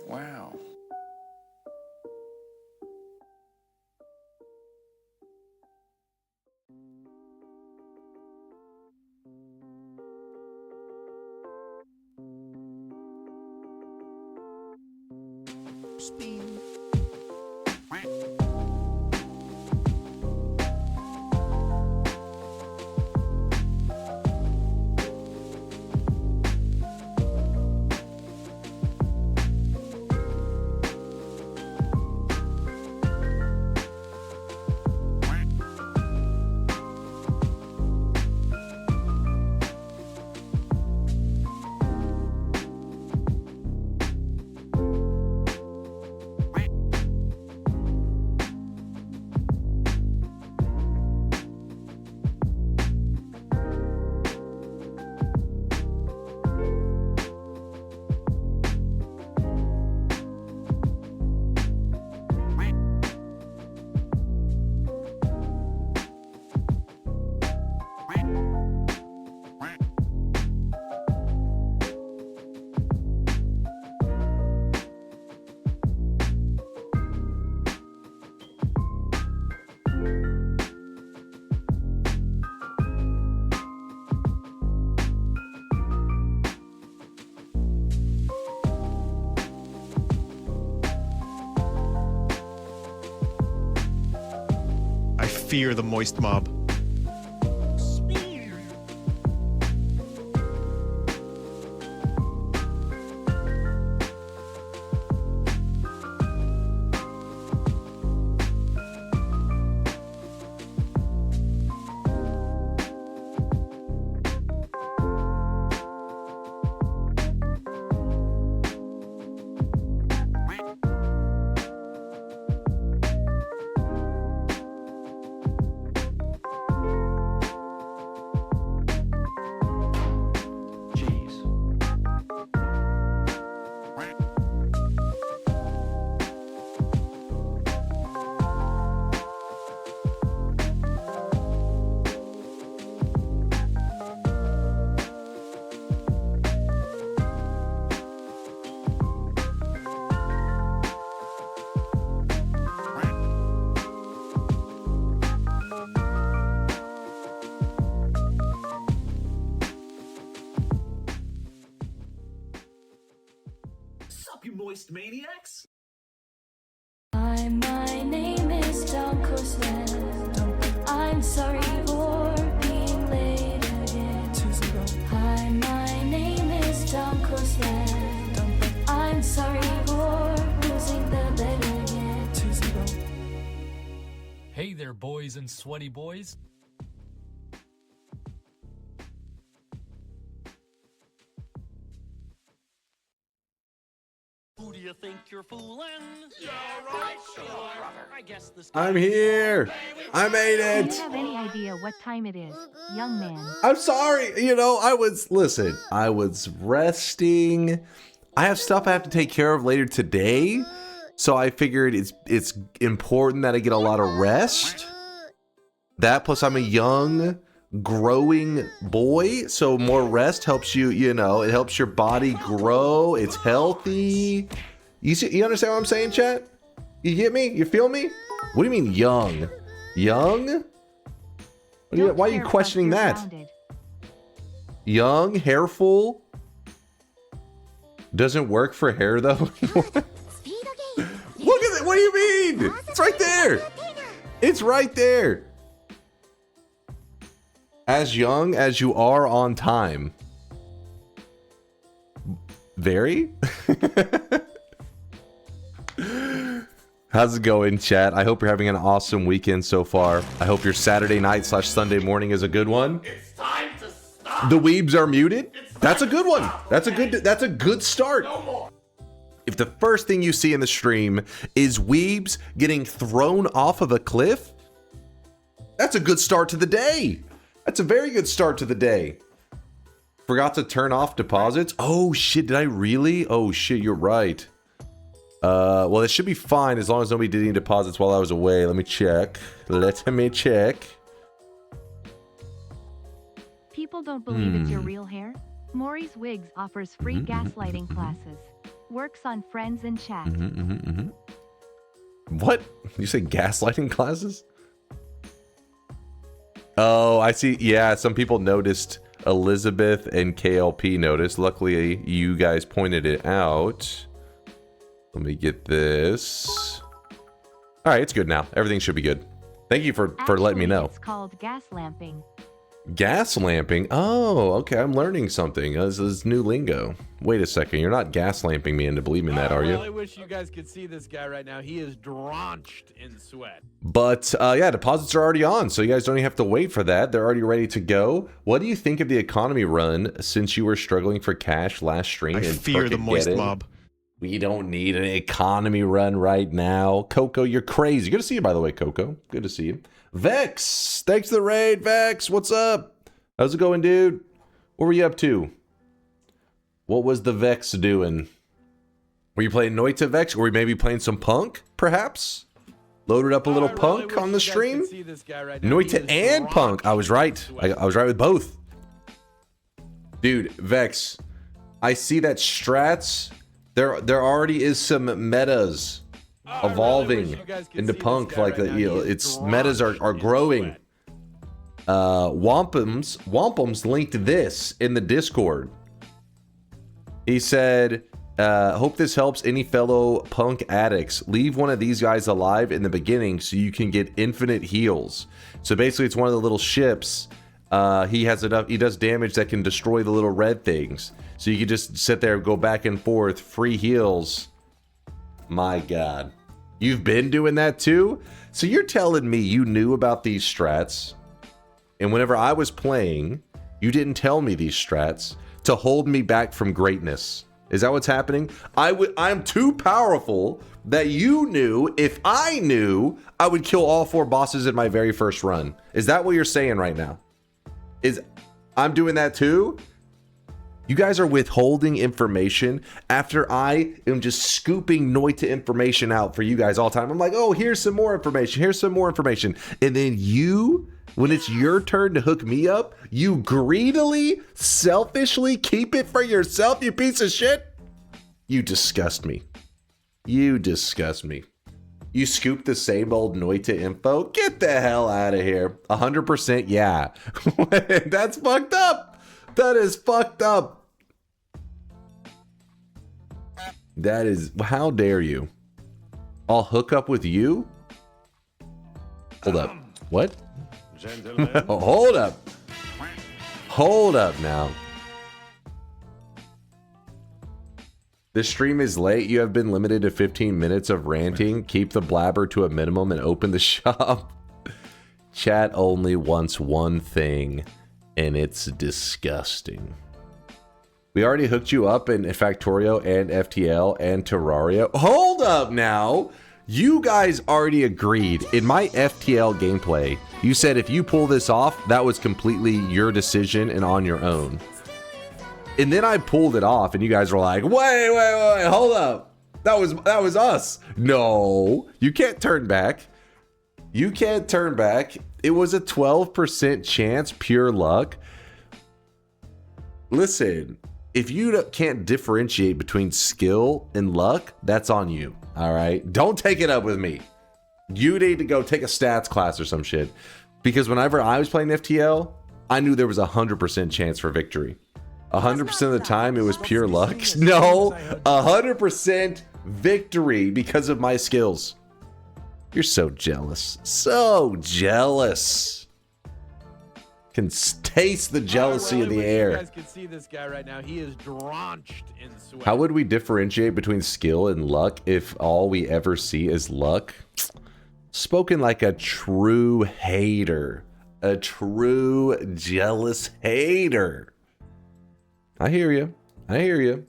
Wow. Speed. Fear the moist mob. moist maniacs? Hi, my name is DunkOrSlam. I'm sorry for being late again. 2-0. Hi, my name is DunkOrSlam. I'm sorry for losing the bet again. 2-0. Hey there, boys and sweaty boys. Who do you think you're fooling? Yeah, right, sure. I guess this I'm here. I made Do it. you have any idea what time it is, young man? I'm sorry. You know, I was resting. I have stuff I have to take care of later today. So I figured it's important that I get a lot of rest. That plus I'm a young, growing boy. So more rest helps you, you know, it helps your body grow. It's healthy. You understand what I'm saying, chat? You get me? You feel me? What do you mean young? Young? Why are you questioning that? Young, hairful. Doesn't work for hair though. Look at it. What do you mean? It's right there. It's right there. As young as you are on time. Very? How's it going, chat? I hope you're having an awesome weekend so far. I hope your Saturday night / Sunday morning is a good one. It's time to stop. The weebs are muted. That's a good one. That's a good start. No more. If the first thing you see in the stream is weebs getting thrown off of a cliff, that's a good start to the day. That's a very good start to the day. Forgot to turn off deposits. Oh shit, did I really? Oh shit, you're right. Well, it should be fine as long as nobody did any deposits while I was away. Let me check. People don't believe it's your real hair? Maury's Wigs offers free gaslighting classes. Works on friends and chat. What? You say gaslighting classes? Oh, I see. Yeah, some people noticed. Elizabeth and KLP noticed. Luckily, you guys pointed it out. Let me get this. All right, it's good now. Everything should be good. Thank you for letting me know. It's called gas lamping. Gas lamping? Oh, okay. I'm learning something. This is new lingo. Wait a second. You're not gas lamping me into believing that, are you? I wish you guys could see this guy right now. He is drenched in sweat. But yeah, deposits are already on, so you guys don't even have to wait for that. They're already ready to go. What do you think of the economy run since you were struggling for cash last stream? I fear the moist mob. We don't need an economy run right now. Coco, you're crazy. Good to see you, by the way, Coco. Good to see you. Vex, thanks for the raid, Vex. What's up? How's it going, dude? What were you up to? What was the Vex doing? Were you playing Noita, Vex? Or were you maybe playing some Punk, perhaps? Loaded up a little Punk on the stream? Right Noita and Punk. I was right. I was right with both. Dude, Vex, I see that strats. There already is some metas evolving into Punk. Like, you know, its metas are growing. Wampums linked this in the Discord. He said, hope this helps any fellow Punk addicts. Leave one of these guys alive in the beginning so you can get infinite heals. So basically it's one of the little ships. He does damage that can destroy the little red things. So you can just sit there and go back and forth, free heals. My God. You've been doing that too? So you're telling me you knew about these strats, and whenever I was playing, you didn't tell me these strats to hold me back from greatness. Is that what's happening? I'm too powerful that you knew if I knew I would kill all 4 bosses in my very first run. Is that what you're saying right now? I'm doing that too? You guys are withholding information after I am just scooping Noita information out for you guys all the time. I'm like, oh, here's some more information. Here's some more information. And then you, when it's your turn to hook me up, you greedily, selfishly keep it for yourself, you piece of shit. You disgust me. You disgust me. You scoop the same old Noita info? Get the hell out of here. 100% yeah. That's fucked up. That is fucked up. That is, how dare you? I'll hook up with you? Hold up. What? Hold up. Hold up now. This stream is late. You have been limited to 15 minutes of ranting. Keep the blabber to a minimum and open the shop. Chat only wants one thing, and it's disgusting. We already hooked you up in Factorio and FTL and Terraria. Hold up now. You guys already agreed in my FTL gameplay. You said if you pull this off, that was completely your decision and on your own. And then I pulled it off and you guys were like, wait, hold up. That was us. No, you can't turn back. You can't turn back. It was a 12% chance, pure luck. Listen, if you can't differentiate between skill and luck, that's on you. All right. Don't take it up with me. You need to go take a stats class or some shit. Because whenever I was playing FTL, I knew there was 100% chance for victory. 100% of the time, it was pure luck. No, 100% victory because of my skills. You're so jealous. So jealous. Can taste the jealousy in the air. You guys can see this guy right now. He is drenched in sweat. How would we differentiate between skill and luck if all we ever see is luck? Spoken like a true hater. A true jealous hater. I hear you. I hear you.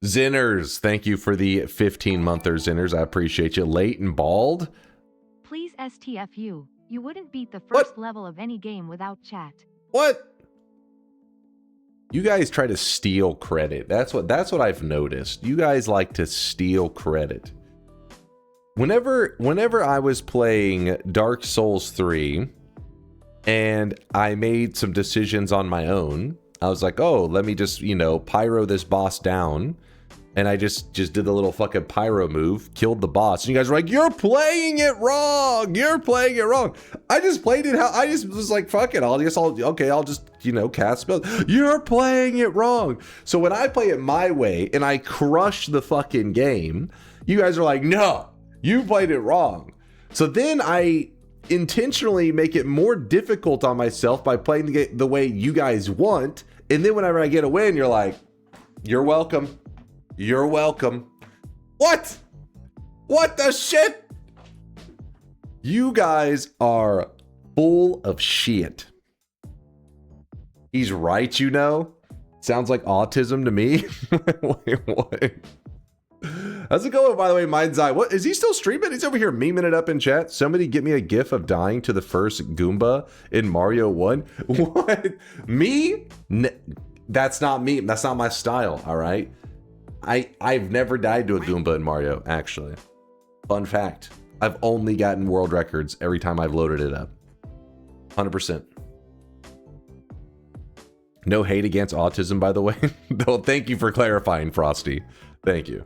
Zinners, thank you for the 15-monther, Zinners. I appreciate you. Late and bald. Please STFU. You wouldn't beat the first level of any game without chat. What? You guys try to steal credit. That's what I've noticed. You guys like to steal credit. Whenever I was playing Dark Souls 3 and I made some decisions on my own, I was like, oh, let me just, pyro this boss down. And I just did the little fucking pyro move, killed the boss. And you guys were like, you're playing it wrong. You're playing it wrong. I just played it how I just was like, fuck it. I'll just, cast spells. You're playing it wrong. So when I play it my way and I crush the fucking game, you guys are like, no, you played it wrong. So then I intentionally make it more difficult on myself by playing the way you guys want. And then whenever I get a win, you're like, you're welcome. You're welcome. What? What the shit? You guys are full of shit. He's right, Sounds like autism to me. Wait, what? How's it going, by the way, Mind's Eye? What, is he still streaming? He's over here memeing it up in chat. Somebody get me a gif of dying to the first Goomba in Mario 1. What? Me? That's not me. That's not my style, all right? I've never died to a Goomba in Mario, actually. Fun fact. I've only gotten world records every time I've loaded it up. 100%. No hate against autism, by the way. Well, thank you for clarifying, Frosty. Thank you.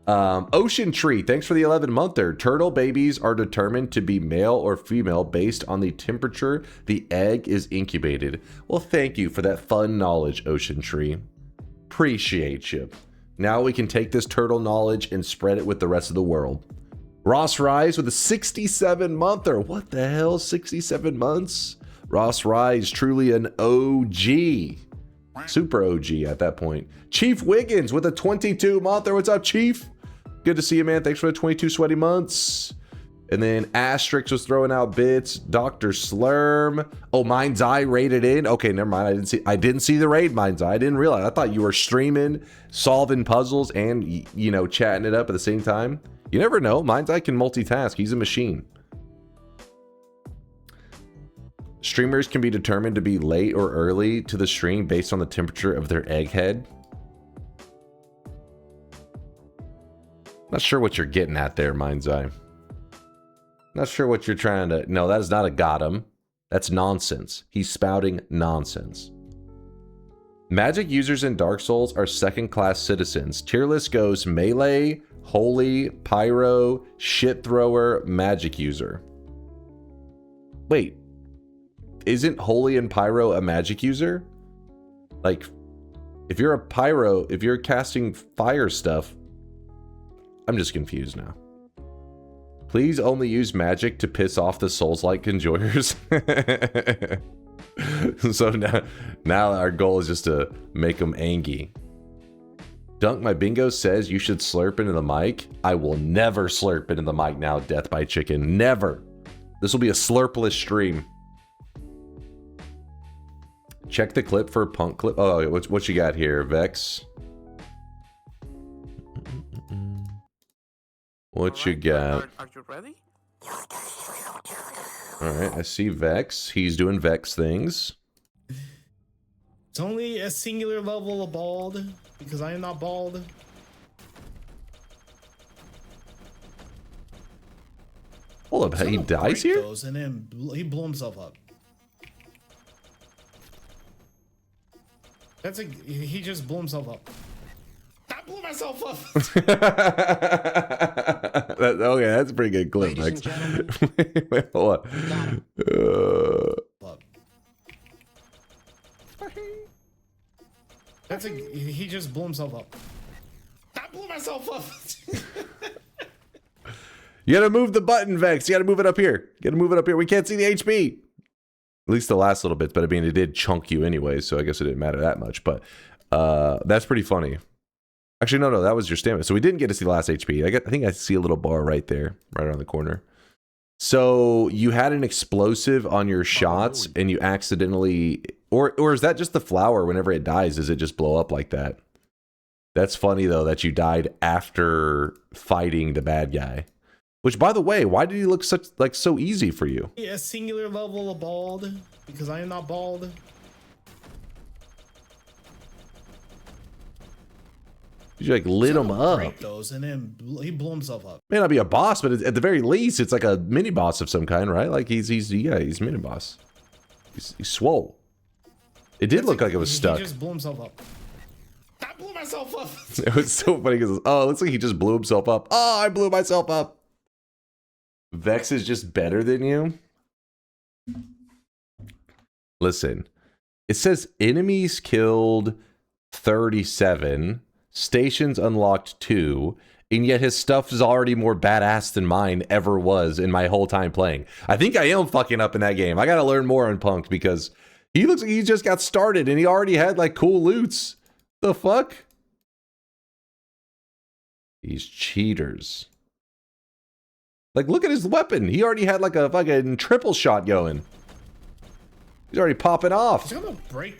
Ocean Tree, thanks for the 11-monther. Turtle babies are determined to be male or female based on the temperature the egg is incubated. Well, thank you for that fun knowledge, Ocean Tree. Appreciate you. Now we can take this turtle knowledge and spread it with the rest of the world. Ross Rise with a 67-monther. What the hell? 67 months? Ross Rise, truly an OG. Super OG at that point. Chief Wiggins with a 22-monther. What's up, Chief? Good to see you, man. Thanks for the 22 sweaty months. And then Asterix was throwing out bits. Dr. Slurm. Oh, Mind's Eye raided in. Okay, never mind. I didn't see the raid, Mind's Eye. I didn't realize. I thought you were streaming, solving puzzles, and chatting it up at the same time. You never know. Mind's Eye can multitask. He's a machine. Streamers can be determined to be late or early to the stream based on the temperature of their egg head. Not sure what you're getting at there, Mind's Eye. Not sure what you're trying to... No, that is not a got him. That's nonsense. He's spouting nonsense. Magic users in Dark Souls are second-class citizens. Tier list goes melee, holy, pyro, shit thrower, magic user. Wait. Isn't holy and pyro a magic user? Like, If you're a pyro, if you're casting fire stuff, I'm just confused now. Please only use magic to piss off the Souls-like conjurers. So now our goal is just to make them angry. Dunk, my bingo says you should slurp into the mic. I will never slurp into the mic now, Death by Chicken. Never. This will be a slurpless stream. Check the clip for punk clip. Oh, what you got here, Vex? What you got? Are you ready? Alright, I see Vex. He's doing Vex things. It's only a singular level of bald, because I am not bald. Hold up, he dies here? And then he blew himself up. He just blew himself up. I blew myself up. Okay, that's a pretty good clip, Vex. Wait, hold on. He just blew himself up. I blew myself up. You gotta move the button, Vex. You gotta move it up here. You gotta move it up here. We can't see the HP. At least the last little bit, but I mean, it did chunk you anyway, so I guess it didn't matter that much. But that's pretty funny. Actually, no, that was your stamina. So we didn't get to see the last HP. I think I see a little bar right there, right around the corner. So you had an explosive on your shots, and you accidentally, or is that just the flower? Whenever it dies, does it just blow up like that? That's funny though that you died after fighting the bad guy. Which, by the way, why did he look so easy for you? A singular level of bald, because I am not bald. You like lit him up. Those, and then he blew himself up. May not be a boss, but at the very least, it's like a mini boss of some kind, right? Like he's mini boss. He's swole. It did look like it was stuck. He just blew himself up. I blew myself up. It was so funny because it looks like he just blew himself up. Oh, I blew myself up. Vex is just better than you. Listen, it says enemies killed 37. Stations unlocked 2, and yet his stuff is already more badass than mine ever was in my whole time playing. I think I am fucking up in that game. I gotta learn more on Punk because he looks like he just got started and he already had like cool loots. The fuck? These cheaters. Like, look at his weapon. He already had like a fucking triple shot going. He's already popping off. He's gonna break.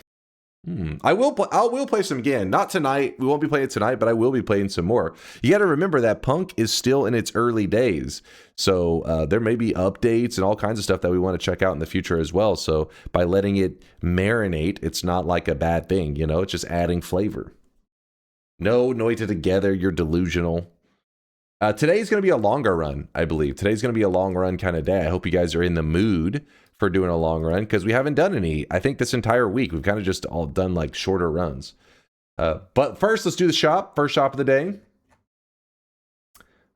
I will play some again. Not tonight. We won't be playing tonight, but I will be playing some more. You got to remember that Punk is still in its early days. So there may be updates and all kinds of stuff that we want to check out in the future as well. So by letting it marinate, it's not like a bad thing. You know, it's just adding flavor. No, Noita together. You're delusional. Today's going to be a longer run, I believe. Today's going to be a long run kind of day. I hope you guys are in the mood for doing a long run because we haven't done any. I think this entire week we've kind of just all done like shorter runs. But first, let's do the shop. First shop of the day.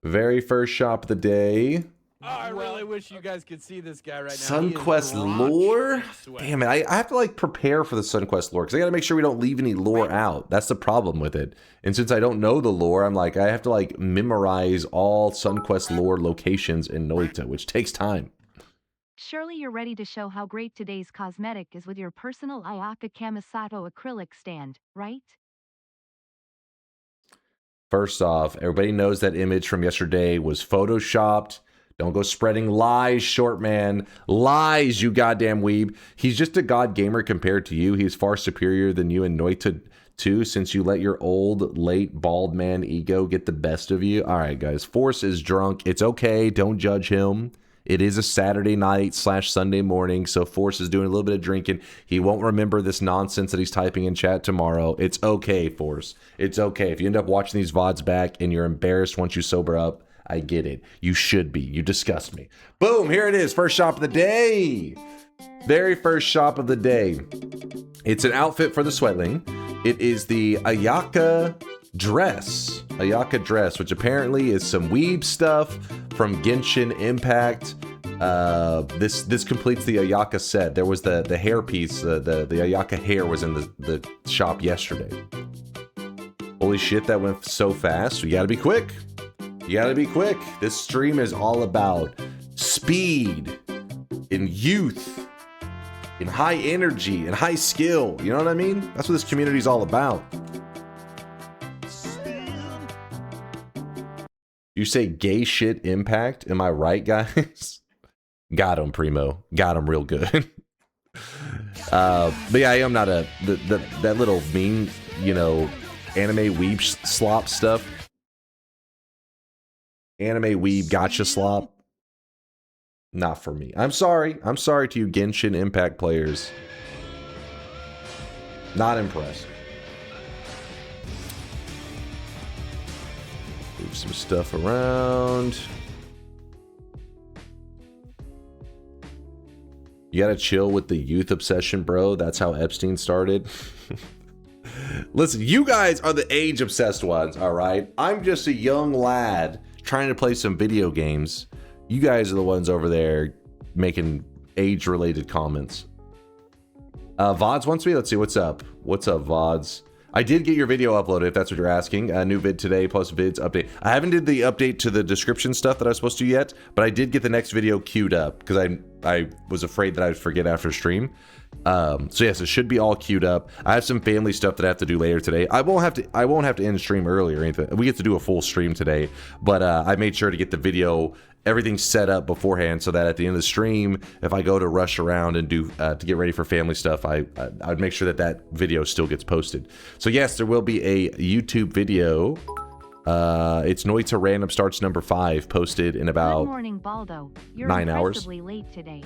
Very first shop of the day. Oh, I really wish you guys could see this guy right now. Sunquest lore? Damn it, I have to like prepare for the Sunquest lore because I got to make sure we don't leave any lore out. That's the problem with it. And since I don't know the lore, I'm like, I have to like memorize all Sunquest lore locations in Noita, which takes time. Surely you're ready to show how great today's cosmetic is with your personal Ayaka Kamisato acrylic stand, right? First off, everybody knows that image from yesterday was photoshopped. Don't go spreading lies, short man. Lies, you goddamn weeb. He's just a god gamer compared to you. He's far superior than you and Noita too, since you let your old, late, bald man ego get the best of you. All right, guys. Force is drunk. It's okay. Don't judge him. It is a Saturday night / Sunday morning, so Force is doing a little bit of drinking. He won't remember this nonsense that he's typing in chat tomorrow. It's okay, Force. It's okay. If you end up watching these VODs back and you're embarrassed once you sober up, I get it. You should be. You disgust me. Boom, here it is. First shop of the day. Very first shop of the day. It's an outfit for the Sweatling. It is the Ayaka dress. Ayaka dress, which apparently is some weeb stuff from Genshin Impact. This completes the Ayaka set. There was the hair piece. The Ayaka hair was in the shop yesterday. Holy shit, that went so fast. You gotta be quick. You gotta be quick. This stream is all about speed and youth and high energy and high skill. You know what I mean? That's what this community is all about. You say gay shit impact? Am I right, guys? Got him, Primo. Got him real good. But yeah, I am not that little mean, you know, anime weeb slop stuff. Anime weeb gotcha slop. Not for me. I'm sorry. I'm sorry to you Genshin Impact players. Not impressed. Move some stuff around. You gotta chill with the youth obsession, bro. That's how Epstein started. Listen, you guys are the age obsessed ones, all right? I'm just a young lad trying to play some video games. You guys are the ones over there making age related comments. VODs wants me. Let's see what's up. What's up, VODs? I did get your video uploaded, if that's what you're asking. A new vid today, plus vids update. I haven't did the update to the description stuff that I was supposed to yet, but I did get the next video queued up because I was afraid that I would forget after stream. So yes, it should be all queued up. I have some family stuff that I have to do later today. I won't have to end stream early or anything. We get to do a full stream today, but I made sure to get the video, everything set up beforehand so that at the end of the stream, if I go to rush around and do to get ready for family stuff, I'd make sure that video still gets posted. So yes, there will be a YouTube video. It's Noita Random Starts number 5 posted in about Good morning, Baldo. You're 9 hours. Impressively late today.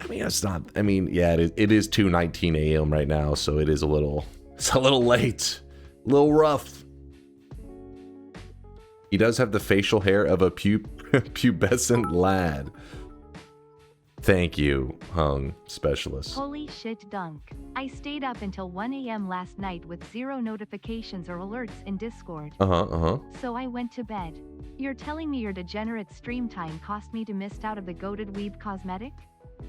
I mean, it's not. I mean, yeah, it is 2:19 a.m. right now, so it's a little late, a little rough. He does have the facial hair of a pubescent lad. Thank you, Hung Specialist. Holy shit, Dunk. I stayed up until 1 a.m. last night with 0 notifications or alerts in Discord. So I went to bed. You're telling me your degenerate stream time cost me to miss out of the goated weeb cosmetic?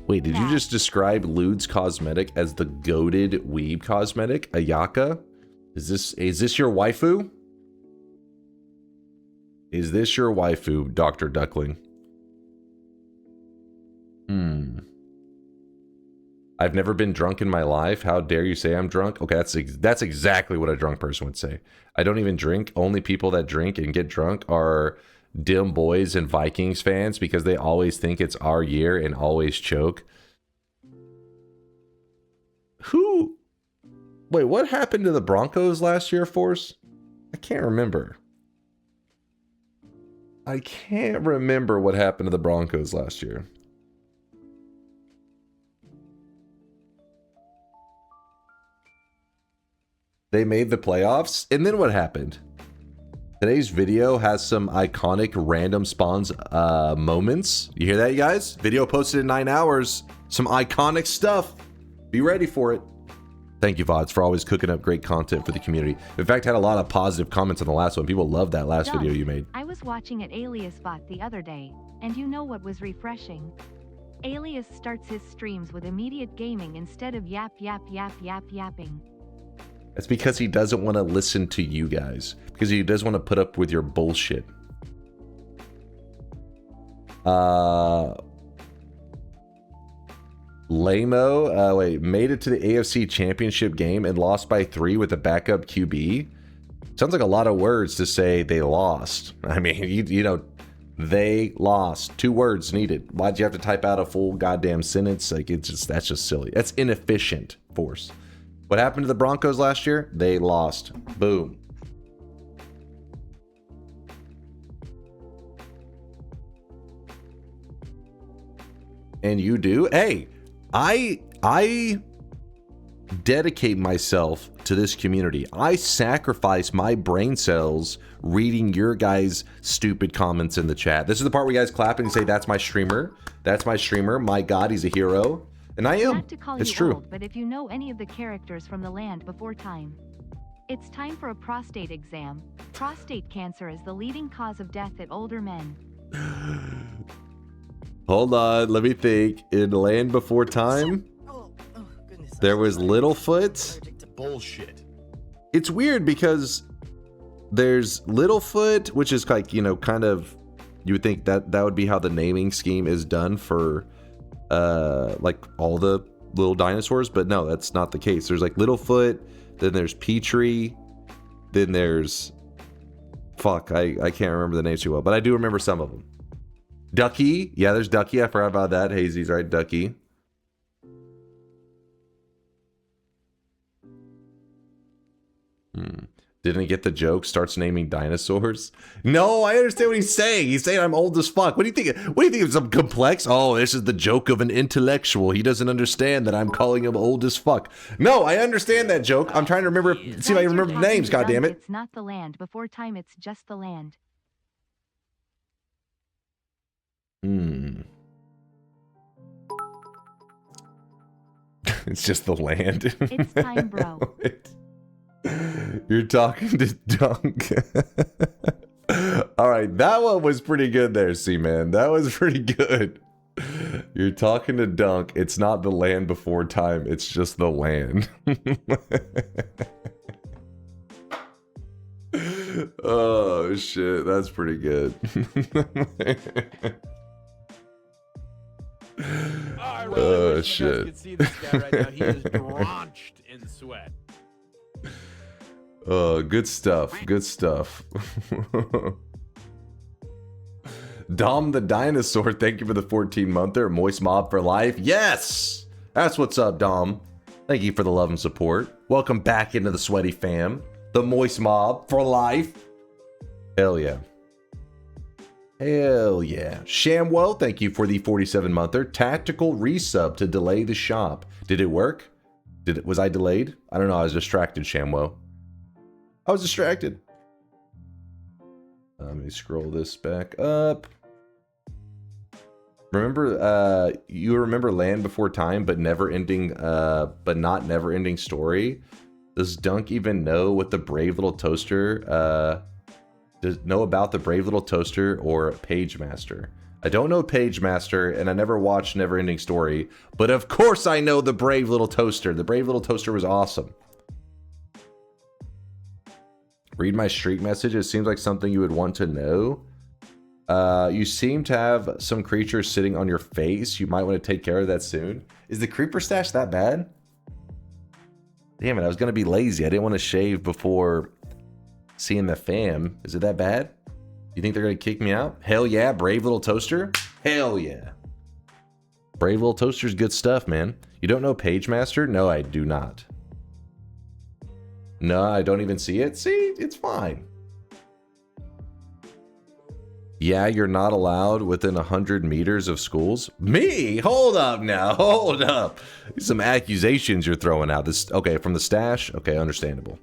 Wait, did you just describe Lude's cosmetic as the goated weeb cosmetic? Ayaka? Is this your waifu? Is this your waifu, Dr. Duckling? I've never been drunk in my life. How dare you say I'm drunk? Okay, that's exactly what a drunk person would say. I don't even drink. Only people that drink and get drunk are dim boys and Vikings fans because they always think it's our year and always choke. Wait, what happened to the Broncos last year, Force? I can't remember. I can't remember what happened to the Broncos last year. They made the playoffs, and then what happened? Today's video has some iconic random spawns moments. You hear that, you guys? Video posted in 9 hours. Some iconic stuff. Be ready for it. Thank you, VODs, for always cooking up great content for the community. In fact, had a lot of positive comments on the last one. People loved that last video you made. I was watching at Alias Bot the other day, and you know what was refreshing? Alias starts his streams with immediate gaming instead of yapping. That's because he doesn't want to listen to you guys. Because he doesn't want to put up with your bullshit. Lamo, wait, made it to the AFC Championship game and lost by 3 with a backup QB. Sounds like a lot of words to say they lost. I mean, you know, they lost. 2 words needed. Why'd you have to type out a full goddamn sentence? Like, that's just silly. That's inefficient, Force. What happened to the Broncos last year? They lost. Boom. And you do? Hey, I dedicate myself to this community. I sacrifice my brain cells reading your guys' stupid comments in the chat. This is the part where you guys clap and say, that's my streamer. That's my streamer. My God, he's a hero. And I am. Not to call it's you true. Old, but if you know any of the characters from the land before time, it's time for a prostate exam. Prostate cancer is the leading cause of death at older men. Hold on, let me think. In Land Before Time, there was Littlefoot. Bullshit. it's weird because there's Littlefoot, which is like, you know, kind of, you would think that that would be how the naming scheme is done for like all the little dinosaurs, but no, that's not the case. There's like Littlefoot, then there's Petrie, then there's I can't remember the names too well, but I do remember some of them. Ducky, yeah, there's Ducky. I forgot about that. Hazy's right, Ducky. Didn't get the joke. Starts naming dinosaurs. No, I understand what he's saying. He's saying I'm old as fuck. What do you think? What do you think? It's some complex? Oh, this is the joke of an intellectual. He doesn't understand that I'm calling him old as fuck. No, I understand that joke. I'm trying to remember. See if I can remember the names. God damn it! It's not the land before time. It's just the land. It's just the land. It's time, bro. You're talking to Dunk. All right, that one was pretty good there, C-Man. That was pretty good. You're talking to Dunk. It's not the land before time. It's just the land. Oh, shit. That's pretty good. I really Oh, wish you guys shit. could see this guy right now. He is drenched in sweat. Oh, good stuff. Good stuff. Dom the Dinosaur, thank you for the 14-monther. Moist Mob for life. Yes! That's what's up, Dom. Thank you for the love and support. Welcome back into the Sweaty Fam. The Moist Mob for life. Hell yeah. Hell yeah. Shamwell, thank you for the 47-monther. Tactical resub to delay the shop. Did it work? Was I delayed? I don't know. I was distracted, Shamwell. I was distracted. Let me scroll this back up. Remember, you remember Land Before Time, but never ending, but not never ending story. Does Dunk even know what the Brave Little Toaster? Does know about the Brave Little Toaster or Page Master? I don't know Page Master, and I never watched Never Ending Story, but of course I know the Brave Little Toaster. The Brave Little Toaster was awesome. Read my streak message. It seems like something you would want to know. You seem to have some creatures sitting on your face. You might want to take care of that soon. Is the creeper stash that bad? Damn it, I was going to be lazy. I didn't want to shave before seeing the fam. Is it that bad? You think they're going to kick me out? Hell yeah, Brave Little Toaster? Hell yeah. Brave Little Toaster's good stuff, man. You don't know Page Master? No, I do not. No, I don't even see it. See, it's fine. Yeah, you're not allowed within 100 meters of schools. Me? Hold up now. Hold up. Some accusations you're throwing out. This okay, from the stash? Okay, understandable.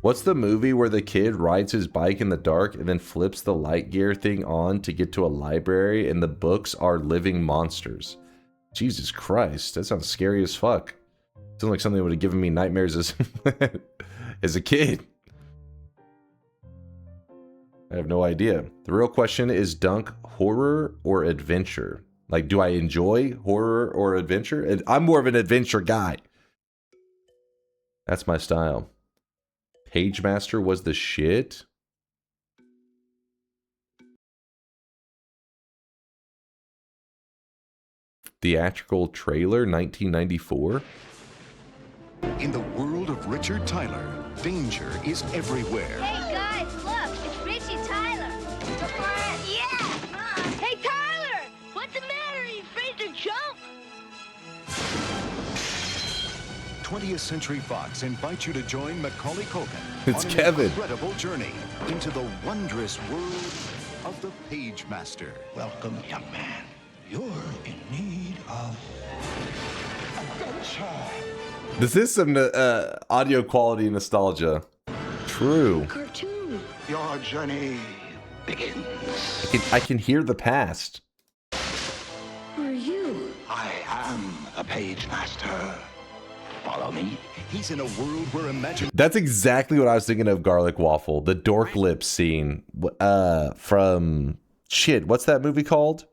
What's the movie where the kid rides his bike in the dark and then flips the light gear thing on to get to a library and the books are living monsters? Jesus Christ, that sounds scary as fuck. Sounds like something that would have given me nightmares as, as a kid. I have no idea. The real question is, Dunk, horror or adventure? Like, do I enjoy horror or adventure? I'm more of an adventure guy. That's my style. Page Master was the shit. Theatrical trailer, 1994. In the world of Richard Tyler, danger is everywhere. Hey guys, look, it's Richie Tyler. Yeah! Hey Tyler! What's the matter? Are you afraid to jump? 20th Century Fox invites you to join Macaulay Culkin It's on Kevin. an incredible journey into the wondrous world of the Page Master. Welcome, young man. You're in need of adventure. This is some audio quality nostalgia. True. Cartoon. Your journey begins. I can hear the past. Who are you? I am the Page Master. Follow me. He's in a world where imagine That's exactly what I was thinking of, Garlic Waffle. The dork lip scene from... Shit, what's that movie called?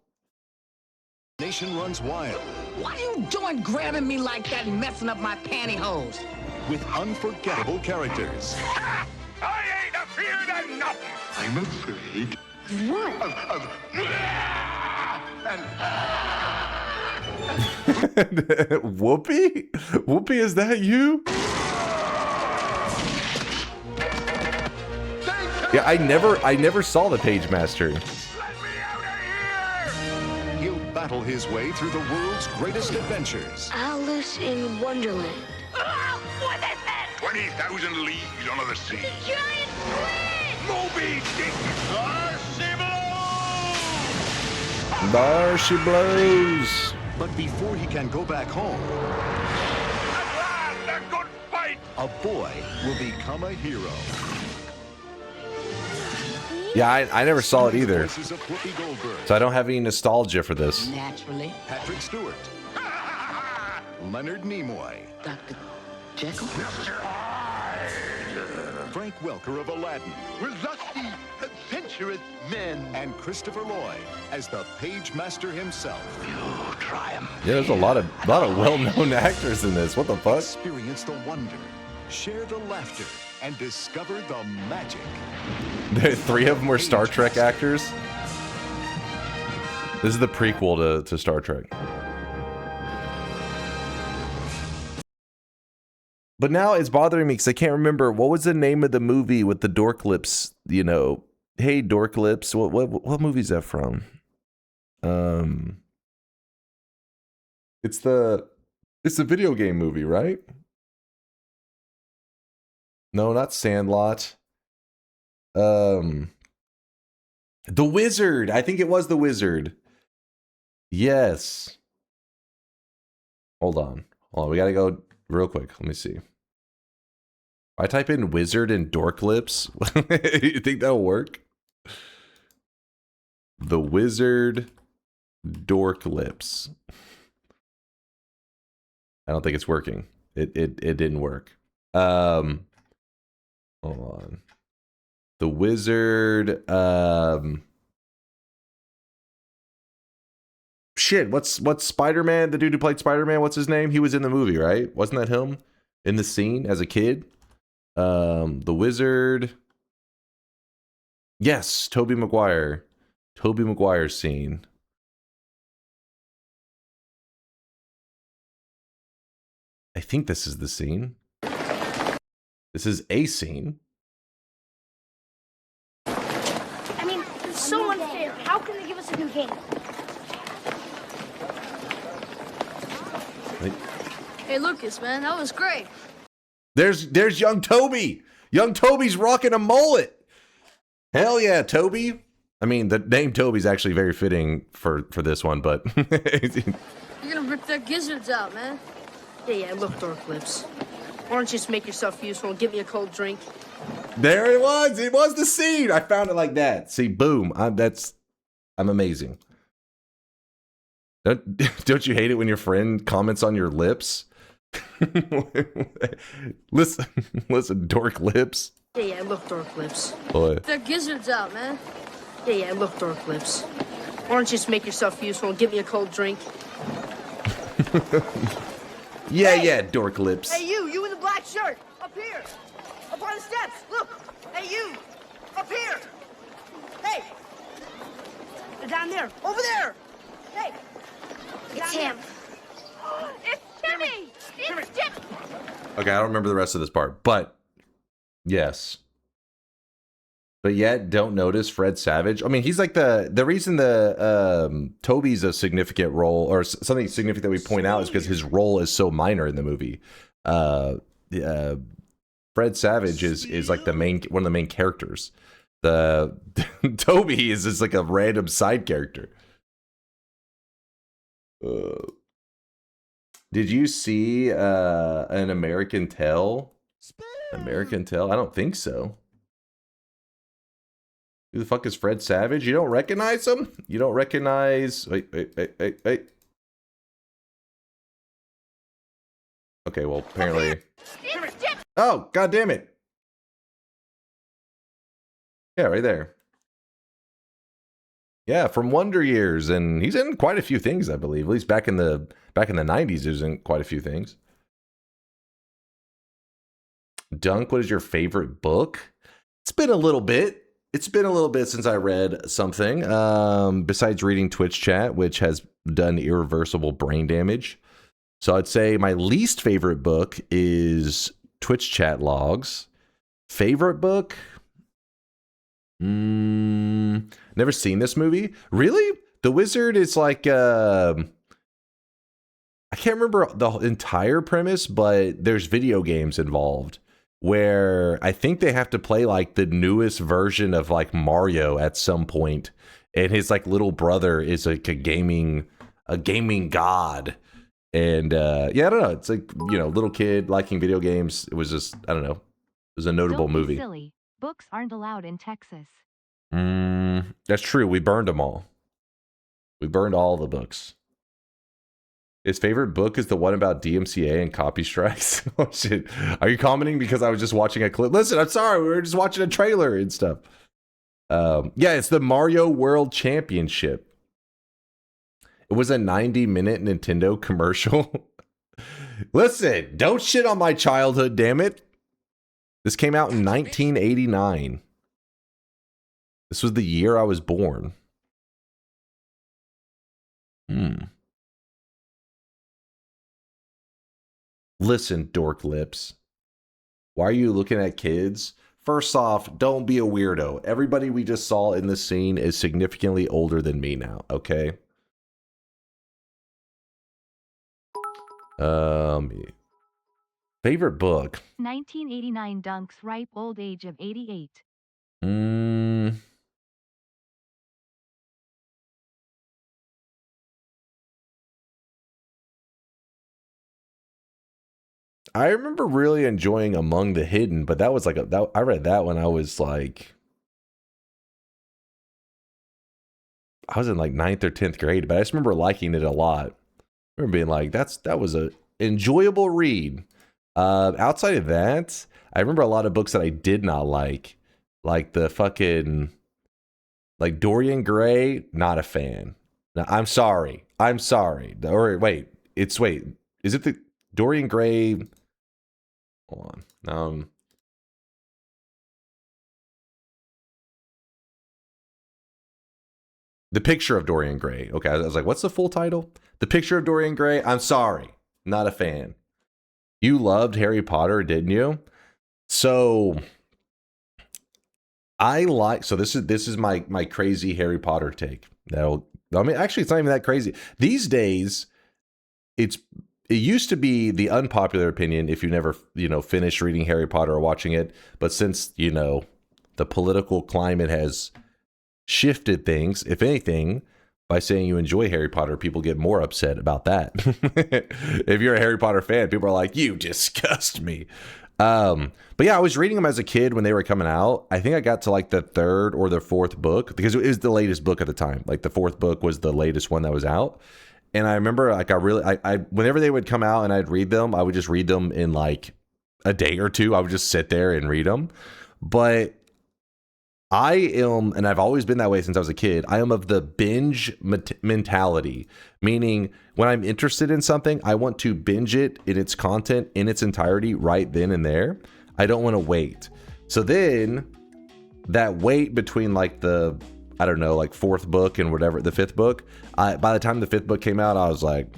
Nation runs wild. What are you doing grabbing me like that and messing up my pantyhose? With unforgettable characters. I ain't afeard of nothing. I'm afraid. What? Whoopi? Whoopi, is that you? Yeah, I never saw the Page Master. He'll battle his way through the world's greatest adventures. Alice in Wonderland. What is that? 20,000 leagues under the sea. It's a giant squid! Moby Dick. There she blows. But before he can go back home, At last, a good fight. a boy will become a hero. Yeah, I never saw it either. Voices of Whoopi Goldberg, So I don't have any nostalgia for this. Naturally. Patrick Stewart, Leonard Nimoy, Dr. Jekyll? Frank Welker of Aladdin, We're lusty, adventurous men. and Christopher Lloyd as the Page Master himself. You try 'em. Yeah, there's a lot of well-known actors in this. What the fuck? Experience the wonder, share the laughter, and discover the magic. Three of them were Star Trek actors. This is the prequel to Star Trek. But now it's bothering me because I can't remember what was the name of the movie with the dork lips. You know, hey dork lips. What movie is that from? It's the video game movie, right? No, not Sandlot. The Wizard. I think it was The Wizard. Yes. Hold on. We gotta go real quick. Let me see. If I type in Wizard and Dork Lips, you think that'll work? The Wizard Dork Lips. I don't think it's working. It didn't work. Hold on. The Wizard. Shit. What's Spider-Man? The dude who played Spider-Man. What's his name? He was in the movie, right? Wasn't that him in the scene as a kid? The Wizard. Yes, Tobey Maguire. Tobey Maguire's scene. I think this is the scene. This is a scene. I mean, it's so unfair. How can they give us a new game? Hey, Lucas, man, that was great. There's young Toby. Young Toby's rocking a mullet. Hell yeah, Toby. I mean, the name Toby's actually very fitting for this one, but You're gonna rip their gizzards out, man. Yeah, look, Dork Lips. Why don't you just make yourself useful and give me a cold drink? there it was. It was the scene. I found it like that. See, boom. I'm amazing. Don't you hate it when your friend comments on your lips? listen, Dork Lips. Yeah, look, Dork Lips. Boy. Their gizzards out, man. Yeah, look, Dork Lips. Why don't you just make yourself useful and give me a cold drink? Yeah, Dork Lips. Hey, you in the black shirt, up here, up on the steps. Look, hey, you, up here. Hey, they're down there, over there. Hey, It's him. It's Timmy. It's Timmy. Okay, I don't remember the rest of this part, but yes. But yet, don't notice Fred Savage. I mean, he's like the reason the Toby's a significant role or something significant that we point out is because his role is so minor in the movie. Fred Savage is like one of the main characters. The Toby is just like a random side character. Did you see an American Tale? American Tale? I don't think so. Who the fuck is Fred Savage? You don't recognize him? You don't recognize... Wait. Okay, well, apparently... Oh, god damn it. Yeah, right there. Yeah, from Wonder Years, and he's in quite a few things, I believe. At least back in the 90s, he was in quite a few things. Dunk, what is your favorite book? It's been a little bit. It's been a little bit since I read something. Besides reading Twitch chat, which has done irreversible brain damage. So I'd say my least favorite book is Twitch chat logs. Favorite book? Never seen this movie. Really? The Wizard is like I can't remember the entire premise, but there's video games involved where I think they have to play like the newest version of like Mario at some point, and his like little brother is like a gaming god. And yeah, I don't know. It's like, you know, little kid liking video games. It was just, I don't know. It was a notable movie. Silly. Books aren't allowed in Texas. That's true. We burned them all. We burned all the books. His favorite book is the one about DMCA and copy strikes. Oh shit. Are you commenting because I was just watching a clip? Listen, I'm sorry. We were just watching a trailer and stuff. Yeah, it's the Mario World Championship. It was a 90-minute Nintendo commercial. Listen, don't shit on my childhood, damn it. This came out in 1989. This was the year I was born. Listen, dork lips. Why are you looking at kids? First off, don't be a weirdo. Everybody we just saw in this scene is significantly older than me now, okay? Favorite book? 1989 Dunk's Ripe Old Age of 88. I remember really enjoying Among the Hidden, but that was like I read that when I was like, I was in like 9th or 10th grade, but I just remember liking it a lot. I remember being like, that was a enjoyable read. Outside of that, I remember a lot of books that I did not like the fucking, like Dorian Gray, not a fan. No, I'm sorry. Or wait, is it the Dorian Gray? Hold on. The Picture of Dorian Gray. Okay, I was like, what's the full title? The Picture of Dorian Gray. I'm sorry, not a fan. You loved Harry Potter, didn't you? So this is my crazy Harry Potter take. Actually, it's not even that crazy. These days, it used to be the unpopular opinion if you never, finished reading Harry Potter or watching it. But since, the political climate has shifted things, if anything, by saying you enjoy Harry Potter, people get more upset about that. If you're a Harry Potter fan, people are like, you disgust me. But yeah, I was reading them as a kid when they were coming out. I think I got to like the 3rd or the 4th book because it was the latest book at the time. Like the 4th book was the latest one that was out. And I remember like I whenever they would come out and I'd read them, I would just read them in like a day or two. I would just sit there and read them. But I am, and I've always been that way since I was a kid, I am of the binge mentality, meaning when I'm interested in something, I want to binge it in its content, in its entirety, right then and there. I don't want to wait. So then that wait between like the, I don't know, like 4th book and whatever, the 5th book, by the time the 5th book came out, I was like,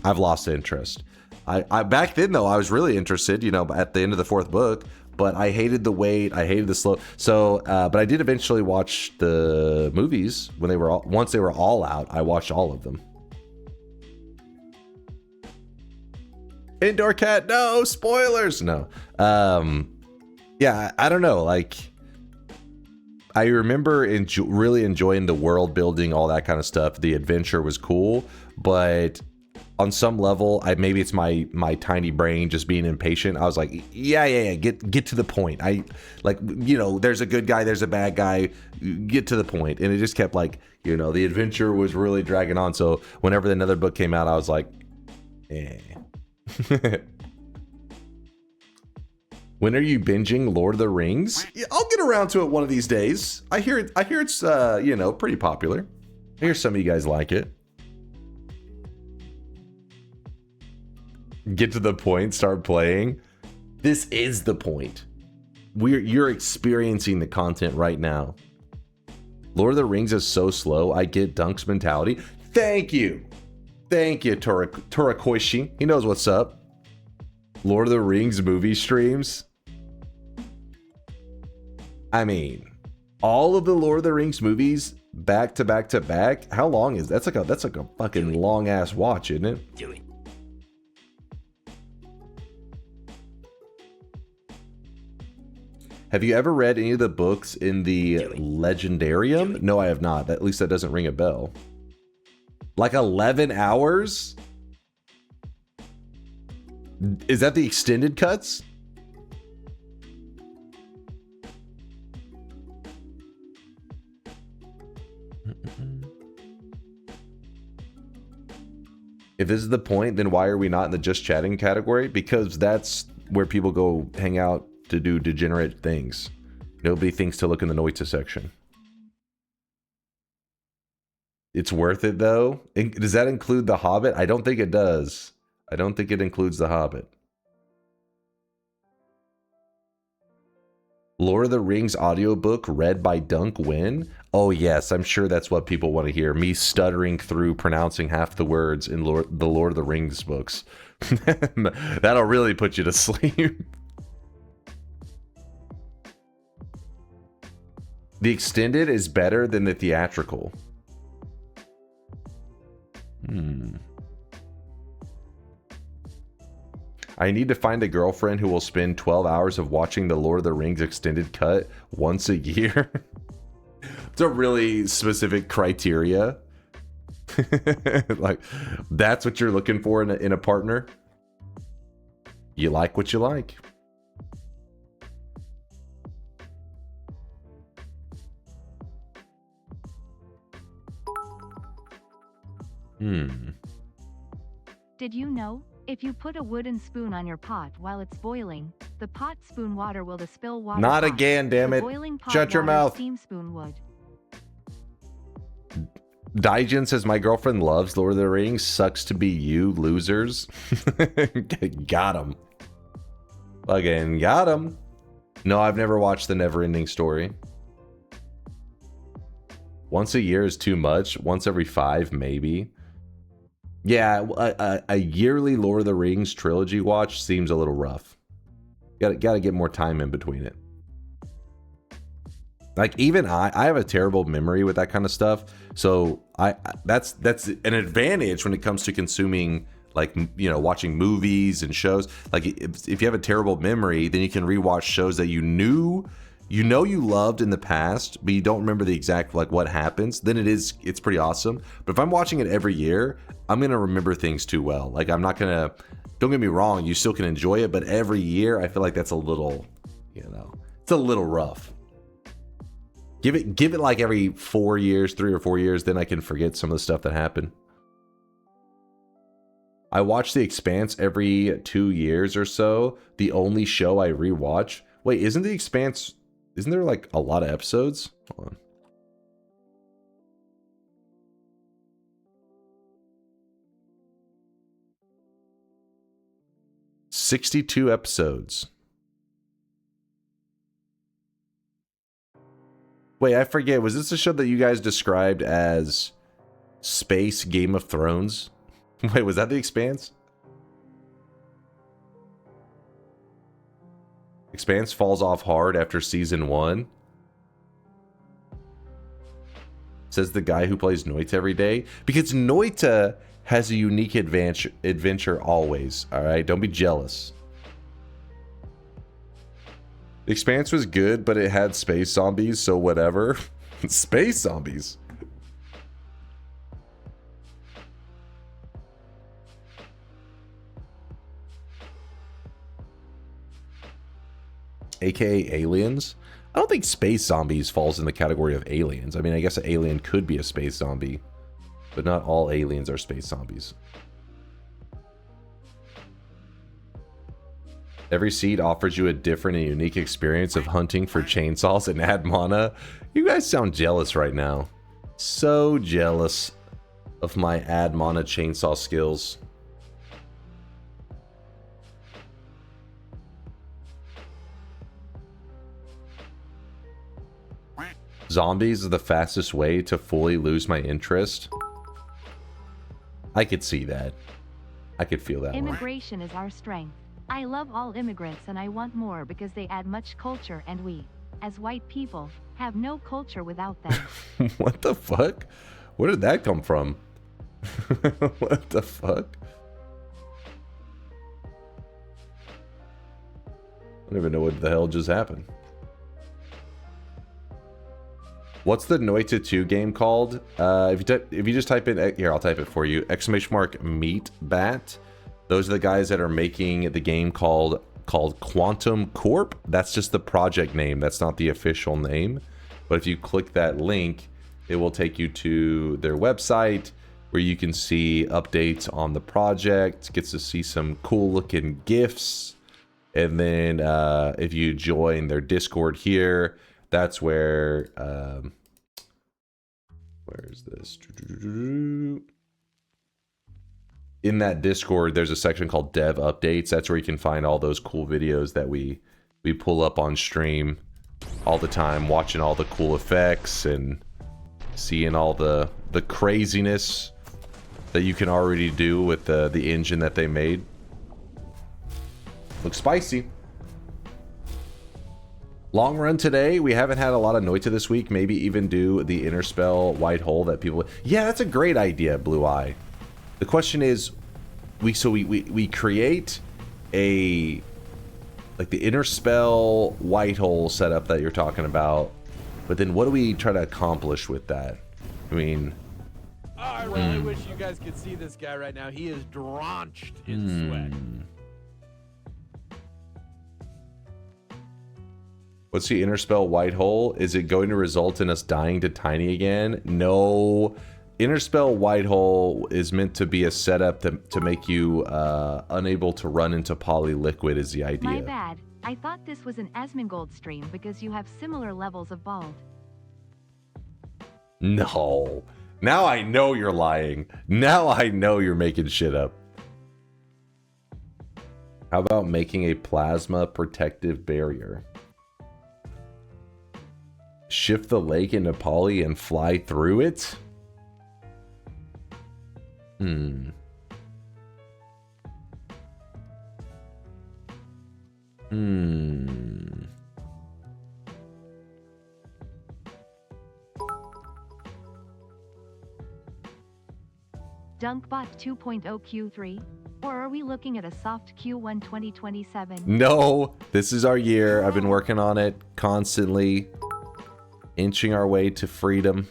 I've lost interest. I back then though, I was really interested, at the end of the 4th book, but I hated the wait. I hated the slow. So, but I did eventually watch the movies when once they were all out. I watched all of them. Indoor cat, no spoilers. No. Yeah, I don't know. Like, I remember really enjoying the world building, all that kind of stuff. The adventure was cool, but on some level, maybe it's my tiny brain just being impatient. I was like, yeah, get to the point. There's a good guy, there's a bad guy, get to the point. And it just kept like, the adventure was really dragging on. So whenever another book came out, I was like, eh. When are you binging Lord of the Rings? Yeah, I'll get around to it one of these days. I hear it's you know, pretty popular. I hear some of you guys like it. Get to the point, start playing. This is the point. You're experiencing the content right now. Lord of the Rings is so slow. I get Dunk's mentality. Thank you, Torakoishi. He knows what's up. Lord of the Rings movie streams. I mean, all of the Lord of the Rings movies back to back to back. How long is that? That's like a fucking long ass watch, isn't it? Do it. Have you ever read any of the books in the Legendarium? No, I have not. At least that doesn't ring a bell. Like 11 hours? Is that the extended cuts? If this is the point, then why are we not in the just chatting category? Because that's where people go hang out to do degenerate things. Nobody thinks to look in the Noita section. It's worth it though. Does that include The Hobbit? I don't think it does. I don't think it includes The Hobbit. Lord of the Rings audiobook read by Dunk Win? Oh yes, I'm sure that's what people want to hear. Me stuttering through pronouncing half the words in the Lord of the Rings books. That'll really put you to sleep. The extended is better than the theatrical. I need to find a girlfriend who will spend 12 hours of watching the Lord of the Rings extended cut once a year. It's a really specific criteria. Like, that's what you're looking for in a partner. You like what you like. Did you know? If you put a wooden spoon on your pot while it's boiling, the pot spoon water will spill water. Not pot. again, damn The it. boiling pot Shut your water mouth. Steam spoon would. Daijin says, my girlfriend loves Lord of the Rings. Sucks to be you, losers. Got him. Again, got him. No, I've never watched The Neverending Story. Once a year is too much. Once every 5, maybe. Yeah, a yearly Lord of the Rings trilogy watch seems a little rough. Gotta get more time in between it. Like, even I have a terrible memory with that kind of stuff. So that's an advantage when it comes to consuming, like, you know, watching movies and shows. Like, if you have a terrible memory, then you can rewatch shows that you loved in the past, but you don't remember the exact, like, what happens. Then it's pretty awesome. But if I'm watching it every year, I'm gonna remember things too well. Like, I'm not gonna. Don't get me wrong, you still can enjoy it, but every year I feel like that's a little, you know, it's a little rough. Give it like every 4 years, 3 or 4 years, then I can forget some of the stuff that happened. I watch The Expanse every 2 years or so. The only show I rewatch. Wait, isn't The Expanse? Isn't there like a lot of episodes? Hold on. $62 episodes. Wait, I forget. Was this a show that you guys described as Space Game of Thrones? Wait, was that The Expanse? Expanse falls off hard after season 1. Says the guy who plays Noita every day. Because Noita has a unique adventure always. Alright, don't be jealous. The Expanse was good, but it had space zombies, so whatever. Space zombies. AKA aliens. I don't think space zombies falls in the category of aliens. I mean, I guess an alien could be a space zombie, but not all aliens are space zombies. Every seed offers you a different and unique experience of hunting for chainsaws and add mana. You guys sound jealous right now. So jealous of my add mana chainsaw skills. Zombies is the fastest way to fully lose my interest. I could see that. I could feel that. Immigration is our strength. I love all immigrants and I want more because they add much culture and we, as white people, have no culture without them. What the fuck? Where did that come from? What the fuck? I don't even know what the hell just happened. What's the Noita 2 game called? If you just type in, here, I'll type it for you. !meat bat. Those are the guys that are making the game called Quantum Corp. That's just the project name. That's not the official name. But if you click that link, it will take you to their website where you can see updates on the project, gets to see some cool looking GIFs. And then if you join their Discord here, that's where, where is this? In that Discord, there's a section called Dev Updates. That's where you can find all those cool videos that we pull up on stream all the time, watching all the cool effects and seeing all the craziness that you can already do with the engine that they made. Looks spicy. Long run today. We haven't had a lot of Noita this week. Maybe even do the Interspell white hole that people... Yeah, that's a great idea, Blue Eye. The question is, we create a... like the Interspell white hole setup that you're talking about. But then what do we try to accomplish with that? I mean... Oh, I really wish you guys could see this guy right now. He is drenched in sweat. What's the Interspell white hole? Is it going to result in us dying to tiny again? No. Interspell white hole is meant to be a setup to make you unable to run into polyliquid is the idea. My bad. I thought this was an Asmongold stream because you have similar levels of bald. No. Now I know you're lying. Now I know you're making shit up. How about making a plasma protective barrier? Shift the lake into poly and fly through it? DunkBot 2.0 Q3? Or are we looking at a soft Q1 2027? No, this is our year. I've been working on it constantly, inching our way to freedom.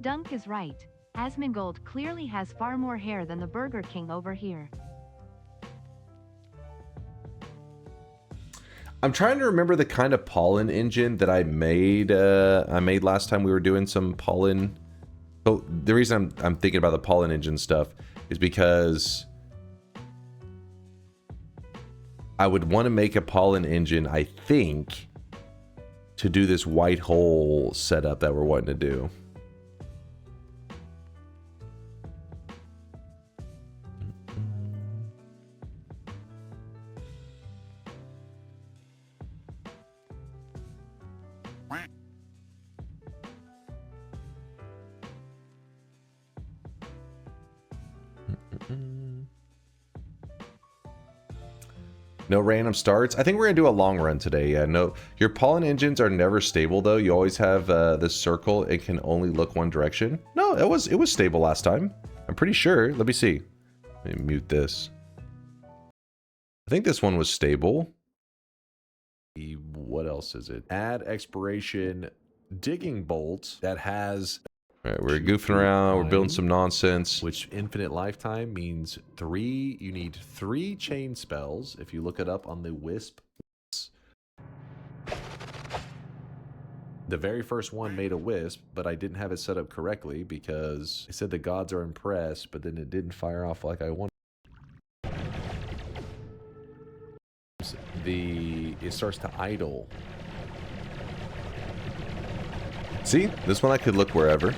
Dunk is right. Asmongold clearly has far more hair than the Burger King over here. I'm trying to remember the kind of pollen engine that I made last time we were doing some pollen. So the reason I'm thinking about the pollen engine stuff is because I would want to make a pollen engine, I think, to do this white hole setup that we're wanting to do. No random starts. I think we're gonna do a long run today. Yeah, no, your pollen engines are never stable though. You always have this circle. It can only look one direction. No, it was stable last time. I'm pretty sure. Let me see. Let me mute this. I think this one was stable. What else is it? Add expiration digging bolt that has... All right, we're goofing around, we're building some nonsense. Which infinite lifetime means you need 3 chain spells. If you look it up on the Wisp. The very first one made a Wisp, but I didn't have it set up correctly because it said the gods are impressed, but then it didn't fire off like I wanted. it starts to idle. See, this one I could look wherever.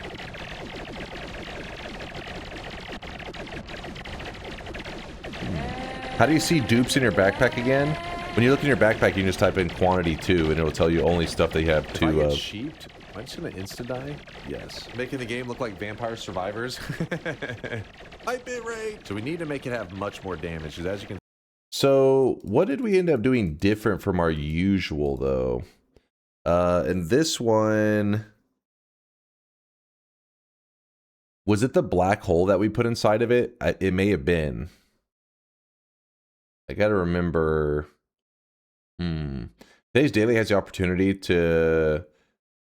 How do you see dupes in your backpack again? When you look in your backpack, you can just type in quantity 2, and it'll tell you only stuff that you have 2 of. If I get sheeped, am I just gonna insta die? Yes. Making the game look like Vampire Survivors. High bit rate. So we need to make it have much more damage, because as you can. So what did we end up doing different from our usual though? And this one, was it the black hole that we put inside of it? It may have been. I gotta remember. Today's daily has the opportunity to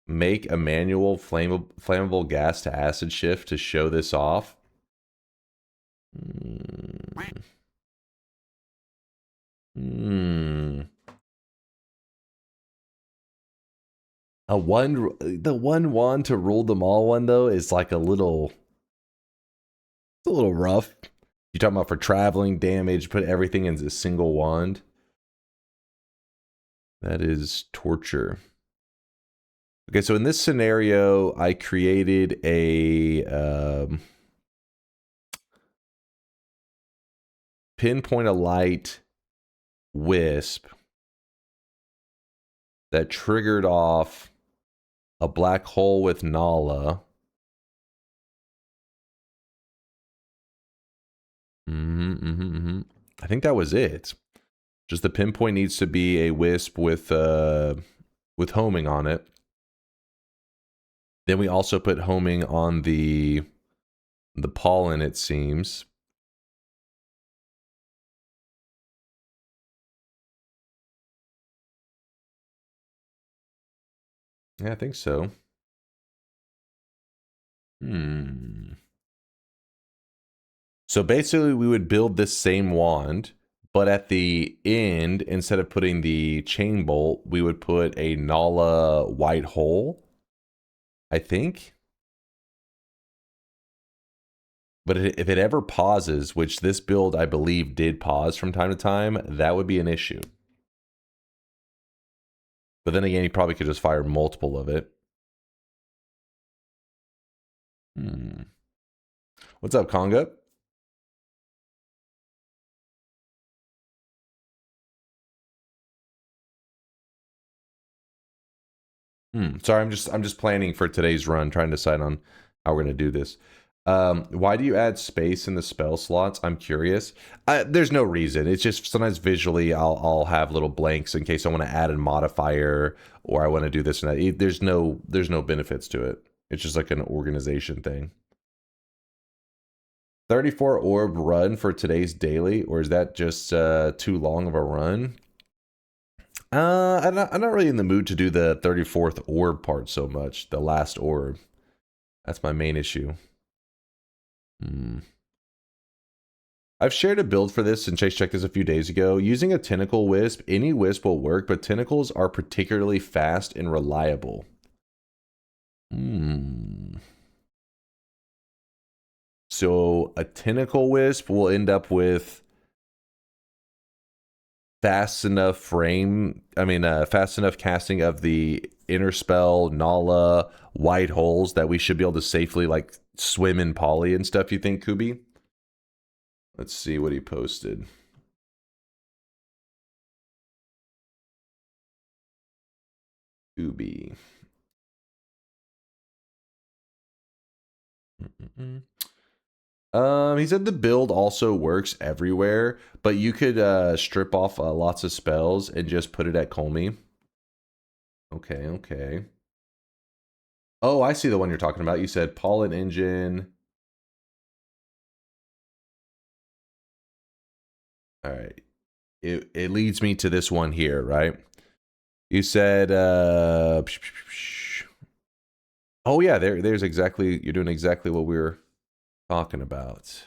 make a manual flammable gas to acid shift to show this off. The one wand to rule them all one though is like a little rough. You're talking about for traveling damage, put everything into a single wand. That is torture. Okay, so in this scenario, I created a pinpoint a light wisp that triggered off a black hole with Nala. I think that was it. Just the pinpoint needs to be a wisp with homing on it. Then we also put homing on the pollen, it seems. Yeah, I think so. So basically we would build this same wand, but at the end, instead of putting the chain bolt, we would put a Nala white hole, I think. But if it ever pauses, which this build I believe did pause from time to time, that would be an issue. But then again, you probably could just fire multiple of it. What's up, Conga? Sorry, I'm just planning for today's run, trying to decide on how we're gonna do this. Why do you add space in the spell slots? I'm curious. There's no reason. It's just sometimes visually I'll have little blanks in case I want to add a modifier or I want to do this and that. There's no benefits to it. It's just like an organization thing. 34 orb run for today's daily, or is that just too long of a run? I'm not really in the mood to do the 34th orb part so much. The last orb. That's my main issue. I've shared a build for this and Chase checked this a few days ago. Using a tentacle wisp, any wisp will work, but tentacles are particularly fast and reliable. So a tentacle wisp will end up with fast enough casting of the inner spell, Nala, white holes that we should be able to safely like swim in poly and stuff, you think, Kubi? Let's see what he posted. Kubi. He said the build also works everywhere, but you could strip off lots of spells and just put it at Kolmi. Okay. Oh, I see the one you're talking about. You said pollen engine. All right. It leads me to this one here, right? You said oh yeah, there's exactly, you're doing exactly what we were talking about.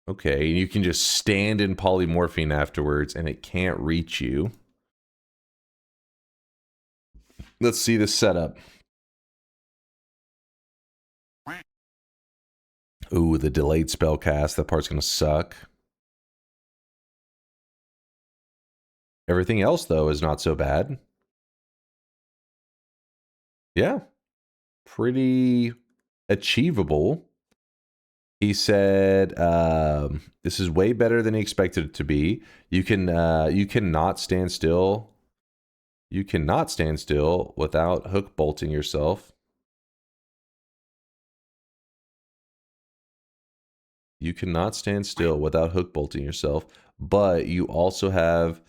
Okay, you can just stand in polymorphine afterwards and it can't reach you. Let's see this setup. Ooh, the delayed spell cast. That part's gonna suck. Everything else, though, is not so bad. Yeah. Pretty achievable. He said, this is way better than he expected it to be. You cannot stand still. You cannot stand still without hook bolting yourself. You cannot stand still without hook bolting yourself, but you also have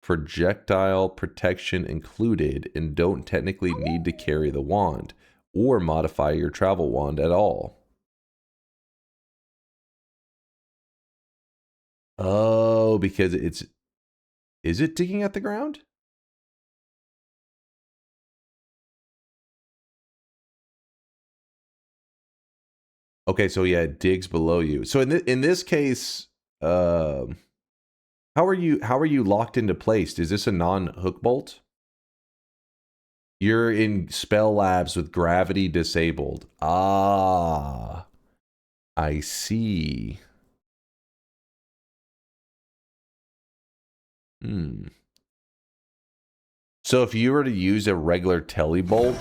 projectile protection included and don't technically need to carry the wand or modify your travel wand at all. Oh, because is it digging at the ground? Okay, so yeah, it digs below you. So in this case, how are you locked into place? Is this a non-hook bolt? You're in spell labs with gravity disabled. Ah, I see. So if you were to use a regular telebolt,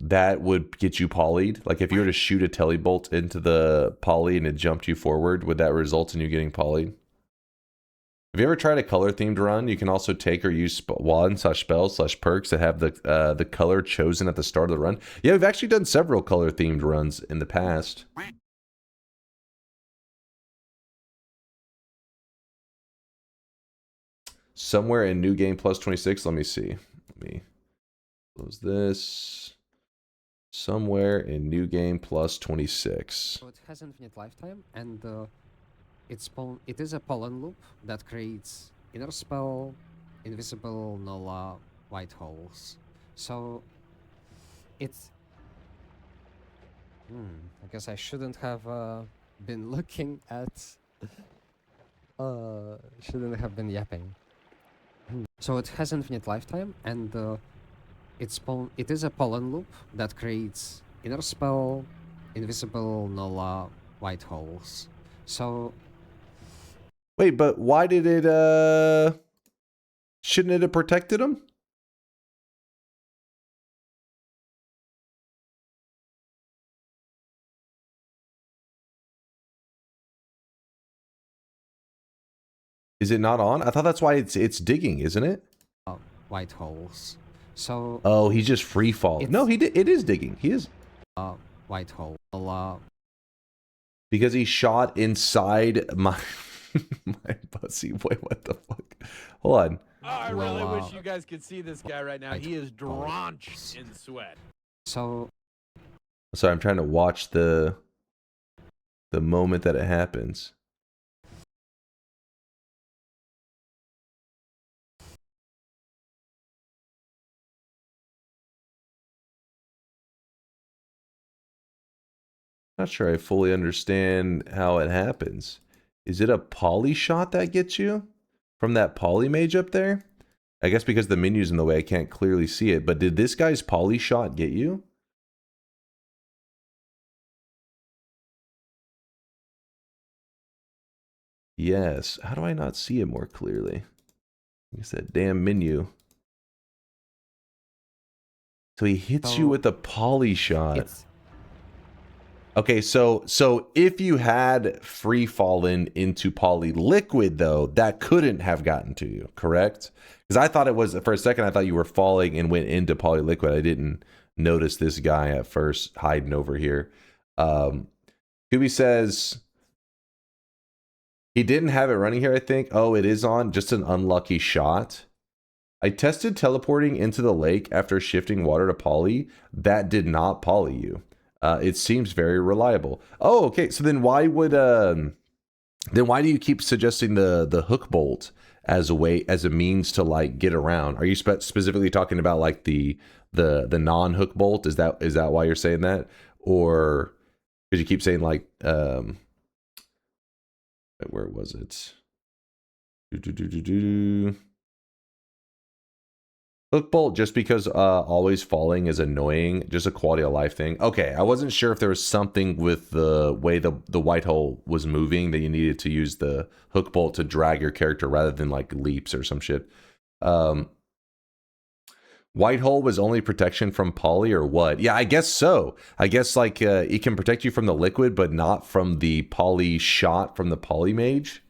that would get you polyed. Like if you were to shoot a telebolt into the poly and it jumped you forward, would that result in you getting polyed? Have you ever tried a color themed run? You can also take or use wand/spells/perks that have the color chosen at the start of the run. Yeah, we've actually done several color themed runs in the past. Somewhere in New Game Plus 26. Let me see. Let me close this. Somewhere in New Game Plus 26. So it has infinite lifetime, and it is a pollen loop that creates inner spell, invisible, nulla, white holes. So it's I guess I shouldn't have been looking at shouldn't have been yapping. So it has infinite lifetime, and it is a pollen loop that creates inner spell, invisible, nulla, white holes. So wait, but why did it shouldn't it have protected him? Is it not on? I thought that's why it's digging, isn't it? White holes. So oh, he's just free falling. No, it is digging. He is white hole. Because he shot inside my my pussy. Wait, what the fuck? Hold on. Oh, I really wish you guys could see this guy right now. He is drenched in sweat. So sorry, I'm trying to watch the moment that it happens. Not sure I fully understand how it happens. Is it a poly shot that gets you from that poly mage up there? I guess because the menu's in the way, I can't clearly see it. But did this guy's poly shot get you? Yes. How do I not see it more clearly? It's that damn menu. So he hits you with a poly shot. Okay, so if you had free fallen into poly liquid though, that couldn't have gotten to you, correct? Because I thought it was, for a second I thought you were falling and went into poly liquid. I didn't notice this guy at first hiding over here. Kubi says he didn't have it running here, I think. Oh, it is on, just an unlucky shot. I tested teleporting into the lake after shifting water to poly. That did not poly you. It seems very reliable. Oh, okay. So then why would then why do you keep suggesting the hook bolt as a means to like get around? Are you specifically talking about like the non-hook bolt? Is that why you're saying that? Or because you keep saying like where was it? Hook bolt, just because always falling is annoying, just a quality of life thing. Okay, I wasn't sure if there was something with the way the white hole was moving that you needed to use the hook bolt to drag your character rather than like leaps or some shit. White hole was only protection from poly or what? Yeah, I guess so. I guess like it can protect you from the liquid, but not from the poly shot from the poly mage.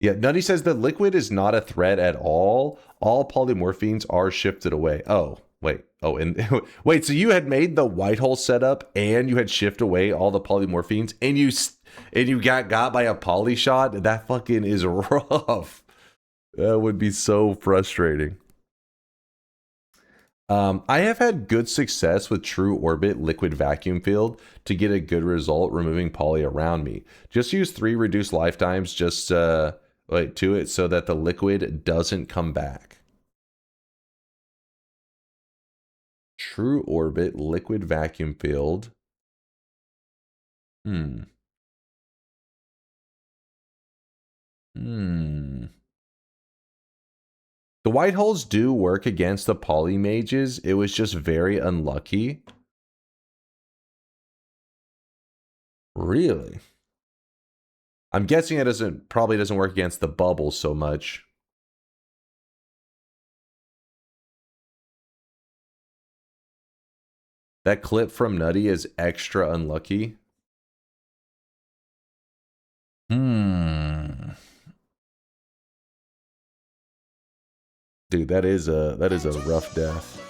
Yeah, Nutty says the liquid is not a threat at all. All polymorphines are shifted away. Oh, wait. Oh, and wait, so you had made the white hole setup and you had shift away all the polymorphines and you got by a poly shot? That fucking is rough. That would be so frustrating. I have had good success with True Orbit Liquid Vacuum Field to get a good result removing poly around me. Just use 3 reduced lifetimes just to it so that the liquid doesn't come back. True Orbit Liquid Vacuum Field. The white holes do work against the poly mages. It was just very unlucky. Really? I'm guessing it probably doesn't work against the bubbles so much. That clip from Nutty is extra unlucky. Dude, that is a rough death.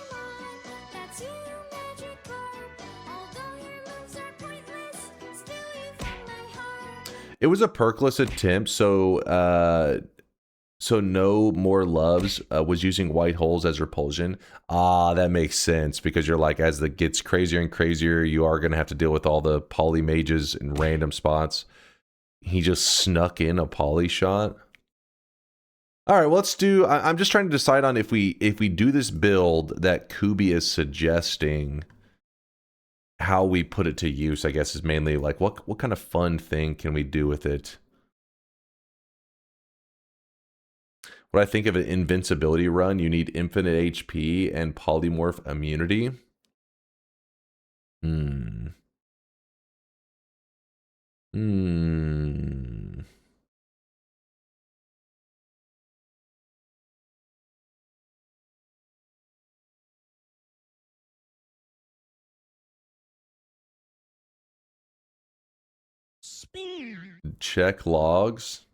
It was a perkless attempt, so No More Loves was using white holes as repulsion. Ah, that makes sense, because you're like, as it gets crazier and crazier, you are going to have to deal with all the poly mages in random spots. He just snuck in a poly shot. All right, well, let's do... I'm just trying to decide on if we do this build that Kubi is suggesting, how we put it to use, I guess, is mainly like, what kind of fun thing can we do with it? What I think of an invincibility run, you need infinite HP and polymorph immunity. Check logs?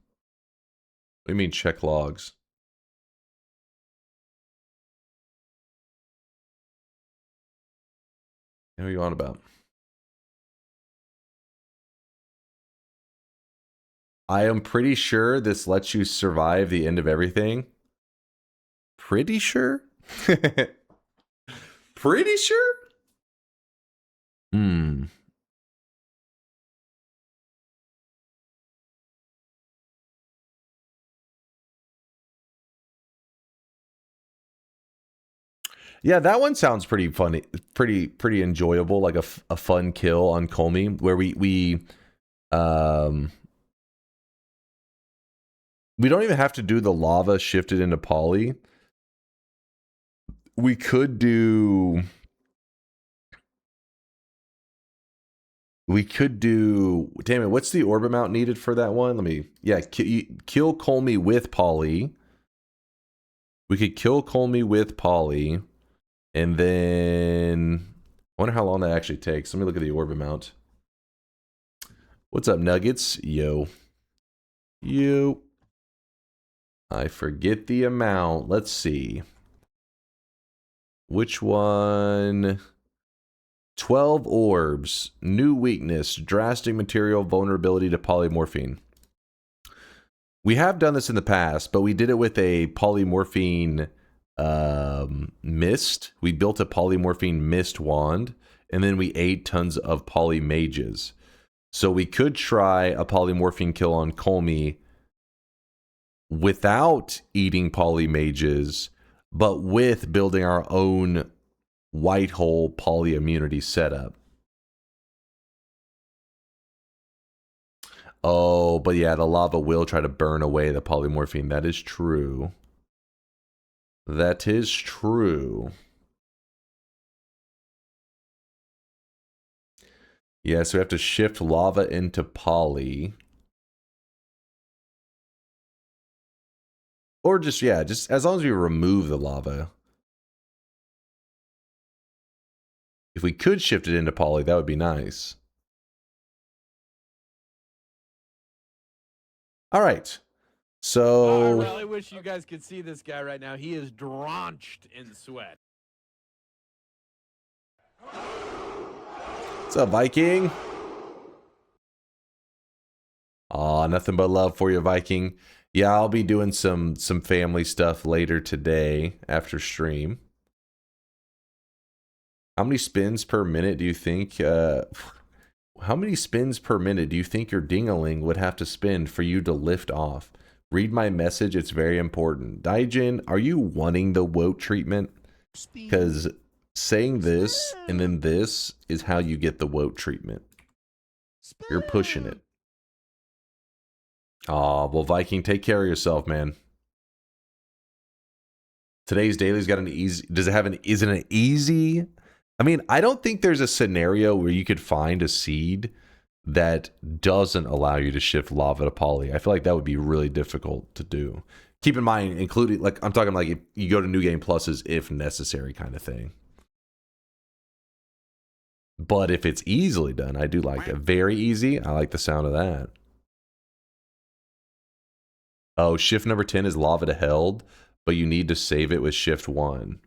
What do you mean check logs? What are you on about? I am pretty sure this lets you survive the end of everything. Pretty sure? Pretty sure? Yeah, that one sounds pretty funny, pretty enjoyable, like a fun kill on Kolmi, where we don't even have to do the lava shifted into poly. We could do damn it, what's the orb amount needed for that one? Kill Kolmi with poly. We could kill Kolmi with poly. And then, I wonder how long that actually takes. Let me look at the orb amount. What's up, Nuggets? Yo. I forget the amount. Let's see. Which one? 12 orbs. New weakness. Drastic material vulnerability to polymorphine. We have done this in the past, but we did it with a polymorphine... mist. We built a polymorphine mist wand, and then we ate tons of poly mages. So we could try a polymorphine kill on Kolmi without eating poly mages, but with building our own white hole poly immunity setup. Oh, but yeah, the lava will try to burn away the polymorphine. That is true. That is true. Yeah, so we have to shift lava into poly. Or just, yeah, just as long as we remove the lava. If we could shift it into poly, that would be nice. All right. So... I really wish you guys could see this guy right now. He is drenched in sweat. What's up, Viking? Aw, nothing but love for you, Viking. Yeah, I'll be doing some family stuff later today after stream. How many spins per minute do you think? How many spins per minute do you think your ding-a-ling would have to spin for you to lift off? Read my message. It's very important. Daijin, are you wanting the woat treatment? Because saying this and then this is how you get the woat treatment. You're pushing it. Aw, well, Viking, take care of yourself, man. Today's daily's got an easy... Does it have an... Is it an easy... I mean, I don't think there's a scenario where you could find a seed that doesn't allow you to shift lava to poly. I feel like that would be really difficult to do. Keep in mind, including, like, I'm talking like if you go to New Game Pluses if necessary kind of thing. But if it's easily done, I do like it. Very easy. I like the sound of that. Oh, shift number 10 is lava to held, but you need to save it with shift 1.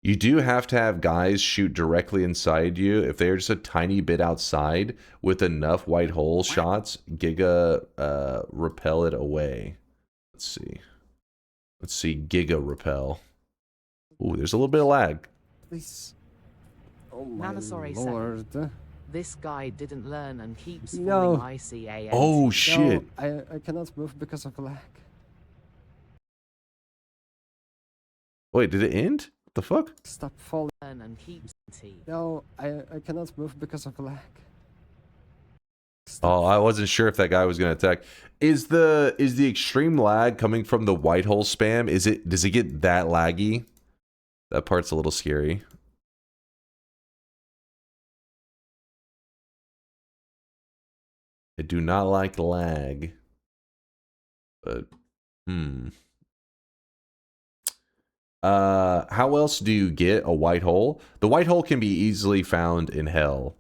You do have to have guys shoot directly inside you. If they're just a tiny bit outside with enough white hole shots, Giga repel it away. Let's see. Let's see, Giga repel. Ooh, there's a little bit of lag. Please. Oh my Nanosaur lord. This guy didn't learn and keeps No. falling ICANT. Oh shit. No, I cannot move because of lag. Wait, did it end? What the fuck? Stop falling. And keeps No, I cannot move because of lag. Oh, I wasn't sure if that guy was gonna attack. Is the extreme lag coming from the white hole spam? Does it get that laggy? That part's a little scary. I do not like lag. But how else do you get a white hole? The white hole can be easily found in hell.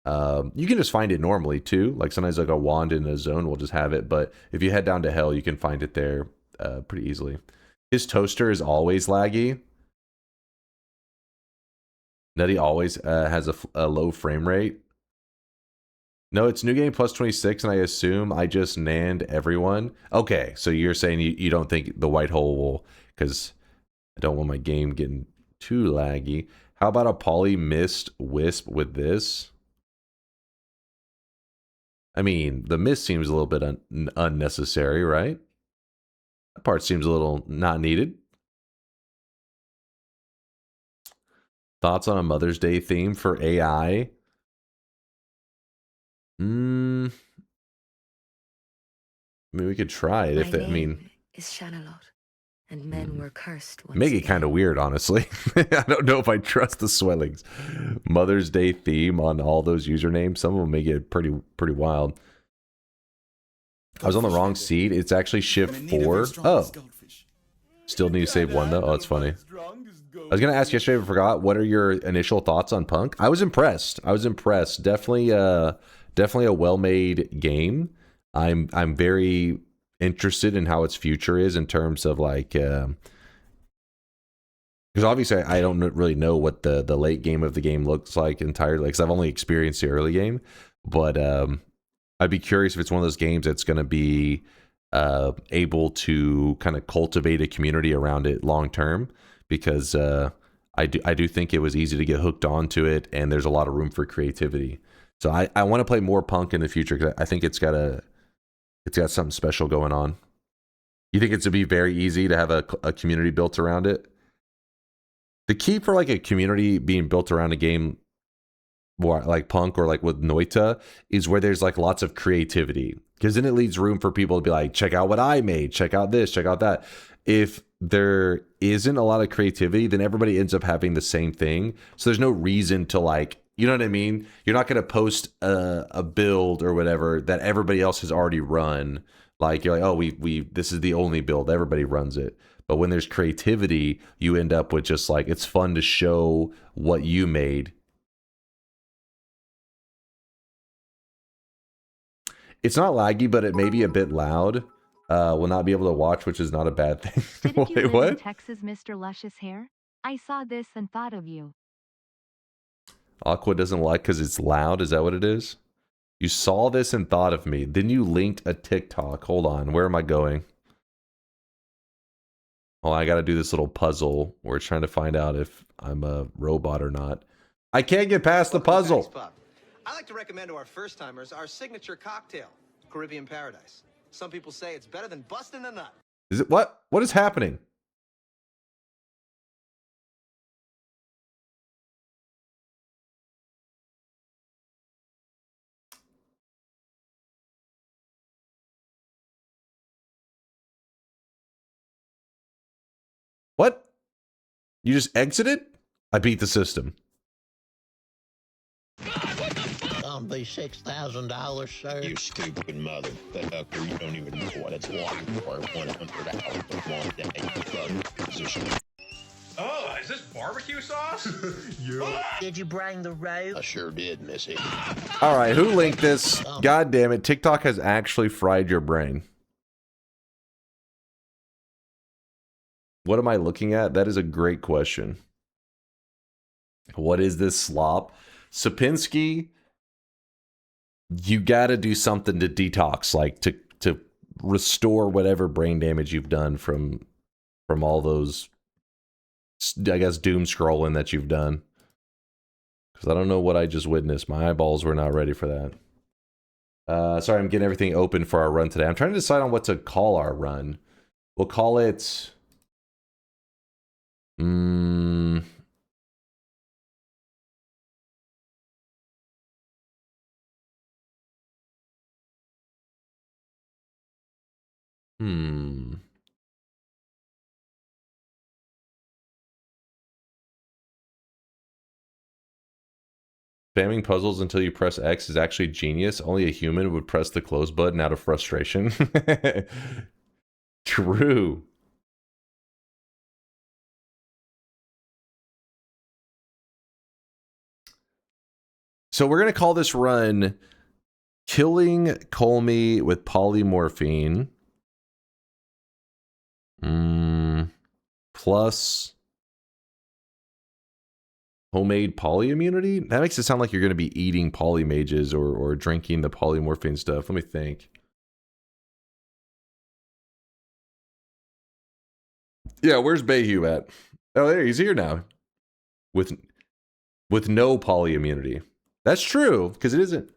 You can just find it normally too. Like sometimes like a wand in a zone will just have it, but if you head down to hell, you can find it there pretty easily. His toaster is always laggy. Nutty always has a low frame rate. No, it's New Game Plus 26, and I assume I just nanned everyone. Okay, so you're saying you don't think the white hole will, because I don't want my game getting too laggy. How about a poly mist wisp with this? I mean, the mist seems a little bit unnecessary, right? That part seems a little not needed. Thoughts on a Mother's Day theme for AI? I mean, we could try it My name is Shanalot, and men were cursed once make it again. kind of weird, honestly. I don't know if I trust the swellings. Mother's Day theme on all those usernames. Some of them make it pretty wild. I was on the wrong seed. It's actually shift 4. Oh, still need to save 1 though. Oh, it's funny. I was gonna ask yesterday, but I forgot. What are your initial thoughts on Punk? I was impressed. Definitely a well-made game. I'm very interested in how its future is in terms of like, because obviously I don't really know what the late game of the game looks like entirely, because I've only experienced the early game. But I'd be curious if it's one of those games that's going to be able to kind of cultivate a community around it long term, because I do think it was easy to get hooked onto it, and there's a lot of room for creativity. So I want to play more Punk in the future, because I think it's got something special going on. You think it's to be very easy to have a community built around it? I The key for like a community being built around a game like Punk or like with Noita is where there's like lots of creativity, because then it leaves room for people to be like, check out what I made, check out this, check out that. If there isn't a lot of creativity, then everybody ends up having the same thing. So there's no reason to like, you know what I mean? You're not going to post a build or whatever that everybody else has already run. Like you're like, oh, we this is the only build, everybody runs it. But when there's creativity, you end up with just like, it's fun to show what you made. It's not laggy, but it may be a bit loud. Will not be able to watch, which is not a bad thing. Didn't you Wait, live what? in Texas, Mr. Luscious Hair? I saw this and thought of you. Aqua doesn't like because it's loud. Is that what it is? You saw this and thought of me. Then you linked a TikTok. Hold on. Where am I going? Oh, I got to do this little puzzle. We're trying to find out if I'm a robot or not. I can't get past the puzzle. I like to recommend to our first-timers our signature cocktail, Caribbean Paradise. Some people say it's better than busting a nut. Is it what? What is happening? What? You just exited? I beat the system. Be $6,000, sir. You stupid motherfucker! You don't even know what it's worth for $100 one day position. Oh, is this barbecue sauce? Yeah. Did you bring the rope? I sure did, Missy. All right, who linked this? God damn it! TikTok has actually fried your brain. What am I looking at? That is a great question. What is this slop? Sapinski. You got to do something to detox, like to restore whatever brain damage you've done from all those, I guess, doom scrolling that you've done. Because I don't know what I just witnessed. My eyeballs were not ready for that. Sorry, I'm getting everything open for our run today. I'm trying to decide on what to call our run. We'll call it... Spamming puzzles until you press X is actually genius. Only a human would press the close button out of frustration. True. So we're going to call this run Killing Kolmi with Polymorphine. Plus homemade poly immunity? That makes it sound like you're going to be eating polymages or drinking the polymorphine stuff. Let me think. Yeah, where's Bayhu at? Oh, there, he's here now. With no poly immunity. That's true, because it isn't.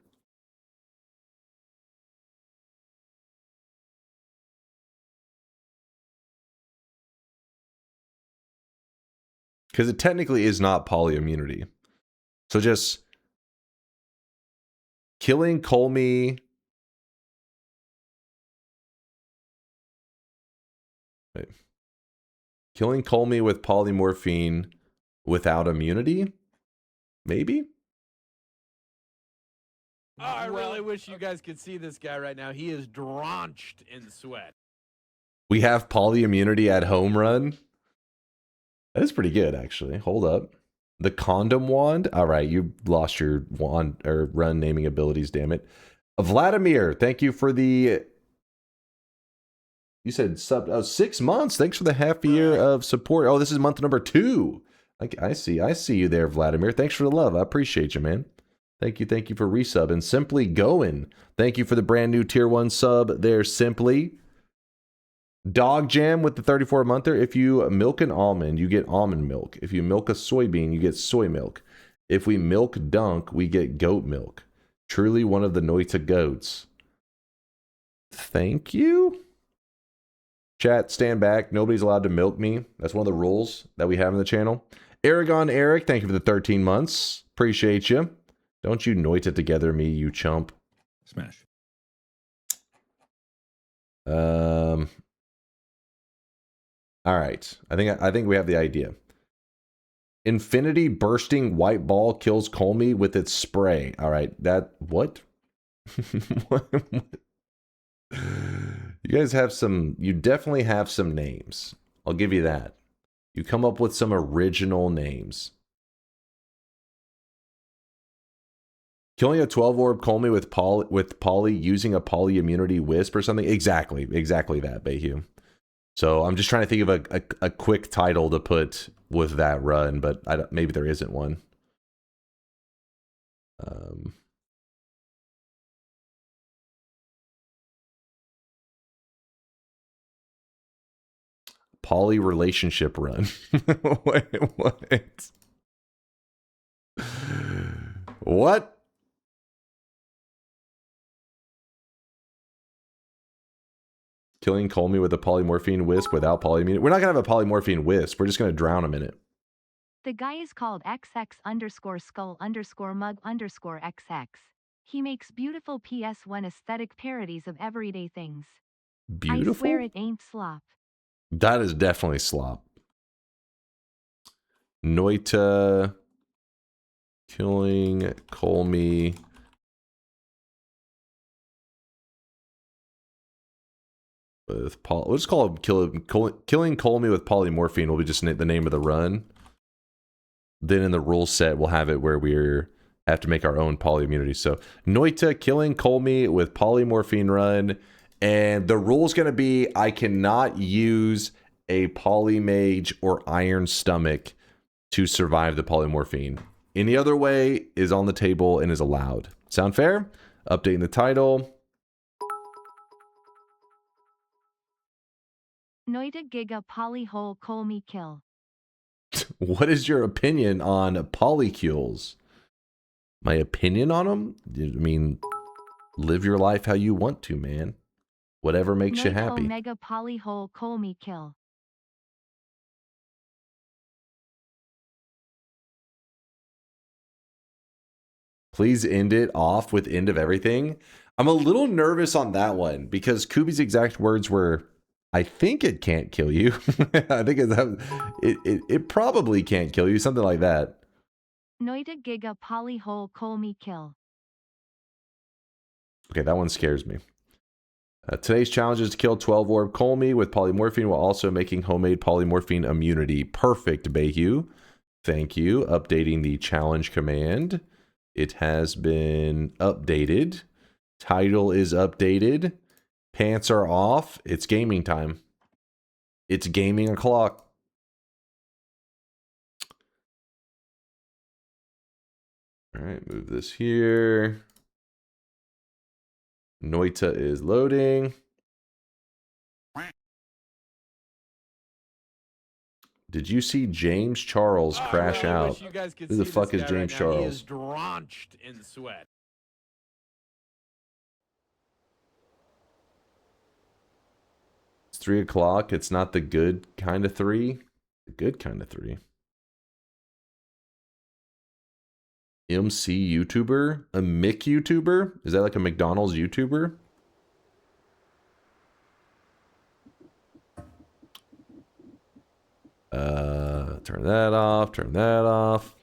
Because it technically is not polyimmunity. So just killing Kolmi. Wait. Killing Kolmi with polymorphine without immunity? Maybe? Oh, I really wish you guys could see this guy right now. He is drenched in sweat. We have polyimmunity at home run. That is pretty good, actually. Hold up. The condom wand. All right, you lost your wand or run naming abilities, damn it. Vladimir, thank you for the... You said 6 months. Thanks for the half year of support. Oh, this is month number 2. I see you there, Vladimir. Thanks for the love. I appreciate you, man. Thank you for resub. And Simply Going, thank you for the brand new tier 1 sub there, Simply. Dog Jam with the 34-monther. If you milk an almond, you get almond milk. If you milk a soybean, you get soy milk. If we milk Dunk, we get goat milk. Truly one of the Noita goats. Thank you. Chat, stand back. Nobody's allowed to milk me. That's one of the rules that we have in the channel. Aragon Eric, thank you for the 13 months. Appreciate you. Don't you Noita together me, you chump. Smash. All right. I think we have the idea. Infinity bursting white ball kills Kolmi with its spray. All right. That what? You guys have some. You definitely have some names. I'll give you that. You come up with some original names. Killing a 12-orb Kolmi with poly using a poly immunity wisp or something. Exactly that, Bayhu. So I'm just trying to think of a quick title to put with that run, but maybe there isn't one. Poly relationship run. Wait, what? What? Killing Kolmi with a polymorphine wisp without polymorphine. We're not going to have a polymorphine wisp. We're just going to drown him in it. The guy is called XX_skull_mug_XX. He makes beautiful PS1 aesthetic parodies of everyday things. Beautiful? I swear it ain't slop. That is definitely slop. Noita killing Kolmi. With we'll just call him killing Kolmi with polymorphine will be just the name of the run. Then in the rule set we'll have it where we have to make our own poly immunity. So Noita killing Kolmi with polymorphine run, and the rule is going to be I cannot use a polymage or iron stomach to survive the polymorphine. Any other way is on the table and is allowed. Sound fair? Updating the title. Noita Giga Polyhole Kolmi Kill. What is your opinion on polycules? My opinion on them? I mean, live your life how you want to, man. Whatever makes you happy. Omega Polyhole Kolmi Kill. Please end it off with end of everything. I'm a little nervous on that one because Kubi's exact words were, I think it can't kill you. I think it probably can't kill you. Something like that. Noita Giga Polyhole Kolmi Kill. Okay, that one scares me. Today's challenge is to kill 12-orb Kolmi with polymorphine while also making homemade polymorphine immunity. Perfect, Bayhu. Thank you. Updating the challenge command. It has been updated. Title is updated. Pants are off. It's gaming time. It's gaming o'clock. All right, move this here. Noita is loading. Did you see James Charles crash out? Who the fuck is James Charles? He is drenched in sweat. It's 3 o'clock. It's not the good kind of 3. The good kind of 3. MC YouTuber? A Mick YouTuber? Is that like a McDonald's YouTuber? Turn that off. Turn that off.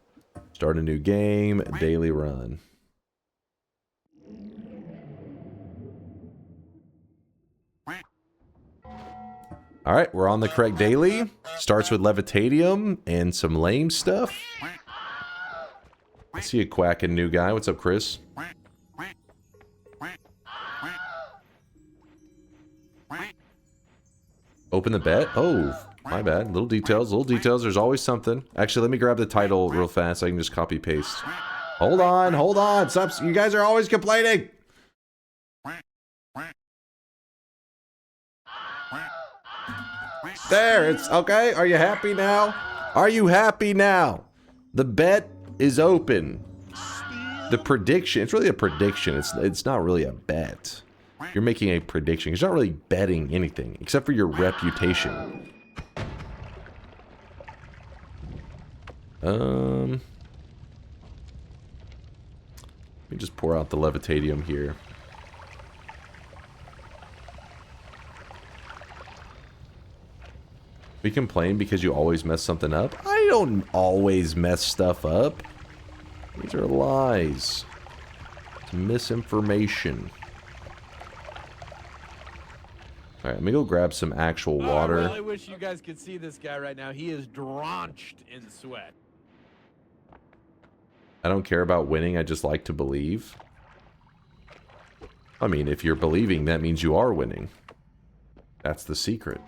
Start a new game. Daily run. All right, we're on the correct daily. Starts with Levitadium and some lame stuff. I see a quacking new guy. What's up, Chris? Open the bet? Oh, my bad. Little details, little details. There's always something. Actually, let me grab the title real fast so I can just copy paste. Hold on, hold on. Stop. You guys are always complaining. There, it's okay. Are you happy now? Are you happy now? The bet is open. The prediction, it's really a prediction. It's not really a bet. You're making a prediction. You're not really betting anything except for your reputation. Let me just pour out the levitadium here. We complain because you always mess something up? I don't always mess stuff up. These are lies. It's misinformation. Alright, let me go grab some actual water. I really wish you guys could see this guy right now. He is drenched in sweat. I don't care about winning, I just like to believe. I mean, if you're believing, that means you are winning. That's the secret.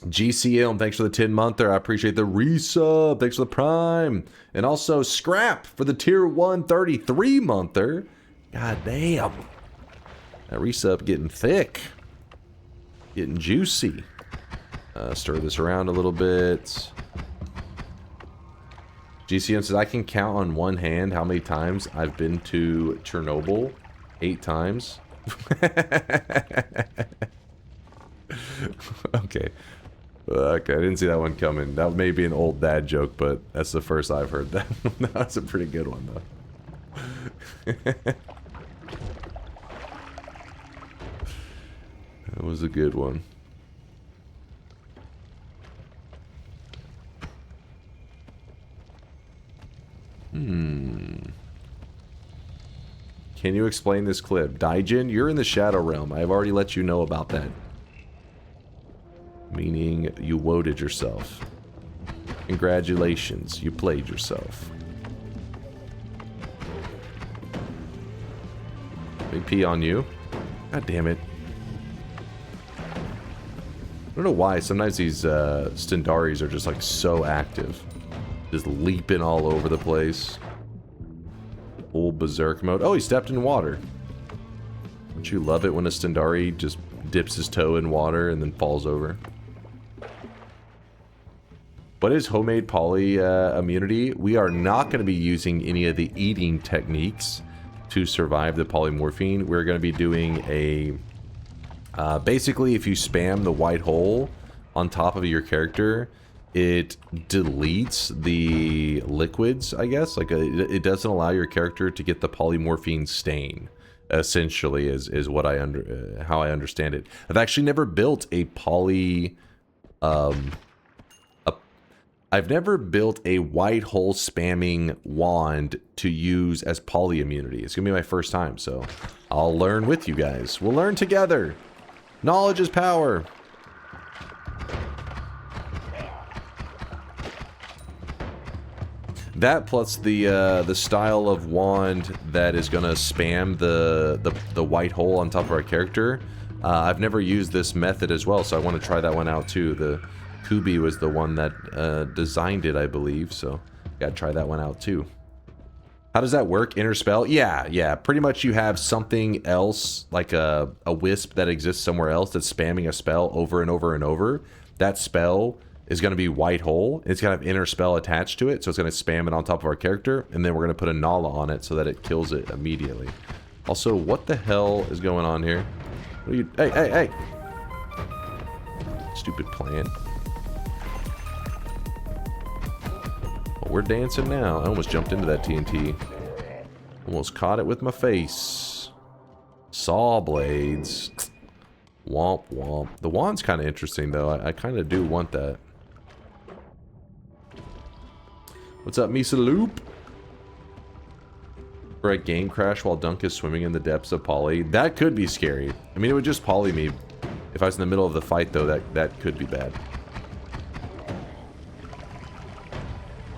GCM, thanks for the 10-monther. I appreciate the resub. Thanks for the prime. And also Scrap for the tier 133-monther. God damn. That resub getting thick. Getting juicy. Stir this around a little bit. GCM says, I can count on one hand how many times I've been to Chernobyl. 8 times. Okay. Okay, I didn't see that one coming. That may be an old dad joke, but that's the first I've heard that. That's a pretty good one, though. That was a good one. Can you explain this clip? Daijin, you're in the Shadow Realm. I've already let you know about that. Meaning you woted yourself. Congratulations, you played yourself. Big P on you. God damn it. I don't know why sometimes these Stendaris are just like so active. Just leaping all over the place. Full berserk mode. Oh, he stepped in water. Don't you love it when a Stendari just dips his toe in water and then falls over? What is homemade poly immunity? We are not going to be using any of the eating techniques to survive the polymorphine. We're going to be doing a... basically, if you spam the white hole on top of your character, it deletes the liquids, I guess. Like, it doesn't allow your character to get the polymorphine stain, essentially, is what how I understand it. I've actually never built a poly... I've never built a white hole spamming wand to use as poly immunity. It's gonna be my first time, so I'll learn with you guys. We'll learn together. Knowledge is power. That plus the style of wand that is gonna spam the white hole on top of our character. I've never used this method as well, so I want to try that one out too. The Kubi was the one that designed it, I believe, so gotta try that one out too. How does that work? Inner spell? Yeah. Pretty much you have something else, like a wisp that exists somewhere else that's spamming a spell over and over and over. That spell is going to be white hole. It's going to have inner spell attached to it, so it's going to spam it on top of our character, and then we're going to put a Nala on it so that it kills it immediately. Also, what the hell is going on here? What are you... Hey! Stupid plan. Well, we're dancing now. I almost jumped into that TNT. Almost caught it with my face. Saw blades. Womp womp. The wand's kind of interesting, though. I kind of do want that. What's up, Misa Loop? For a game crash while Dunk is swimming in the depths of poly. That could be scary. I mean, it would just poly me. If I was in the middle of the fight, though, that could be bad.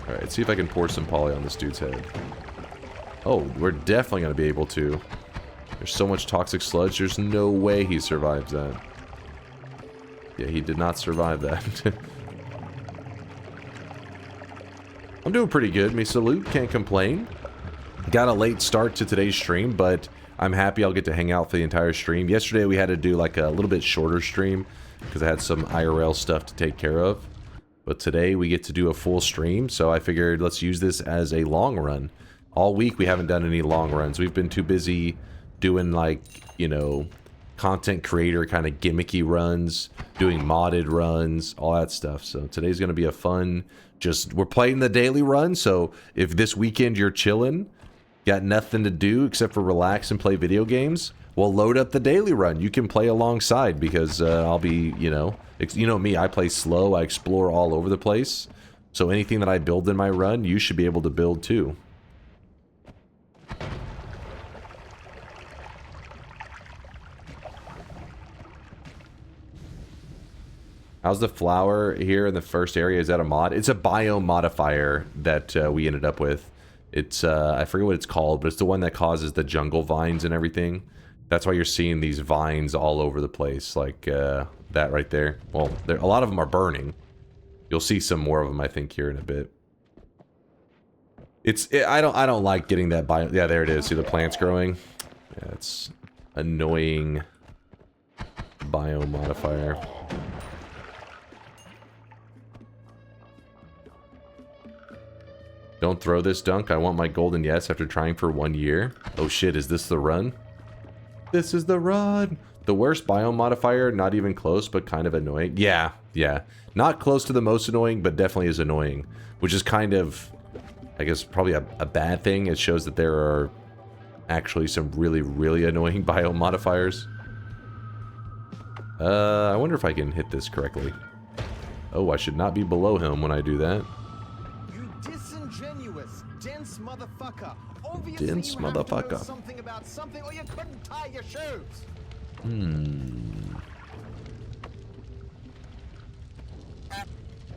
Alright, see if I can pour some poly on this dude's head. Oh, we're definitely going to be able to. There's so much toxic sludge, there's no way he survives that. Yeah, he did not survive that. I'm doing pretty good, me salute, can't complain. Got a late start to today's stream, but I'm happy I'll get to hang out for the entire stream. Yesterday we had to do like a little bit shorter stream because I had some IRL stuff to take care of. But today we get to do a full stream, so I figured let's use this as a long run. All week we haven't done any long runs. We've been too busy doing, like, you know, content creator kind of gimmicky runs, doing modded runs, all that stuff. So today's going to be a fun, we're playing the daily run. So if this weekend you're chilling, got nothing to do except for relax and play video games, well, load up the daily run. You can play alongside because I'll be, you know me, I play slow, I explore all over the place. So anything that I build in my run, you should be able to build too. How's the flower here in the first area? Is that a mod? It's a biome modifier that we ended up with. It's, I forget what it's called, but it's the one that causes the jungle vines and everything. That's why you're seeing these vines all over the place, like that right there. Well, a lot of them are burning. You'll see some more of them, I think, here in a bit. I don't like getting that biome. Yeah, there it is. See the plants growing? Yeah, it's annoying biome modifier. Don't throw this, Dunk. I want my golden yes after trying for 1 year. Oh shit, is this the run? This is the run! The worst biome modifier, not even close, but kind of annoying. Yeah. Not close to the most annoying, but definitely is annoying. Which is kind of, I guess, probably a bad thing. It shows that there are actually some really, really annoying biome modifiers. I wonder if I can hit this correctly. Oh, I should not be below him when I do that. Dense motherfucker. Dense motherfucker. Something about something, or you couldn't tie your shoes.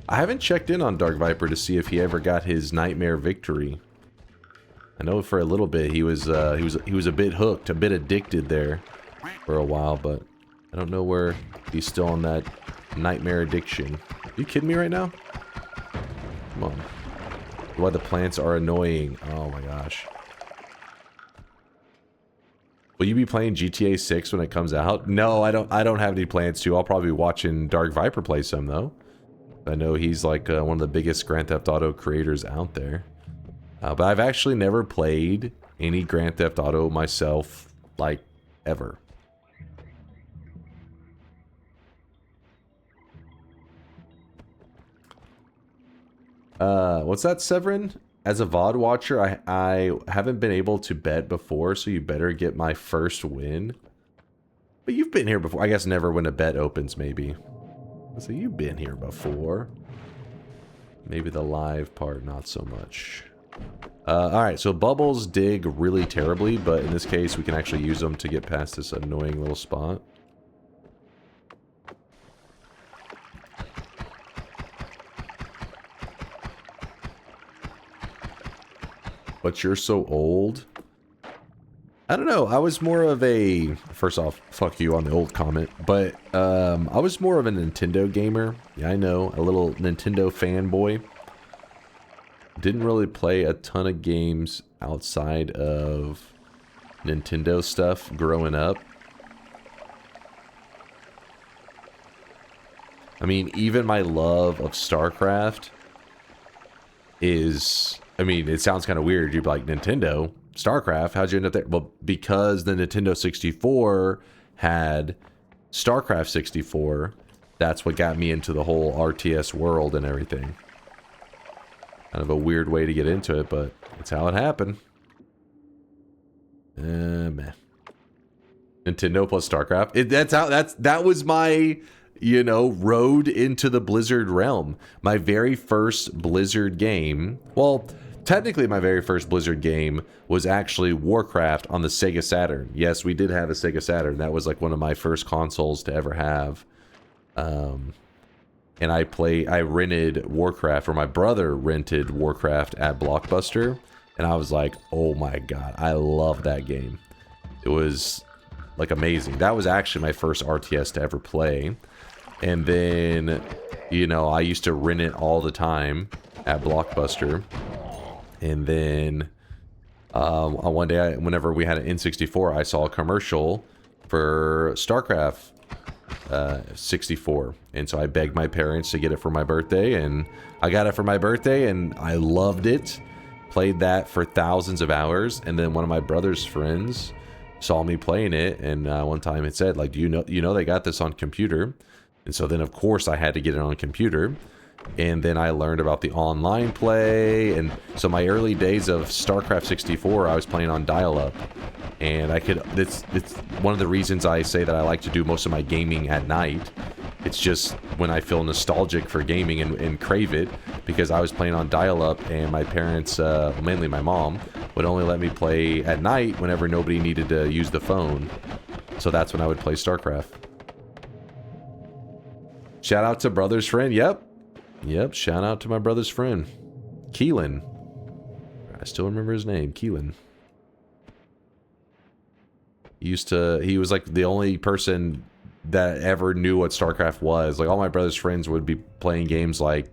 I haven't checked in on Dark Viper to see if he ever got his nightmare victory. I know for a little bit he was a bit hooked, a bit addicted there for a while, but I don't know where he's still on that nightmare addiction. Are you kidding me right now? Come on. Why the plants are annoying. Oh my gosh. Will you be playing GTA 6 when it comes out? No, I don't have any plans to. I'll probably be watching Dark Viper play some though. I know he's like one of the biggest Grand Theft Auto creators out there. But I've actually never played any Grand Theft Auto myself, like, ever. What's that, Severin? As a VOD watcher, I haven't been able to bet before, so you better get my first win. But you've been here before. I guess never when a bet opens, maybe. So you've been here before. Maybe the live part, not so much. Alright, so bubbles dig really terribly, but in this case, we can actually use them to get past this annoying little spot. But you're so old. I don't know. I was more of a... First off, fuck you on the old comment. But I was more of a Nintendo gamer. Yeah, I know. A little Nintendo fanboy. Didn't really play a ton of games outside of Nintendo stuff growing up. I mean, even my love of StarCraft is... I mean, it sounds kind of weird. You'd be like, Nintendo? StarCraft? How'd you end up there? Well, because the Nintendo 64 had StarCraft 64, that's what got me into the whole RTS world and everything. Kind of a weird way to get into it, but it's how it happened. Man. Nintendo plus StarCraft. That was my, you know, road into the Blizzard realm. My very first Blizzard game, well, technically my very first Blizzard game was actually Warcraft on the Sega Saturn. Yes, we did have a Sega Saturn. That was like one of my first consoles to ever have. And I rented Warcraft, or my brother rented Warcraft at Blockbuster. And I was like, oh my god, I love that game. It was like amazing. That was actually my first RTS to ever play. And then, you know, I used to rent it all the time at Blockbuster. And then one day, whenever we had an N64, I saw a commercial for StarCraft 64. And so I begged my parents to get it for my birthday. And I got it for my birthday, and I loved it. Played that for thousands of hours. And then one of my brother's friends saw me playing it, and one time it said, like, do you know they got this on computer? And so then of course I had to get it on computer, and then I learned about the online play. And so my early days of StarCraft 64, I was playing on dial-up, and it's one of the reasons I say that I like to do most of my gaming at night. It's just when I feel nostalgic for gaming and crave it, because I was playing on dial-up, and my parents, mainly my mom, would only let me play at night whenever nobody needed to use the phone. So that's when I would play StarCraft. Shout out to brother's friend. Yep, shout out to my brother's friend, Keelan. I still remember his name, Keelan. He was like the only person that ever knew what StarCraft was. Like, all my brother's friends would be playing games like,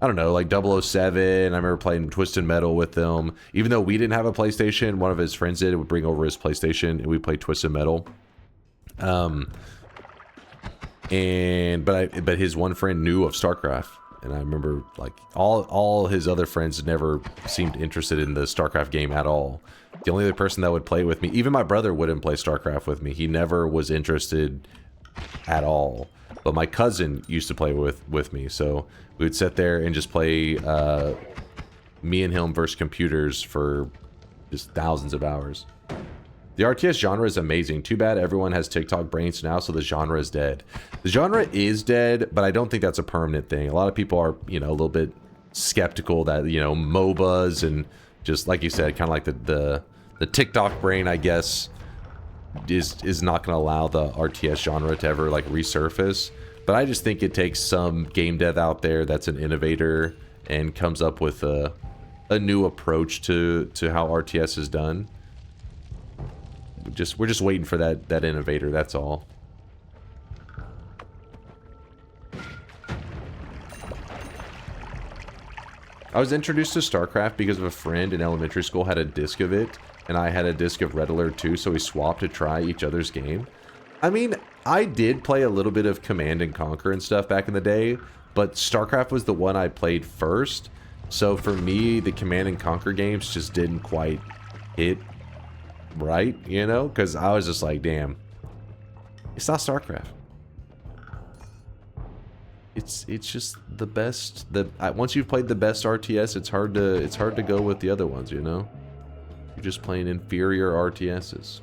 I don't know, like 007. I remember playing Twisted Metal with them. Even though we didn't have a PlayStation, one of his friends did. Would bring over his PlayStation, and we played Twisted Metal. But his one friend knew of StarCraft, and I remember like all his other friends never seemed interested in the StarCraft game at all. The only other person that would play with me, even my brother wouldn't play StarCraft with me. He never was interested at all. But my cousin used to play with me, so we would sit there and just play me and him versus computers for just thousands of hours. The RTS genre is amazing. Too bad everyone has TikTok brains now, so the genre is dead. The genre is dead, but I don't think that's a permanent thing. A lot of people are, a little bit skeptical that, MOBAs and just like you said, kind of like the TikTok brain, I guess, is not going to allow the RTS genre to ever like resurface. But I just think it takes some game dev out there that's an innovator and comes up with a new approach to how RTS is done. We're just waiting for that innovator, that's all. I was introduced to StarCraft because of a friend in elementary school had a disc of it, and I had a disc of Red Alert 2, so we swapped to try each other's game. I mean, I did play a little bit of Command and Conquer and stuff back in the day, but StarCraft was the one I played first. So for me, the Command and Conquer games just didn't quite hit right, because I was just like, damn, it's not StarCraft. It's just the best. Once you've played the best RTS, it's hard to go with the other ones, You're just playing inferior RTSs.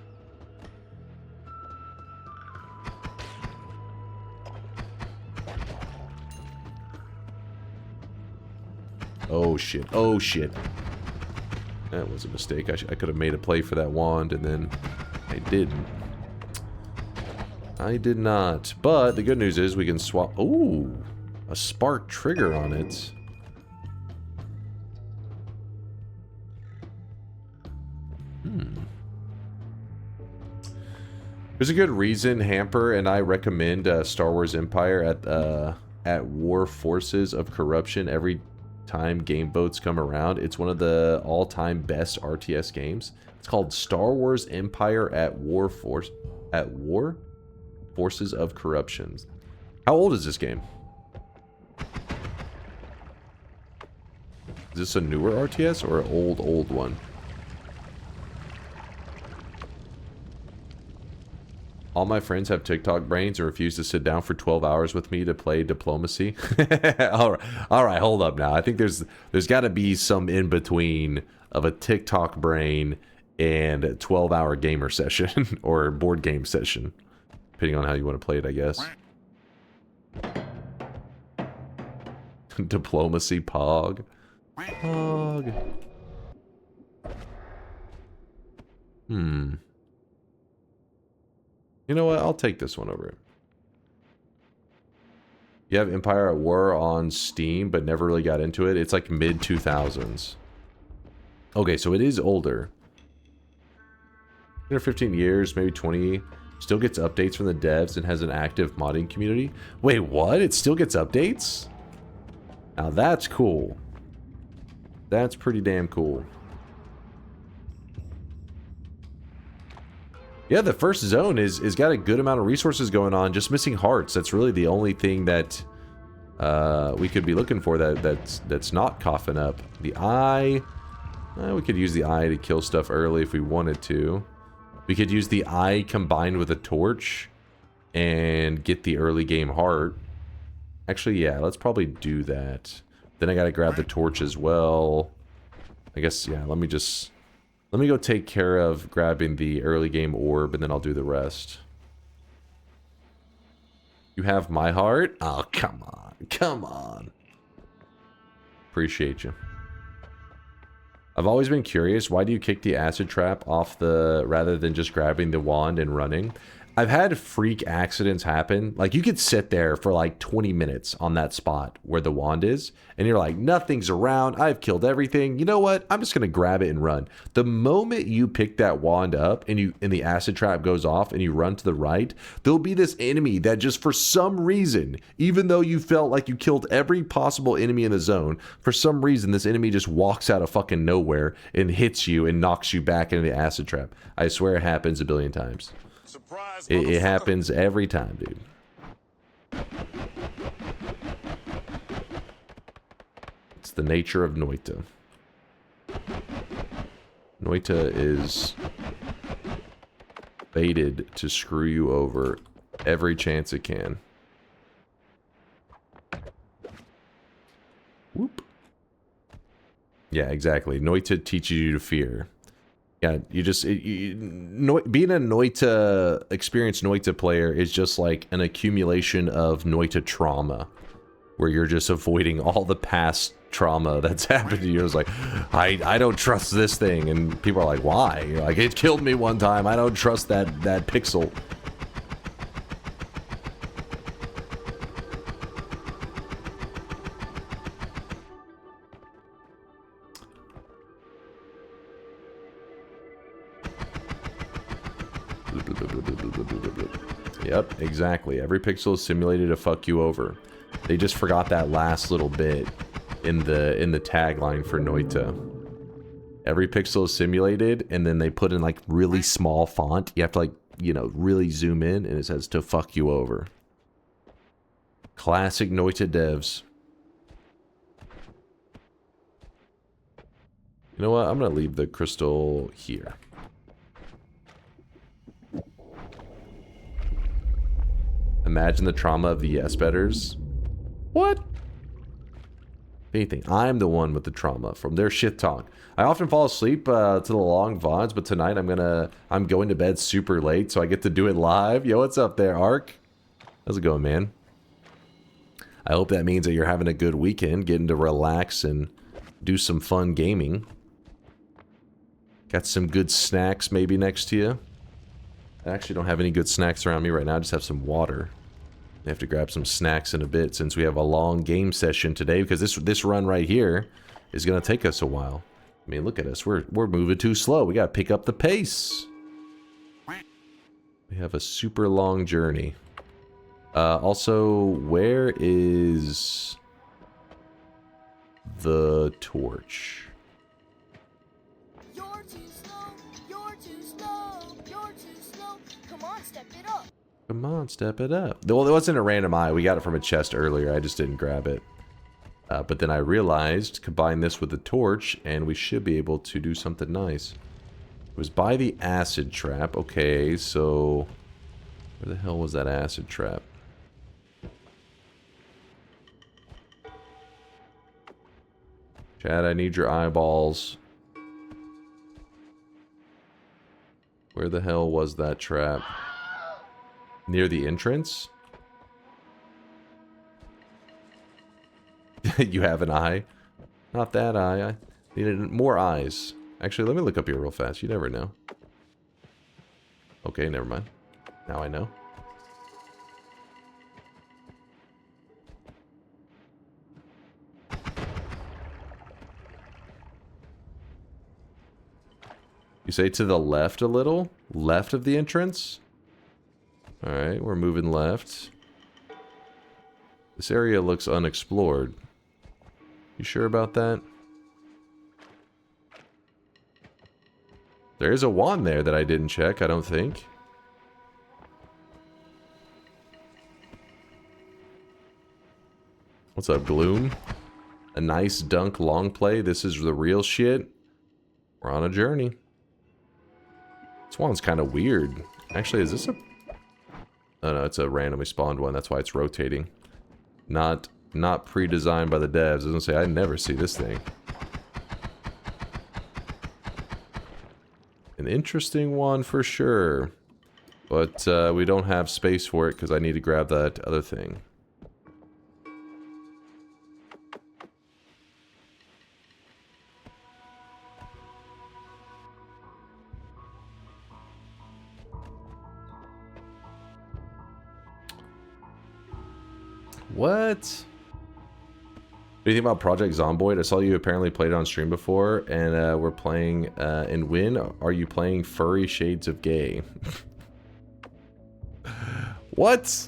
Oh shit. Oh shit. That was a mistake. I could have made a play for that wand, and then I didn't. I did not. But the good news is we can swap. Ooh, a spark trigger on it. There's a good reason Hamper and I recommend Star Wars Empire at War Forces of Corruption every time game boats come around. It's one of the all-time best RTS games. It's called Star Wars Empire at War Forces of Corruption. How old is this game? Is this a newer RTS or an old one? All my friends have TikTok brains and refuse to sit down for 12 hours with me to play diplomacy. All right, hold up now. I think there's got to be some in between of a TikTok brain and a 12-hour gamer session or board game session, depending on how you want to play it, I guess. Diplomacy Pog. Pog. You know what? I'll take this one over. You have Empire at War on Steam, but never really got into it. It's like mid-2000s. Okay, so it is older. 15 years, maybe 20. Still gets updates from the devs and has an active modding community. Wait, what? It still gets updates? Now that's cool. That's pretty damn cool. Yeah, the first zone is got a good amount of resources going on, just missing hearts. That's really the only thing that we could be looking for that's not coughing up. The eye, we could use the eye to kill stuff early if we wanted to. We could use the eye combined with a torch and get the early game heart. Actually, yeah, let's probably do that. Then I gotta grab the torch as well. I guess, yeah, let me go take care of grabbing the early game orb, and then I'll do the rest. You have my heart? Oh, come on. Come on. Appreciate you. I've always been curious, why do you kick the acid trap off the... rather than just grabbing the wand and running? I've had freak accidents happen. Like, you could sit there for like 20 minutes on that spot where the wand is, and you're like, nothing's around, I've killed everything. You know what? I'm just gonna grab it and run. The moment you pick that wand up and the acid trap goes off and you run to the right, there'll be this enemy that just for some reason, even though you felt like you killed every possible enemy in the zone, for some reason this enemy just walks out of fucking nowhere and hits you and knocks you back into the acid trap. I swear it happens a billion times. It happens every time, dude. It's the nature of Noita. Noita is baited to screw you over every chance it can. Whoop. Yeah, exactly. Noita teaches you to fear. Yeah, you just... being a Noita... experienced Noita player is just like an accumulation of Noita trauma. Where you're just avoiding all the past trauma that's happened to you. It's like, I don't trust this thing. And people are like, why? You're like, it killed me one time. I don't trust that pixel. Yep, exactly. Every pixel is simulated to fuck you over. They just forgot that last little bit in the tagline for Noita. Every pixel is simulated, and then they put in like really small font. You have to like, you know, really zoom in, and it says to fuck you over. Classic Noita devs. You know what? I'm gonna leave the crystal here. Imagine the trauma of the yes betters. What? If anything, I'm the one with the trauma from their shit talk. I often fall asleep to the long VODs, but tonight I'm going to bed super late, so I get to do it live. Yo, what's up there, Ark? How's it going, man? I hope that means that you're having a good weekend, getting to relax and do some fun gaming. Got some good snacks maybe next to you. I actually don't have any good snacks around me right now. I just have some water. I have to grab some snacks in a bit since we have a long game session today, because this run right here is going to take us a while. I mean, look at us. We're moving too slow. We got to pick up the pace. We have a super long journey. Also, where is the torch? Come on, step it up. Well, it wasn't a random eye. We got it from a chest earlier. I just didn't grab it. But then I realized, combine this with the torch, and we should be able to do something nice. It was by the acid trap. Okay, so... where the hell was that acid trap? Chad, I need your eyeballs. Where the hell was that trap? Near the entrance? You have an eye? Not that eye. I needed more eyes. Actually, let me look up here real fast. You never know. Okay, never mind. Now I know. You say to the left a little? Left of the entrance? Alright, we're moving left. This area looks unexplored. You sure about that? There is a wand there that I didn't check, I don't think. What's up, Gloom? A nice dunk long play. This is the real shit. We're on a journey. This one's kind of weird. Actually, is this a... Oh no, it's a randomly spawned one. That's why it's rotating. Not pre-designed by the devs. I was gonna say, I never see this thing. An interesting one for sure. But we don't have space for it because I need to grab that other thing. What? What do you think about Project Zomboid? I saw you apparently played it on stream before, and we're playing in Win. Are you playing Furry Shades of Gay? What?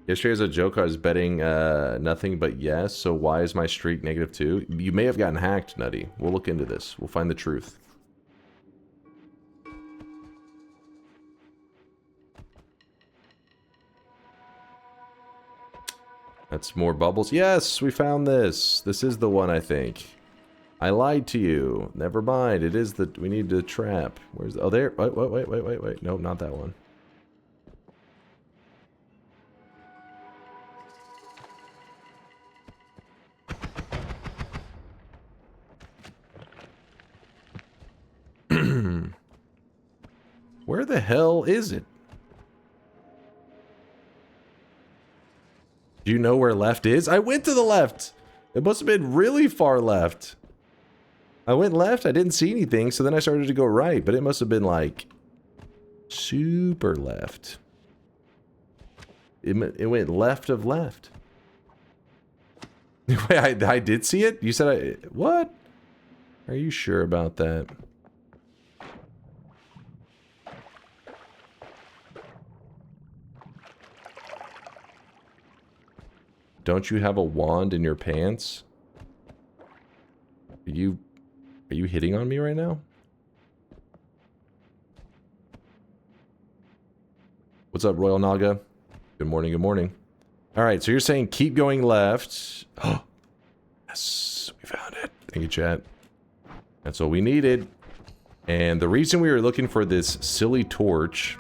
Yesterday as a joke, I was betting nothing but yes, so why is my streak -2? You may have gotten hacked, Nutty. We'll look into this. We'll find the truth. That's more bubbles. Yes, we found this. This is the one, I think. I lied to you. Never mind. It is the... We need the trap. Where's the... Oh, there. Wait. Nope, not that one. Where the hell is it? Do you know where left is? I went to the left. It must have been really far left. I went left. I didn't see anything. So then I started to go right. But it must have been like super left. It went left of left. Wait, I did see it? You said I... What? Are you sure about that? Don't you have a wand in your pants? Are you hitting on me right now? What's up, Royal Naga? Good morning, good morning. Alright, so you're saying keep going left. Oh, yes, we found it. Thank you, chat. That's what we needed. And the reason we were looking for this silly torch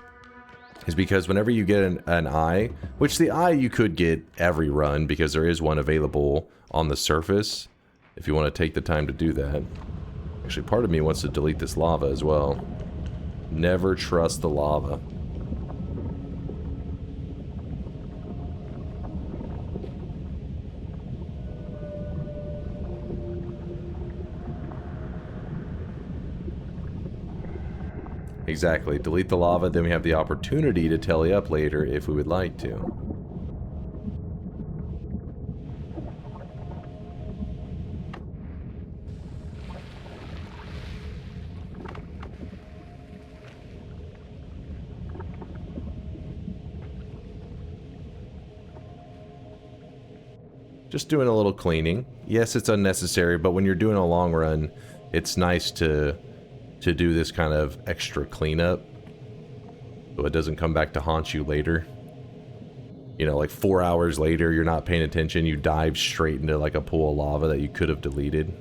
is because whenever you get an eye, which the eye you could get every run because there is one available on the surface, if you want to take the time to do that. Actually, part of me wants to delete this lava as well. Never trust the lava. Exactly. Delete the lava, then we have the opportunity to tally up later if we would like to. Just doing a little cleaning. Yes, it's unnecessary, but when you're doing a long run, it's nice to do this kind of extra cleanup so it doesn't come back to haunt you later. You know, like 4 hours later, you're not paying attention, you dive straight into like a pool of lava that you could have deleted.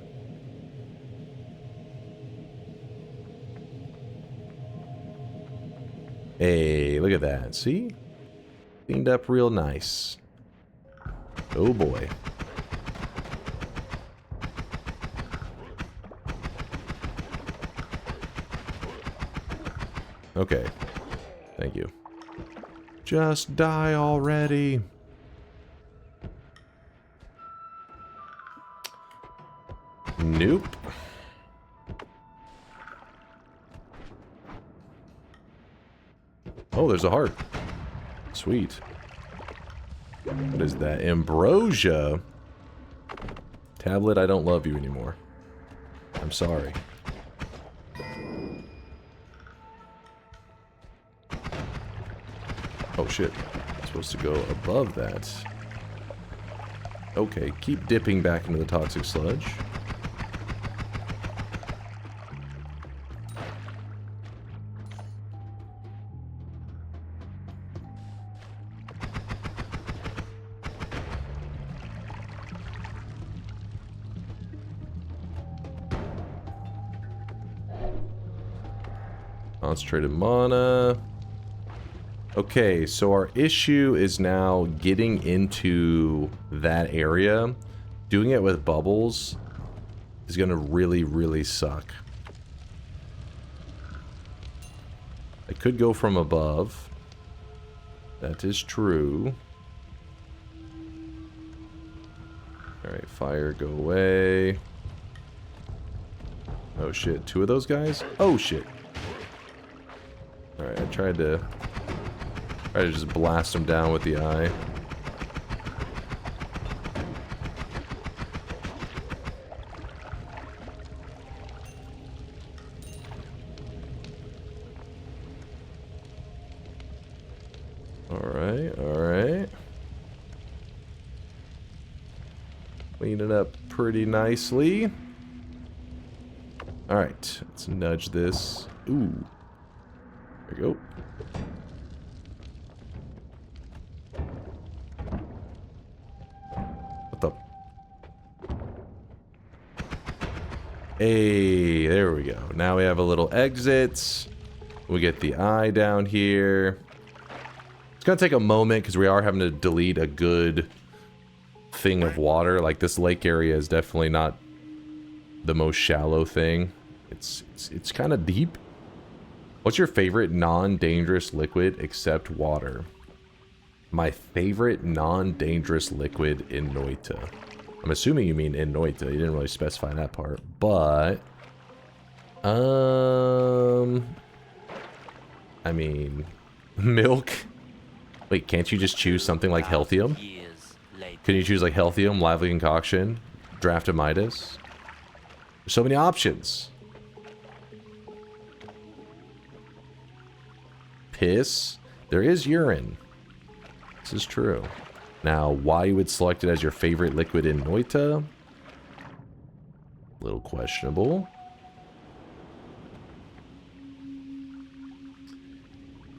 Hey, look at that. See? Cleaned up real nice. Oh boy. Okay. Thank you. Just die already. Nope. Oh, there's a heart. Sweet. What is that? Ambrosia? Tablet, I don't love you anymore. I'm sorry. Oh shit. I'm supposed to go above that. Okay, keep dipping back into the toxic sludge. Concentrated mana. Okay, so our issue is now getting into that area. Doing it with bubbles is going to really, really suck. I could go from above. That is true. Alright, fire, go away. Oh shit, 2 of those guys? Oh shit. Alright, I tried to just blast them down with the eye. Alright, alright. Clean it up pretty nicely. Alright, let's nudge this. Ooh. There we go. What the? Hey, there we go. Now we have a little exit. We get the eye down here. It's gonna take a moment because we are having to delete a good thing of water. Like, this lake area is definitely not the most shallow thing. It's kind of deep. What's your favorite non-dangerous liquid except water? My favorite non-dangerous liquid in Noita. I'm assuming you mean in Noita. You didn't really specify that part, but I mean, milk. Wait, can't you just choose something like Healthium? Can you choose like Healthium, Lively Concoction, Draftamitis? There's so many options. Piss. There is urine. This is true. Now, why you would select it as your favorite liquid in Noita? A little questionable.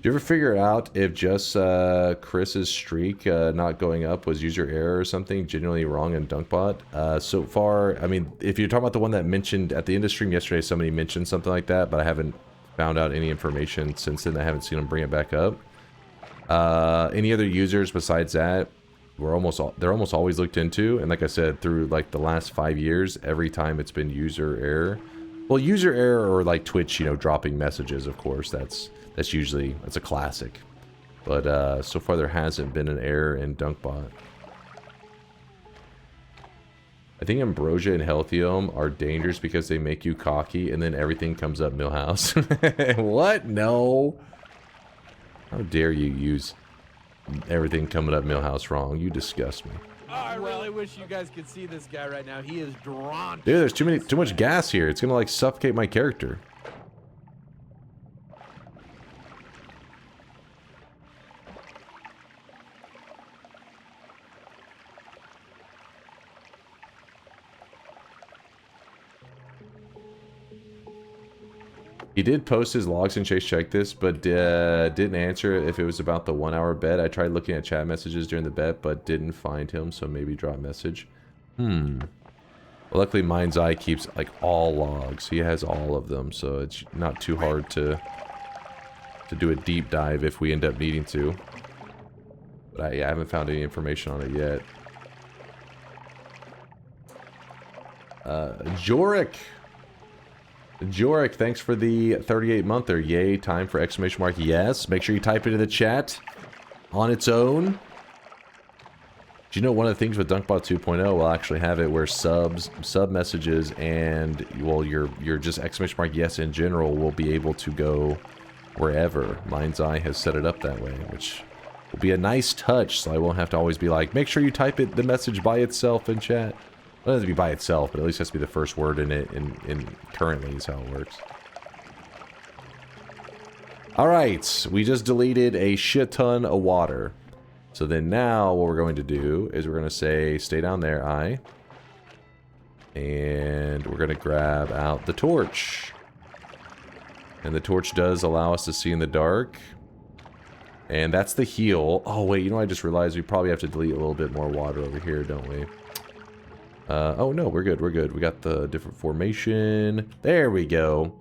Do you ever figure out if just Chris's streak not going up was user error or something genuinely wrong in DunkBot? So far, I mean, if you're talking about the one that mentioned at the end of stream yesterday, somebody mentioned something like that, but I haven't found out any information since then. I haven't seen them bring it back up. Any other users besides that, they're almost always looked into, and like I said, through like the last 5 years, every time it's been user error. Well, user error or like Twitch, you know, dropping messages, of course, that's usually, that's a classic. But so far there hasn't been an error in DunkBot. I think Ambrosia and Healthium are dangerous because they make you cocky and then everything comes up Millhouse. What? No. How dare you use everything coming up Millhouse wrong? You disgust me. Oh, I really wish you guys could see this guy right now. He is drawn. Dude, there's too much gas here. It's gonna like suffocate my character. He did post his logs and Chase checked this, but didn't answer if it was about the 1 hour bet. I tried looking at chat messages during the bet, but didn't find him, so maybe drop a message. Well, luckily Mind's Eye keeps like all logs. He has all of them, so it's not too hard to do a deep dive if we end up needing to. But I haven't found any information on it yet. Jorik, thanks for the 38-monther. Yay, time for exclamation mark. Yes, make sure you type it in the chat on its own. Do you know one of the things with DunkBot 2.0 will actually have it where sub messages and, well, your just exclamation mark yes in general will be able to go wherever. Mind's Eye has set it up that way, which will be a nice touch, so I won't have to always be like, make sure you type it the message by itself in chat. It doesn't have to be by itself, but at least it has to be the first word in it, in currently is how it works. Alright, we just deleted a shit ton of water. So then now what we're going to do is we're going to say, stay down there, eye. And we're going to grab out the torch. And the torch does allow us to see in the dark. And that's the heal. Oh wait, you know, I just realized we probably have to delete a little bit more water over here, don't we? Oh no, we're good, we're good. We got the different formation. There we go.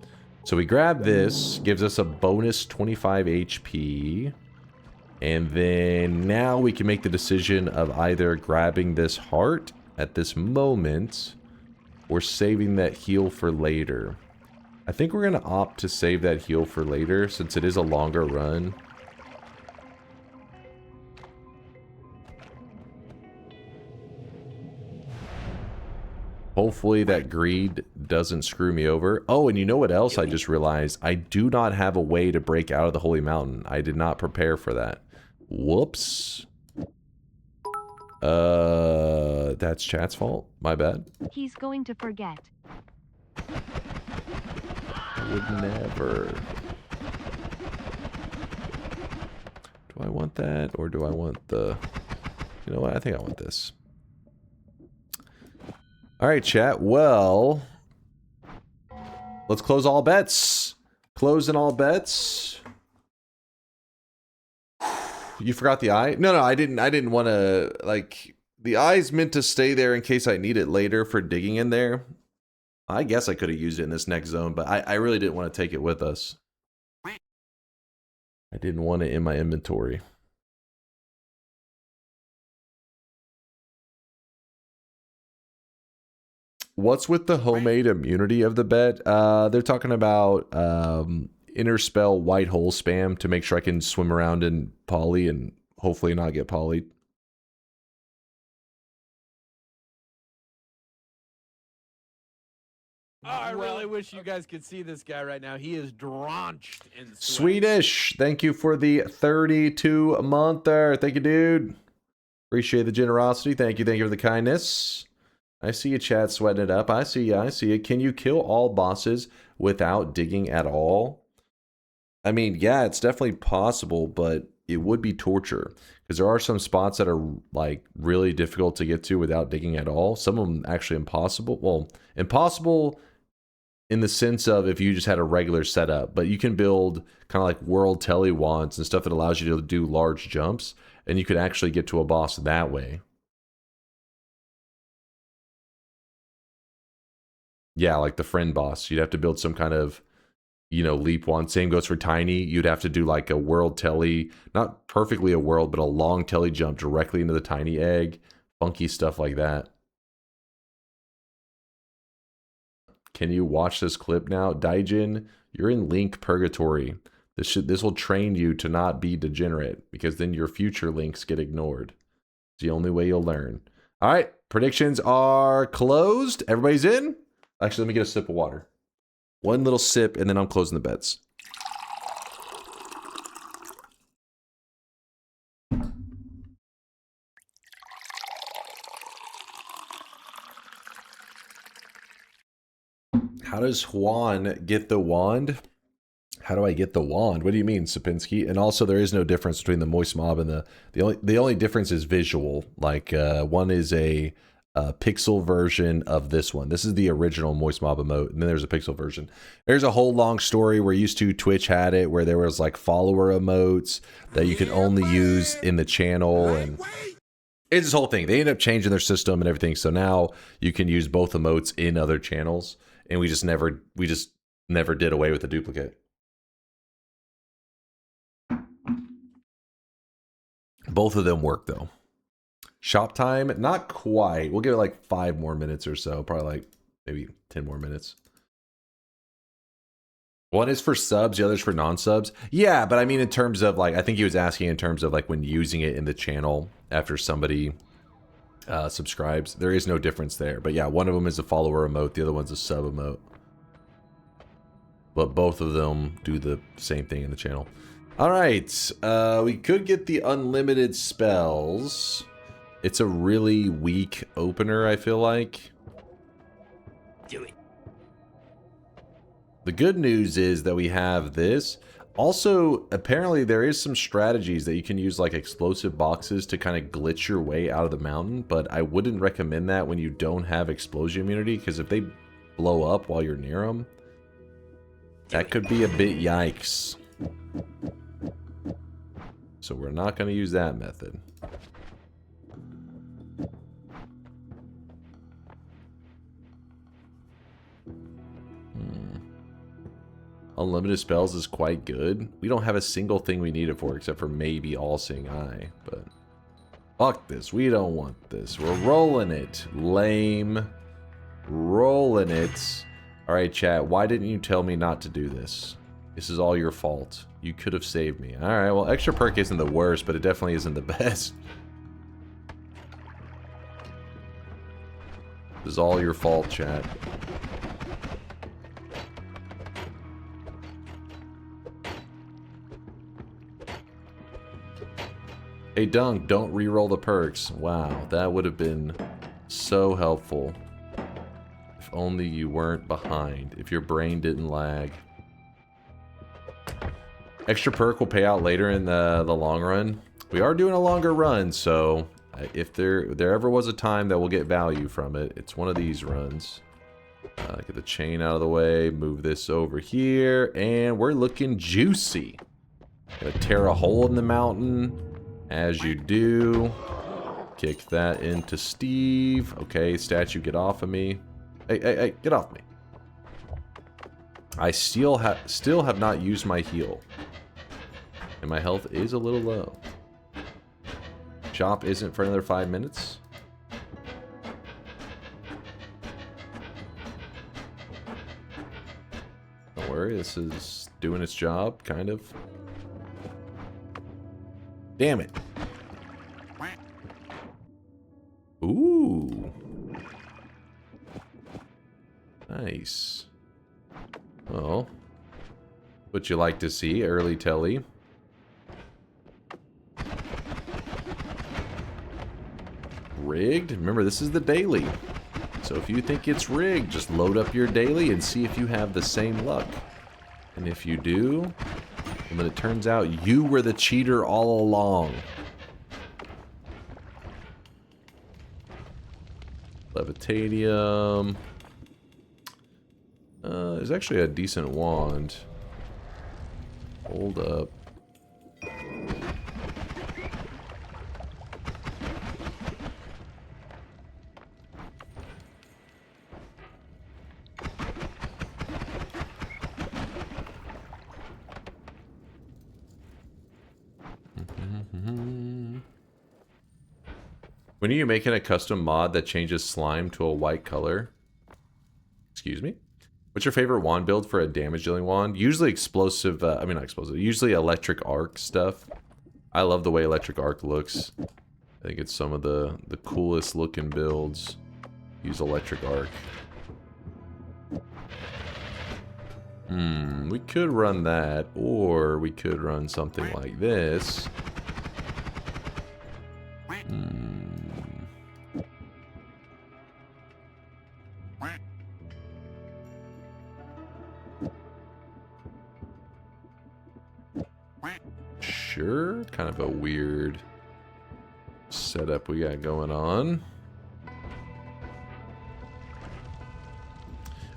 So we grab this, gives us a bonus 25 HP. And then now we can make the decision of either grabbing this heart at this moment or saving that heal for later. I think we're going to opt to save that heal for later since it is a longer run. Hopefully that greed doesn't screw me over. Oh, and you know what else I just realized? I do not have a way to break out of the Holy Mountain. I did not prepare for that. Whoops. That's chat's fault. My bad. He's going to forget. I would never. Do I want that or do I want the... You know what? I think I want this. Alright, chat. Well, let's close all bets. Closing all bets. You forgot the eye? No, I didn't want to, like, the eye's meant to stay there in case I need it later for digging in there. I guess I could have used it in this next zone, but I really didn't want to take it with us. I didn't want it in my inventory. What's with the homemade immunity of the bet? They're talking about interspell white hole spam to make sure I can swim around in poly and hopefully not get polyed. Oh, I really wish you guys could see this guy right now. He is drenched in sweat. Swedish, thank you for the 32-monther. Thank you, dude. Appreciate the generosity. Thank you for the kindness. I see you, chat, sweating it up. I see you. Can you kill all bosses without digging at all? I mean, yeah, it's definitely possible, but it would be torture. Because there are some spots that are, like, really difficult to get to without digging at all. Some of them actually impossible. Well, impossible in the sense of if you just had a regular setup. But you can build kind of like world telly wands and stuff that allows you to do large jumps. And you could actually get to a boss that way. Yeah, like the friend boss. You'd have to build some kind of, you know, leap wand. Same goes for tiny. You'd have to do like a world telly, not perfectly a world, but a long telly jump directly into the tiny egg. Funky stuff like that. Can you watch this clip now? Daijin, you're in Link Purgatory. This will train you to not be degenerate, because then your future links get ignored. It's the only way you'll learn. All right, predictions are closed. Everybody's in? Actually, let me get a sip of water. One little sip, and then I'm closing the bets. How does Juan get the wand? How do I get the wand? What do you mean, Sapinski? And also, there is no difference between the moist mob and the only difference is visual. Like one is a pixel version of this one. This is the original moist mob emote, and then there's a pixel version. There's a whole long story where used to Twitch had it, where there was like follower emotes that you could only use in the channel, and it's this whole thing. They ended up changing their system and everything, so now you can use both emotes in other channels, and we just never did away with the duplicate. Both of them work though. Shop time, not quite. We'll give it like 5 more minutes or so. Probably like maybe 10 more minutes. One is for subs, the other's for non-subs. Yeah, but I mean in terms of like, I think he was asking in terms of like when using it in the channel after somebody subscribes. There is no difference there. But yeah, one of them is a follower emote. The other one's a sub emote. But both of them do the same thing in the channel. All right, we could get the unlimited spells. It's a really weak opener, I feel like. Do it. The good news is that we have this. Also, apparently there is some strategies that you can use, like explosive boxes, to kind of glitch your way out of the mountain, but I wouldn't recommend that when you don't have explosion immunity, because if they blow up while you're near them, that could be a bit yikes. So we're not going to use that method. unlimited spells is quite good. We don't have a single thing we need it for except for maybe All-Seeing Eye, but fuck this. We don't want this. We're rolling it. Lame. Rolling it. Alright, chat. Why didn't you tell me not to do this? This is all your fault. You could have saved me. Alright, well, extra perk isn't the worst, but it definitely isn't the best. This is all your fault, chat. Hey, Dunk, don't re-roll the perks. Wow, that would have been so helpful. If only you weren't behind. If your brain didn't lag. Extra perk will pay out later in the long run. We are doing a longer run, so if there ever was a time that we'll get value from it, it's one of these runs. Get the chain out of the way, move this over here, and we're looking juicy. Gonna tear a hole in the mountain, as you do. Kick that into Steve. Okay, statue, get off of me. Hey, get off me. I still have not used my heal. And my health is a little low. Shop isn't for another 5 minutes. Don't worry, this is doing its job, kind of. Damn it. Ooh. Nice. Well, what you like to see, early telly. Rigged? Remember, this is the daily. So if you think it's rigged, just load up your daily and see if you have the same luck. And if you do, and then it turns out you were the cheater all along. Levitadium. There's actually a decent wand. Hold up. When are you making a custom mod that changes slime to a white color? Excuse me? What's your favorite wand build for a damage dealing wand? Usually explosive, I mean not explosive, usually electric arc stuff. I love the way electric arc looks. I think it's some of the coolest looking builds. Use electric arc. We could run that, or we could run something like this. Sure, kind of a weird setup we got going on.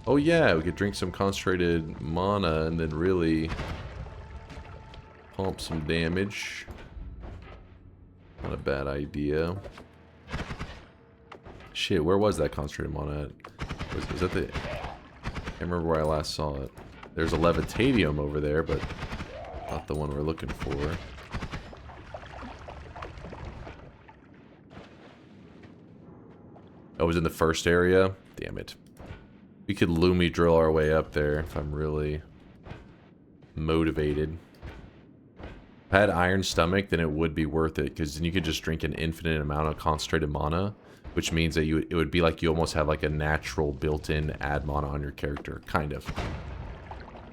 Oh yeah, we could drink some concentrated mana and then really pump some damage. Not a bad idea. Shit, where was that concentrated mana at? Was that the... I can't remember where I last saw it. There's a Levitadium over there, but not the one we're looking for. Oh, it was in the first area? Damn it. We could Lumi drill our way up there if I'm really motivated. If I had Iron Stomach, then it would be worth it, because then you could just drink an infinite amount of concentrated mana, which means that it would be like you almost have like a natural built-in add mana on your character, kind of.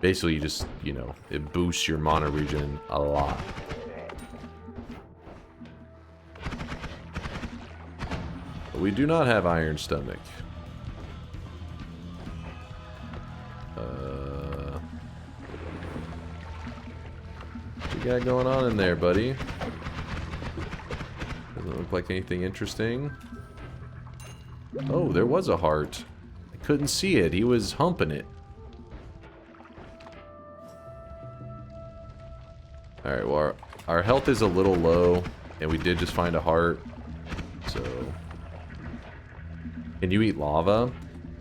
Basically, you just, you know, it boosts your mana regen a lot. But we do not have Iron Stomach. What you got going on in there, buddy? Doesn't look like anything interesting. Oh, there was a heart. I couldn't see it. He was humping it. Alright, well, our health is a little low, and we did just find a heart, so... Can you eat lava?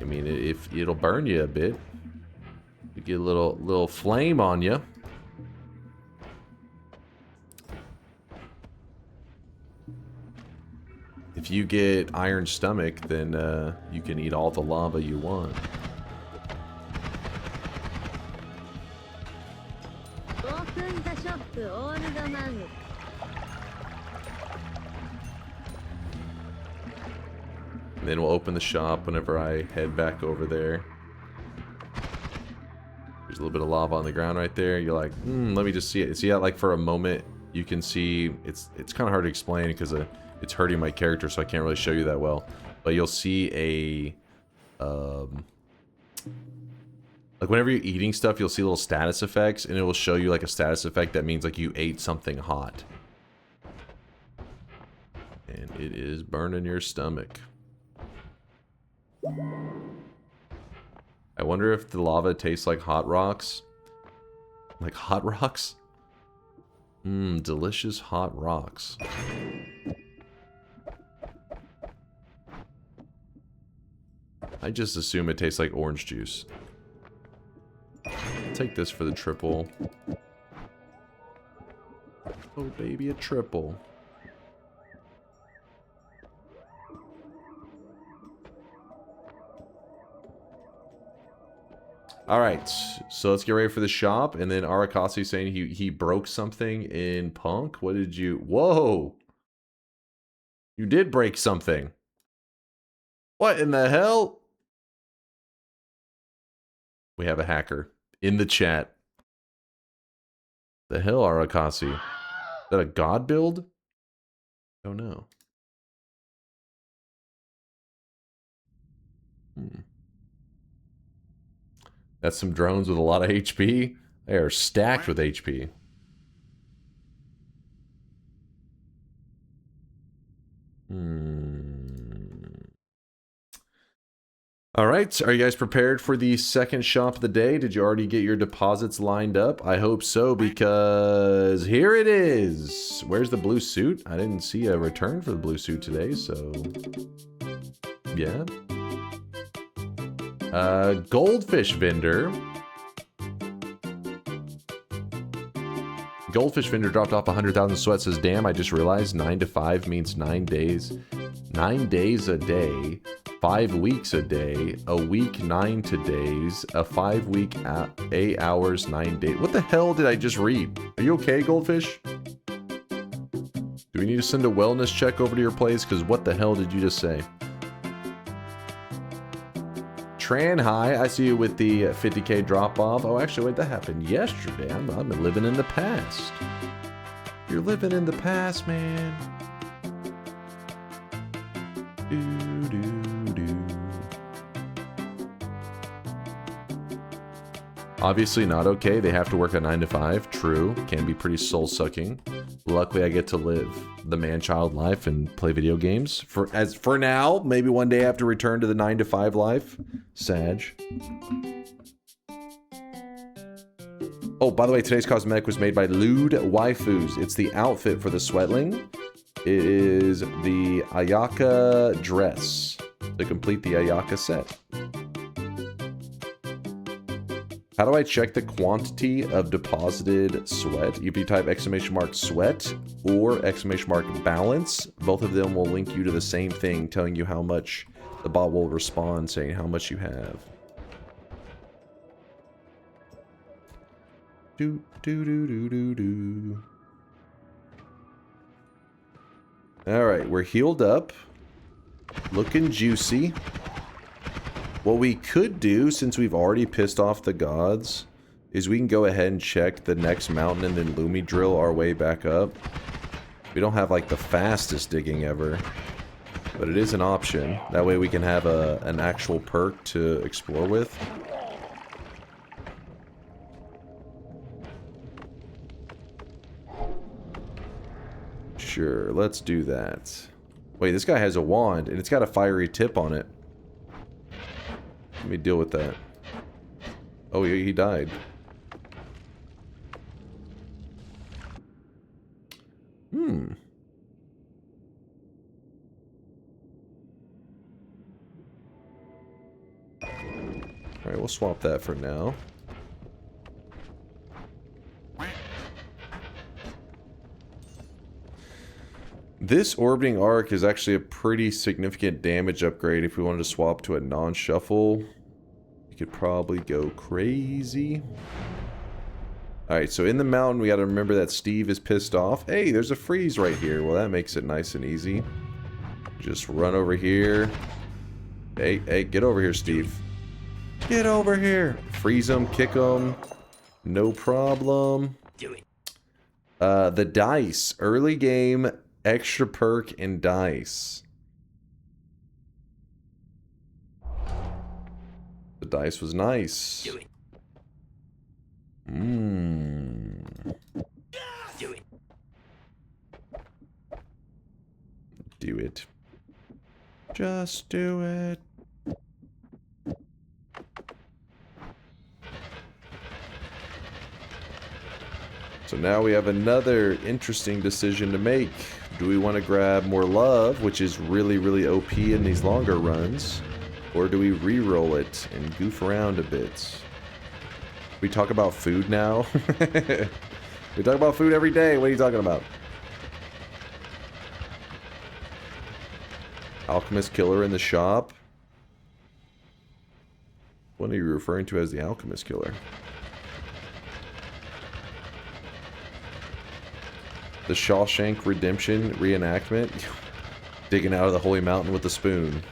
I mean, if it'll burn you a bit. get a little flame on you. If you get iron stomach, then you can eat all the lava you want. And then we'll open the shop whenever I head back over there. There's a little bit of lava on the ground right there. You're like, let me just see it. See how, like, for a moment, you can see... It's kind of hard to explain because it's hurting my character, so I can't really show you that well. But you'll see a... like, whenever you're eating stuff, you'll see little status effects, and it will show you, like, a status effect that means, like, you ate something hot. And it is burning your stomach. I wonder if the lava tastes like hot rocks. Like hot rocks? Delicious hot rocks. I just assume it tastes like orange juice. I'll take this for the triple. Oh baby, a triple. Alright, so let's get ready for the shop. And then Arakasi saying he broke something in Punk. What did you... Whoa! You did break something. What in the hell? We have a hacker in the chat. The hell, Arakasi? Is that a god build? Oh no. That's some drones with a lot of HP. They are stacked with HP. Alright, are you guys prepared for the second shop of the day? Did you already get your deposits lined up? I hope so, because here it is. Where's the blue suit? I didn't see a return for the blue suit today, so... yeah. Goldfish vendor. Goldfish vendor dropped off 100,000 sweats. Says, damn, I just realized 9 to 5 means 9 days. 9 days a day. 5 weeks a day. A week 9 to days. A 5 week 8 hours 9 days. What the hell did I just read? Are you okay, Goldfish? Do we need to send a wellness check over to your place? Because what the hell did you just say? Tran, hi, I see you with the 50k drop-off. Oh, actually, wait, that happened yesterday. I'm living in the past. You're living in the past, man. Obviously not okay. They have to work a 9 to 5. True. Can be pretty soul-sucking. Luckily, I get to live the man-child life and play video games. For now, maybe one day I have to return to the 9 to 5 life. Sag. Oh, by the way, today's cosmetic was made by Lewd Waifus. It's the outfit for the Sweatling. It is the Ayaka dress to complete the Ayaka set. How do I check the quantity of deposited sweat? If you type !sweat or !balance, both of them will link you to the same thing, telling you how much. The bot will respond saying how much you have. Do do do do do do. All right, we're healed up, looking juicy. What we could do, since we've already pissed off the gods, is we can go ahead and check the next mountain and then Lumi drill our way back up. We don't have like the fastest digging ever, but it is an option. That way we can have an actual perk to explore with. Sure, let's do that. Wait, this guy has a wand and it's got a fiery tip on it. Let me deal with that. Oh, he died. Alright, we'll swap that for now. This orbiting arc is actually a pretty significant damage upgrade. If we wanted to swap to a non-shuffle, you could probably go crazy. Alright, so in the mountain, we got to remember that Steve is pissed off. Hey, there's a freeze right here. Well, that makes it nice and easy. Just run over here. Hey, get over here, Steve. Get over here. Freeze him, kick him. No problem. Do it. The dice. Early game, extra perk, and dice. The dice was nice. Do it. Do it. Do it. Just do it. So now we have another interesting decision to make. Do we want to grab more love, which is really, really OP in these longer runs? Or do we re-roll it and goof around a bit? We talk about food now? We talk about food every day. What are you talking about? Alchemist Killer in the shop? What are you referring to as the Alchemist Killer? The Shawshank Redemption reenactment? Digging out of the Holy Mountain with a spoon.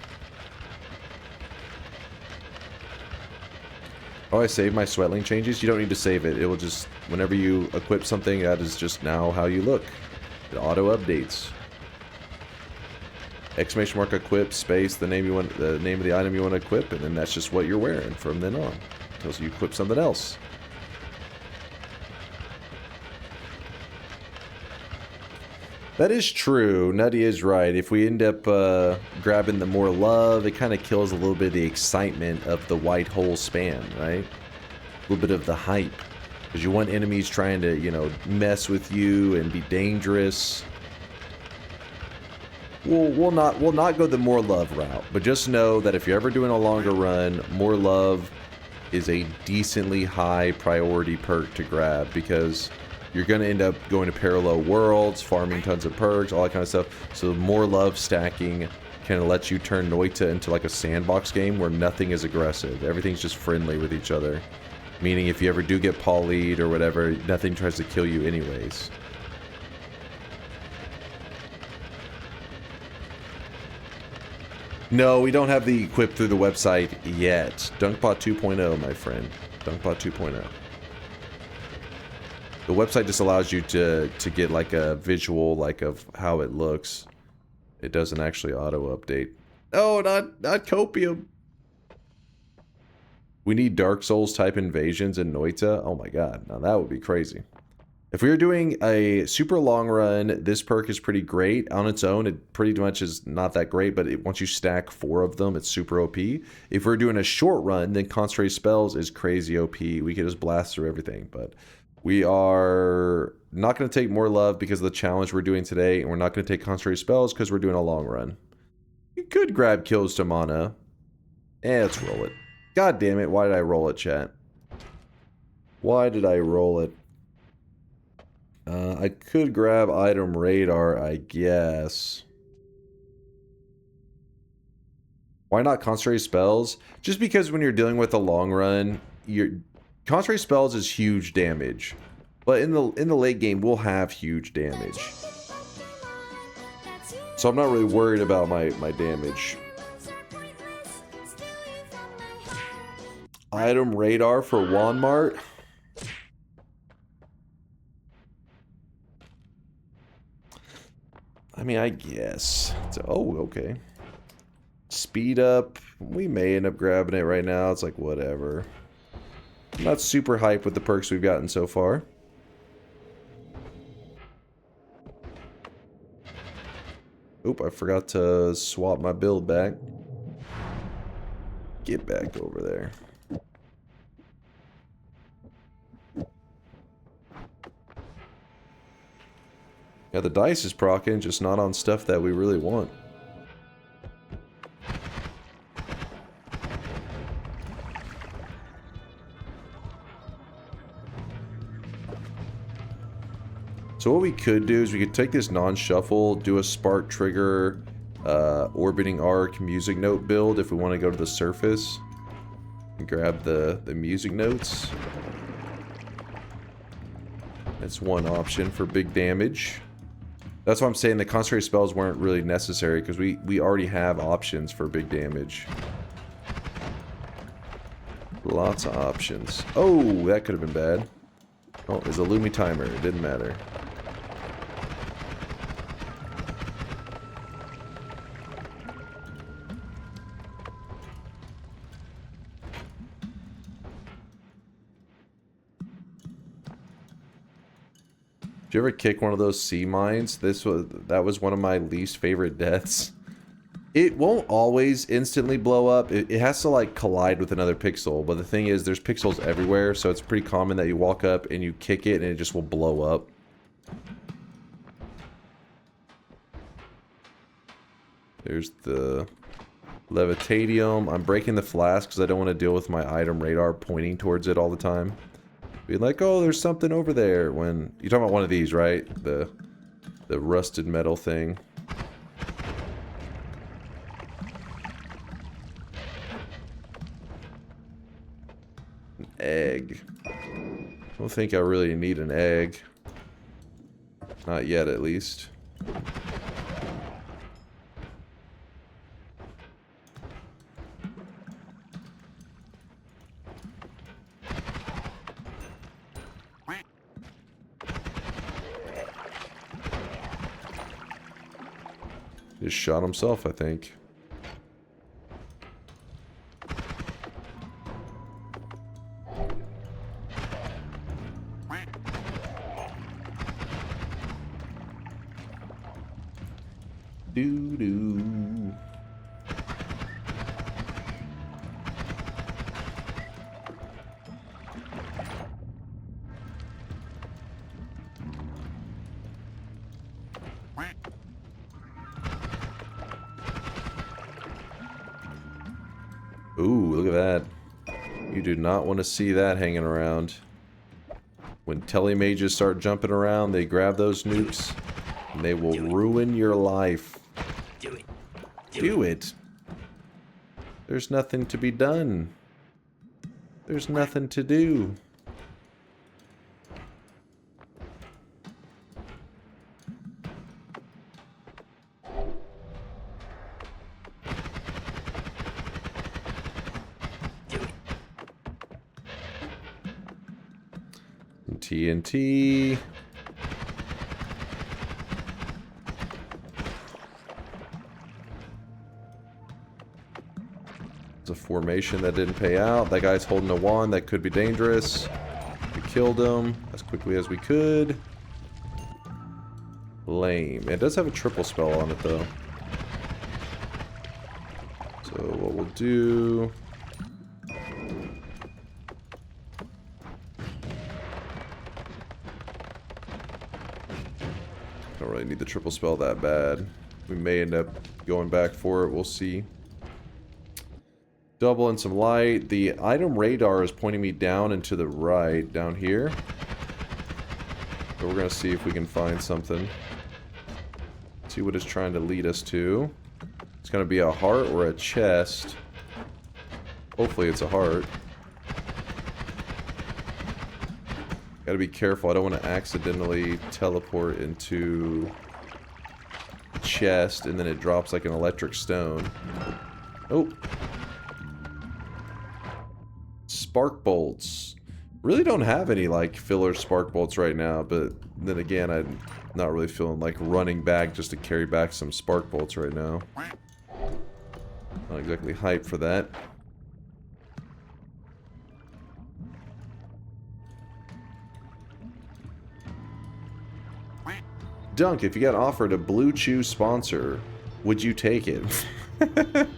Oh, I saved my Sweatling changes? You don't need to save it. It will just, whenever you equip something, that is just now how you look. It auto updates. Exclamation mark equip, space, the name of the item you want to equip, and then that's just what you're wearing from then on. Until you equip something else. That is true. Nutty is right. If we end up grabbing the more love, it kind of kills a little bit of the excitement of the white hole spam, right? A little bit of the hype. Because you want enemies trying to, you know, mess with you and be dangerous. We'll not go the more love route. But just know that if you're ever doing a longer run, more love is a decently high priority perk to grab. Because you're going to end up going to parallel worlds, farming tons of perks, all that kind of stuff. So more love stacking kind of lets you turn Noita into like a sandbox game where nothing is aggressive. Everything's just friendly with each other. Meaning if you ever do get polyed or whatever, nothing tries to kill you anyways. No, we don't have the equip through the website yet. DunkBot 2.0, my friend. DunkBot 2.0. The website just allows you to get like a visual like of how it looks. It doesn't actually auto update. Oh, not copium. We need Dark Souls type invasions in Noita. Oh my god, now that would be crazy. If we were doing a super long run, this perk is pretty great. On its own, it pretty much is not that great, but once you stack 4 of them, it's super OP. If we're doing a short run, then Concentrate Spells is crazy OP. We can just blast through everything, but we are not going to take more love because of the challenge we're doing today, and we're not going to take Concentrate Spells because we're doing a long run. You could grab kills to mana. Let's roll it. God damn it, why did I roll it, chat? Why did I roll it? I could grab item radar, I guess. Why not Concentrate Spells? Just because when you're dealing with a long run, Concentrate Spells is huge damage. But in the late game, we'll have huge damage. So I'm not really worried about my damage. Item radar for Walmart. I mean, I guess. Oh, okay. Speed up. We may end up grabbing it right now. It's like, whatever. I'm not super hyped with the perks we've gotten so far. Oop, I forgot to swap my build back. Get back over there. Yeah, the dice is proccing, just not on stuff that we really want. So what we could do is we could take this non-shuffle, do a spark trigger, orbiting arc music note build if we want to go to the surface. And grab the music notes. That's one option for big damage. That's why I'm saying the concentrated spells weren't really necessary, because we already have options for big damage. Lots of options. Oh, that could have been bad. Oh, it's a Lumi timer. It didn't matter. Did you ever kick one of those sea mines? That was one of my least favorite deaths. It won't always instantly blow up. It has to like collide with another pixel. But the thing is, there's pixels everywhere, so it's pretty common that you walk up and you kick it and it just will blow up. There's the Levitadium. I'm breaking the flask because I don't want to deal with my item radar pointing towards it all the time. Be like, oh, there's something over there. When you're talking about one of these, right? The rusted metal thing. An egg. I don't think I really need an egg. Not yet, at least. Just shot himself, I think. Doo-doo. Ooh, look at that. You do not want to see that hanging around. When telemages start jumping around, they grab those nukes and they will ruin your life. Do it. Do it. There's nothing to be done. There's nothing to do. TNT. It's a formation that didn't pay out. That guy's holding a wand that could be dangerous. We killed him as quickly as we could. Lame. It does have a triple spell on it though. So what we'll do... Don't really need the triple spell that bad. We may end up going back for it. We'll see. Double and some light. The item radar is pointing me down and to the right, down here. So we're going to see if we can find something. See what it's trying to lead us to. It's going to be a heart or a chest. Hopefully it's a heart. Gotta be careful, I don't want to accidentally teleport into the chest and then it drops like an electric stone. Oh. Spark bolts. Really don't have any like filler spark bolts right now, but then again, I'm not really feeling like running back just to carry back some spark bolts right now. Not exactly hyped for that. Dunk, if you got offered a Blue Chew sponsor, would you take it? What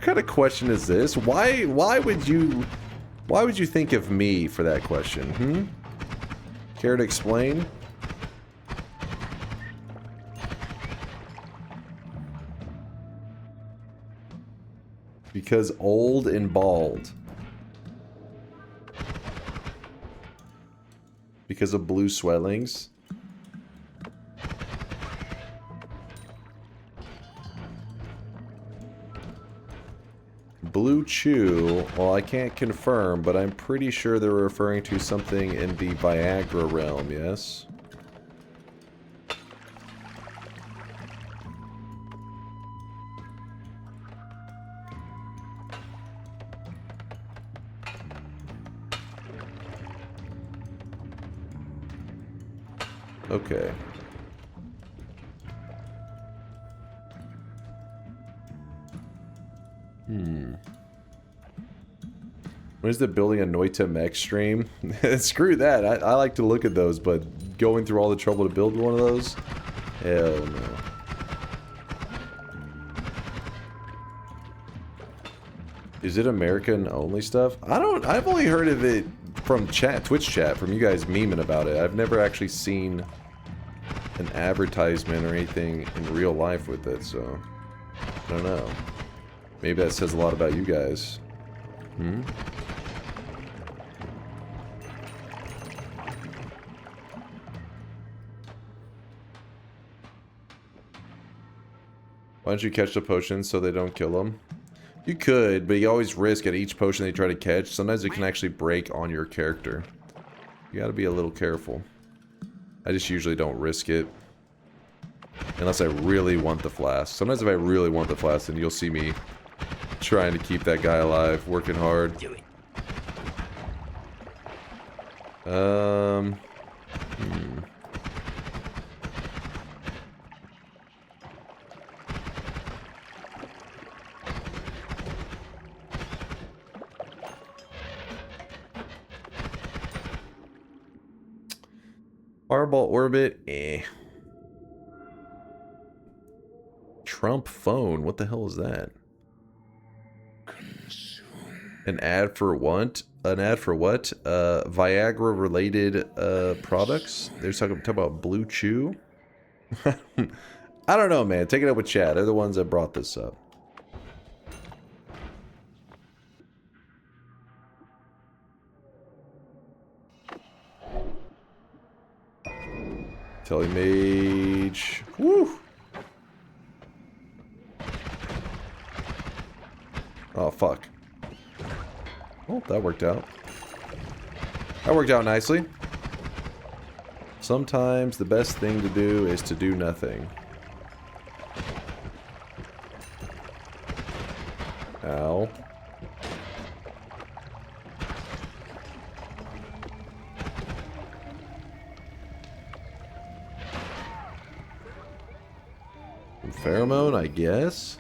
kind of question is this? Why would you think of me for that question? Care to explain? Because old and bald. Because of blue swellings. Blue Chew, well, I can't confirm, but I'm pretty sure they're referring to something in the Viagra realm, yes? Okay. When is the building a Noita mech stream? Screw that. I like to look at those, but going through all the trouble to build one of those? Hell no. Is it American only stuff? I've only heard of it from Twitch chat, from you guys memeing about it. I've never actually seen an advertisement or anything in real life with it, so I don't know. Maybe that says a lot about you guys. Hmm? Why don't you catch the potions so they don't kill them? You could, but you always risk at each potion they try to catch. Sometimes it can actually break on your character. You gotta be a little careful. I just usually don't risk it. Unless I really want the flask. Sometimes if I really want the flask, then you'll see me trying to keep that guy alive, working hard. Do it. Fireball Orbit, eh. Trump phone, what the hell is that? An ad for what? An ad for what? Viagra related products? They're talking about Blue Chew? I don't know, man. Take it up with chat. They're the ones that brought this up. Telemage. Woo! Oh, fuck. Well, that worked out. That worked out nicely. Sometimes the best thing to do is to do nothing. Ow. Pheromone, I guess.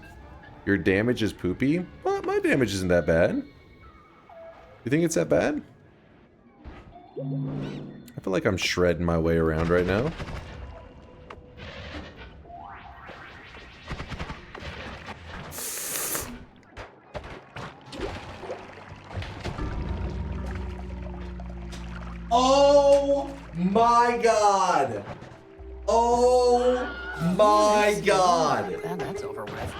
Your damage is poopy? Well, my damage isn't that bad. You think it's that bad? I feel like I'm shredding my way around right now. Oh my god! Oh my god! That's over with.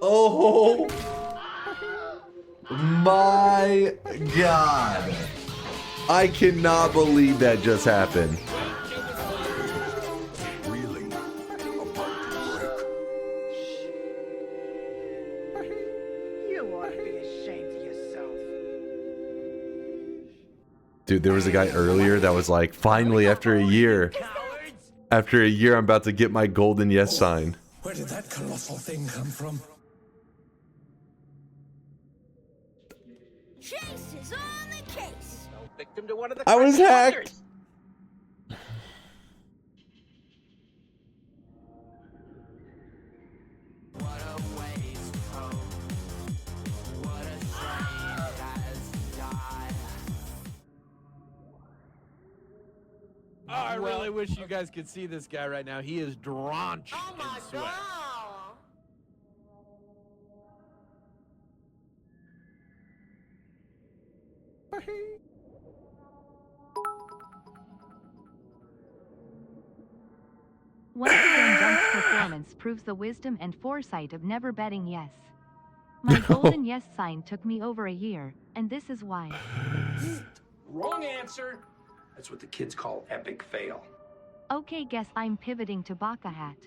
Oh my god! I cannot believe that just happened. You ought to be ashamed of yourself. Dude, there was a guy earlier that was like, finally, after a year, I'm about to get my golden yes sign. Where did that colossal thing come from? Chase is on the case. Victim to one of the I was hacked. Oh, I really wish you guys could see this guy right now. He is drenched in sweat. Once again, Dunk's performance proves the wisdom and foresight of never betting yes. My golden yes sign took me over a year, and this is why. Wrong answer. That's what the kids call epic fail. Okay, guess I'm pivoting to Baka hat.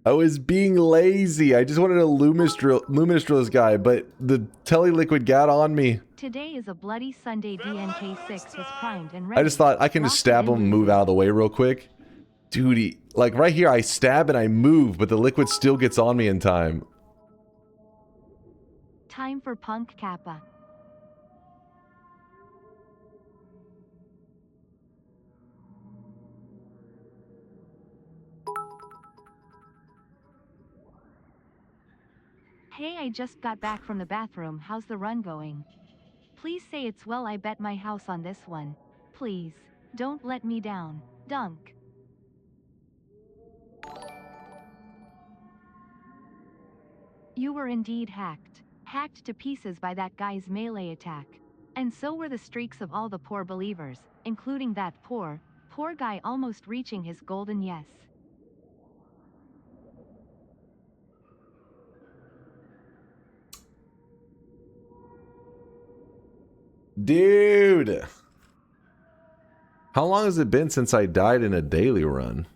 I was being lazy. I just wanted a luminous drill this guy, but the teleliquid got on me. Today is a bloody Sunday. DNK6 was primed and ready. I just thought I can just stab him and move out of the way real quick. Dude, like right here, I stab and I move, but the liquid still gets on me in time. Time for Punk Kappa. Hey, I just got back from the bathroom. How's the run going? Please say it's well. I bet my house on this one. Please, don't let me down. Dunk. You were indeed hacked. Hacked to pieces by that guy's melee attack. And so were the streaks of all the poor believers, including that poor guy almost reaching his golden yes. Dude! How long has it been since I died in a daily run?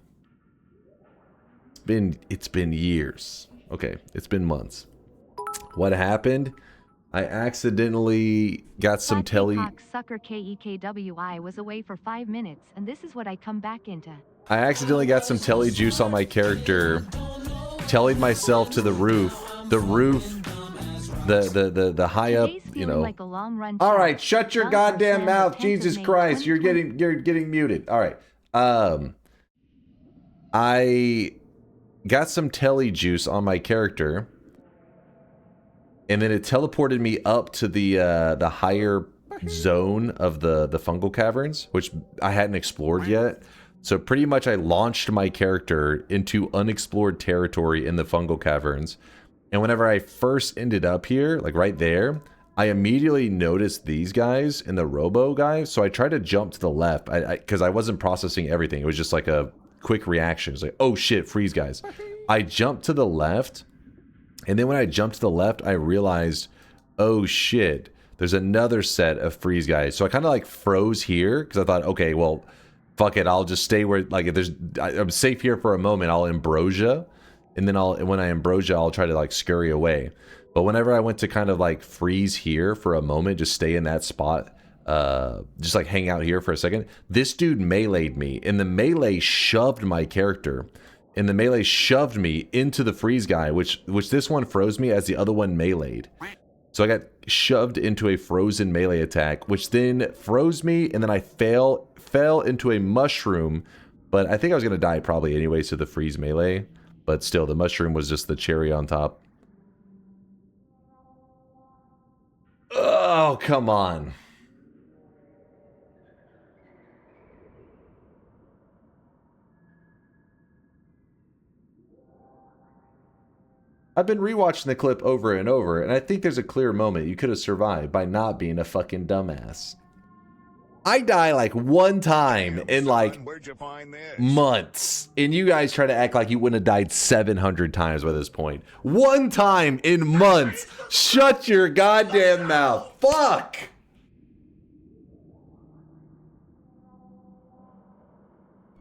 It's been years. Okay, it's been months. What happened? I accidentally got some Sucker KEKWI was away for 5 minutes, and this is what I come back into. I accidentally got some telly juice on my character. Tellied myself to the roof. The roof. The high up, you know. Like a long run. All right, shut your goddamn mouth, Jesus Christ! You're getting muted. All right. I got some telly juice on my character, and then it teleported me up to the higher zone of the fungal caverns, which I hadn't explored yet. So pretty much I launched my character into unexplored territory in the fungal caverns. And whenever I first ended up here, like right there, I immediately noticed these guys and the robo guys. So I tried to jump to the left because I wasn't processing everything. It was just like a quick reaction. It's like, oh shit, freeze guys. I jumped to the left. And then when I jumped to the left, I realized, oh shit, there's another set of freeze guys. So I kind of like froze here because I thought, okay, well, fuck it. I'll just stay where, like, if I'm safe here for a moment. I'll ambrosia. And then when I ambrosia, I'll try to like scurry away. But whenever I went to kind of like freeze here for a moment, just stay in that spot, just like hang out here for a second, this dude meleeed me, and the melee shoved my character, and the melee shoved me into the freeze guy, which this one froze me as the other one meleeed. So I got shoved into a frozen melee attack, which then froze me, and then I fell into a mushroom. But I think I was gonna die probably anyways to the freeze melee. But still, the mushroom was just the cherry on top. Oh, come on. I've been rewatching the clip over and over, and I think there's a clear moment you could have survived by not being a fucking dumbass. I die like one time in like months, and you guys try to act like you wouldn't have died 700 times by this point. One time in months. Shut your goddamn mouth. Fuck.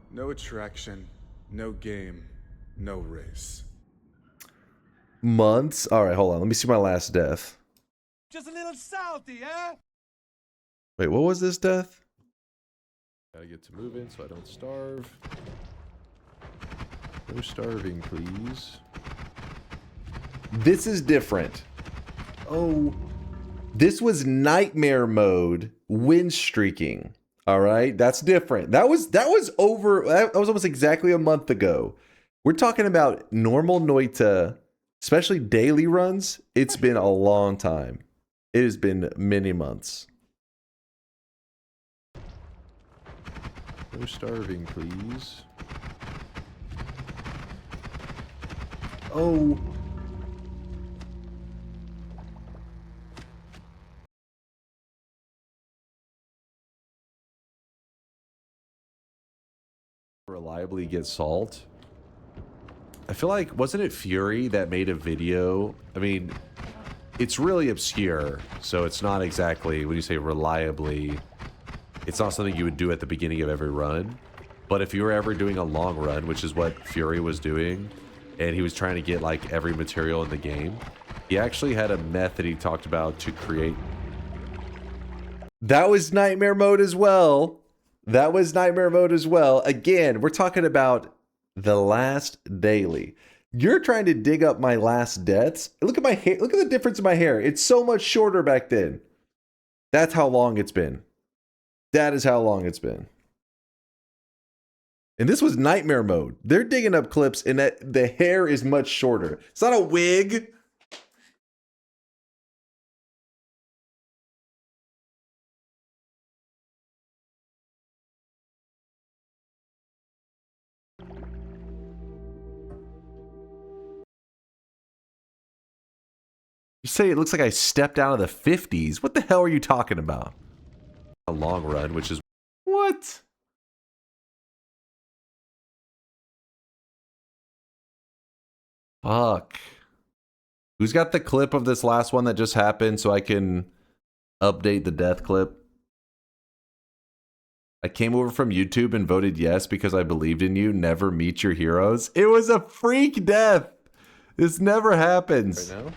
No attraction, no game, no race. Months? All right, hold on. Let me see my last death. Just a little salty, huh? Wait, what was this death? Gotta get to moving so I don't starve. No starving, please. This is different. Oh, this was nightmare mode, wind streaking. All right, that's different. That was almost exactly a month ago. We're talking about normal Noita, especially daily runs. It's been a long time. It has been many months. No starving, please. Oh. Reliably get salt. I feel like, wasn't it Fury that made a video? I mean, it's really obscure, so it's not exactly, when you say reliably, it's not something you would do at the beginning of every run. But if you were ever doing a long run, which is what Fury was doing, and he was trying to get like every material in the game, he actually had a method he talked about to create. That was nightmare mode as well. That was nightmare mode as well. Again, we're talking about the last daily. You're trying to dig up my last deaths. Look at my hair. Look at the difference in my hair. It's so much shorter back then. That's how long it's been. That is how long it's been. And this was nightmare mode. They're digging up clips and that the hair is much shorter. It's not a wig. You say it looks like I stepped out of the 50s. What the hell are you talking about? A long run, which is what? Fuck. Who's got the clip of this last one that just happened so I can update the death clip? I came over from YouTube and voted yes because I believed in you. Never meet your heroes. It was a freak death. This never happens. Right now?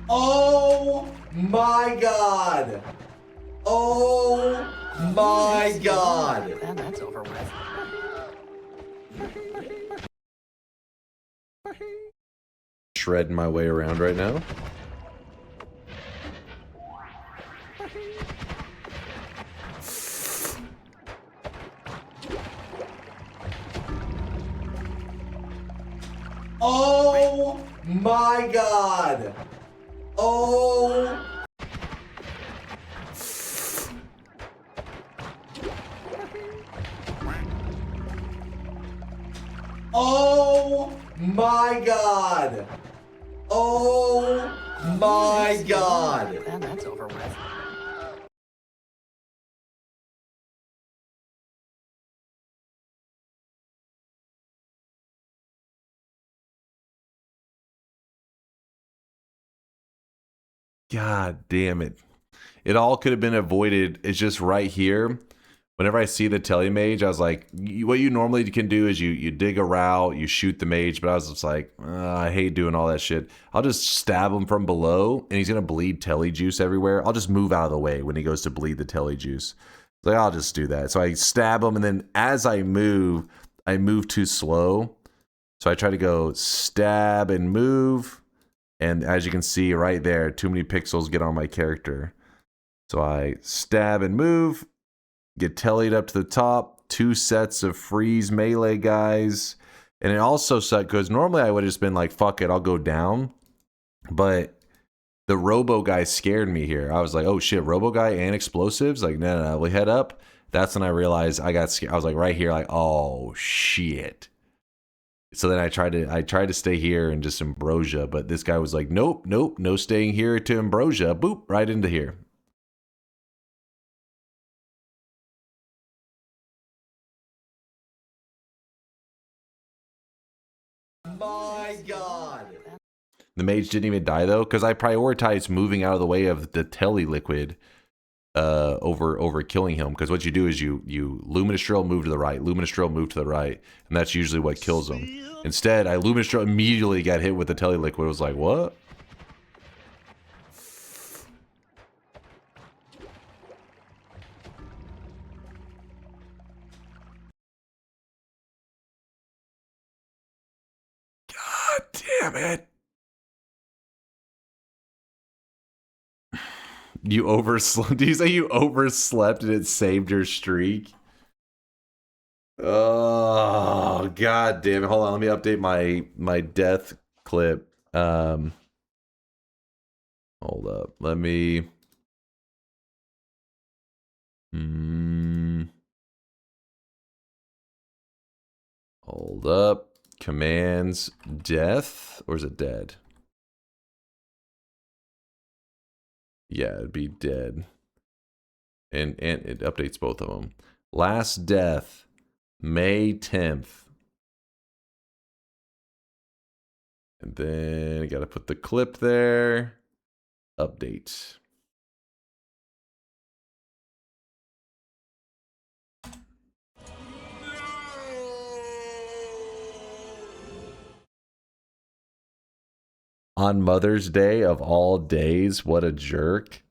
Oh my god! Oh my god! And that's over with. Shredding my way around right now. Oh my god! Oh! Oh my god! Oh my god! And that's over with. God damn it. It all could have been avoided. It's just right here. Whenever I see the telemage, I was like, what you normally can do is you dig a route, you shoot the mage, but I was just like, I hate doing all that shit. I'll just stab him from below, and he's going to bleed tele juice everywhere. I'll just move out of the way when he goes to bleed the tele juice. Like, I'll just do that. So I stab him, and then as I move too slow. So I try to go stab and move. And as you can see right there, too many pixels get on my character. So I stab and move, get tellied up to the top, 2 sets of freeze melee guys. And it also sucked because normally I would have just been like, fuck it, I'll go down. But the robo guy scared me here. I was like, oh shit, robo guy and explosives? Like, no, we head up. That's when I realized I got scared. I was like right here, like, oh shit. So then I tried to stay here and just ambrosia, but this guy was like, nope, no staying here to ambrosia. Boop, right into here. My god. The mage didn't even die though, because I prioritized moving out of the way of the tele liquid over killing him, because what you do is you luminous drill, move to the right, luminous drill, move to the right, and that's usually what kills him. Instead, I luminous drill, immediately got hit with the tele liquid. I was like, what? God damn it. You overslept. Do you say you overslept and it saved your streak? Oh, god damn it. Hold on, let me update my death clip. Hold up. Let me hold up. Commands death, or is it dead? Yeah, it'd be dead. And it updates both of them. Last death, May 10th. And then I got to put the clip there. Update. On Mother's Day of all days, what a jerk.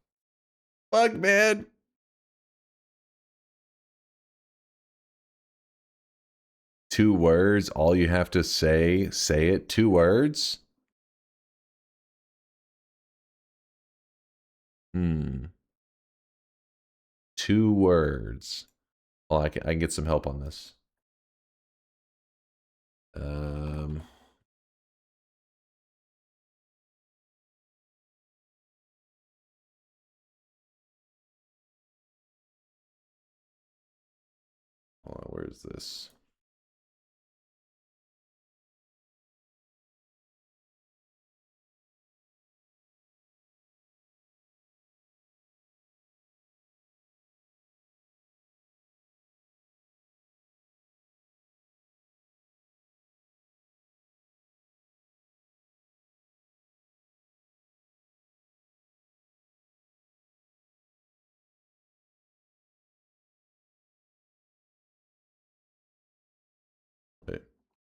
Fuck, man. Two words, all you have to say it. 2 words? Hmm. 2 words. Well, I can get some help on this. Hold on, where is this?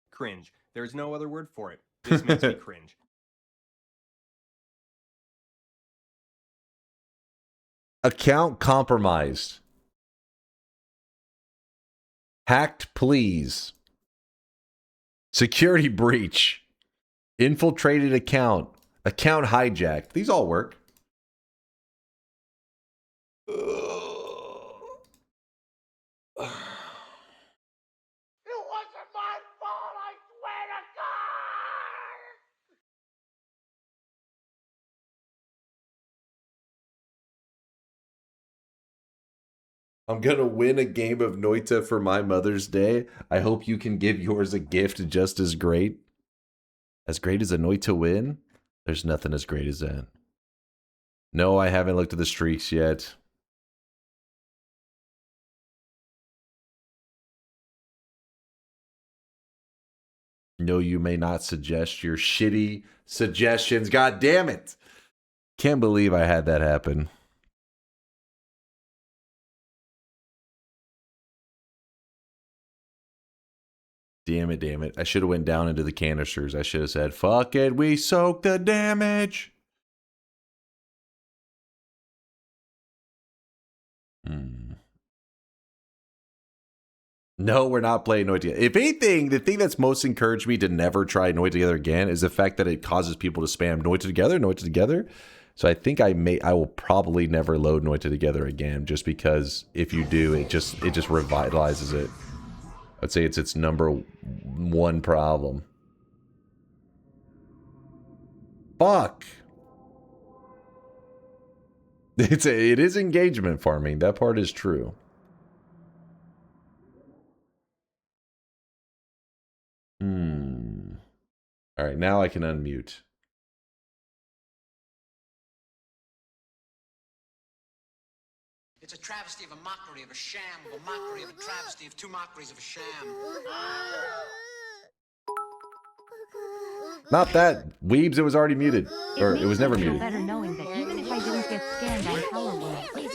Cringe. There's no other word for it. This makes me cringe. Account compromised. Hacked, please. Security breach. Infiltrated account. Account hijacked. These all work. I'm gonna win a game of Noita for my Mother's Day. I hope you can give yours a gift just as great. As great as a Noita win? There's nothing as great as that. No, I haven't looked at the streaks yet. No, you may not suggest your shitty suggestions. God damn it. Can't believe I had that happen. Damn it, damn it. I should have went down into the canisters. I should have said, fuck it, we soak the damage. No, we're not playing Noita together. If anything, the thing that's most encouraged me to never try Noita together again is the fact that it causes people to spam Noita together. So I think I will probably never load Noita together again, just because if you do, it just revitalizes it. I'd say it's its number 1 problem. Fuck. It is engagement farming. That part is true. All right, now I can unmute. It's a travesty of a mockery of a sham, of a mockery of a travesty of 2 mockeries of a sham. Not that. Weebs, it was already muted. Or it was never muted. Better knowing that even if I didn't get scanned on Colorway,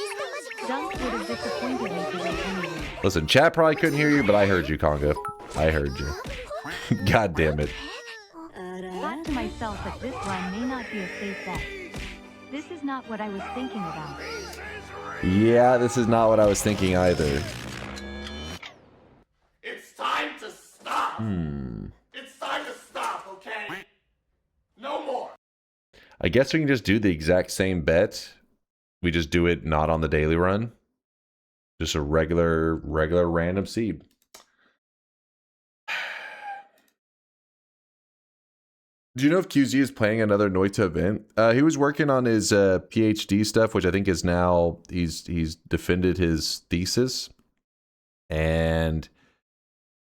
Dunk would have disappointed me today anyway. Listen, chat probably couldn't hear you, but I heard you, Conga. I heard you. God damn it. Thought to myself that this run may not be a safe bet. This is not what I was thinking about. Yeah, this is not what I was thinking either. It's time to stop. It's time to stop, okay? No more. I guess we can just do the exact same bet. We just do it not on the daily run. Just a regular random seed. Do you know if QZ is playing another Noita event? He was working on his PhD stuff, which I think is now he's defended his thesis, and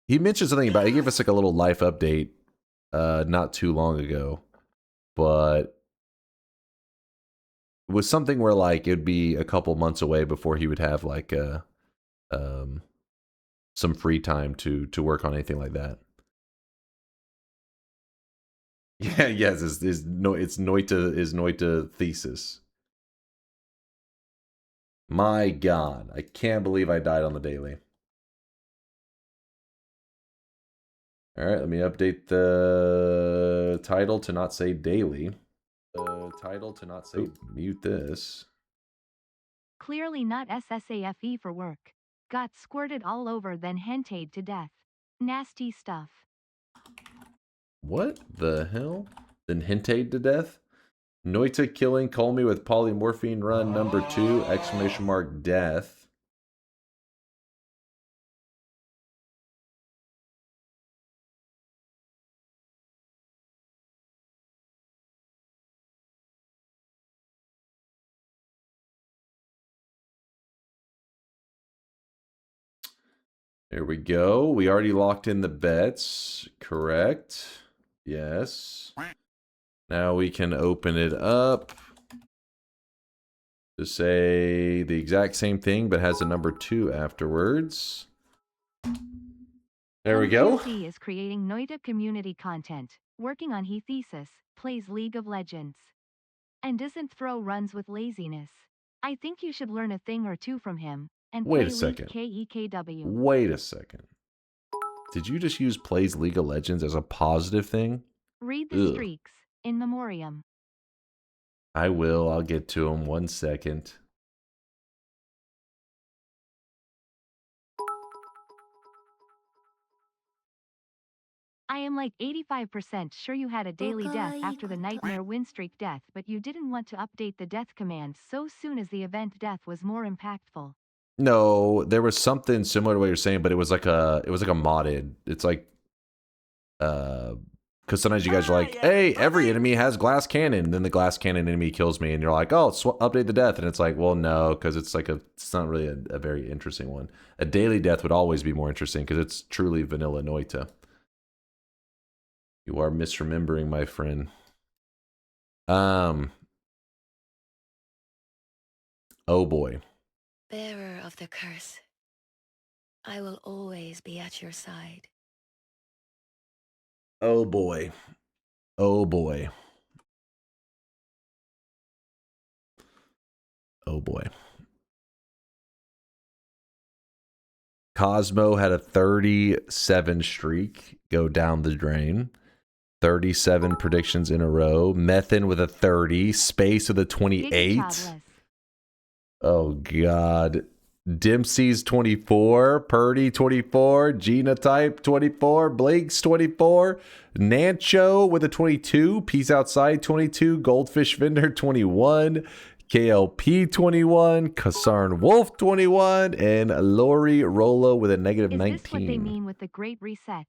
he mentioned something about. He gave us like a little life update not too long ago, but was something where like it'd be a couple months away before he would have like some free time to work on anything like that. Yeah, yes, it's Noita thesis. My God, I can't believe I died on the daily. All right, let me update the title to not say daily. Mute this. Clearly not SSAFE for work. Got squirted all over then henta'd to death. Nasty stuff. What the hell? Then henta'd to death? Noita killing Kolmi with Polymorphine run number 2, exclamation mark death. There we go. We already locked in the bets. Correct. Yes. Now we can open it up to say the exact same thing, but has a number 2 afterwards. There we go. MQC is creating Noita community content, working on he thesis, plays League of Legends, and doesn't throw runs with laziness. I think you should learn a thing or two from him. And Wait a play second. League KEKW. Wait a second. Did you just use plays League of Legends as a positive thing? Read the streaks, in memoriam. I will. I'll get to them. 1 second. I am like 85% sure you had a daily death after the nightmare win streak death, but you didn't want to update the death command so soon as the event death was more impactful. No, there was something similar to what you're saying, but it was like a modded. It's like because sometimes you guys are like, hey, every enemy has glass cannon, and then the glass cannon enemy kills me, and you're like, oh, update the death, and it's like, well, no, because it's not really a very interesting one. A daily death would always be more interesting because it's truly vanilla Noita. You are misremembering, my friend. Oh boy. Bearer of the curse, I will always be at your side. Oh boy. Oh boy. Oh boy. Cosmo had a 37 streak go down the drain. 37 predictions in a row. Methin with a 30. Space with a 28. Oh, God. Dempsey's 24. Purdy 24. Genotype 24. Blake's 24. Nancho with a 22. Peace Outside 22. Goldfish Vendor 21. KLP 21. Kasarn Wolf 21. And Lori Rolo with a negative 19. Is this what they mean with the Great Reset?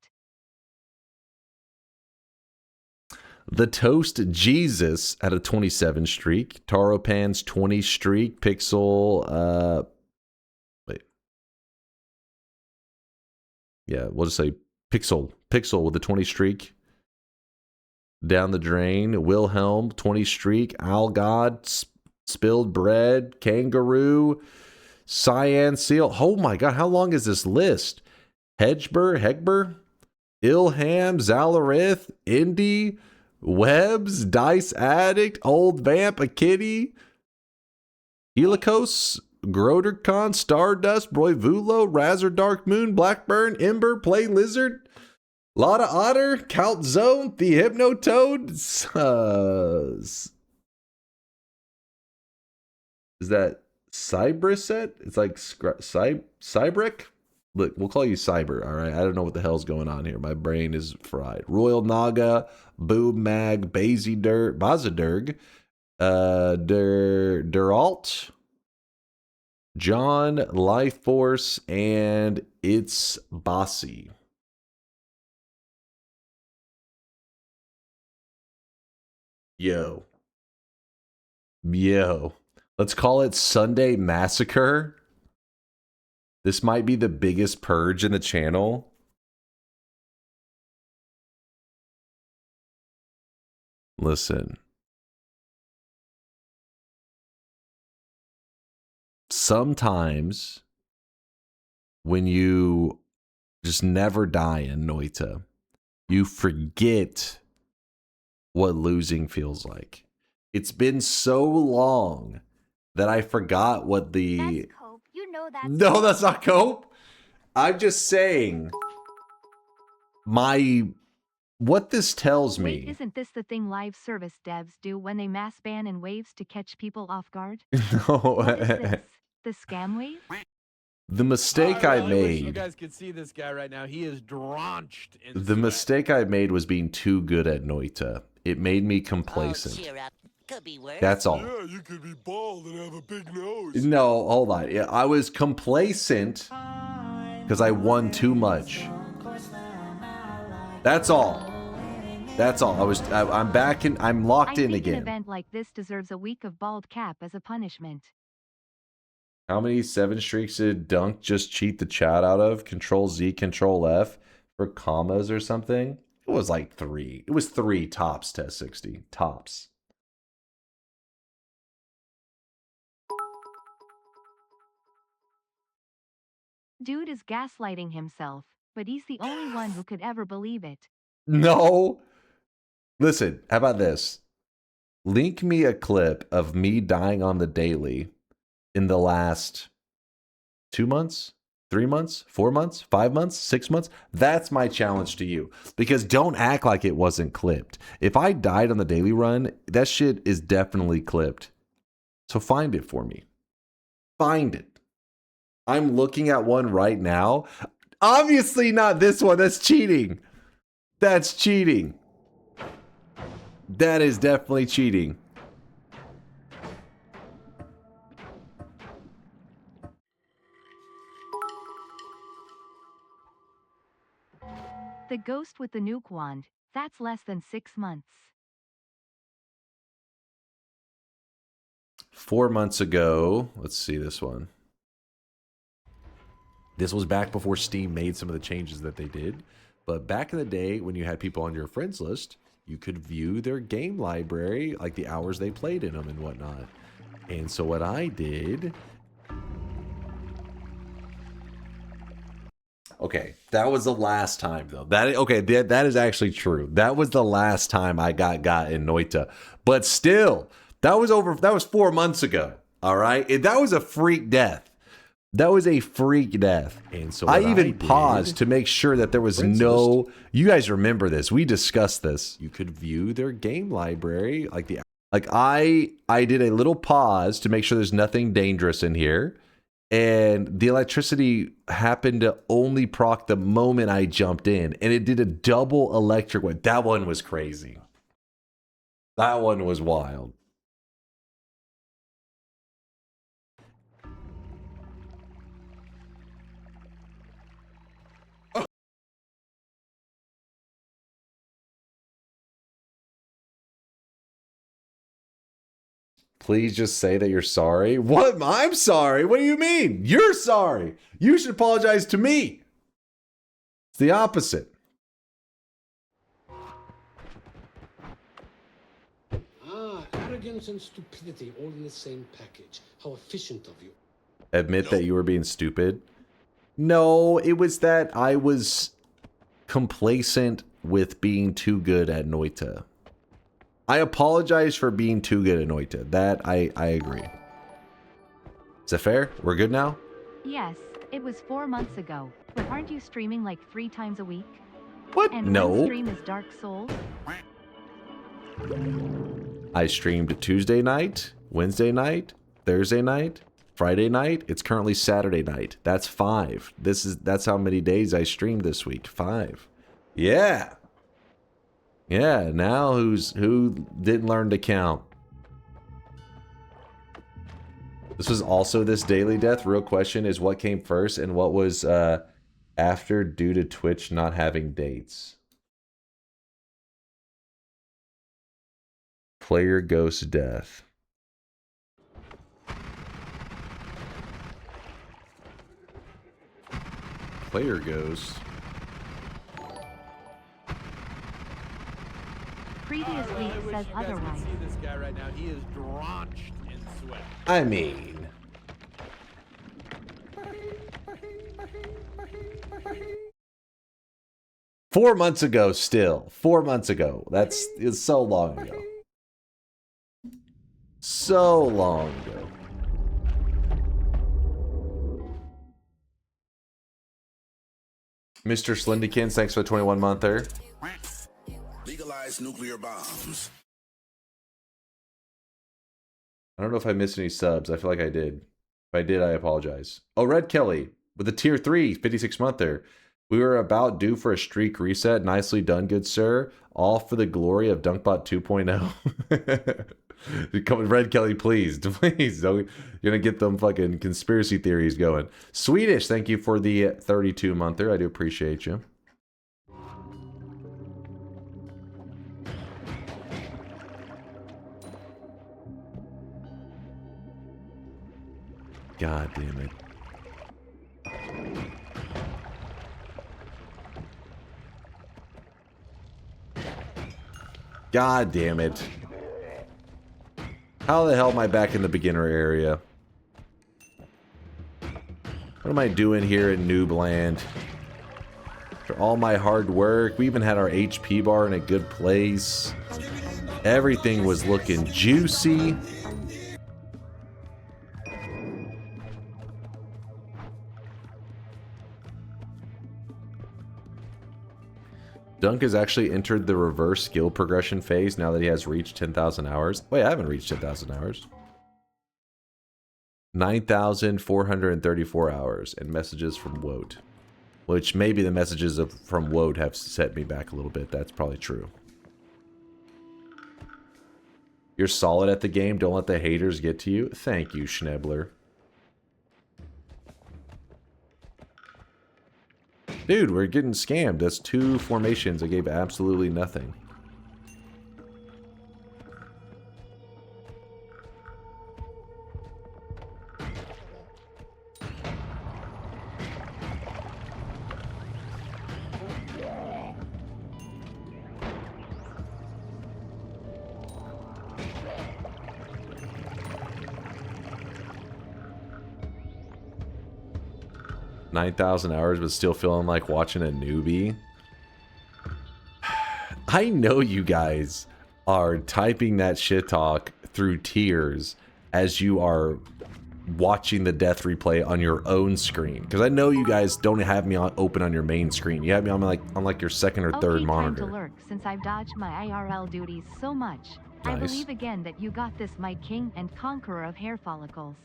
The Toast Jesus had a 27 streak. Taro Pan's 20 streak. Pixel, wait. Yeah, we'll just say Pixel. Pixel with a 20 streak. Down the drain. Wilhelm, 20 streak. Owl God, Spilled Bread, Kangaroo, Cyan Seal. Oh my God, how long is this list? Hegber, Ilham, Zalarith, Indy, Webbs, Dice Addict, Old Vamp, a Kitty, Helicos, Grodercon, Stardust, Broivulo, Razor Dark Moon, Blackburn, Ember, Play Lizard, Lotta Otter, Count Zone, The Hypnotoad. Is that Cyberset? It's like Cybrick? Look, we'll call you Cyber, all right? I don't know what the hell's going on here. My brain is fried. Royal Naga, Boob Mag, Bazadurg, Deralt, John, Life Force, and It's Bossy. Yo. Let's call it Sunday Massacre. This might be the biggest purge in the channel. Listen. sometimes when you just never die in Noita, you forget what losing feels like. It's been so long that I forgot what the... That's cope. You know that's No, cope. that's not cope. I'm just saying what this tells Wait, me. isn't this the thing live service devs do when they mass ban in waves to catch people off guard? No. What is this? The scam wave? The mistake I wish you made. guys could see this guy right now. He is drenched in The sweat. mistake I made was being too good at Noita. It made me complacent. cheer up. Could be worse. That's all. Yeah, you could be bald and have a big nose. No, hold on. Yeah, I was complacent because I won too much. That's all. That's all. I'm back in. I'm locked in I think again. an event like this deserves a week of bald cap as a punishment. How many 7 streaks did Dunk just cheat the chat out of? Control Z, Control F for commas or something? It was like 3. It was 3 tops, Test 60. Tops. Dude is gaslighting himself, but he's the only one who could ever believe it. No. Listen, how about this? Link me a clip of me dying on the daily in the last 2 months, 3 months, 4 months, 5 months, 6 months. That's my challenge to you. Because don't act like it wasn't clipped. If I died on the daily run, that shit is definitely clipped. So find it for me. Find it. I'm looking at one right now. Obviously not this one. That's cheating. That's cheating. That is definitely cheating. The ghost with the nuke wand. That's less than 6 months. 4 months ago, let's see this one. This was back before Steam made some of the changes that they did. But back in the day, when you had people on your friends list, you could view their game library, like the hours they played in them and whatnot. And so what I did... Okay, that was the last time, though. That is actually true. That was the last time I got in Noita. But still, that was 4 months ago. All right? That was a freak death. That was a freak death. And so I even paused to make sure that there was no... You guys remember this. We discussed this. You could view their game library. I did a little pause to make sure there's nothing dangerous in here. And the electricity happened to only proc the moment I jumped in. And it did a double electric one. That one was crazy. That one was wild. Please just say that you're sorry. What? I'm sorry? What do you mean? You're sorry. You should apologize to me. It's the opposite. Arrogance and stupidity all in the same package. How efficient of you. Admit that you were being stupid? No, it was that I was complacent with being too good at Noita. I apologize for being too good at Noita. That, I agree. Is that fair? We're good now? Yes, it was 4 months ago. But aren't you streaming like 3 times a week? What? And No. one stream is Dark Souls? I streamed Tuesday night, Wednesday night, Thursday night, Friday night. It's currently Saturday night. That's 5. That's how many days I streamed this week. 5. Yeah. Yeah, now who didn't learn to count? This was also this daily death. Real question is what came first and what was after due to Twitch not having dates? Player ghost death. Player ghost. Previous week says You guys otherwise. can see this guy right now. He is drenched in sweat. I mean, 4 months ago still. 4 months ago. It's so long ago. So long ago. Mr. Slindykins, thanks for the 21-monther. Legalize nuclear bombs. I don't know if I missed any subs. I feel like I did. If I did, I apologize. Oh, Red Kelly with a tier 3, 56-monther. We were about due for a streak reset. Nicely done, good sir. All for the glory of Dunkbot 2.0. Come, Red Kelly, please. Please. Don't, you're going to get them fucking conspiracy theories going. Swedish, thank you for the 32-monther. I do appreciate you. God damn it. God damn it. How the hell am I back in the beginner area? What am I doing here in Noob Land? For all my hard work, we even had our HP bar in a good place. Everything was looking juicy. Dunk has actually entered the reverse skill progression phase now that he has reached 10,000 hours. Wait, I haven't reached 10,000 hours. 9,434 hours and messages from Woad. Which maybe the messages from Woad have set me back a little bit. That's probably true. You're solid at the game. Don't let the haters get to you. Thank you, Schnebler. Dude, we're getting scammed. That's 2 formations. I gave absolutely nothing. $9,000 hours, but still feeling like watching a newbie. I know you guys are typing that shit talk through tears as you are watching the death replay on your own screen, because I know you guys don't have me open on your main screen. You have me on like your second or third monitor. Time to lurk, since I've dodged my IRL duties so much. Nice. I believe again that you got this, my king and conqueror of hair follicles.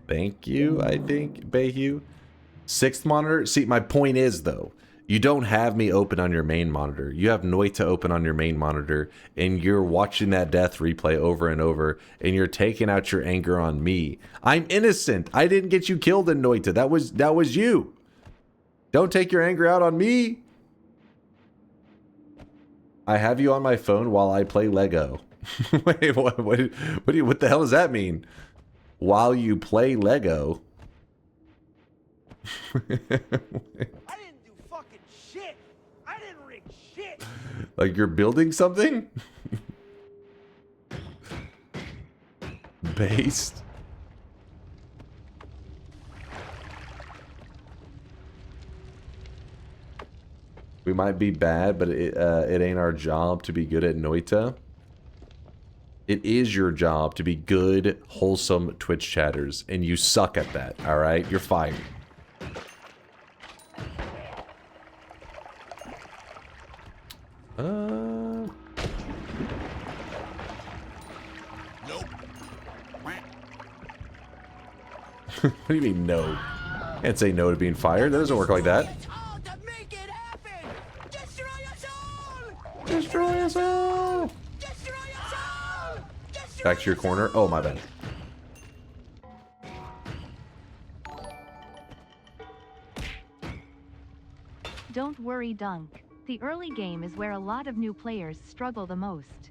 Thank you, I think, Bayhu. 6th monitor? See, my point is, though, you don't have me open on your main monitor. You have Noita open on your main monitor, and you're watching that death replay over and over, and you're taking out your anger on me. I'm innocent. I didn't get you killed in Noita. That was you. Don't take your anger out on me. I have you on my phone while I play Lego. Wait, what the hell does that mean? While you play Lego. I didn't do fucking shit. I didn't rig shit. Like you're building something? Based. We might be bad, but it ain't our job to be good at Noita. It is your job to be good, wholesome Twitch chatters, and you suck at that, alright? You're fired. Nope. What do you mean, no? Can't say no to being fired. That doesn't work like that. Destroy us all! Back to your corner. Oh, my bad. Don't worry, Dunk. The early game is where a lot of new players struggle the most.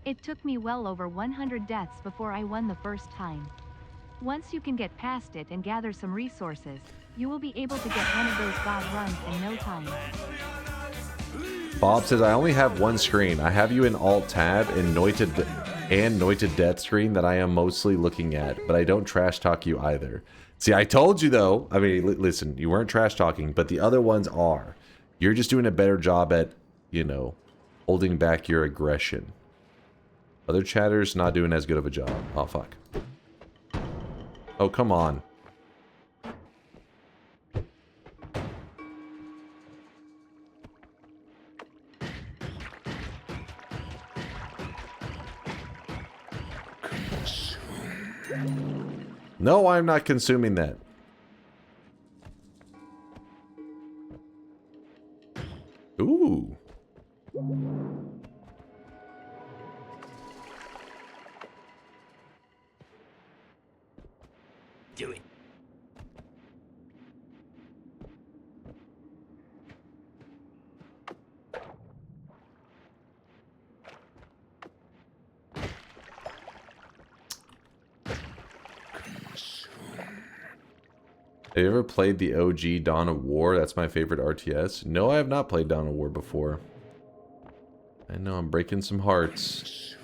It took me well over 100 deaths before I won the first time. Once you can get past it and gather some resources, you will be able to get one of those god runs in no time. Bob says, I only have one screen. I have you in Alt-Tab and Noita Death screen that I am mostly looking at, but I don't trash talk you either. See, I told you though. I mean, listen, you weren't trash talking, but the other ones are. You're just doing a better job at, you know, holding back your aggression. Other chatters not doing as good of a job. Oh, fuck. Oh, come on. No, I'm not consuming that. Ooh. Do it. Have you ever played the OG Dawn of War? That's my favorite RTS. No, I have not played Dawn of War before. I know, I'm breaking some hearts.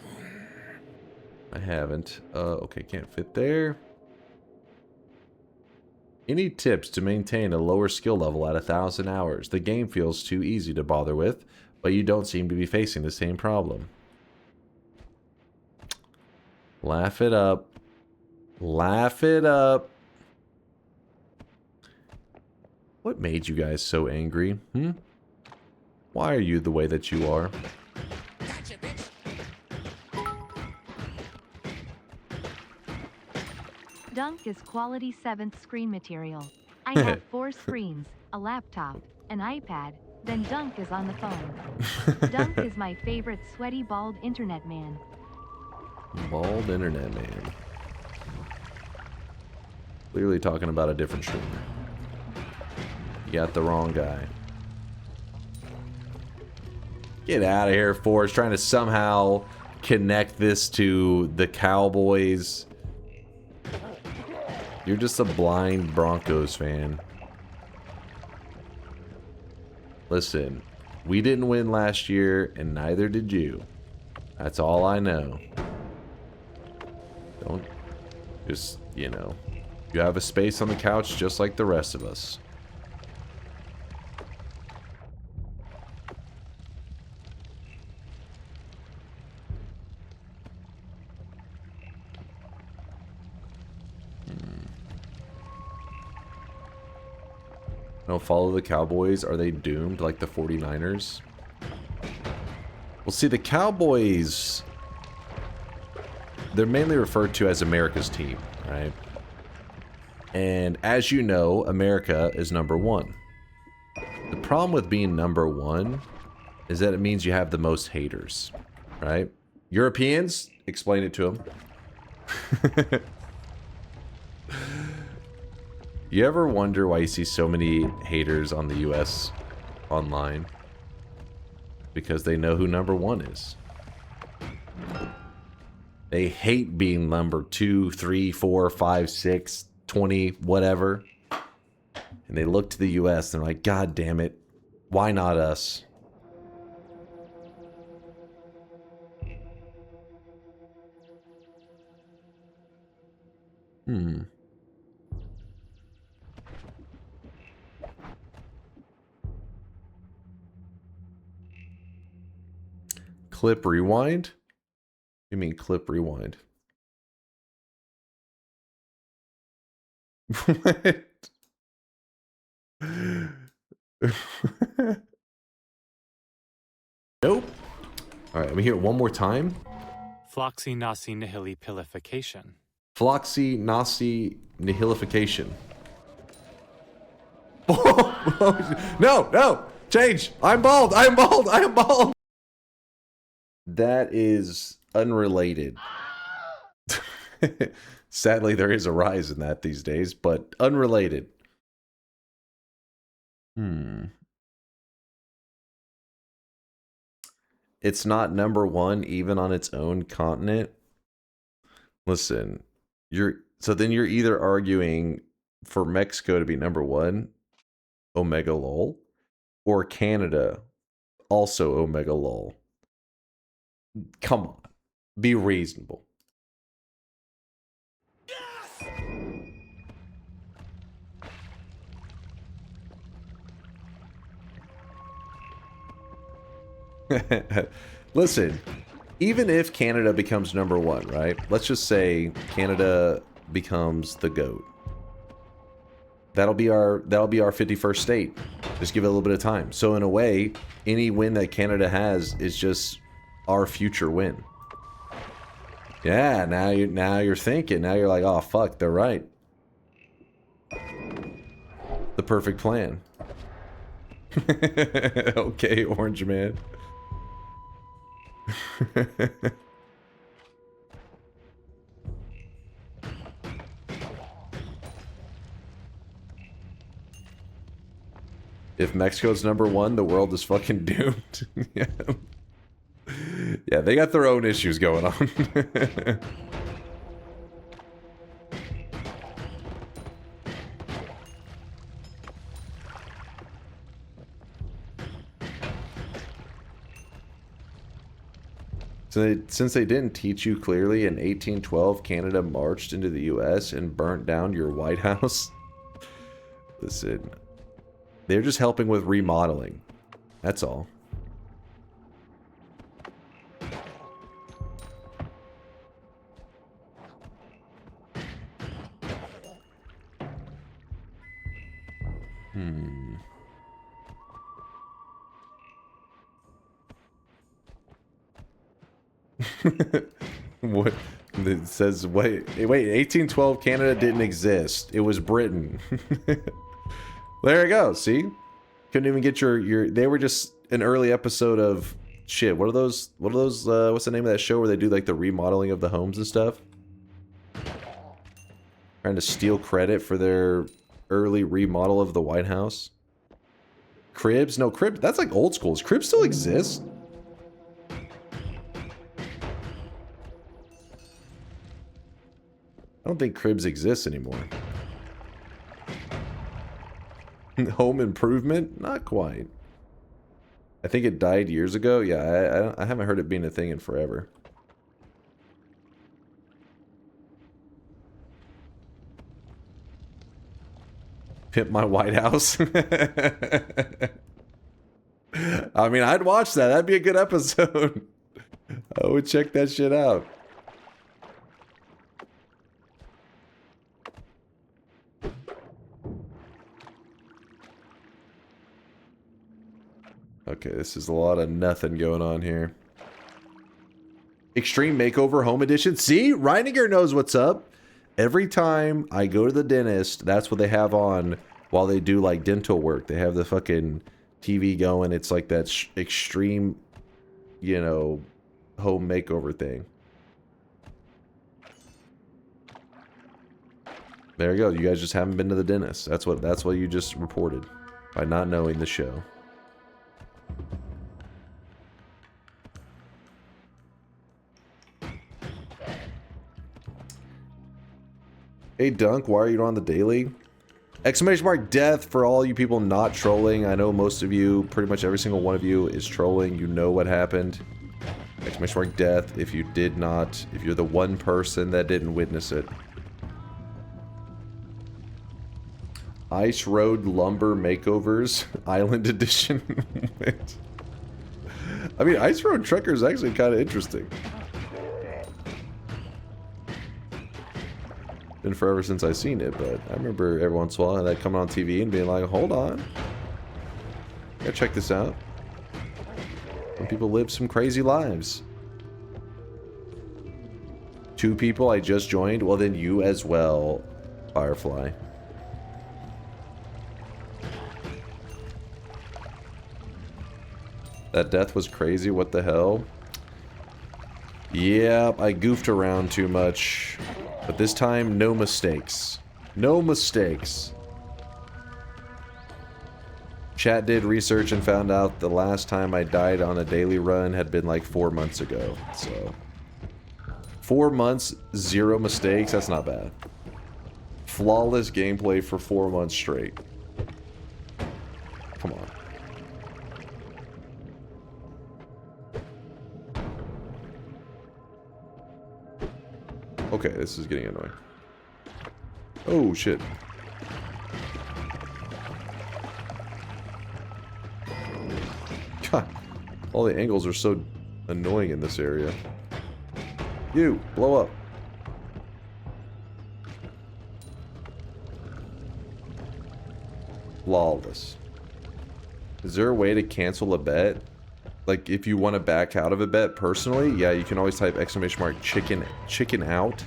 I haven't. Okay, can't fit there. Any tips to maintain a lower skill level at 1,000 hours? The game feels too easy to bother with, but you don't seem to be facing the same problem. Laugh it up. Laugh it up. What made you guys so angry? Why are you the way that you are? Dunk is quality 7th screen material. I have 4 screens, a laptop, an iPad, then Dunk is on the phone. Dunk is my favorite sweaty bald internet man. Bald internet man. Clearly talking about a different streamer. You got the wrong guy. Get out of here, Forrest. Trying to somehow connect this to the Cowboys. You're just a blind Broncos fan. Listen, we didn't win last year, and neither did you. That's all I know. Don't just, you know, you have a space on the couch just like the rest of us. Don't follow the Cowboys. Are they doomed like the 49ers? Well, see, the Cowboys, they're mainly referred to as America's team, right? And as you know, America is #1. The problem with being #1 is that it means you have the most haters, right? Europeans, explain it to them. You ever wonder why you see so many haters on the US online? Because they know who #1 is. They hate being number 2, 3, 4, 5, 6, 20, whatever. And they look to the US and they're like, God damn it, why not us? Clip rewind? You mean clip rewind? What? Nope. Alright, let me hear it one more time. Floxy nasi nihilipilification. Floxy nasi nihilification. No, no! Change! I'm bald! I'm bald! I'm bald! That is unrelated. Sadly, there is a rise in that these days, but unrelated. It's not #1 even on its own continent. Listen, so then you're either arguing for Mexico to be #1, Omega lol, or Canada, also Omega lol. Come on, be reasonable. Listen, even if Canada becomes #1, right? Let's just say Canada becomes the GOAT. That'll be our 51st state. Just give it a little bit of time. So in a way, any win that Canada has is just our future win. Yeah, now you're thinking. Now you're like, oh fuck, they're right. The perfect plan. Okay, Orange Man. If Mexico's #1, the world is fucking doomed. Yeah. Yeah, they got their own issues going on. So since they didn't teach you clearly, in 1812, Canada marched into the US and burnt down your White House. Listen, they're just helping with remodeling. That's all. What it says? Wait, 1812 Canada didn't exist. It was Britain. There you go. See, couldn't even get your. They were just an early episode of shit. What are those? What's the name of that show where they do like the remodeling of the homes and stuff? Trying to steal credit for their early remodel of the White House. Cribs? No, Cribs. That's like old schools. Cribs still exist. I don't think Cribs exists anymore. Home Improvement? Not quite. I think it died years ago. Yeah, I haven't heard it being a thing in forever. Pimp My White House. I mean, I'd watch that. That'd be a good episode. I would check that shit out. Okay, this is a lot of nothing going on here. Extreme Makeover Home Edition. See? Reiniger knows what's up. Every time I go to the dentist, that's what they have on while they do like dental work. They have the fucking TV going. It's like that extreme, you know, home makeover thing. There you go. You guys just haven't been to the dentist. That's what you just reported by not knowing the show. Hey Dunk, why are you on the daily? Exclamation mark death for all you people not trolling. I know most of you, pretty much every single one of you is trolling. You know what happened. Exclamation mark death if you did not, if you're the one person that didn't witness it. Ice Road Lumber Makeovers Island Edition. I mean, Ice Road Trucker is actually kind of interesting. Been forever since I've seen it, but I remember every once in a while that coming on TV and being like, hold on, gotta check this out. Some people live some crazy lives. 2 people, I just joined. Well, then you as well, Firefly. That death was crazy. What the hell? Yep, I goofed around too much. But this time, no mistakes. No mistakes. Chat did research and found out the last time I died on a daily run had been like 4 months ago. So, 4 months, 0 mistakes. That's not bad. Flawless gameplay for 4 months straight. Come on. Okay, this is getting annoying. Oh, shit. God. All the angles are so annoying in this area. You, blow up. Flawless. Is there a way to cancel a bet? Like, if you want to back out of a bet personally, yeah, you can always type !, chicken out,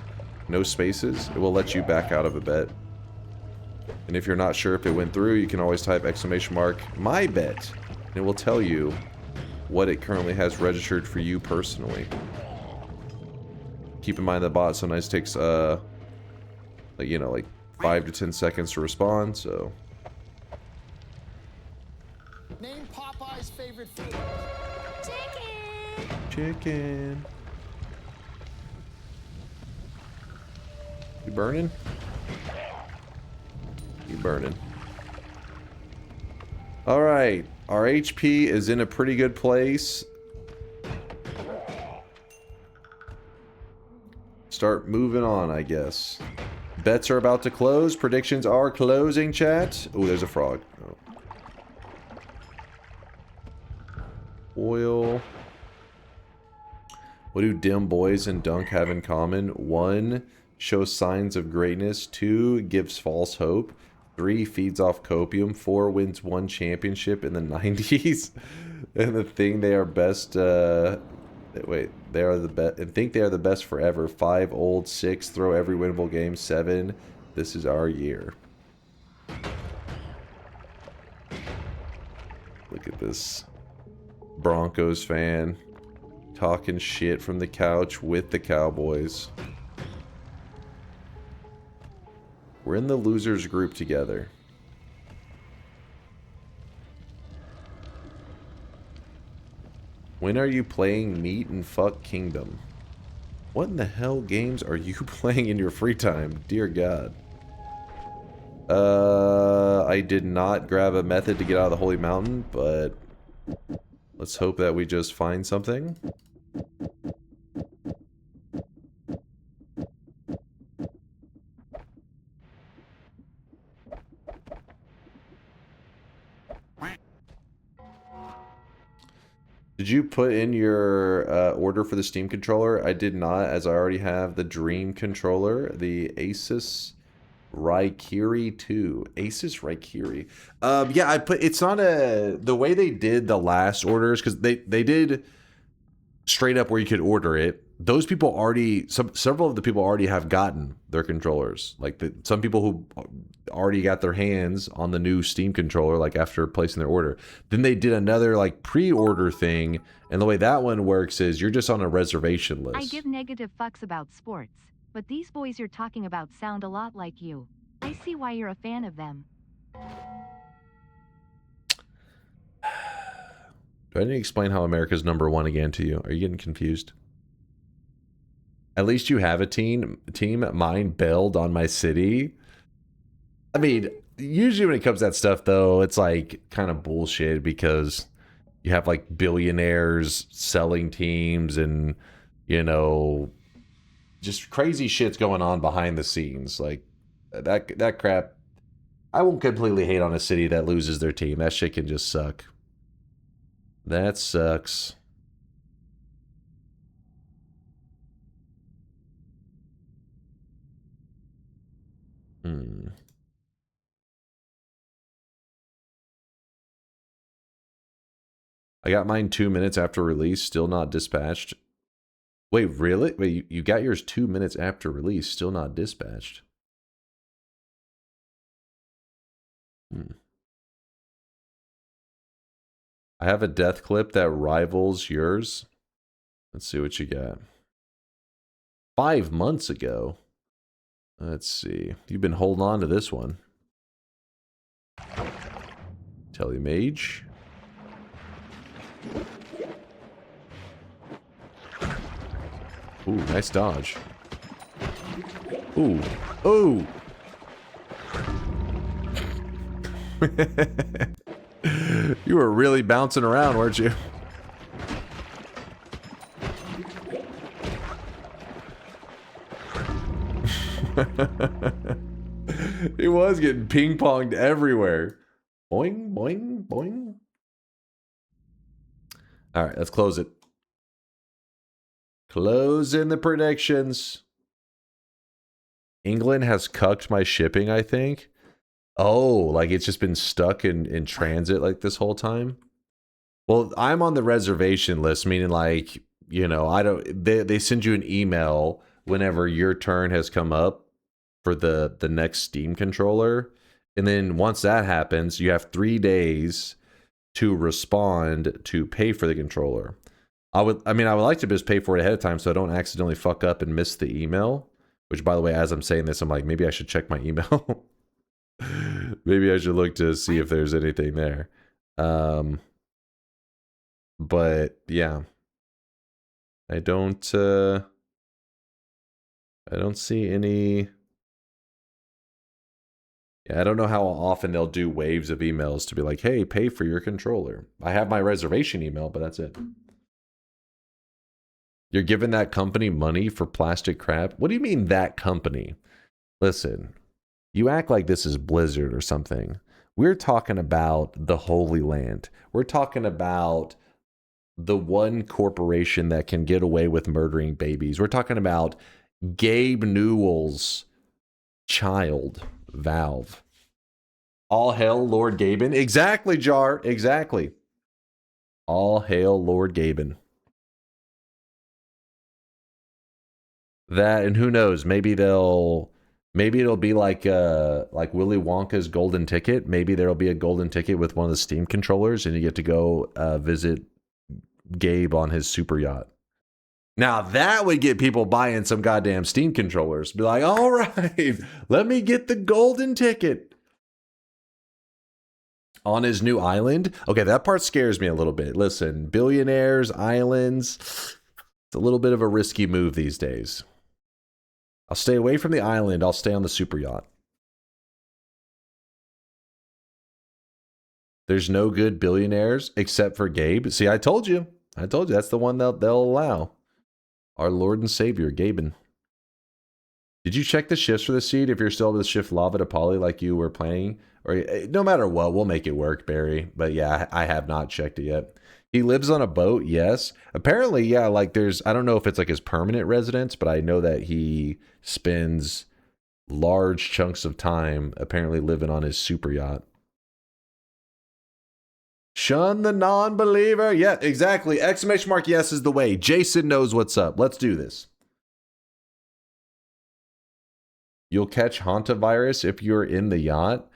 no spaces. It will let you back out of a bet. And if you're not sure if it went through, you can always type ! my bet. And it will tell you what it currently has registered for you personally. Keep in mind the bot sometimes takes, like, you know, like 5 to 10 seconds to respond, so... Name Popeye's favorite food. Chicken. You burning? You burning. Alright. Our HP is in a pretty good place. Start moving on, I guess. Bets are about to close. Predictions are closing, chat. Oh, there's a frog. Oh. Oil. What do dim boys and dunk have in common? 1. Shows signs of greatness. 2. Gives false hope. 3. Feeds off copium. 4. Wins 1 championship in the 90s. And the thing they are best... wait. They are the best... and think they are the best forever. 5. Old. 6. Throw every winnable game. 7. This is our year. Look at this Broncos fan talking shit from the couch with the Cowboys. We're in the losers group together. When are you playing Meat and Fuck Kingdom? What in the hell games are you playing in your free time? Dear God. I did not grab a method to get out of the Holy Mountain, but let's hope that we just find something. Did you put in your order for the Steam controller? I did not, as I already have the Dream controller, the Asus Raikiri 2. Asus Raikiri. Yeah, I put, it's not a, the way they did the last orders, because they did straight up where you could order it. Those people already, several of the people already have gotten their controllers. Like some people who already got their hands on the new Steam controller, like after placing their order. Then they did another like pre-order thing, and the way that one works is you're just on a reservation list. I give negative fucks about sports, but these boys you're talking about sound a lot like you. I see why you're a fan of them. Do I need to explain how America's #1 again to you? Are you getting confused? At least you have a team. Mine bailed on my city. I mean, usually when it comes to that stuff, though, it's like kind of bullshit because you have like billionaires selling teams and, you know, just crazy shit's going on behind the scenes. Like that crap. I won't completely hate on a city that loses their team. That shit can just suck. That sucks. I got mine 2 minutes after release, still not dispatched. Wait, really? Wait, you got yours 2 minutes after release, still not dispatched? I have a death clip that rivals yours. Let's see what you got. 5 months ago. Let's see. You've been holding on to this one. Telemage. Ooh, nice dodge. Ooh. Ooh. You were really bouncing around, weren't you? He was getting ping-ponged everywhere. Boing, boing, boing. All right, let's close it. Close in the predictions. England has cucked my shipping, I think. Oh, like it's just been stuck in transit like this whole time? Well, I'm on the reservation list, meaning like, you know, I don't. They send you an email whenever your turn has come up for the next Steam controller, and then once that happens, you have 3 days to respond to pay for the controller. I would like to just pay for it ahead of time so I don't accidentally fuck up and miss the email. Which, by the way, as I'm saying this, I'm like, maybe I should check my email. Maybe I should look to see if there's anything there. But yeah, I don't see any. Yeah, I don't know how often they'll do waves of emails to be like, hey, pay for your controller. I have my reservation email, but that's it. You're giving that company money for plastic crap? What do you mean that company? Listen, you act like this is Blizzard or something. We're talking about the Holy Land. We're talking about the one corporation that can get away with murdering babies. We're talking about Gabe Newell's child, Valve. All hail Lord Gaben. Exactly, Jar. Exactly. All hail Lord Gaben. That, and who knows, maybe it'll be like Willy Wonka's golden ticket. Maybe there'll be a golden ticket with one of the Steam controllers and you get to go visit Gabe on his super yacht. Now that would get people buying some goddamn Steam controllers. Be like, all right, let me get the golden ticket. On his new island? Okay, that part scares me a little bit. Listen, billionaires, islands, it's a little bit of a risky move these days. I'll stay away from the island. I'll stay on the super yacht. There's no good billionaires except for Gabe. See, I told you. That's the one they'll allow. Our Lord and Savior, Gaben. Did you check the shifts for the seed if you're still able to shift lava to poly like you were planning? Or no matter what, we'll make it work, Barry. But yeah, I have not checked it yet. He lives on a boat, yes. Apparently, yeah, like I don't know if it's like his permanent residence, but I know that he spends large chunks of time apparently living on his super yacht. Shun the non-believer. Yeah, exactly. Exclamation mark yes is the way. Jason knows what's up. Let's do this. You'll catch hantavirus if you're in the yacht.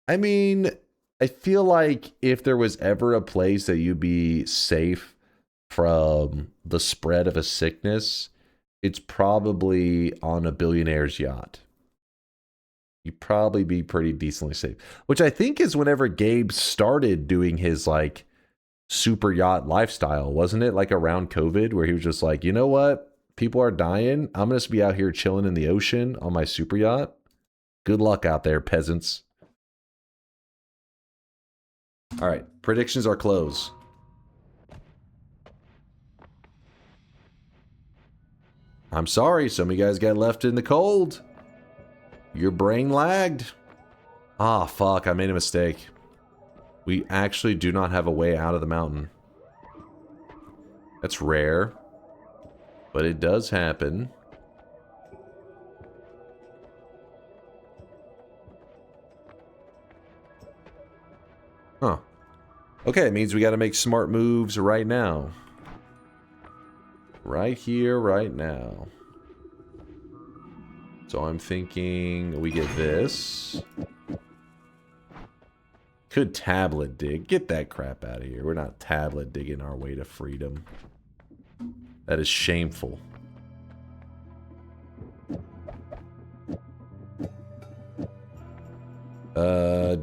I mean, I feel like if there was ever a place that you'd be safe from the spread of a sickness, it's probably on a billionaire's yacht. You'd probably be pretty decently safe. Which I think is whenever Gabe started doing his like super yacht lifestyle, wasn't it? Like around COVID where he was just like, you know what? People are dying. I'm going to be out here chilling in the ocean on my super yacht. Good luck out there, peasants. All right, predictions are closed. I'm sorry, some of you guys got left in the cold. Your brain lagged. Ah, fuck, I made a mistake. We actually do not have a way out of the mountain. That's rare, but it does happen. Huh. Okay, it means we got to make smart moves right now. Right here, right now. So I'm thinking we get this. Could tablet dig. Get that crap out of here. We're not tablet digging our way to freedom. That is shameful.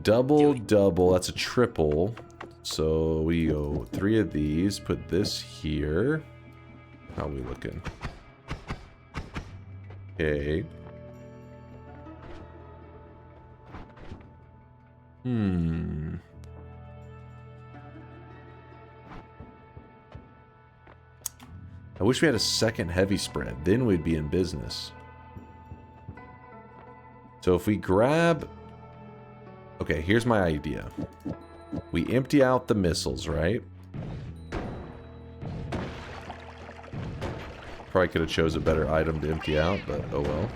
Double. That's a triple. So we go 3 of these. Put this here. How are we looking? Okay. I wish we had a second heavy spread. Then we'd be in business. So if we grab... Okay, here's my idea. We empty out the missiles, right? Probably could have chose a better item to empty out, but oh well.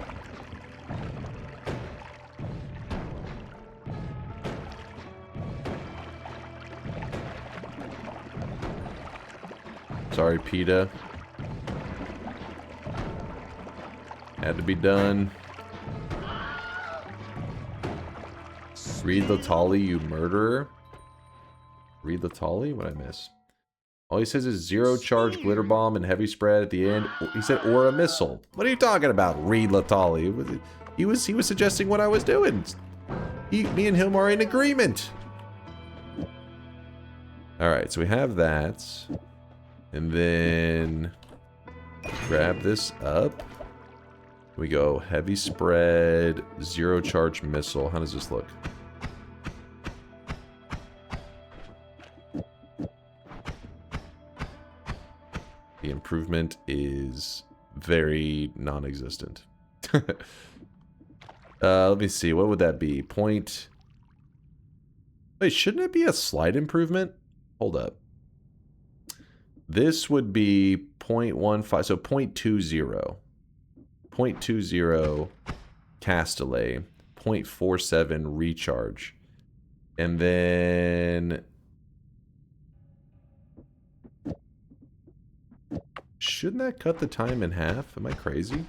Sorry, PETA. Had to be done. Read Latali, you murderer. Read Latali? What'd I miss? All he says is 0 charge glitter bomb and heavy spread at the end. He said, or a missile. What are you talking about? Read Latali. He was suggesting what I was doing. Me and him are in agreement. Alright, so we have that. And then grab this up. We go heavy spread, 0 charge missile. How does this look? The improvement is very non-existent. Let me see. What would that be? Wait, shouldn't it be a slight improvement? Hold up. This would be 0.15, so 0.20. 0.20 cast delay, 0.47 recharge. And then shouldn't that cut the time in half? Am I crazy?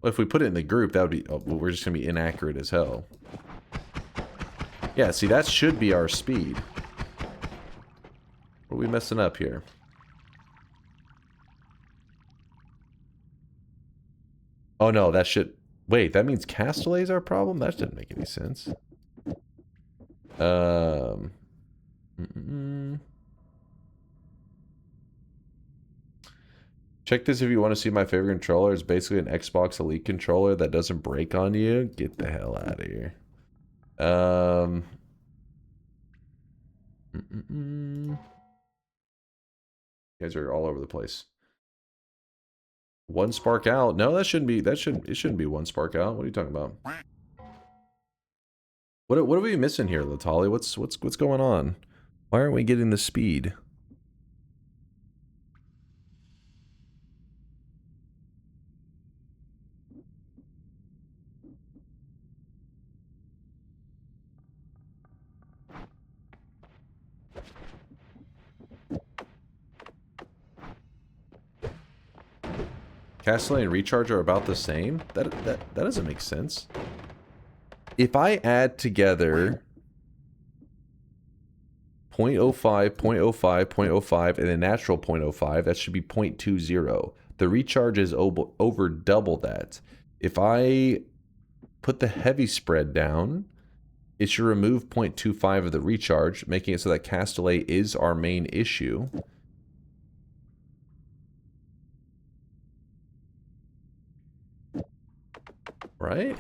Well, if we put it in the group, that would be... Oh, well, we're just going to be inaccurate as hell. Yeah, see, that should be our speed. What are we messing up here? Oh, no, that should... Wait, that means cast delay is our problem? That didn't make any sense. Check this if you want to see my favorite controller. It's basically an Xbox Elite controller that doesn't break on you. Get the hell out of here. You guys are all over the place. 1 spark out. No, that shouldn't be. It shouldn't be 1 spark out. What are you talking about? What are we missing here, Latali? What's going on? Why aren't we getting the speed? Cast delay and recharge are about the same? That doesn't make sense. If I add together 0.05, 0.05, 0.05, and a natural 0.05, that should be 0.20. The recharge is over double that. If I put the heavy spread down, it should remove 0.25 of the recharge, making it so that cast delay is our main issue. Right?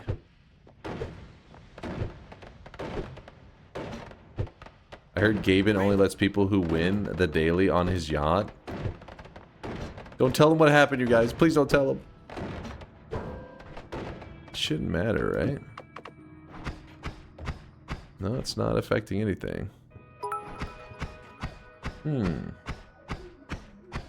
I heard Gaben only lets people who win the daily on his yacht. Don't tell him what happened, you guys. Please don't tell him. It shouldn't matter, right? No, it's not affecting anything.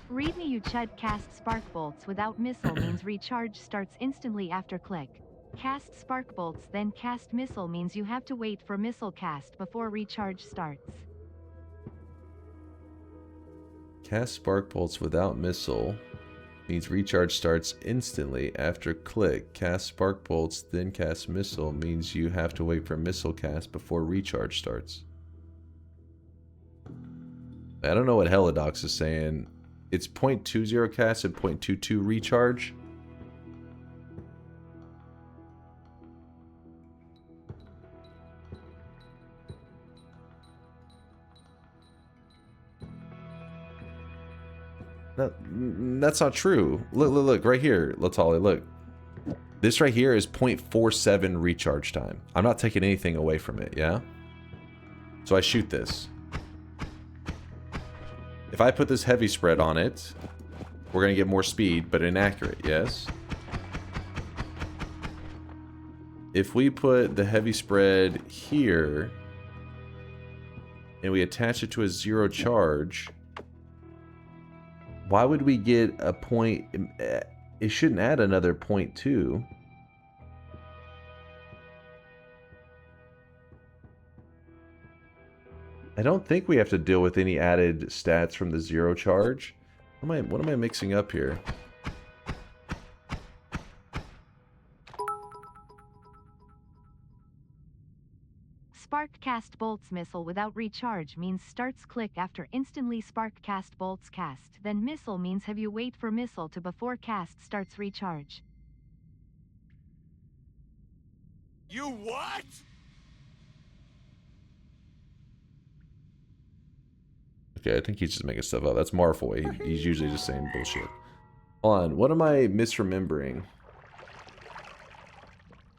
Read me, you chud. Cast spark bolts without missile means recharge starts instantly after click. Cast spark bolts then cast missile means you have to wait for missile cast before recharge starts. Cast spark bolts without missile means recharge starts instantly after click. Cast spark bolts then cast missile means you have to wait for missile cast before recharge starts. I don't know what Helidox is saying. It's 0.20 cast and 0.22 recharge. That's not true. Look right here, Latali, look. This right here is 0.47 recharge time. I'm not taking anything away from it, yeah? So I shoot this. If I put this heavy spread on it, we're going to get more speed, but inaccurate, yes? If we put the heavy spread here, and we attach it to a 0 charge, why would we get a point? It shouldn't add another 0.2. I don't think we have to deal with any added stats from the 0 charge. What am I mixing up here? Spark cast bolts missile without recharge means starts click after instantly spark cast bolts cast. Then missile means have you wait for missile to before cast starts recharge. You what? Okay, I think he's just making stuff up. That's Marfoy. He's usually just saying bullshit. Hold on, what am I misremembering?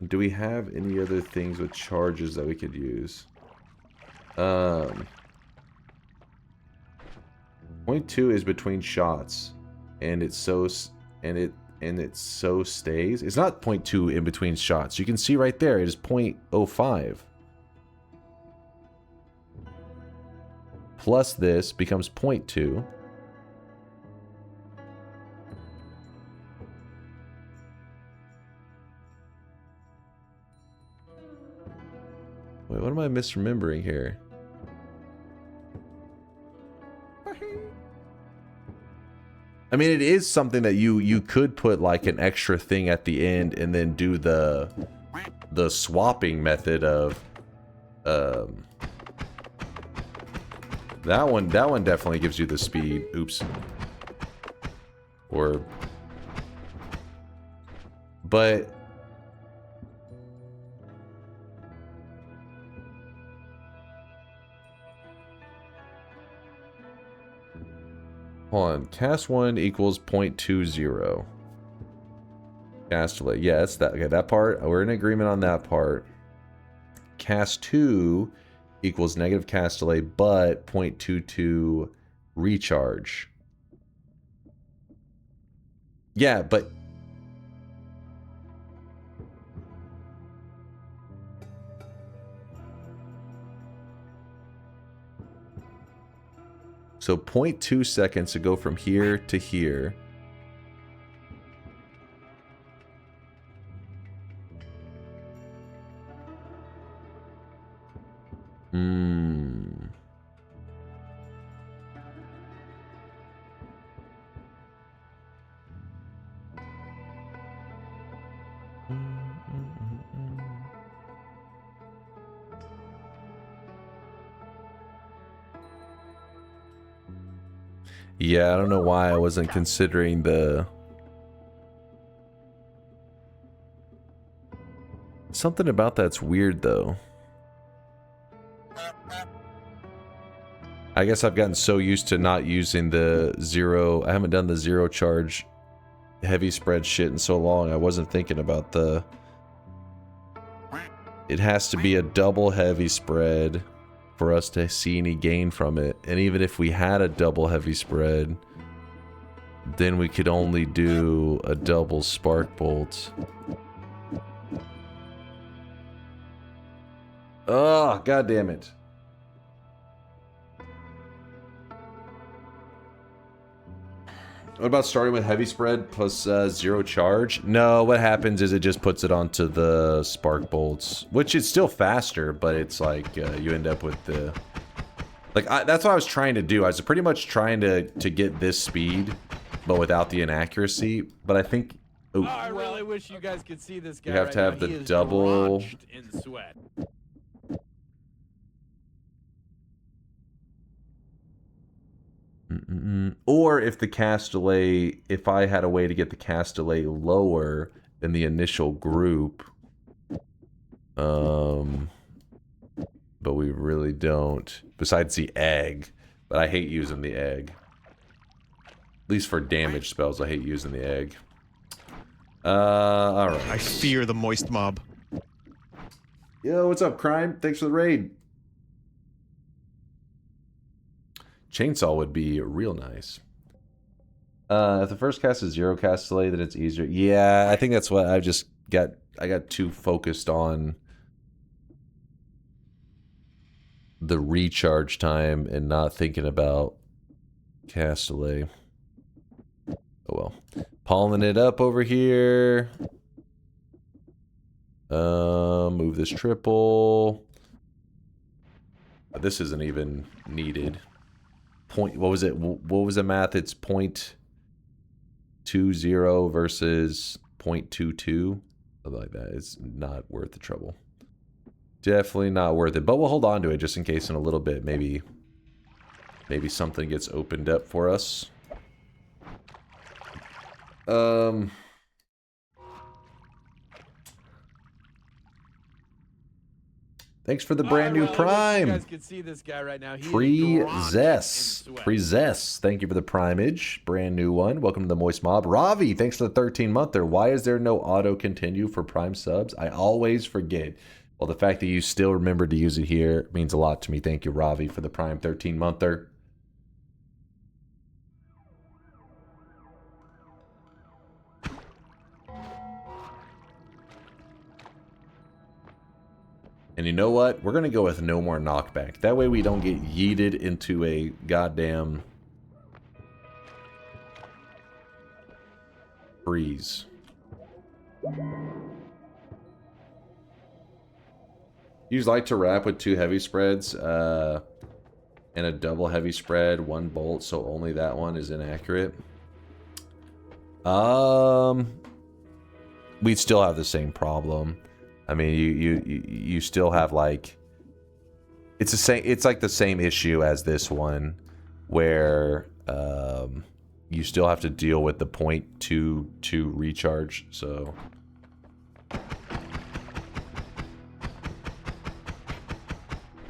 Do we have any other things with charges that we could use? 0.2 is between shots, and it so stays. It's not 0.2 in between shots. You can see right there it is 0.05. Plus this becomes 0.2. Wait, what am I misremembering here? I mean, it is something that you could put like an extra thing at the end and then do the swapping method of that one definitely gives you the speed. Oops. But hold on, cast 1 equals 0.20. Cast delay, yeah, that's that. Okay, that part, we're in agreement on that part. Cast 2 equals negative cast delay, but 0.22 recharge. Yeah, but so 0.2 seconds to go from here to here. Yeah, I don't know why I wasn't considering the... Something about that's weird, though. I guess I've gotten so used to not using the 0... I haven't done the 0 charge heavy spread shit in so long. I wasn't thinking about the... It has to be a double heavy spread for us to see any gain from it. And even if we had a double heavy spread, then we could only do a double spark bolt. Oh, god damn it. What about starting with heavy spread plus 0 charge? No, what happens is it just puts it onto the spark bolts, which is still faster, but it's like you end up with the... Like, that's what I was trying to do. I was pretty much trying to get this speed, but without the inaccuracy. But I think... Oh, I really wish you guys could see this guy. You have to have the double... In sweat. Or if the cast delay, if I had a way to get the cast delay lower than the initial group, but we really don't, besides the egg, but I hate using the egg. At least for damage spells, I hate using the egg. Alright. I fear the moist mob. Yo, what's up, Crime? Thanks for the raid. Chainsaw would be real nice. If the first cast is 0 cast delay, then it's easier. Yeah, I think that's what I just got. I got too focused on the recharge time and not thinking about cast delay. Oh well. Pulling it up over here. Move this triple. This isn't even needed. What was it? What was the math? It's 0.20 versus 0.22. Something like that. It's not worth the trouble. Definitely not worth it. But we'll hold on to it just in case in a little bit. Maybe something gets opened up for us. Thanks for the brand new Prime. You guys can see this guy right now. Prezess. Thank you for the Primeage. Brand new one. Welcome to the Moist Mob. Ravi, thanks for the 13-monther. Why is there no auto continue for Prime subs? I always forget. Well, the fact that you still remembered to use it here means a lot to me. Thank you, Ravi, for the Prime 13-monther. And you know what? We're going to go with no more knockback. That way we don't get yeeted into a goddamn freeze. You like to wrap with 2 heavy spreads and a double heavy spread, 1 bolt, so only that one is inaccurate. We'd still have the same problem. I mean, you still have like it's like the same issue as this one, where you still have to deal with the 0.22 recharge. So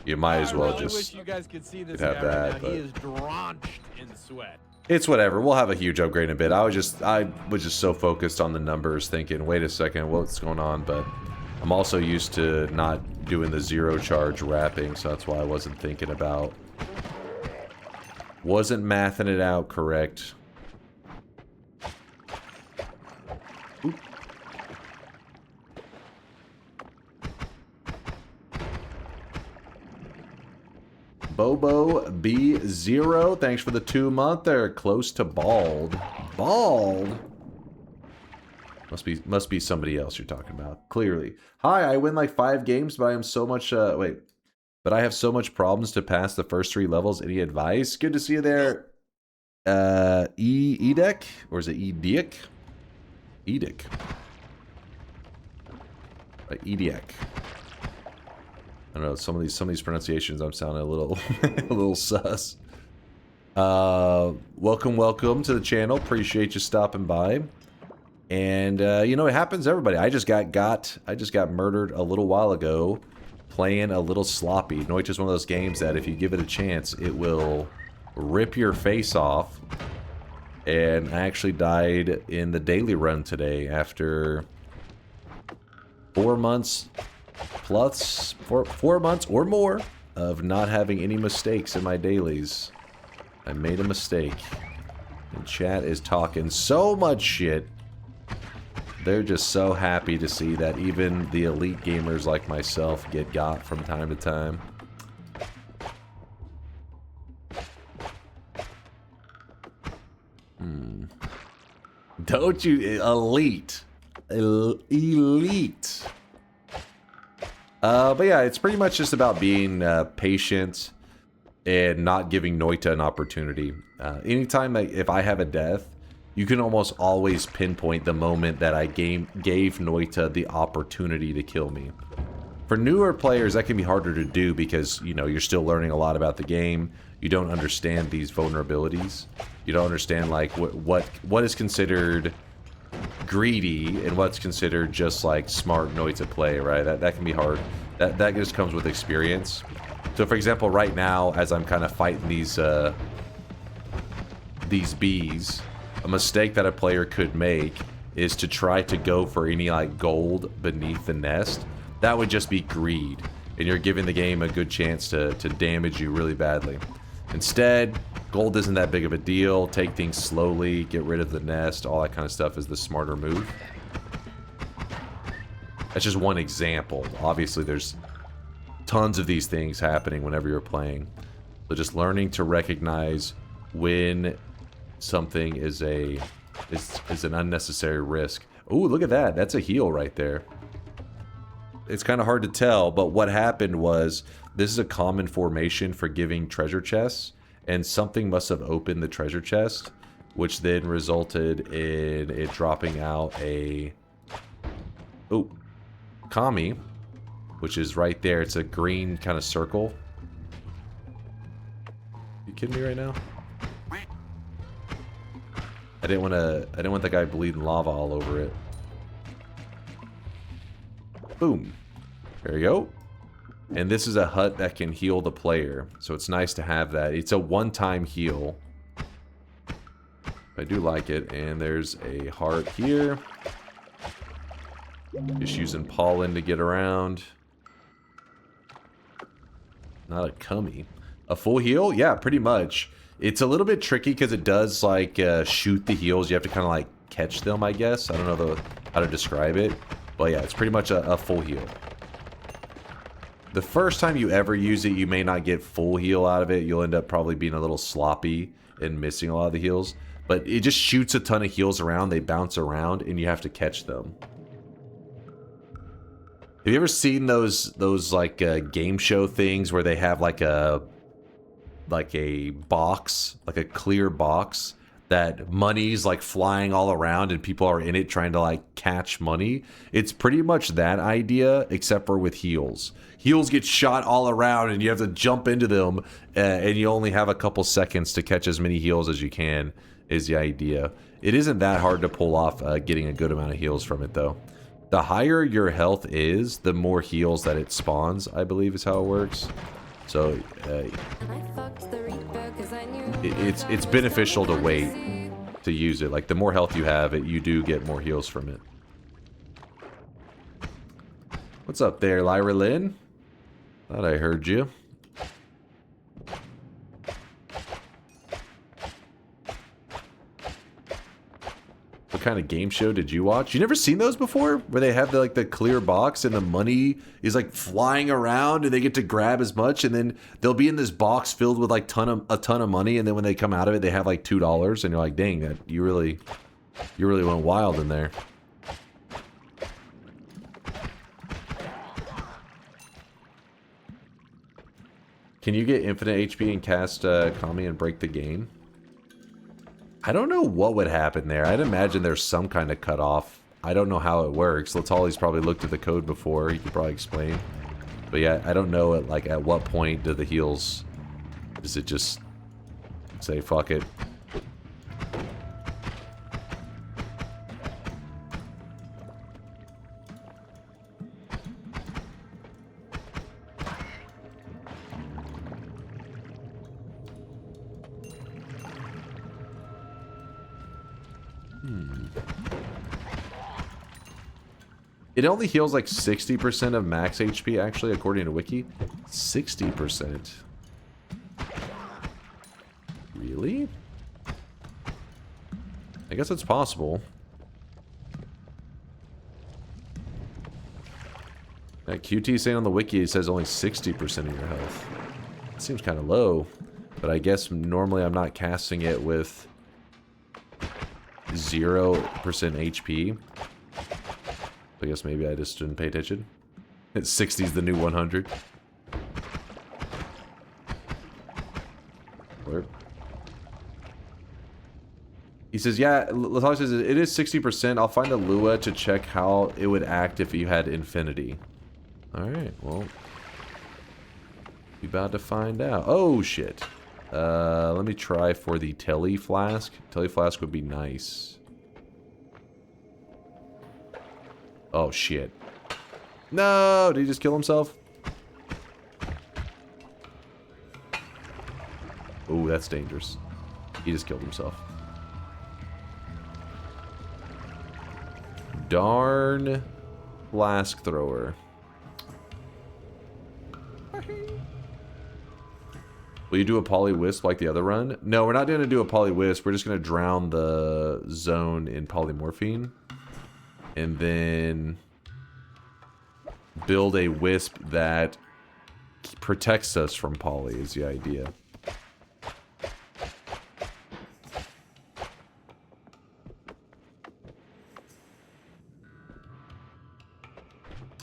you might as well just wish you guys could see this have guy that. right now. He is drenched in sweat. It's whatever. We'll have a huge upgrade in a bit. I was just so focused on the numbers, thinking, wait a second, what's going on? But I'm also used to not doing the 0 charge wrapping, so that's why I wasn't thinking about... Wasn't mathing it out correct. Oop. Bobo B0, thanks for the 2-monther. Close to bald. Bald? Must be somebody else you're talking about. Clearly. Hi, I win like 5 games, but I am so much but I have so much problems to pass the first 3 levels. Any advice? Good to see you there. Edek? Or is it Edic? Edic. Ediac. I don't know, some of these pronunciations I'm sounding a little a little sus. Welcome to the channel. Appreciate you stopping by. And you know, it happens to everybody. I just got murdered a little while ago playing a little sloppy. Noita's one of those games that if you give it a chance, it will rip your face off. And I actually died in the daily run today after 4 months plus 4 months or more of not having any mistakes in my dailies. I made a mistake. And chat is talking so much shit. They're just so happy to see that even the elite gamers like myself get got from time to time. Don't you... Elite. Elite. But yeah, it's pretty much just about being patient and not giving Noita an opportunity. Anytime if I have a death, you can almost always pinpoint the moment that I gave Noita the opportunity to kill me. For newer players, that can be harder to do because, you know, you're still learning a lot about the game. You don't understand these vulnerabilities. You don't understand, like, what is considered greedy and what's considered just, like, smart Noita play, right? That can be hard. That just comes with experience. So, for example, right now, as I'm kind of fighting these bees, a mistake that a player could make is to try to go for any like gold beneath the nest. That would just be greed, and you're giving the game a good chance to damage you really badly. Instead, Gold isn't that big of a deal. Take things slowly, get rid of the nest, all that kind of stuff is the smarter move. That's just one example. Obviously, there's tons of these things happening whenever you're playing. So just learning to recognize when something is an unnecessary risk. Ooh, look at that. That's a heal right there. It's kind of hard to tell, but what happened was this is a common formation for giving treasure chests, and something must have opened the treasure chest, which then resulted in it dropping out a Kami, which is right there. It's a green kind of circle. You kidding me right now? I didn't want the guy bleeding lava all over it. Boom. There you go. And this is a hut that can heal the player, so it's nice to have that. It's a one-time heal. I do like it. And there's a heart here. Just using pollen to get around. Not a Kami. A full heal? Yeah, pretty much. It's a little bit tricky because it does like shoot the heals. You have to kind of like catch them, I guess. I don't know how to describe it. But yeah, it's pretty much a full heal. The first time you ever use it, you may not get full heal out of it. You'll end up probably being a little sloppy and missing a lot of the heals. But it just shoots a ton of heals around. They bounce around and you have to catch them. Have you ever seen those like game show things where they have like a box, like a clear box that money's like flying all around and people are in it trying to like catch money? It's pretty much that idea, except for with heals. Heals get shot all around and you have to jump into them, and you only have a couple seconds to catch as many heals as you can, is the idea. It isn't that hard to pull off getting a good amount of heals from it though. The higher your health is, the more heals that it spawns, I believe is how it works. So it's beneficial to wait to use it. Like the more health you have, you do get more heals from it. What's up there, Lyra Lynn? Thought I heard you. What kind of game show did you watch? You never seen those before? Where they have the clear box and the money is like flying around and they get to grab as much, and then they'll be in this box filled with like a ton of money, and then when they come out of it they have like $2 and you're like, dang, that you really went wild in there. Can you get infinite HP and cast Kami and break the game? I don't know what would happen there. I'd imagine there's some kind of cutoff. I don't know how it works. Latali's probably looked at the code before. He could probably explain. But yeah, I don't know at what point do the heals... Does it just say fuck it? It only heals like 60% of max HP, actually, according to Wiki. 60%. Really? I guess it's possible. That QT saying on the Wiki, it says only 60% of your health. It seems kind of low. But I guess normally I'm not casting it with 0% HP. I guess maybe I just didn't pay attention. 60 is the new 100. Where? He says, yeah, Latali says it is 60%. I'll find a Lua to check how it would act if you had infinity. Alright, well. We're about to find out. Oh, shit. Let me try for the Telly Flask. Telly Flask would be nice. Oh, shit. No! Did he just kill himself? Oh, that's dangerous. He just killed himself. Darn flask thrower. Will you do a poly wisp like the other run? No, we're not going to do a poly wisp. We're just going to drown the zone in polymorphine. And then build a wisp that protects us from poly is the idea.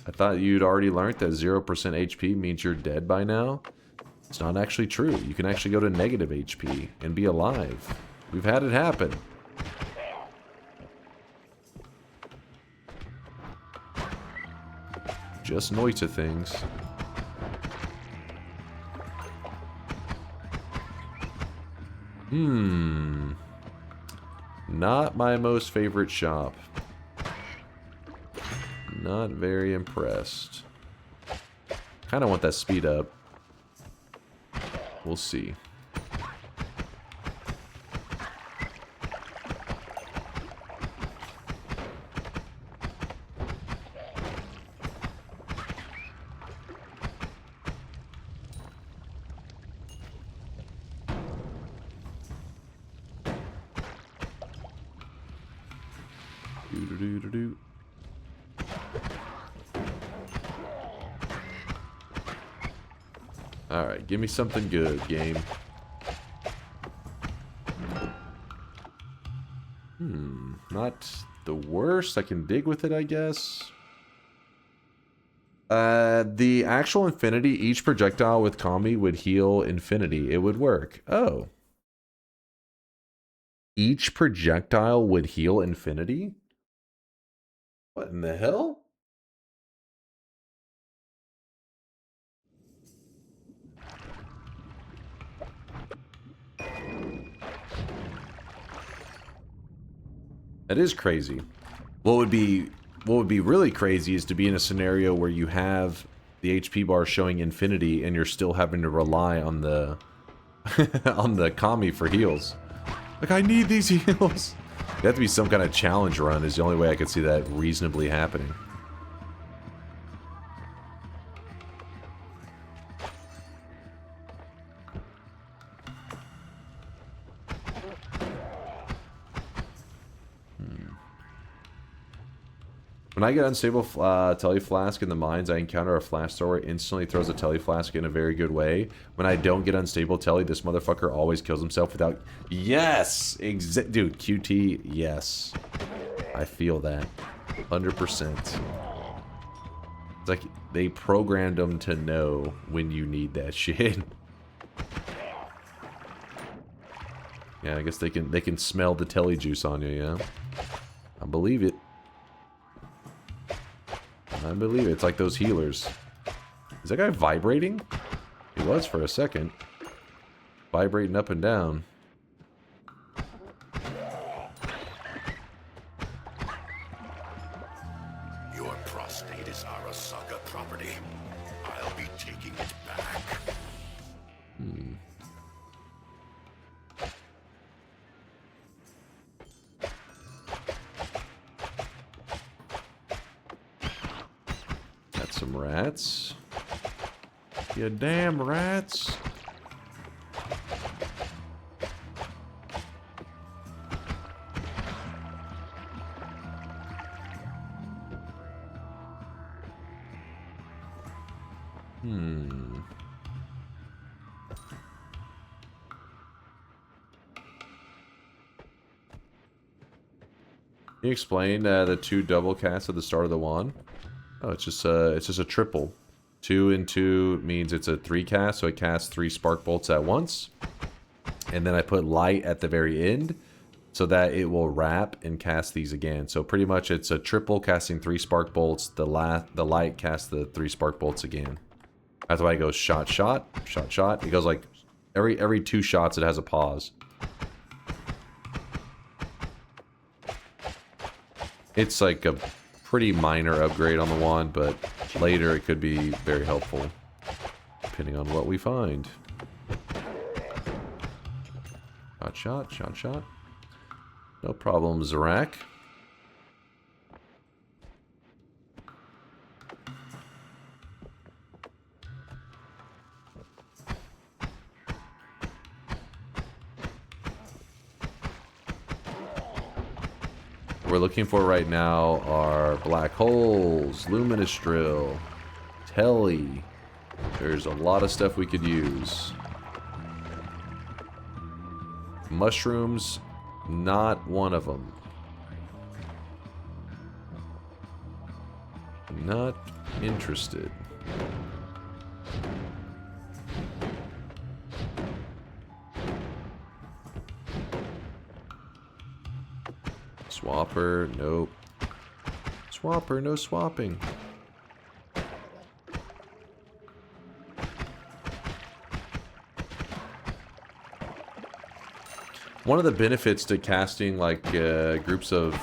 I thought you'd already learned that 0% HP means you're dead by now. It's not actually true. You can actually go to negative HP and be alive. We've had it happen. Just Noita things. Not my most favorite shop. Not very impressed. Kind of want that speed up. We'll see. Do-do-do-do-do. Alright, give me something good, game. Not the worst. I can dig with it, I guess. The actual infinity, each projectile with Kolmi would heal infinity. It would work. Oh. Each projectile would heal infinity? What in the hell? That is crazy. What would be really crazy is to be in a scenario where you have the HP bar showing infinity and you're still having to rely on the on the Kolmi for heals. Like, I need these heals. It'd have to be some kind of challenge run is the only way I could see that reasonably happening. When I get unstable telly flask in the mines, I encounter a flash thrower, instantly throws a telly flask in a very good way. When I don't get unstable telly, this motherfucker always kills himself without... Yes! Dude, QT, yes. I feel that. 100%. It's like they programmed them to know when you need that shit. Yeah, I guess they can smell the telly juice on you, yeah? I believe it. I believe it. It's like those healers. Is that guy vibrating? He was for a second. Vibrating up and down. Your prostate is Arasaka property. I'll be taking it back. Got some rats. You damn rats. Can you explain the 2 double casts at the start of the wand? Oh, it's just a triple. 2 and 2 means it's a 3 cast, so it casts 3 spark bolts at once. And then I put light at the very end, so that it will wrap and cast these again. So pretty much it's a triple casting 3 spark bolts. The light casts the 3 spark bolts again. That's why it goes shot, shot, shot, shot. It goes like every 2 shots it has a pause. It's like a pretty minor upgrade on the wand, but later it could be very helpful, depending on what we find. Shot, shot, shot, shot. No problem, Zarak. we're looking for right now are black holes, luminous drill, telly. There's a lot of stuff we could use. Mushrooms, not one of them. Not interested. Swapper, nope. Swapper, no swapping. One of the benefits to casting like groups of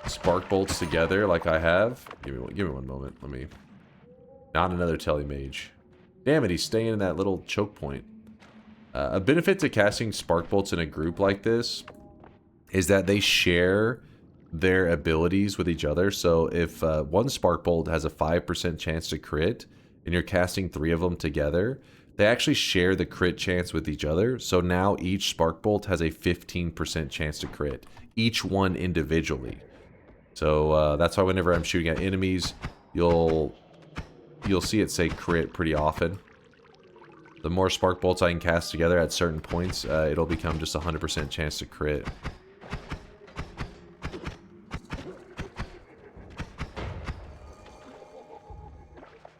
spark bolts together, like I have. Give me one moment. Let me. Not another telemage. Damn it, he's staying in that little choke point. A benefit to casting spark bolts in a group like this is that they share their abilities with each other. So if one spark bolt has a 5% chance to crit, and you're casting 3 of them together, they actually share the crit chance with each other. So now each spark bolt has a 15% chance to crit, each one individually. So that's why whenever I'm shooting at enemies, you'll see it say crit pretty often. The more spark bolts I can cast together at certain points, it'll become just 100% chance to crit.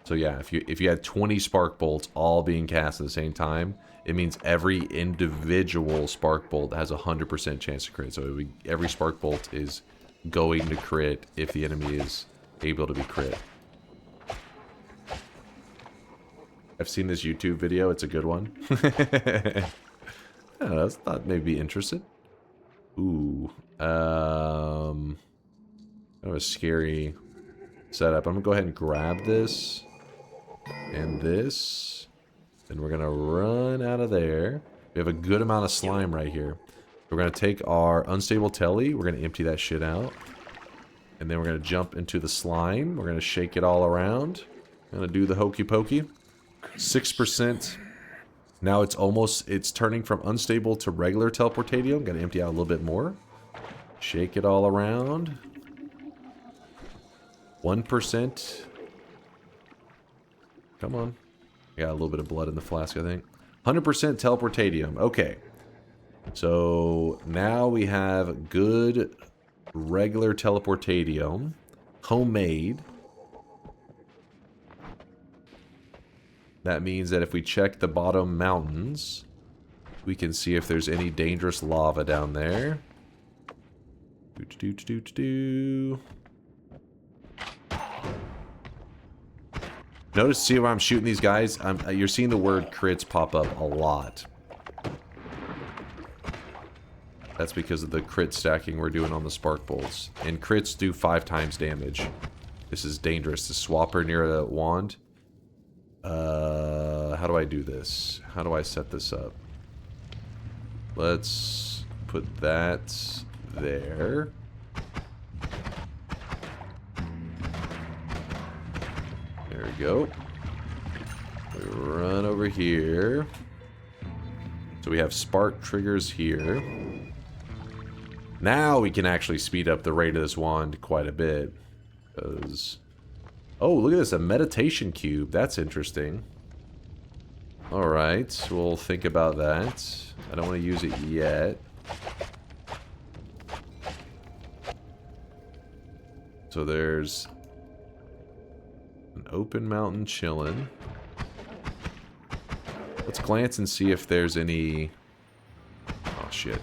So yeah, if you had 20 spark bolts all being cast at the same time, it means every individual spark bolt has a 100% chance to crit. So every spark bolt is going to crit if the enemy is able to be crit. I've seen this YouTube video. It's a good one. I don't know, I thought maybe interested. Ooh. Kind of a scary setup. I'm going to go ahead and grab this. And this. Then we're going to run out of there. We have a good amount of slime right here. We're going to take our unstable telly. We're going to empty that shit out. And then we're going to jump into the slime. We're going to shake it all around. Going to do the hokey pokey. 6%. Now it's turning from unstable to regular teleportadium. Going to empty out a little bit more. Shake it all around. 1%. Come on. I got a little bit of blood in the flask, I think. 100% teleportadium. Okay. So now we have good regular teleportadium. Homemade. That means that if we check the bottom mountains, we can see if there's any dangerous lava down there. Notice, see where I'm shooting these guys? You're seeing the word crits pop up a lot. That's because of the crit stacking we're doing on the spark bolts. And crits do 5 times damage. This is dangerous. The swapper near a wand. How do I do this? How do I set this up? Let's put that there. There we go. We run over here. So we have spark triggers here. Now we can actually speed up the rate of this wand quite a bit. Because... oh, look at this, a meditation cube. That's interesting. Alright, we'll think about that. I don't want to use it yet. So there's an open mountain chilling. Let's glance and see if there's any... oh, shit.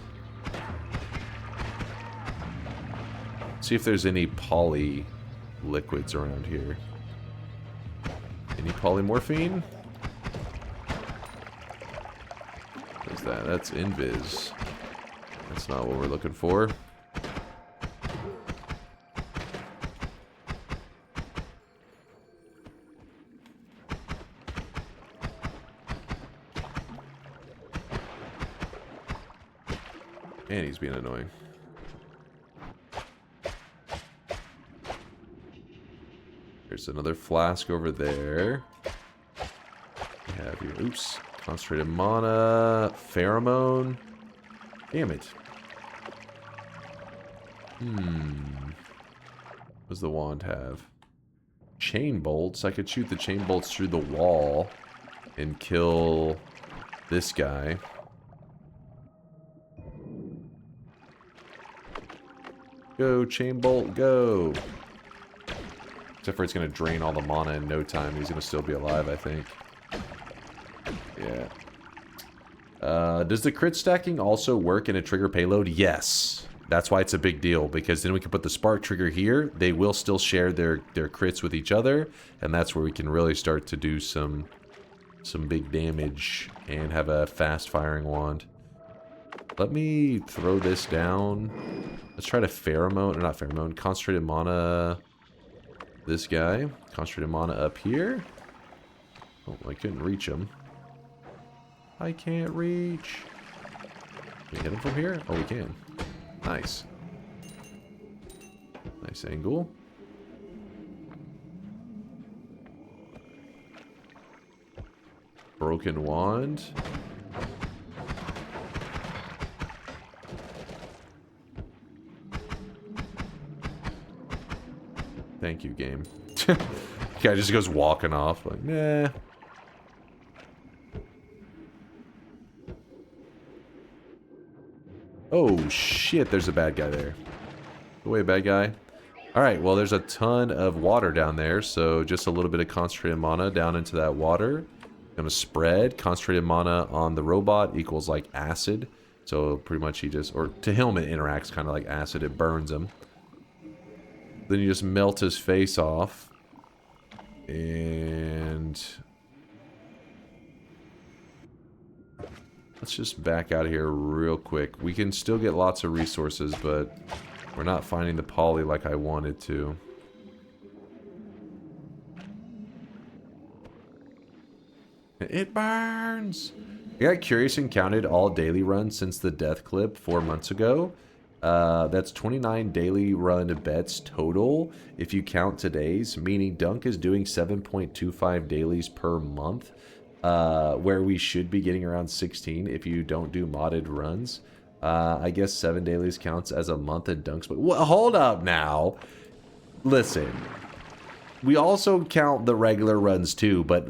See if there's any poly liquids around here. Any polymorphine? What is that? That's invis. That's not what we're looking for. And he's being annoying. There's another flask over there. We have here, oops, concentrated mana, pheromone. Damn it. What does the wand have? Chain bolts. I could shoot the chain bolts through the wall and kill this guy. Go, chain bolt, go. Except for it's going to drain all the mana in no time. He's going to still be alive, I think. Yeah. Does the crit stacking also work in a trigger payload? Yes. That's why it's a big deal, because then we can put the spark trigger here. They will still share their crits with each other, and that's where we can really start to do some big damage and have a fast firing wand. Let me throw this down. Let's try to pheromone, or not pheromone, concentrated mana this guy. Concentrated mana up here. Oh, I couldn't reach him. I can't reach. Can we hit him from here? Oh, we can. Nice. Nice angle. Broken wand. Thank you, game. Guy just goes walking off like, nah. Oh shit, there's a bad guy there. Go away, bad guy. Alright, well there's a ton of water down there, so just a little bit of concentrated mana down into that water. Gonna spread. Concentrated mana on the robot equals like acid. So pretty much he just, or to him it interacts kind of like acid, it burns him. Then you just melt his face off. And let's just back out of here real quick. We can still get lots of resources, but we're not finding the poly like I wanted to. It burns! I got curious and counted all daily runs since the death clip 4 months ago. That's 29 daily run bets total if you count today's, meaning Dunk is doing 7.25 dailies per month, where we should be getting around 16 if you don't do modded runs. I guess 7 dailies counts as a month in Dunk's, but hold up now. Listen, we also count the regular runs too, but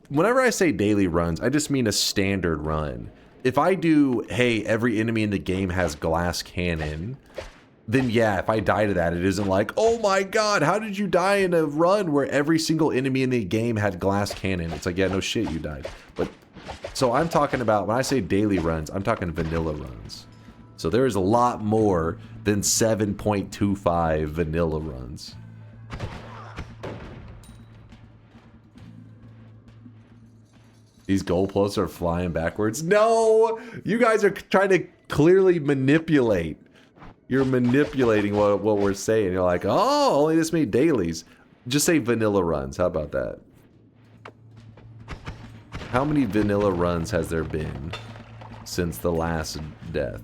whenever I say daily runs, I just mean a standard run. If I do, hey, every enemy in the game has glass cannon, then yeah, if I die to that, it isn't like, oh my god, how did you die in a run where every single enemy in the game had glass cannon? It's like, yeah, no shit, you died. But so I'm talking about, when I say daily runs, I'm talking vanilla runs. So there is a lot more than 7.25 vanilla runs. These goalposts are flying backwards. No! You guys are trying to clearly manipulate. You're manipulating what we're saying. You're like, oh, only this many dailies. Just say vanilla runs. How about that? How many vanilla runs has there been since the last death?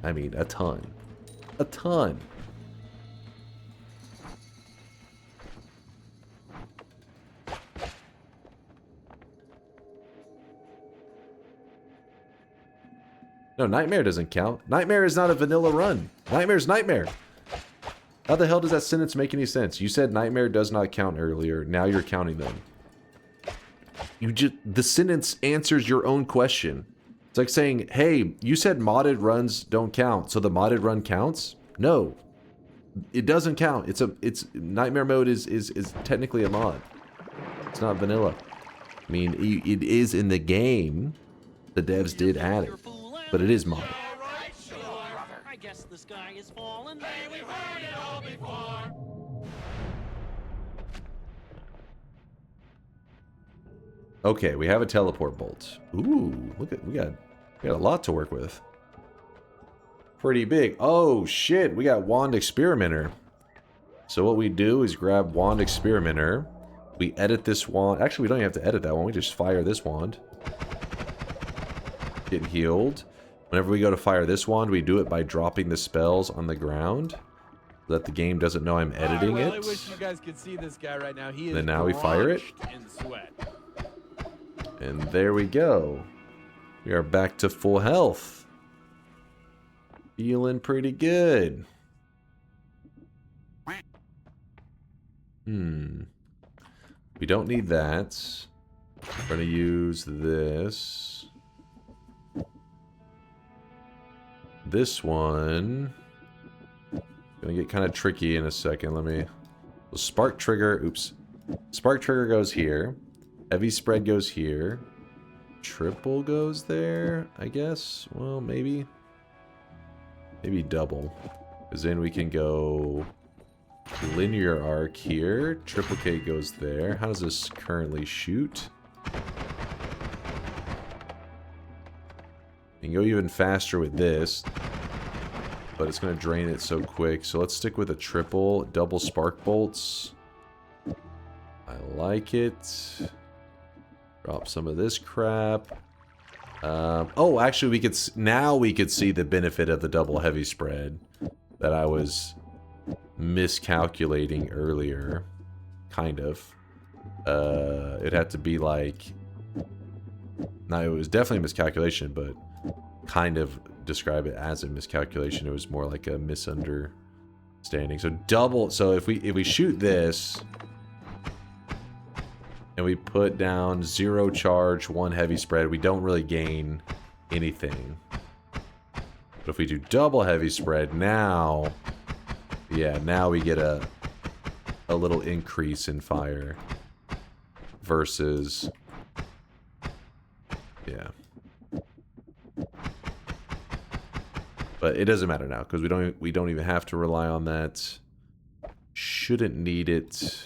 I mean, a ton. A ton. No, Nightmare doesn't count. Nightmare is not a vanilla run. Nightmare's Nightmare. How the hell does that sentence make any sense? You said Nightmare does not count earlier. Now you're counting them. The sentence answers your own question. It's like saying, hey, you said modded runs don't count, so the modded run counts? No. It doesn't count. It's Nightmare mode is technically a mod. It's not vanilla. I mean, it is in the game. The devs did add it. But it is modded. I guess the sky is falling. We've heard it all before. Okay, we have a teleport bolt. Ooh, look at we got a lot to work with. Pretty big. Oh shit, we got Wand Experimenter. So what we do is grab Wand Experimenter. We edit this wand. Actually, we don't even have to edit that one. We just fire this wand. Get healed. Whenever we go to fire this wand, we do it by dropping the spells on the ground, so that the game doesn't know I'm editing I it. really wish you guys could see this guy right now. He is Then now we fire it. in sweat. And there we go. We are back to full health. Feeling pretty good. We don't need that. We're going to use this. This one. Going to get kind of tricky in a second. Let me... So spark trigger. Oops. Spark trigger goes here. Heavy spread goes here. Triple goes there, I guess. Well, maybe. Maybe double. Because then we can go... linear arc here. Triple K goes there. How does this currently shoot? You can go even faster with this, but it's going to drain it so quick. So let's stick with a triple. Double spark bolts. I like it. Drop some of this crap. Oh, actually, we could now we could see the benefit of the double heavy spread that I was miscalculating earlier, kind of. It had to be like, no, it was definitely a miscalculation, but kind of describe it as a miscalculation. It was more like a misunderstanding. So double. So if we shoot this and we put down 0 charge, 1 heavy spread, we don't really gain anything. But if we do double heavy spread now. Yeah, now we get a little increase in fire versus, yeah. But it doesn't matter now because we don't even have to rely on that. Shouldn't need it.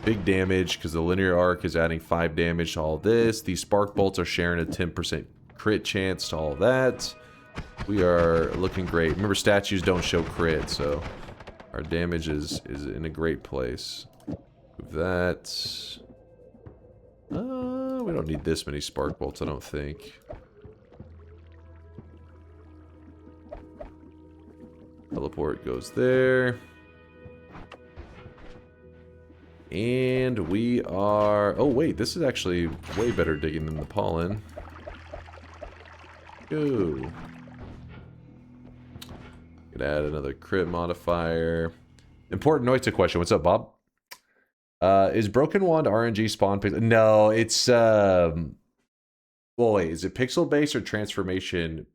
Big damage because the linear arc is adding 5 damage to all this. These spark bolts are sharing a 10% crit chance to all that. We are looking great. Remember, statues don't show crit, so our damage is in a great place. Move that. We don't need this many spark bolts, I don't think. Teleport goes there. And we are... Oh, wait. This is actually way better digging than the pollen. Go. Could add another crit modifier. Important Noita question. What's up, Bob? Is Broken Wand RNG spawn pixel? No, it's... Well, wait. Is it pixel-based or transformation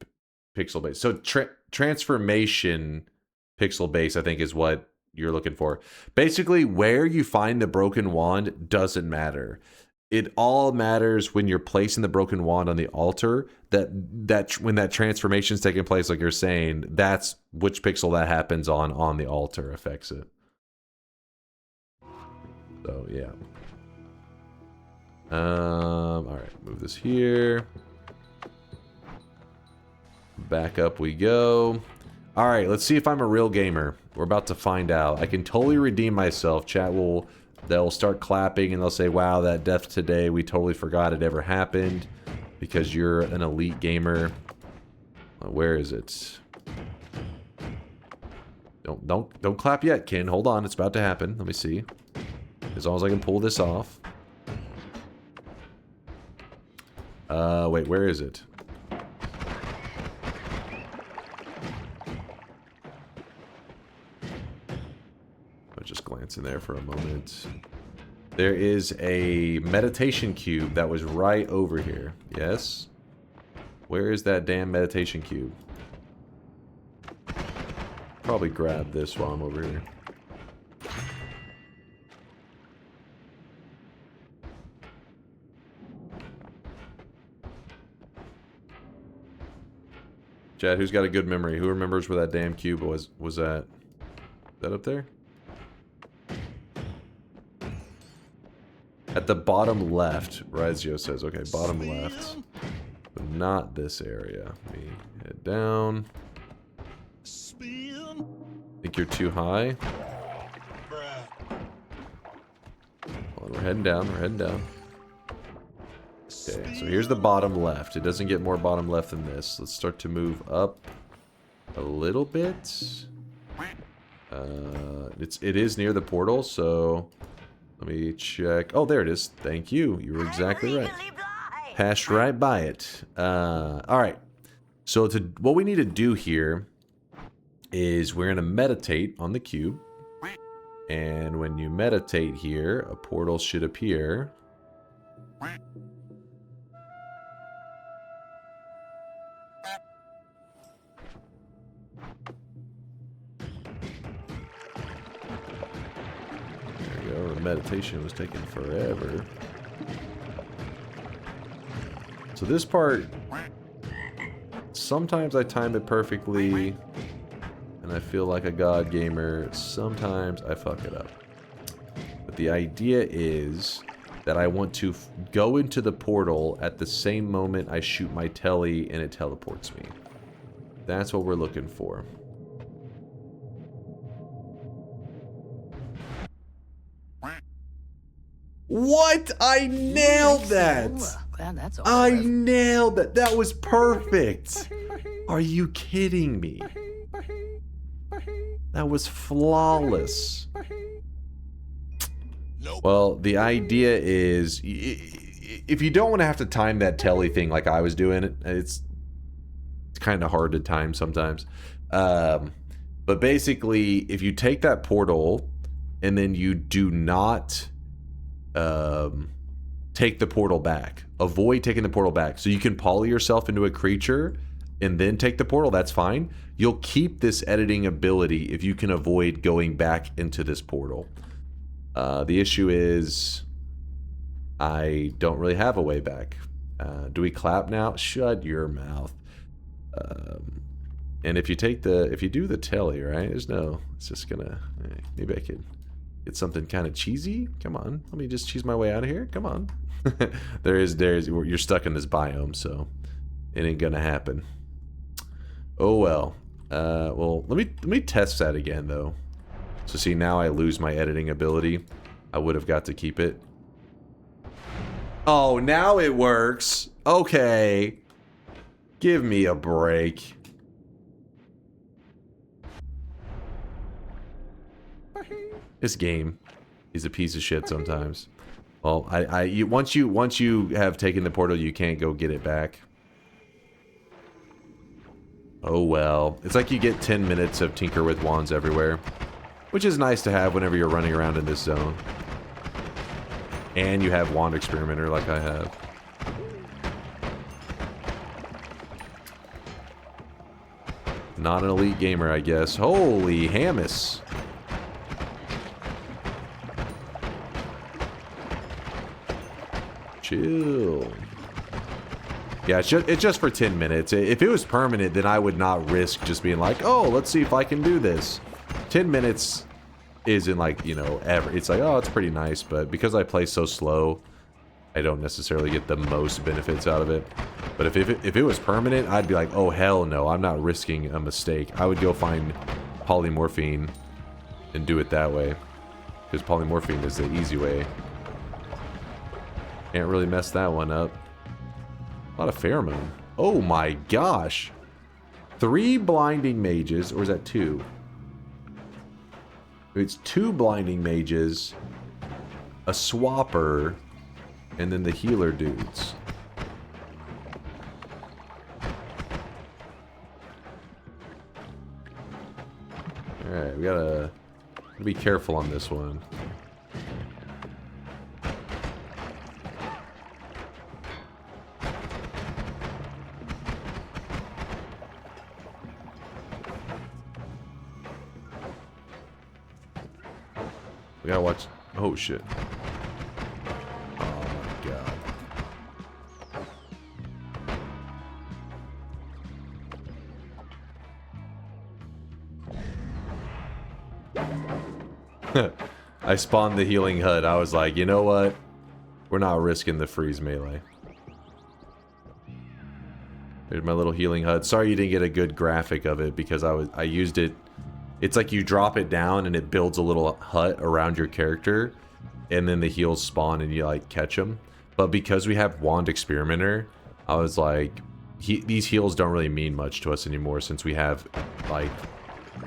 pixel-based? So, transformation pixel-based, I think, is what you're looking for. Basically, where you find the broken wand doesn't matter. It all matters when you're placing the broken wand on the altar, that when that transformation is taking place, like you're saying, that's which pixel that happens on the altar affects it. So yeah. All right, move this here. Back up we go. All right, let's see if I'm a real gamer. We're about to find out. I can totally redeem myself. They'll start clapping and they'll say, wow, that death today, we totally forgot it ever happened because you're an elite gamer. Where is it? Don't clap yet, Ken. Hold on, it's about to happen. Let me see. As long as I can pull this off. Wait, where is it? Just glance in there for a moment. There is a meditation cube that was right over here. Yes? Where is that damn meditation cube? Probably grab this while I'm over here. Chad, who's got a good memory? Who remembers where that damn cube was? Was that up there? At the bottom left, Razio says. Okay, bottom left. But not this area. Let me head down. Think you're too high? Well, we're heading down, we're heading down. Okay, so here's the bottom left. It doesn't get more bottom left than this. Let's start to move up a little bit. It is near the portal, so... Let me check. Oh, there it is. Thank you. You were exactly right. Passed right by it. Alright. So what we need to do here is we're going to meditate on the cube. And when you meditate here, a portal should appear. There we go. The meditation was taking forever. So this part, sometimes I time it perfectly, and I feel like a god gamer. Sometimes I fuck it up. But the idea is that I want to go into the portal at the same moment I shoot my telly and it teleports me. That's what we're looking for. What? I nailed that! I nailed that! That was perfect! Are you kidding me? That was flawless. Well, the idea is, if you don't want to have to time that telly thing like I was doing, it's kind of hard to time sometimes. But basically, if you take that portal and then you do not take the portal back, avoid taking the portal back, so you can poly yourself into a creature and then take the portal, that's fine. You'll keep this editing ability if you can avoid going back into this portal. The issue is I don't really have a way back. Do we clap now? Shut your mouth. And if you do the telly, right? It's just gonna, maybe I could get something kind of cheesy. Come on, let me just cheese my way out of here. Come on. You're stuck in this biome, so it ain't gonna happen. Oh well. Well, let me test that again though. So see, now I lose my editing ability. I would have got to keep it. Oh, now it works. Okay. Give me a break. This game is a piece of shit sometimes. Well, once you have taken the portal, you can't go get it back. Oh well. It's like you get 10 minutes of Tinker with Wands everywhere, which is nice to have whenever you're running around in this zone. And you have Wand Experimenter like I have. Not an elite gamer, I guess. Holy Hammus. Chill. Yeah, it's just for 10 minutes. If it was permanent, then I would not risk just being like, oh, let's see if I can do this. 10 minutes isn't like, you know, ever. It's like, oh, it's pretty nice, but because I play so slow, I don't necessarily get the most benefits out of it. But if it was permanent, I'd be like, oh, hell no, I'm not risking a mistake. I would go find Polymorphine and do it that way. Because Polymorphine is the easy way. Can't really mess that one up. A lot of pheromone. Oh my gosh. 3 blinding mages, or is that 2? It's 2 blinding mages, a swapper, and then the healer dudes. Alright, we gotta be careful on this one. We gotta watch. Oh shit. Oh my god. I spawned the healing HUD. I was like, you know what? We're not risking the freeze melee. There's my little healing HUD. Sorry you didn't get a good graphic of it because I used it. It's like you drop it down and it builds a little hut around your character, and then the heals spawn and you like catch them. But because we have Wand Experimenter, I was like, these heals don't really mean much to us anymore since we have like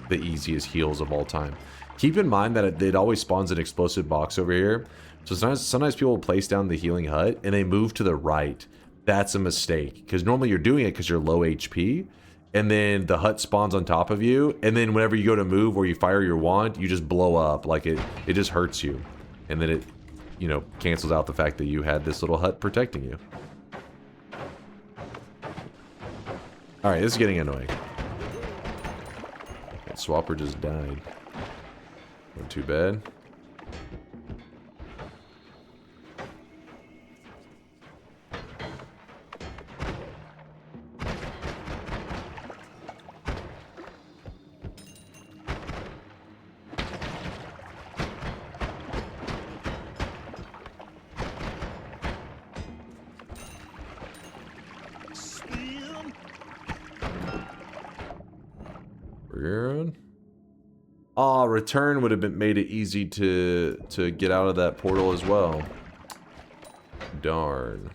the easiest heals of all time. Keep in mind that it always spawns an explosive box over here. So sometimes people will place down the healing hut and they move to the right. that's a mistake. Because normally you're doing it because you're low HP, and then the hut spawns on top of you, and then whenever you go to move or you fire your wand, you just blow up. Like it just hurts you. And then it, you know, cancels out the fact that you had this little hut protecting you. Alright, this is getting annoying. That swapper just died. Not too bad. Ah, return would have made it easy to get out of that portal as well. Darn.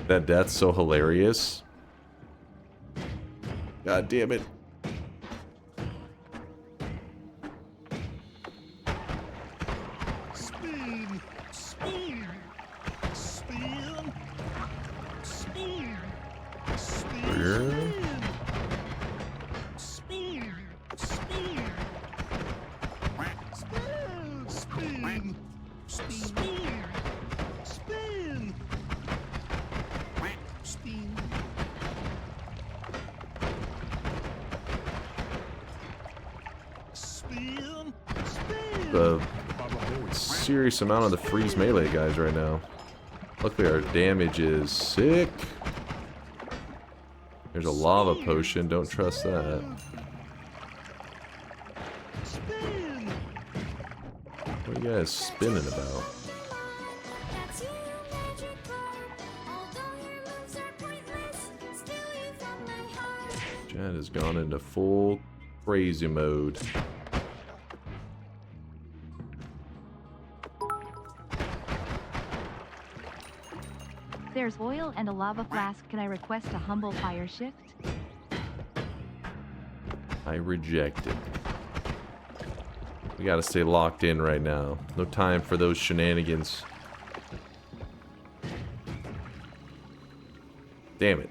That death's so hilarious. God damn it. A serious amount of the freeze melee guys right now. Luckily our damage is sick. There's a lava potion, don't trust that. What are you guys spinning about? Chad has gone into full crazy mode. There's oil and a lava flask. Can I request a humble fire shift? I reject it. We gotta stay locked in right now. No time for those shenanigans. Damn it.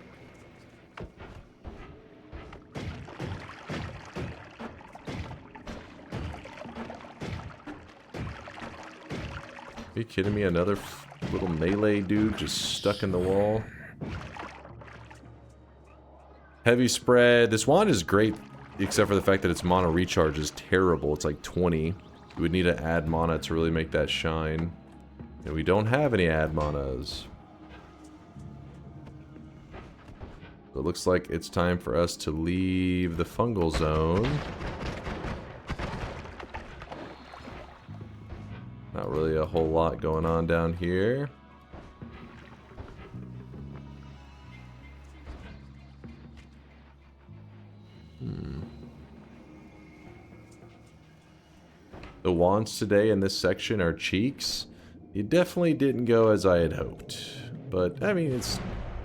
Are you kidding me? Another little melee dude just stuck in the wall. Heavy spread. This wand is great, except for the fact that its mana recharge is terrible. It's like 20. You would need to add mana to really make that shine. And we don't have any add manas. So it looks like it's time for us to leave the fungal zone. Not really a whole lot going on down here. The wands today in this section are cheeks. It definitely didn't go as I had hoped. But, I mean, it's...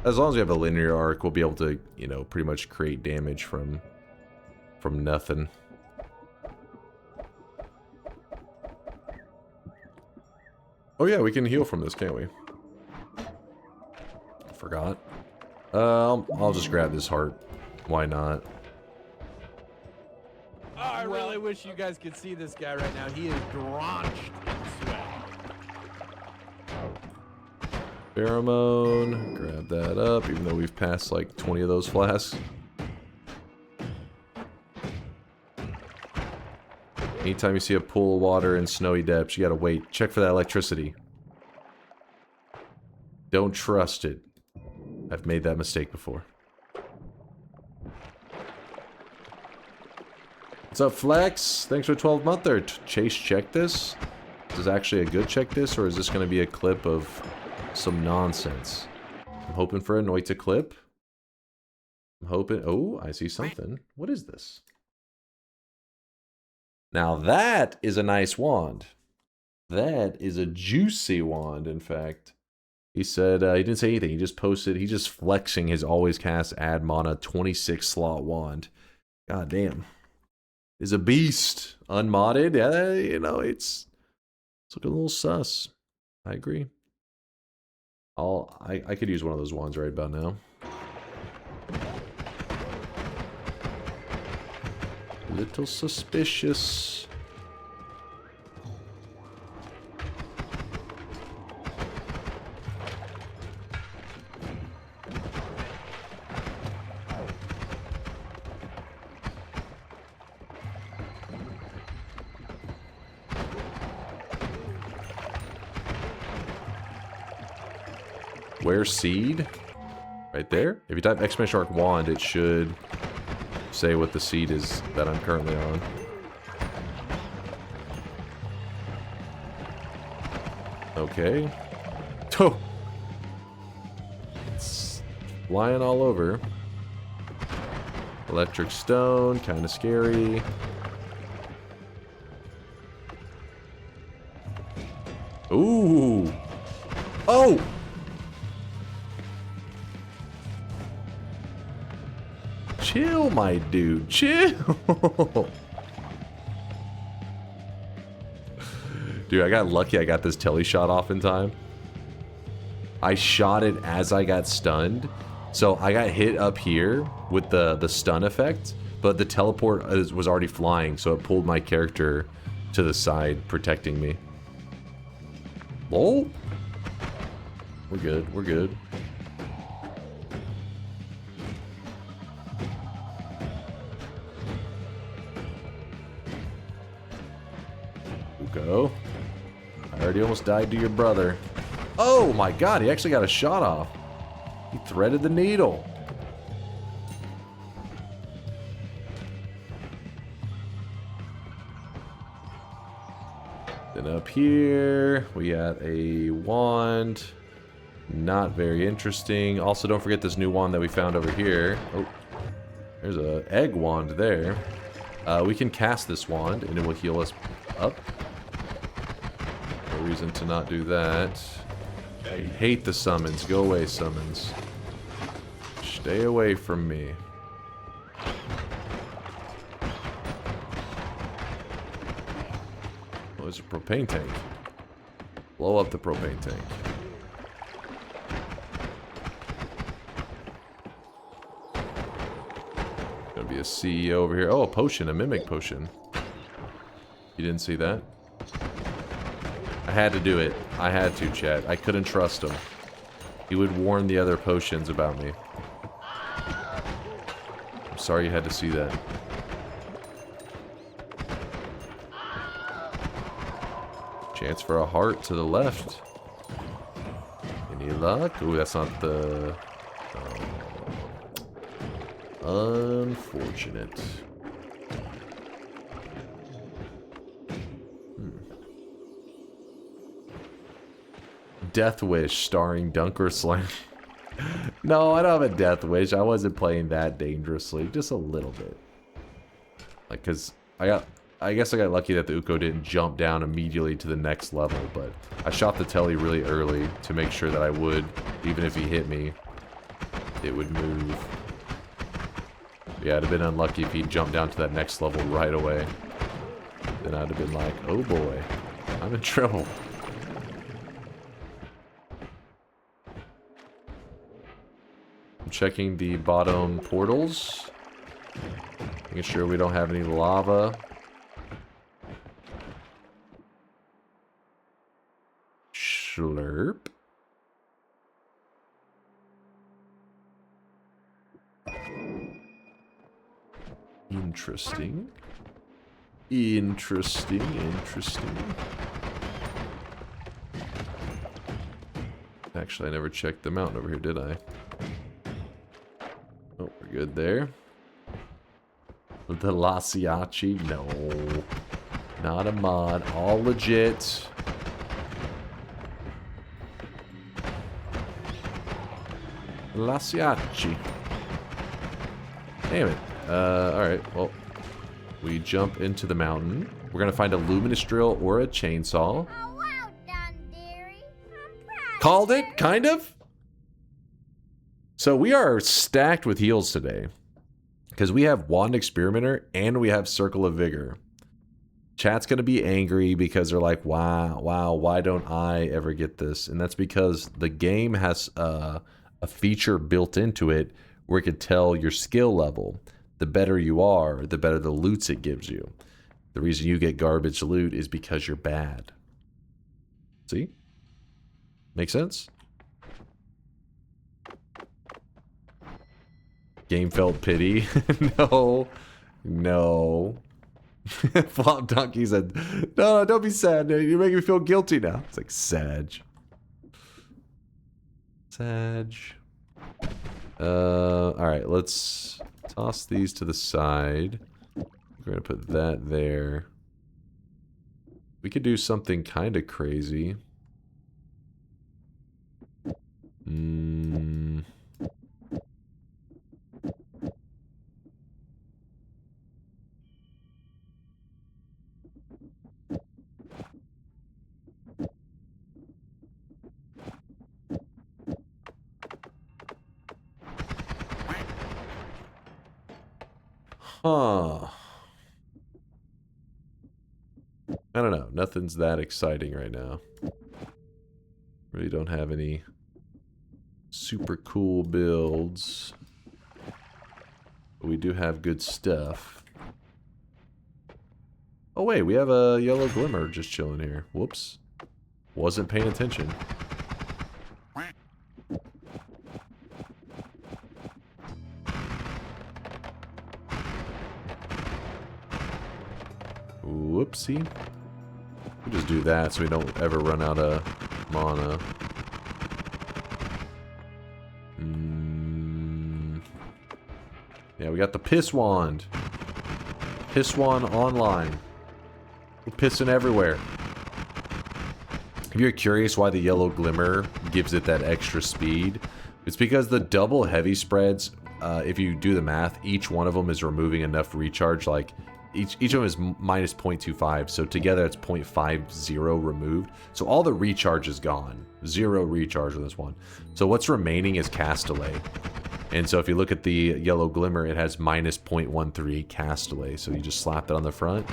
as long as we have a linear arc, we'll be able to, you know, pretty much create damage from nothing. Oh yeah, we can heal from this, can't we? Forgot. I'll just grab this heart. Why not? Oh, I really wish you guys could see this guy right now. He is drenched in sweat. Pheromone. Grab that up, even though we've passed like 20 of those flasks. Anytime you see a pool of water in snowy depths, you gotta wait. Check for that electricity. Don't trust it. I've made that mistake before. What's up, Flex? Thanks for 12-monther. Chase, check this? Is this actually a good check this, or is this going to be a clip of some nonsense? I'm hoping for a Noita clip. I'm hoping... oh, I see something. What is this? Now that is a nice wand. That is a juicy wand, in fact. He said, he didn't say anything. He just posted, he's just flexing his always cast add mana 26 slot wand. God damn. is a beast. Unmodded, you know, it's looking a little sus. I agree. I could use one of those wands right about now. A little suspicious. Where seed? Right there? If you type exclamation mark wand, it should say what the seed is that I'm currently on. Okay. Oh! It's flying all over. Electric stone, kind of scary. Ooh! Oh! Chill, my dude. Chill. Dude, I got lucky I got this telly shot off in time. I shot it as I got stunned. So I got hit up here with the stun effect, but the teleport was already flying, so it pulled my character to the side, protecting me. Oh! We're good, we're good. Go. I already almost died to your brother. Oh my god, he actually got a shot off. He threaded the needle. Then up here, we got a wand. Not very interesting. Also, don't forget this new wand that we found over here. Oh, there's an egg wand there. We can cast this wand and it will heal us up. No reason to not do that. I hate the summons. Go away, summons. Stay away from me. Oh, there's a propane tank. Blow up the propane tank. Gonna be a CEO over here. Oh, a potion, a mimic potion. You didn't see that? I had to do it. I had to, chat. I couldn't trust him. He would warn the other potions about me. I'm sorry you had to see that. Chance for a heart to the left. Any luck? Ooh, that's not the... unfortunate. Death Wish starring DunkOrSlam. No, I don't have a Death Wish. I wasn't playing that dangerously. Just a little bit. Like, cause I guess I got lucky that the Uko didn't jump down immediately to the next level, but I shot the telly really early to make sure that I would, even if he hit me, it would move. Yeah, I'd have been unlucky if he jumped down to that next level right away. Then I'd have been like, oh boy, I'm in trouble. I'm checking the bottom portals. Making sure we don't have any lava. Slurp. Interesting. Interesting, interesting. Actually, I never checked the mountain over here, did I? Oh, we're good there. The Lasiachi? No. Not a mod. All legit. Lasiachi. Damn it. Alright, well. We jump into the mountain. We're gonna find a luminous drill or a chainsaw. Oh, well done, dearie. Called it, kind of. So we are stacked with heals today. Because we have Wand Experimenter and we have Circle of Vigor. Chat's going to be angry because they're like, wow, why don't I ever get this? And that's because the game has a feature built into it where it could tell your skill level. The better you are, the better the loots it gives you. The reason you get garbage loot is because you're bad. See? Make sense? Game felt pity. No. Flop Donkey said, no, don't be sad. You're making me feel guilty now. It's like, Sag. Alright, let's toss these to the side. We're gonna put that there. We could do something kind of crazy. Huh. I don't know. Nothing's that exciting right now. Really don't have any super cool builds. But we do have good stuff. Oh wait, we have a yellow glimmer just chilling here. Whoops. Wasn't paying attention. Whoopsie. We'll just do that so we don't ever run out of mana. Yeah, we got the Piss Wand. Piss Wand online. We're pissing everywhere. If you're curious why the yellow glimmer gives it that extra speed, it's because the double heavy spreads, if you do the math, each one of them is removing enough recharge, like each of them is minus 0.25, so together it's 0.50 removed. So all the recharge is gone. Zero recharge on this one. So what's remaining is cast delay. And so if you look at the yellow glimmer, it has minus 0.13 cast delay. So you just slap that on the front.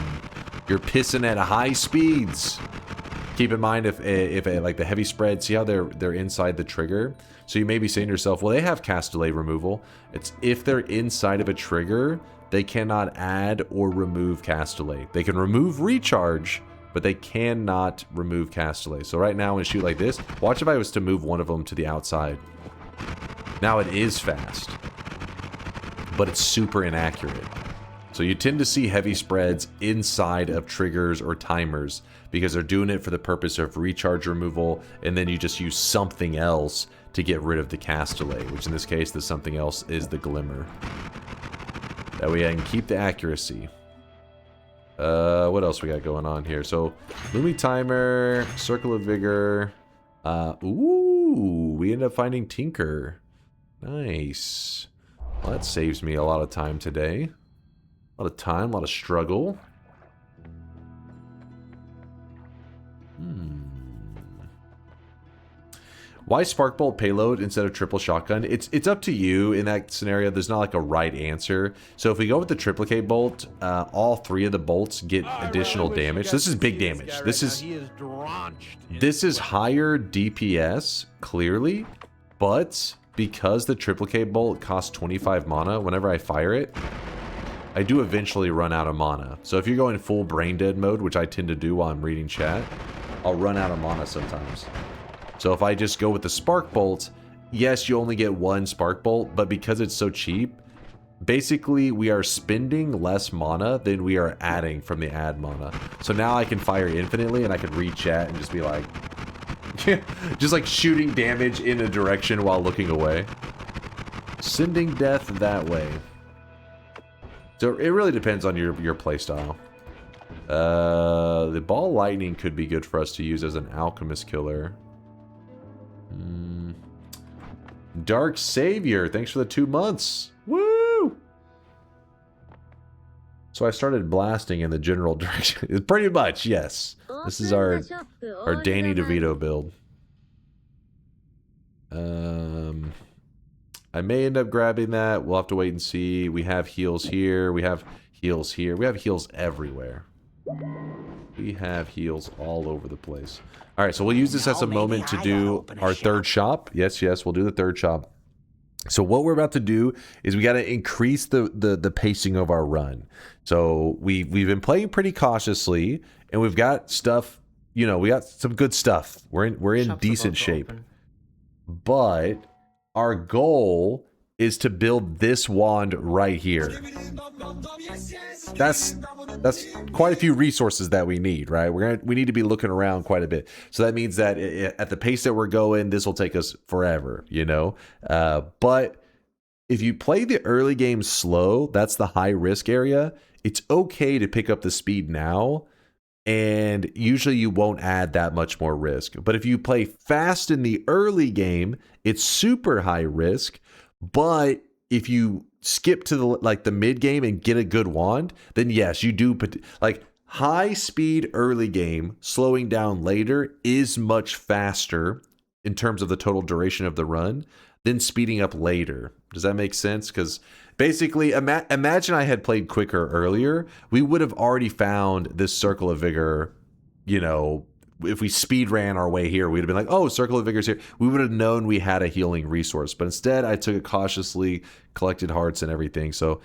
You're pissing at high speeds. Keep in mind if like the heavy spread, see how they're inside the trigger? So you may be saying to yourself, well, they have cast delay removal. It's if they're inside of a trigger, they cannot add or remove cast delay. They can remove recharge, but they cannot remove cast delay. So right now when I shoot like this, watch if I was to move one of them to the outside. Now it is fast, but it's super inaccurate. So you tend to see heavy spreads inside of triggers or timers because they're doing it for the purpose of recharge removal, and then you just use something else to get rid of the cast delay, which in this case, the something else is the glimmer. That way I can keep the accuracy. What else we got going on here? So, Lumi Timer, Circle of Vigor. Ooh, we end up finding Tinker. Nice. Well, that saves me a lot of time today. A lot of time, a lot of struggle. Why Sparkbolt payload instead of triple shotgun? It's up to you in that scenario. There's not like a right answer. So if we go with the triplicate bolt, all three of the bolts get additional damage. This is big damage. This is higher DPS, clearly, but because the triplicate bolt costs 25 mana, whenever I fire it, I do eventually run out of mana. So if you're going full brain dead mode, which I tend to do while I'm reading chat, I'll run out of mana sometimes. So if I just go with the spark bolt, yes, you only get one spark bolt, but because it's so cheap, basically we are spending less mana than we are adding from the add mana. So now I can fire infinitely and I can read chat and just be like, just like shooting damage in a direction while looking away. Sending death that way. So it really depends on your playstyle. The ball lightning could be good for us to use as an alchemist killer. Dark Savior, thanks for the 2 months. Woo! So I started blasting in the general direction. Pretty much, yes. This is our Danny DeVito build. I may end up grabbing that. We'll have to wait and see. We have heals here. We have heals here. We have heals everywhere. We have heals all over the place. All right, so we'll use this as a moment to do our third shop. Yes, we'll do the third shop. So what we're about to do is we got to increase the pacing of our run. So we've been playing pretty cautiously, and we've got stuff. You know, we got some good stuff. We're in decent shape, but our goal is to build this wand right here. That's quite a few resources that we need, right? We need to be looking around quite a bit. So that means that at the pace that we're going, this will take us forever, you know? But if you play the early game slow, that's the high risk area. It's okay to pick up the speed now, and usually you won't add that much more risk. But if you play fast in the early game, it's super high risk. But if you skip to the mid game and get a good wand, then yes, you do. Like high speed early game, slowing down later is much faster in terms of the total duration of the run than speeding up later. Does that make sense? Because basically, imagine I had played quicker earlier. We would have already found this Circle of Vigor, you know, if we speed ran our way here, we'd have been like, oh, Circle of Vigor's here. We would have known we had a healing resource. But instead, I took it cautiously, collected hearts and everything. So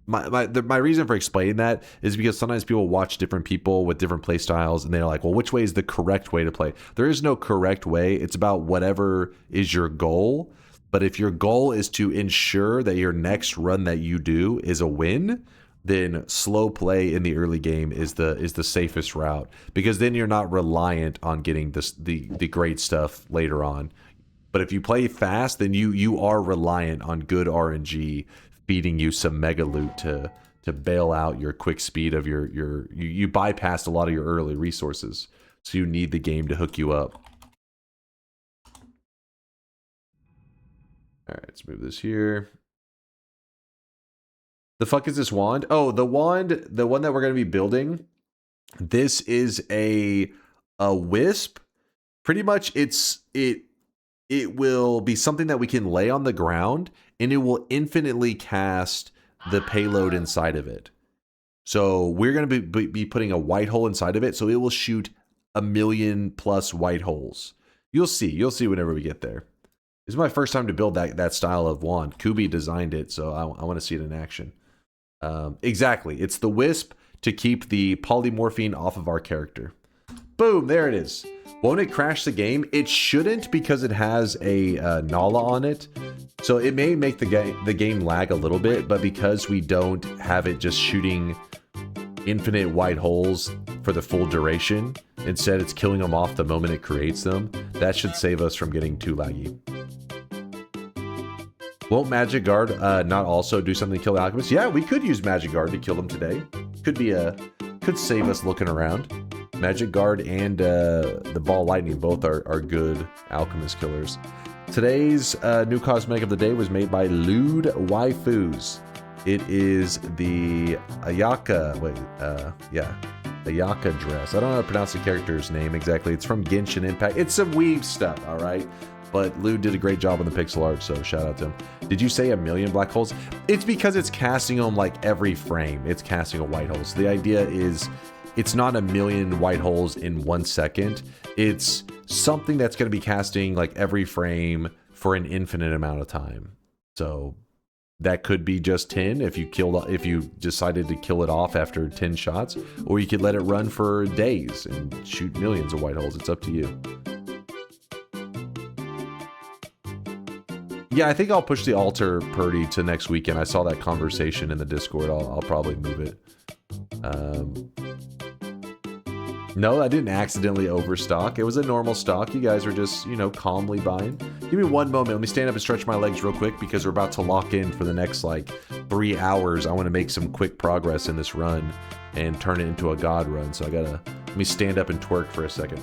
my reason for explaining that is because sometimes people watch different people with different play styles, and they're like, well, which way is the correct way to play? There is no correct way. It's about whatever is your goal. But if your goal is to ensure that your next run that you do is a win, then slow play in the early game is the safest route, because then you're not reliant on getting the great stuff later on. But if you play fast, then you are reliant on good RNG feeding you some mega loot to bail out your quick speed of you bypassed a lot of your early resources, so you need the game to hook you up. All right, let's move this here. The fuck is this wand? Oh, the one that we're going to be building. This is a wisp. Pretty much it will be something that we can lay on the ground, and it will infinitely cast the payload inside of it. So we're going to be putting a white hole inside of it, so it will shoot 1,000,000+ white holes. You'll see whenever we get there. This is my first time to build that style of wand. Kubi designed it, so I want to see it in action. Exactly. It's the wisp to keep the polymorphine off of our character. Boom, there it is. Won't it crash the game? It shouldn't, because it has a Nala on it. So it may make the game lag a little bit, but because we don't have it just shooting infinite white holes for the full duration, instead it's killing them off the moment it creates them, that should save us from getting too laggy. Won't Magic Guard not also do something to kill the alchemist? Yeah, we could use Magic Guard to kill them today. Could save us looking around. Magic Guard and the Ball Lightning both are good alchemist killers. Today's new cosmetic of the day was made by Lewd Waifus. It is the Ayaka dress. I don't know how to pronounce the character's name exactly. It's from Genshin Impact. It's some weave stuff, all right? But Lou did a great job on the pixel art, so shout out to him. Did you say 1,000,000 black holes? It's because it's casting them like every frame. It's casting a white hole. So the idea is it's not 1,000,000 white holes in 1 second. It's something that's going to be casting like every frame for an infinite amount of time. So that could be just 10 if you decided to kill it off after 10 shots, or you could let it run for days and shoot millions of white holes. It's up to you. Yeah, I think I'll push the altar Purdy to next weekend. I saw that conversation in the Discord. I'll probably move it. No, I didn't accidentally overstock. It was a normal stock. You guys are just, calmly buying. Give me one moment. Let me stand up and stretch my legs real quick, because we're about to lock in for the next 3 hours. I want to make some quick progress in this run and turn it into a god run. So let me stand up and twerk for a second.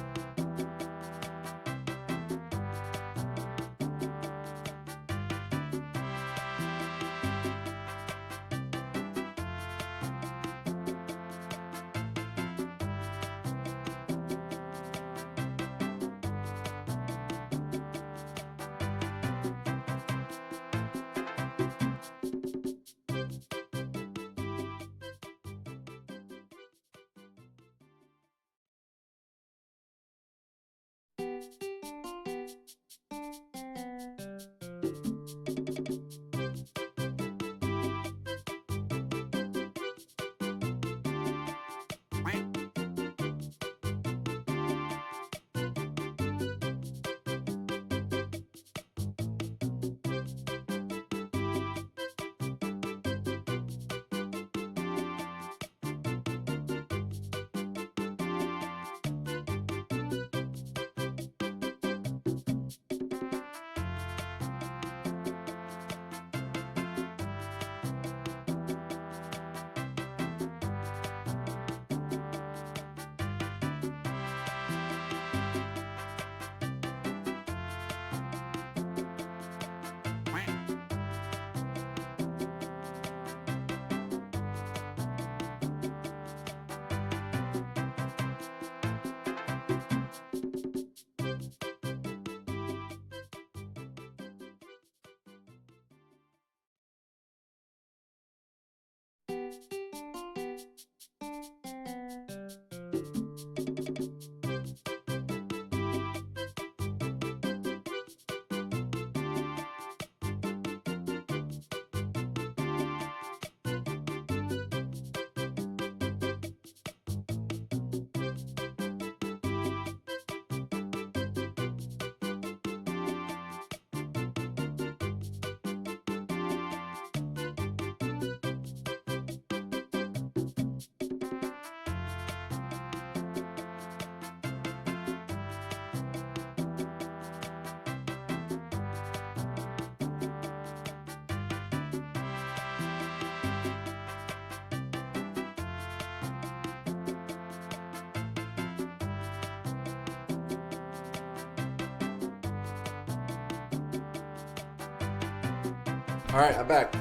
All right, I'm back.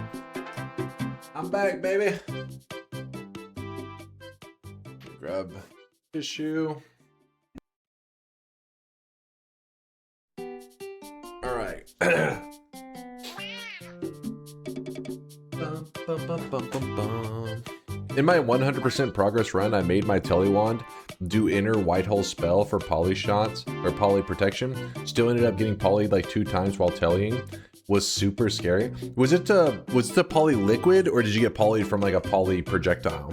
I'm back, baby. Grab tissue. All right. In my 100% progress run, I made my telewand do inner white hole spell for poly shots or poly protection. Still ended up getting polyed like 2 times while tellying. Was super scary. Was it the poly liquid, or did you get polyed from like a poly projectile?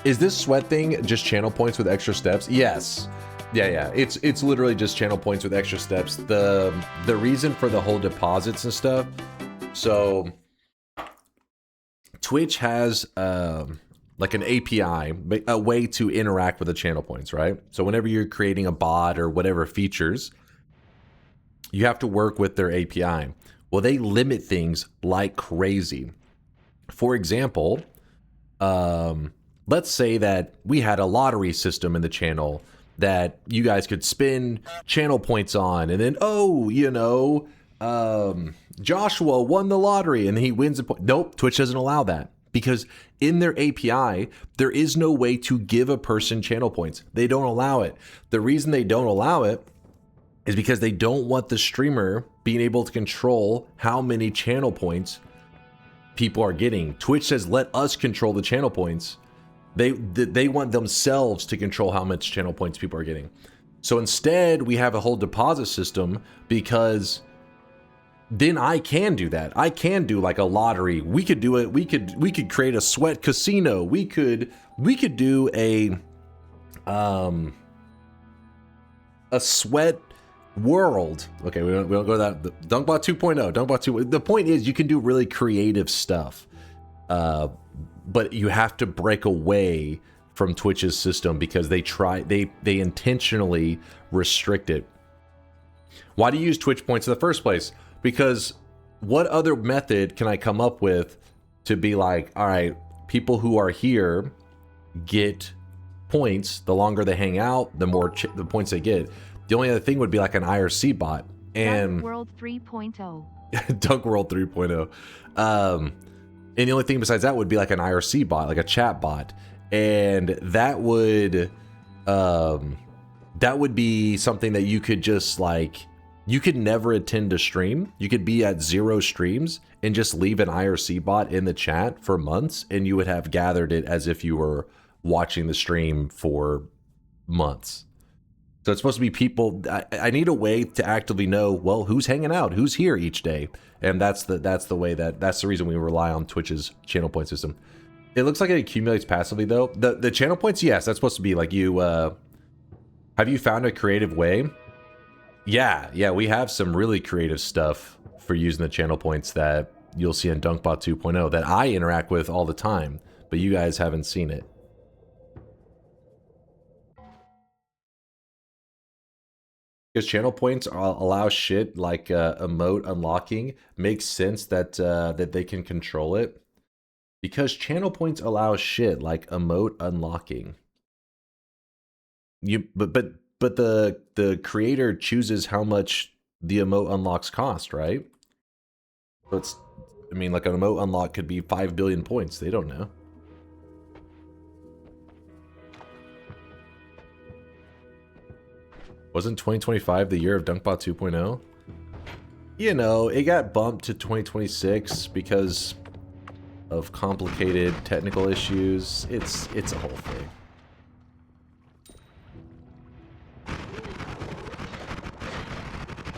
Is this sweat thing just channel points with extra steps? Yes. Yeah. It's literally just channel points with extra steps. The reason for the whole deposits and stuff. So Twitch has like an API, a way to interact with the channel points, right? So whenever you're creating a bot or whatever features, you have to work with their API. Well, they limit things like crazy. For example, let's say that we had a lottery system in the channel that you guys could spend channel points on, and then, oh, you know, Joshua won the lottery and he wins a point. Nope, Twitch doesn't allow that because in their API, there is no way to give a person channel points. They don't allow it. The reason they don't allow it is because they don't want the streamer being able to control how many channel points people are getting. Twitch says, let us control the channel points. They want themselves to control how much channel points people are getting. So instead, we have a whole deposit system because then I can do that. I can do like a lottery. We could do it. We could create a sweat casino. We could do a sweat world. Okay, we don't go to that. Dunkbot 2.0. Dunkbot 2. The point is, you can do really creative stuff, but you have to break away from Twitch's system because they intentionally restrict it. Why do you use Twitch points in the first place? Because what other method can I come up with to be like, all right, people who are here get points. The longer they hang out, the more the points they get. The only other thing would be like an IRC bot and Dunk World 3.0. Dunk World 3.0. And the only thing besides that would be like an IRC bot, like a chat bot, and that would be something that you could just like You could never attend a stream. You could be at 0 streams and just leave an IRC bot in the chat for months, and you would have gathered it as if you were watching the stream for months. So it's supposed to be people. I need a way to actively know, well, who's hanging out, who's here each day, and that's the way that's the reason we rely on Twitch's channel point system. It looks like it accumulates passively though. The channel points, yes, that's supposed to be like you. Have you found a creative way? Yeah, we have some really creative stuff for using the channel points that you'll see in DunkBot 2.0 that I interact with all the time, but you guys haven't seen it. Because channel points allow shit like emote unlocking. Makes sense that that they can control it. Because channel points allow shit like emote unlocking. But the creator chooses how much the emote unlocks cost, right? So it's, I mean, like an emote unlock could be 5 billion points. They don't know. Wasn't 2025 the year of DunkBot 2.0? You know, it got bumped to 2026 because of complicated technical issues. It's a whole thing.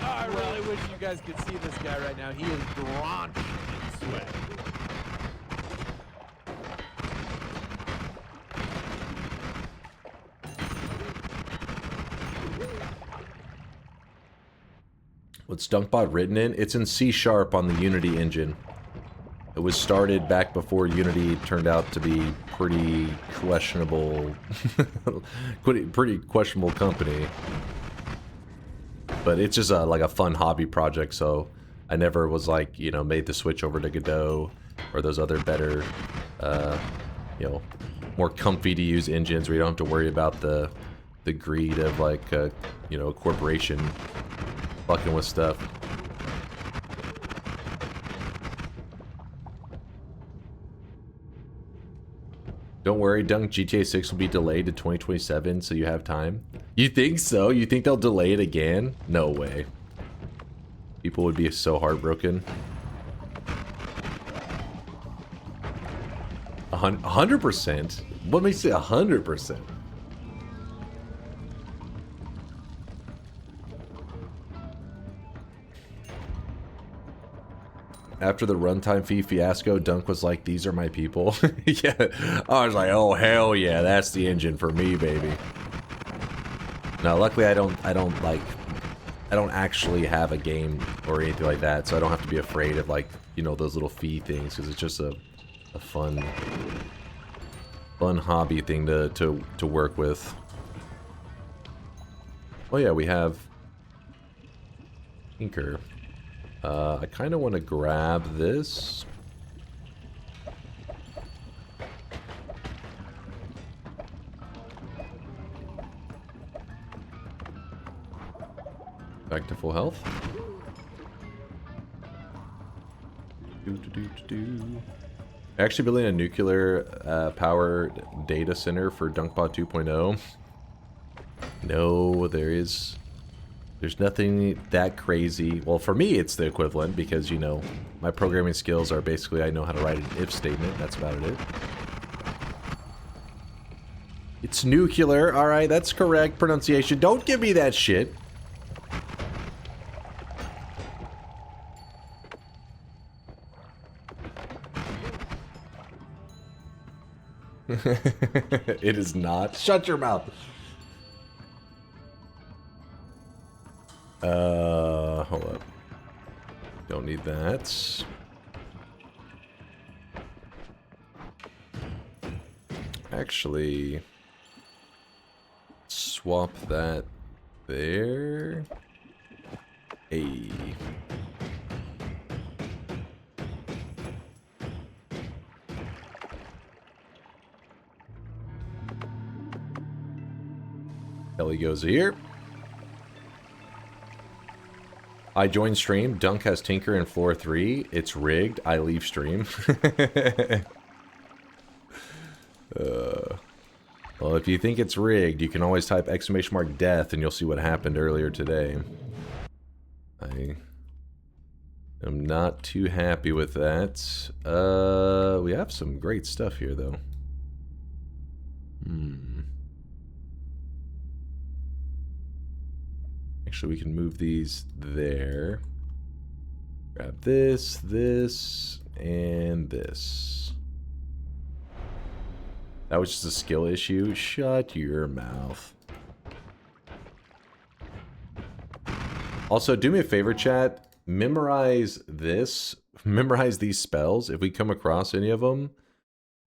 I really wish you guys could see this guy right now. He is drenched in sweat. What's DunkBot written in? It's in C# on the Unity engine. It was started back before Unity turned out to be pretty questionable, pretty questionable company. But it's just like a fun hobby project, so I never was like, you know, made the switch over to Godot or those other better, you know, more comfy to use engines where you don't have to worry about the greed of like, you know, a corporation fucking with stuff. Don't worry, Dunk, GTA 6 will be delayed to 2027, so you have time. You think so? You think they'll delay it again? No way. People would be so heartbroken. 100%? What makes it 100%? After the runtime fee fiasco, Dunk was like, these are my people. Yeah, I was like, oh hell yeah, that's the engine for me, baby. Now, luckily I don't actually have a game or anything like that, so I don't have to be afraid of like, you know, those little fee things, because it's just a fun hobby thing to work with. Oh yeah, we have Tinker. I kind of want to grab this. Back to full health. Actually building a nuclear powered data center for DunkBot 2.0. No, there's nothing that crazy. Well, for me, it's the equivalent because, you know, my programming skills are basically I know how to write an if statement. That's about it. It's nuclear. All right, that's correct pronunciation. Don't give me that shit. It is not. Shut your mouth. Hold up. Don't need that. Actually, swap that there. Hey. Kelly goes here. I join stream. Dunk has Tinker in floor 3. It's rigged. I leave stream. Well, if you think it's rigged, you can always type !death and you'll see what happened earlier today. I am not too happy with that. We have some great stuff here, though. Actually, we can move these there. Grab this, this, and this. That was just a skill issue. Shut your mouth. Also, do me a favor, chat. Memorize this. Memorize these spells. If we come across any of them,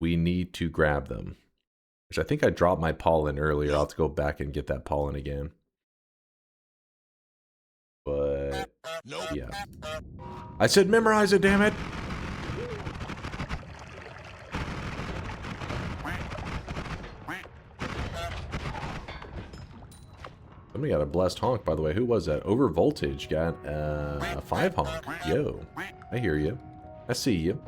we need to grab them. Which I think I dropped my pollen earlier. I'll have to go back and get that pollen again. But, yeah. I said memorize it, damn it! Somebody got a blessed honk, by the way. Who was that? Over voltage got a 5 honk. Yo, I hear you. I see you.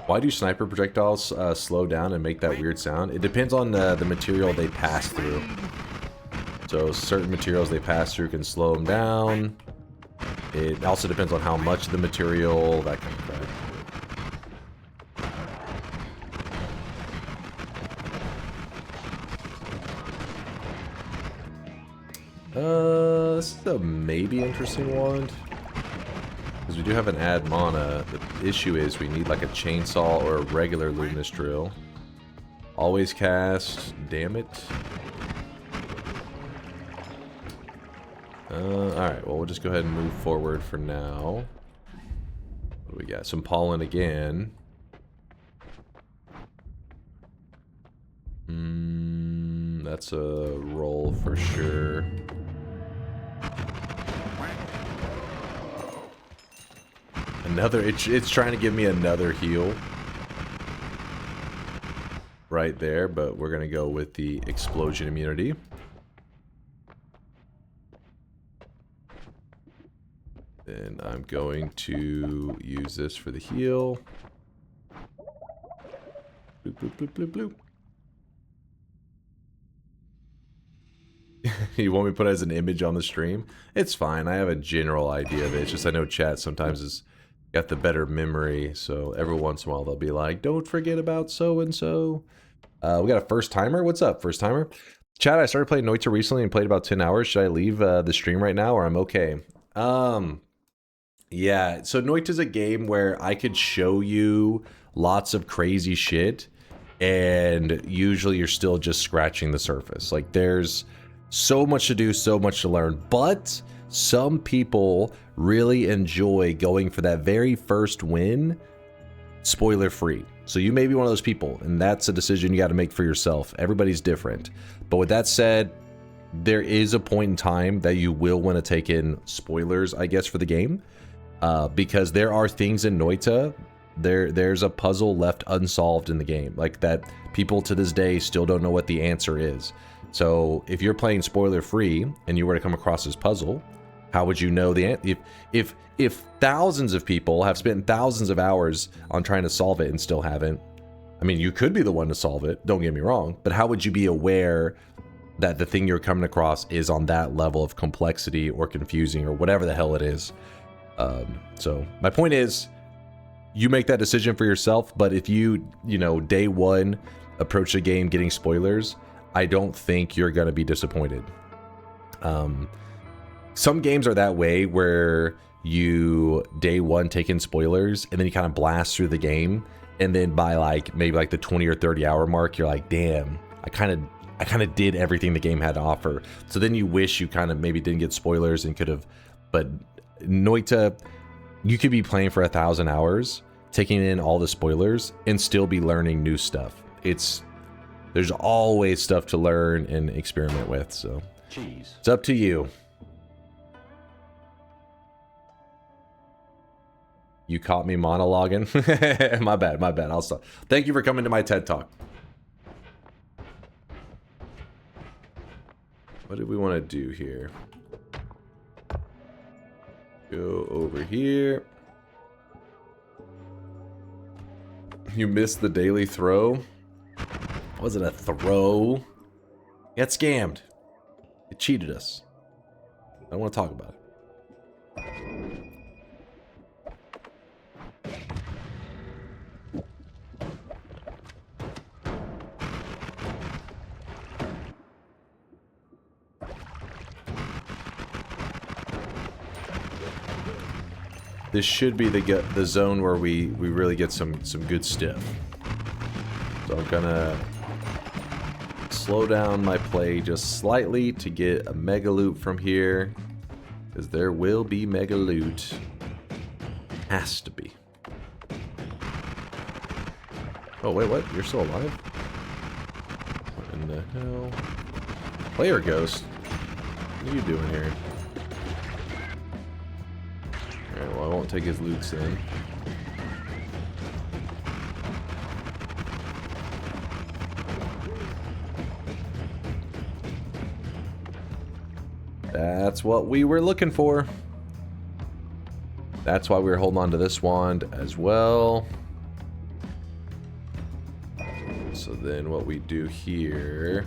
Why do sniper projectiles slow down and make that weird sound? It depends on the material they pass through. So certain materials they pass through can slow them down. It also depends on how much of the material, that kind of crap. This is a maybe interesting one. Because we do have an add mana. The issue is we need like a chainsaw or a regular luminous drill. Always cast, damn it. Alright, well we'll just go ahead and move forward for now. What do we got? Some pollen again. That's a roll for sure. Another, it's trying to give me another heal. Right there, but we're gonna go with the explosion immunity. And I'm going to use this for the heal. Bloop, bloop, bloop, bloop, bloop. You want me to put it as an image on the stream? It's fine. I have a general idea of it. It's just I know chat sometimes has got the better memory. So every once in a while they'll be like, don't forget about so-and-so. We got a first timer. What's up, first timer? Chat, I started playing Noita recently and played about 10 hours. Should I leave the stream right now or I'm okay? Yeah, so Noita's a game where I could show you lots of crazy shit and usually you're still just scratching the surface. Like there's so much to do, so much to learn, but some people really enjoy going for that very first win, spoiler free. So you may be one of those people, and that's a decision you got to make for yourself. Everybody's different. But with that said, there is a point in time that you will want to take in spoilers, I guess, for the game. Because there are things in Noita, there's a puzzle left unsolved in the game. Like that people to this day still don't know what the answer is. So if you're playing spoiler free and you were to come across this puzzle, how would you know the answer? If thousands of people have spent thousands of hours on trying to solve it and still haven't, I mean, you could be the one to solve it, don't get me wrong, but how would you be aware that the thing you're coming across is on that level of complexity or confusing or whatever the hell it is? So my point is, you make that decision for yourself, but if you know, day one approach the game getting spoilers, I don't think you're going to be disappointed. Some games are that way where you day one take in spoilers and then you kind of blast through the game. And then by like maybe like the 20 or 30 hour mark, you're like, damn, I kind of did everything the game had to offer. So then you wish you kind of maybe didn't get spoilers and could have, but Noita, you could be playing for 1,000 hours, taking in all the spoilers and still be learning new stuff. There's always stuff to learn and experiment with, so jeez. It's up to you. You caught me monologuing. My bad. I'll stop. Thank you for coming to my TED Talk. What do we want to do here? Go over here. You missed the daily throw. Was it a throw? Got scammed. It cheated us. don't want to talk about it. This should be the zone where we really get some good stuff. So I'm gonna slow down my play just slightly to get a mega loot from here, because there will be mega loot. Has to be. Oh wait, what? You're still alive? What in the hell? Player Ghost? What are you doing here? Alright, well I won't take his loots in. That's what we were looking for. That's why we were holding on to this wand as well. So then what we do here...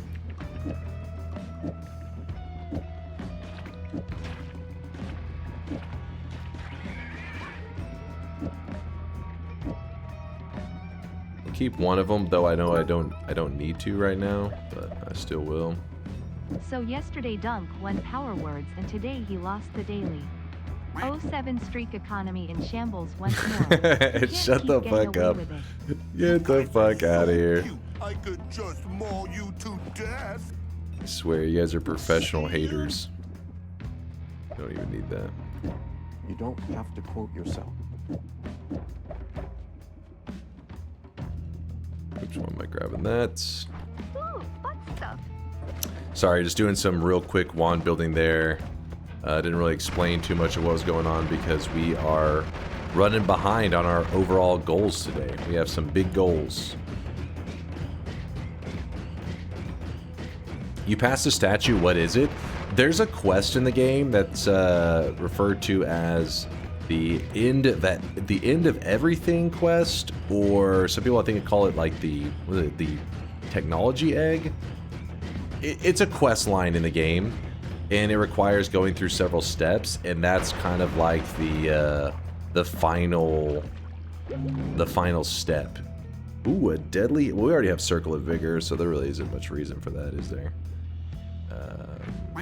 keep one of them, though I know I don't need to right now, but I still will. So yesterday Dunk won Power Words and today he lost the daily. 07 streak economy in shambles once more. Shut the fuck up. Get the fuck out of here. I could just maul you to death. I swear you guys are professional haters. Don't even need that. You don't have to quote yourself. Which one am I grabbing that? Ooh, fun stuff. Sorry, just doing some real quick wand building there. Didn't really explain too much of what was going on because we are running behind on our overall goals today. We have some big goals. You passed a statue, what is it? There's a quest in the game that's referred to as the end of everything quest, or some people I think call it like the technology egg. It's a quest line in the game, and it requires going through several steps, and that's kind of like the final step. Ooh, a deadly. Well, we already have Circle of Vigor, so there really isn't much reason for that, is there?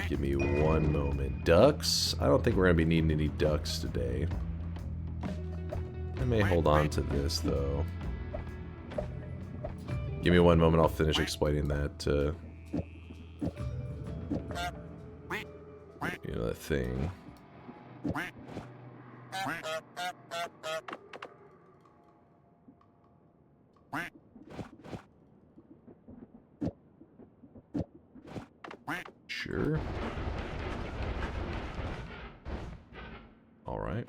Give me one moment. Ducks? I don't think we're gonna be needing any ducks today. I may hold on to this though. Give me one moment, I'll finish explaining that, you know, that thing. Sure. All right.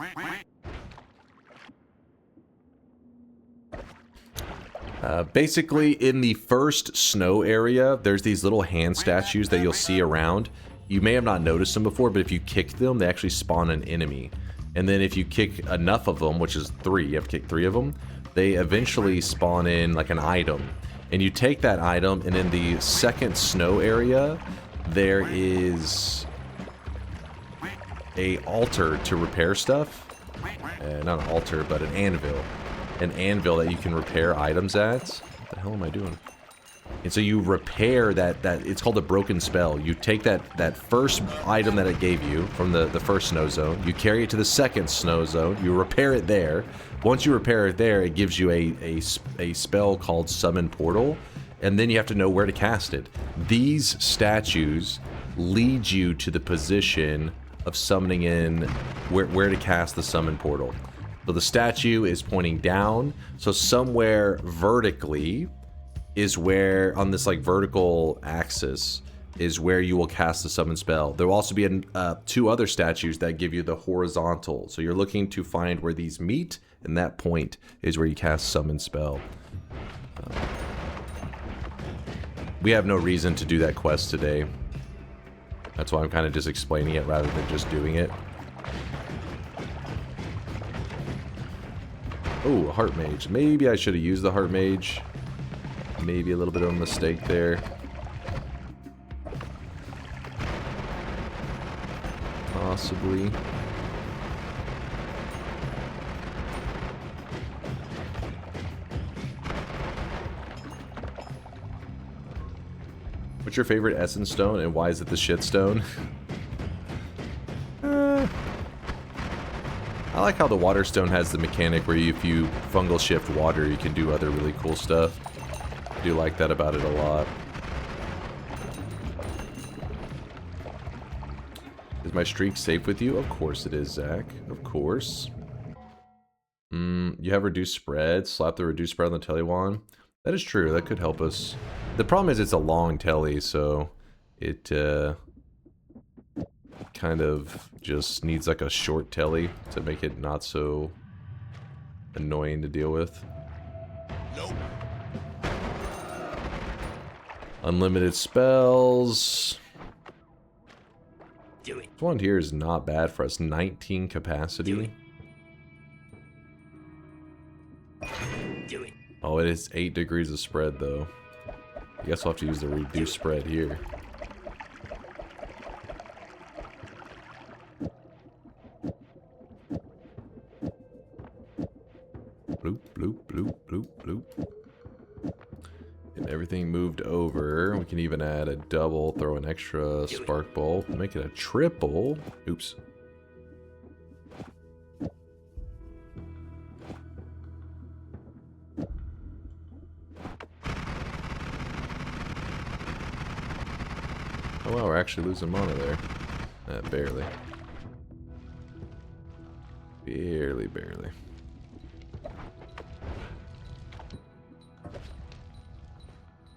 Basically, in the first snow area, there's these little hand statues that you'll see around. You may have not noticed them before, but if you kick them, they actually spawn an enemy. And then if you kick enough of them, which is 3, you have to kick 3 of them, they eventually spawn in like an item. And you take that item, and in the second snow area, there is a altar to repair stuff. Not an altar, but an anvil. An anvil that you can repair items at. What the hell am I doing? And so you repair that it's called a broken spell. You take that first item that it gave you from the first snow zone, you carry it to the second snow zone, you repair it there. Once you repair it there, it gives you a spell called Summon Portal, and then you have to know where to cast it. These statues lead you to the position of summoning in where to cast the Summon Portal. So the statue is pointing down, so somewhere vertically is where, on this like vertical axis, is where you will cast the summon spell. There will also be 2 other statues that give you the horizontal. So you're looking to find where these meet, and that point is where you cast summon spell. We have no reason to do that quest today. That's why I'm kind of just explaining it rather than just doing it. Oh, a heart mage. Maybe I should have used the heart mage. Maybe a little bit of a mistake there. possibly. What's your favorite essence stone and why is it the shit stone? I like how the water stone has the mechanic where if you fungal shift water, you can do other really cool stuff. I do like that about it a lot. Is my streak safe with you? Of course it is, Zach. Of course. You have reduced spread. Slap the reduced spread on the telewand. That is true. That could help us. The problem is it's a long telly, so it kind of just needs like a short telly to make it not so annoying to deal with. Nope. Unlimited spells. Do it. This one here is not bad for us. 19 capacity. Do it. Oh, it is 8 degrees of spread though. I guess we'll have to use the reduced spread here. Bloop, bloop, bloop, bloop, bloop. And everything moved over. We can even add a double, throw an extra spark bulb, make it a triple. Oops. Oh wow, we're actually losing mana there. Barely. Barely, barely.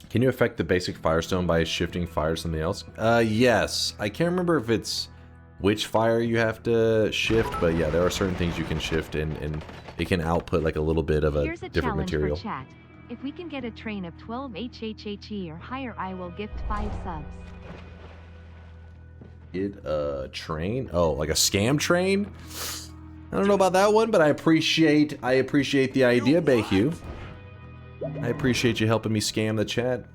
Can you affect the basic Firestone by shifting fire to something else? Yes. I can't remember if it's which fire you have to shift, but yeah, there are certain things you can shift and it can output like a little bit of a different material. For chat. If we can get a train of 12 HHHE or higher, I will gift 5 subs. Get a train? Oh, like a scam train? I don't know about that one, but I appreciate the idea, Bayhue. I appreciate you helping me scam the chat.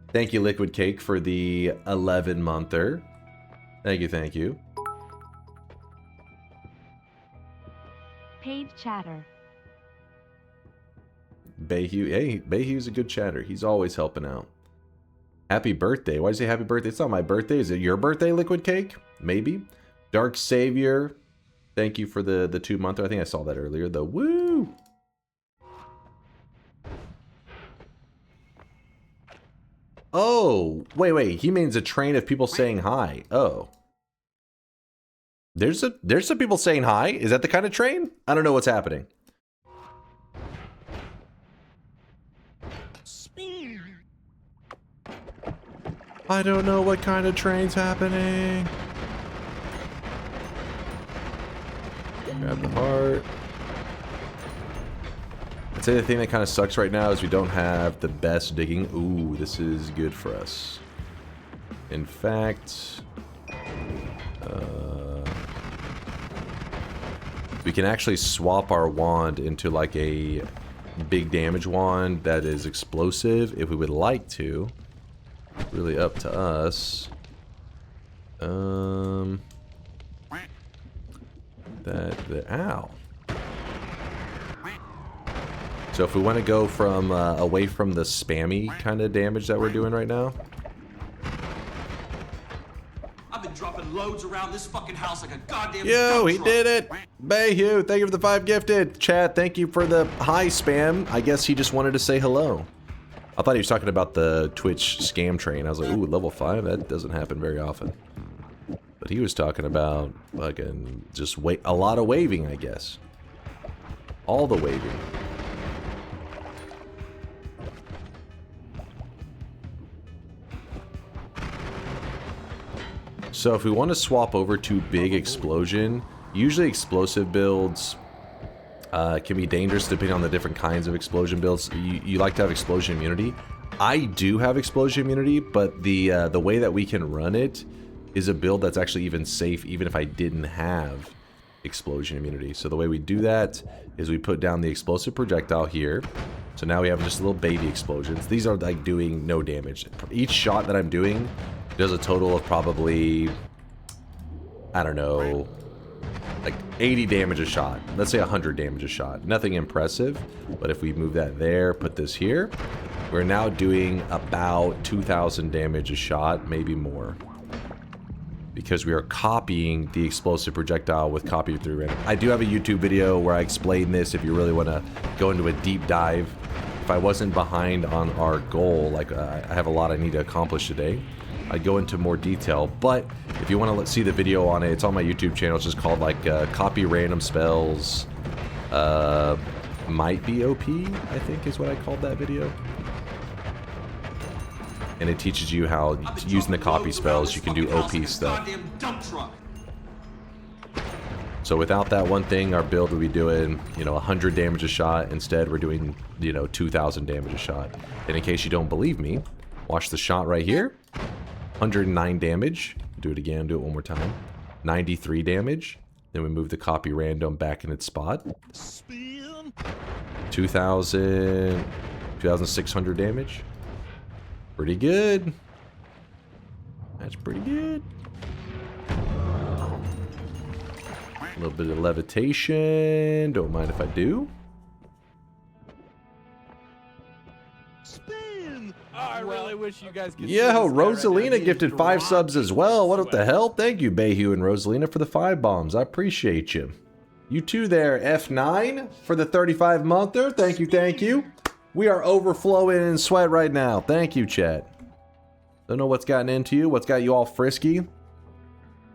Thank you, Liquid Cake, for the 11-monther. Thank you, thank you. Paid chatter. Bayhue, hey, Bayhue's a good chatter. He's always helping out. Happy birthday. Why did you say happy birthday? It's not my birthday. Is it your birthday, Liquid Cake? Maybe. Dark Savior. Thank you for the 2-monther. I think I saw that earlier. The woo! Oh, wait. He means a train of people saying hi. Oh. There's some people saying hi. Is that the kind of train? I don't know what's happening. I don't know what kind of train's happening. Grab the heart. I'd say the thing that kind of sucks right now is we don't have the best digging. Ooh, this is good for us. In fact, we can actually swap our wand into like a big damage wand that is explosive if we would like to. Really up to us. Ow. So if we want to go from away from the spammy kind of damage that we're doing right now. I've been dropping loads around this fucking house like a goddamn Yo, he dump did truck. it! Bayhue, thank you for the 5 gifted. Chad, thank you for the hi spam. I guess he just wanted to say hello. I thought he was talking about the Twitch scam train. I was like, ooh, level 5? That doesn't happen very often. But he was talking about fucking just a lot of waving, I guess. All the waving. So if we want to swap over to big explosion, usually explosive builds can be dangerous depending on the different kinds of explosion builds. You like to have explosion immunity. I do have explosion immunity, but the way that we can run it is a build that's actually even safe even if I didn't have explosion immunity. So the way we do that is we put down the explosive projectile here. So now we have just little baby explosions. These are like doing no damage. Each shot that I'm doing does a total of probably I don't know, like 80 damage a shot. Let's say 100 damage a shot. Nothing impressive, but if we move that there, put this here, we're now doing about 2,000 damage a shot, maybe more. Because we are copying the explosive projectile with copy through random. I do have a YouTube video where I explain this if you really want to go into a deep dive. If I wasn't behind on our goal, like I have a lot I need to accomplish today, I'd go into more detail. But if you want to see the video on it, it's on my YouTube channel. It's just called like copy random spells. Might be OP, I think is what I called that video. And it teaches you how, using the copy spells, you can do OP stuff. So without that one thing, our build would be doing, you know, 100 damage a shot. Instead, we're doing, you know, 2,000 damage a shot. And in case you don't believe me, watch the shot right here. 109 damage. Do it again, do it one more time. 93 damage. Then we move the copy random back in its spot. 2,600 damage. Pretty good. That's pretty good. A little bit of levitation. Don't mind if I do. Spin. Oh, I really wish you guys could. Yeah, see this guy Rosalina right now. gifted 5 subs as well. What the hell? Thank you, Bayhu and Rosalina, for the 5 bombs. I appreciate you. You too there, F9, for the 35-monther. Thank you, thank you. We are overflowing in sweat right now. Thank you, chat. Don't know what's gotten into you, what's got you all frisky,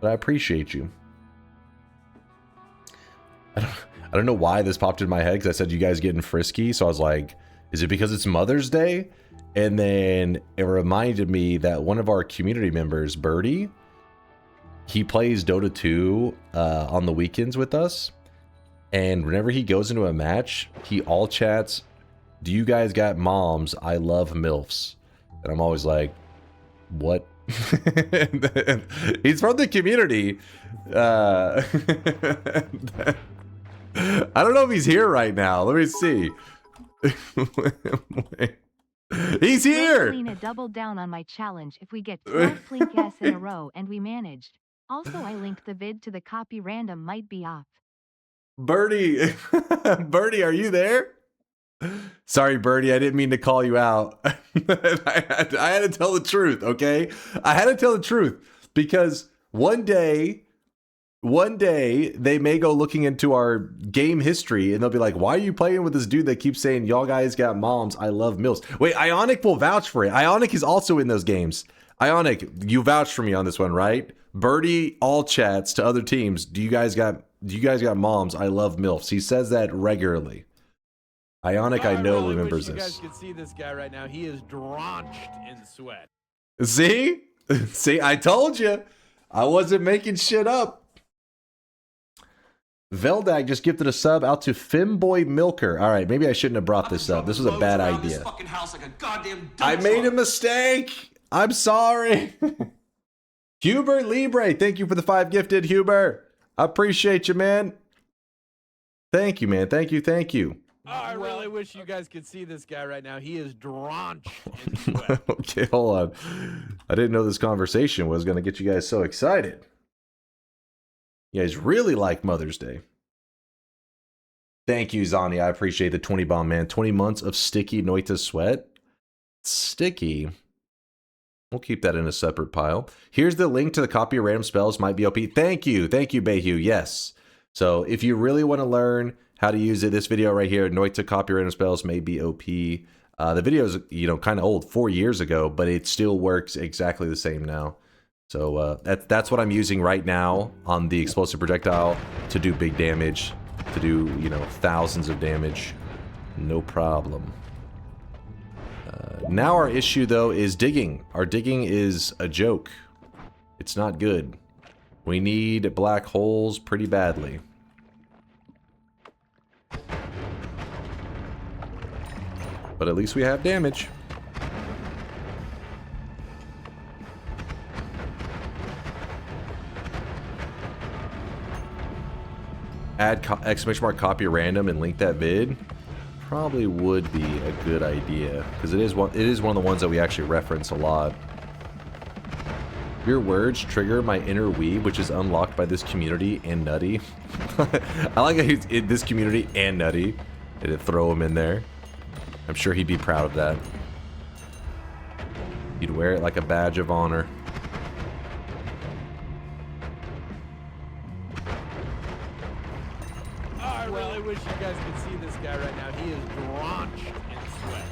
but I appreciate you. I don't know why this popped in my head, because I said you guys getting frisky, so I was like, is it because it's Mother's Day? And then it reminded me that one of our community members, Birdie, he plays Dota 2 on the weekends with us, and whenever he goes into a match, he all chats, "Do you guys got moms? I love MILFs." And I'm always like, what? He's from the community. I don't know if he's here right now. Let me see. He's here! Rosalina doubled down on my challenge if we get 12 Flink S in a row, and we managed. Also, I linked the vid to the copy random might be off. Birdie, Birdie, are you there? Sorry, Birdie, I didn't mean to call you out. I had to tell the truth, okay? I had to tell the truth because one day they may go looking into our game history and they'll be like, why are you playing with this dude that keeps saying, y'all guys got moms, I love MILFs? Wait, Ionic will vouch for it. Ionic is also in those games. Ionic, you vouched for me on this one, right? Birdie all chats to other teams, do you guys got moms, I love MILFs? He says that regularly. Ionic, I know, really remembers wish this. You guys could see this guy right now. He is drenched in sweat. See? See, I told you. I wasn't making shit up. Veldag just gifted a sub out to Femboy Milker. All right, maybe I shouldn't have brought this up. This was a bad idea. I made a mistake. I'm sorry. Huber Libre, thank you for the 5 gifted, Huber. I appreciate you, man. Thank you, man. Thank you, thank you. Oh, I really wish you guys could see this guy right now. He is drenched in sweat. Okay, hold on. I didn't know this conversation was going to get you guys so excited. You guys really like Mother's Day. Thank you, Zani. I appreciate the 20 bomb, man. 20 months of sticky Noita sweat. Sticky. We'll keep that in a separate pile. Here's the link to the copy of random spells might be OP. Thank you. Thank you, Bayhu. Yes. So if you really want to learn how to use it, this video right here, Noita copy random spells may be OP. The video is, kind of old, 4 years ago, but it still works exactly the same now. So that's what I'm using right now on the explosive projectile to do big damage, to do, thousands of damage. No problem. Now our issue, though, is digging. Our digging is a joke. It's not good. We need black holes pretty badly. But at least we have damage. Add !! copy random and link that vid. Probably would be a good idea because it is one of the ones that we actually reference a lot. Your words trigger my inner weeb, which is unlocked by this community and nutty. I like how he's in this community and nutty. I did throw him in there. I'm sure he'd be proud of that. He'd wear it like a badge of honor. I really wish you guys could see this guy right now. He is drenched in sweat.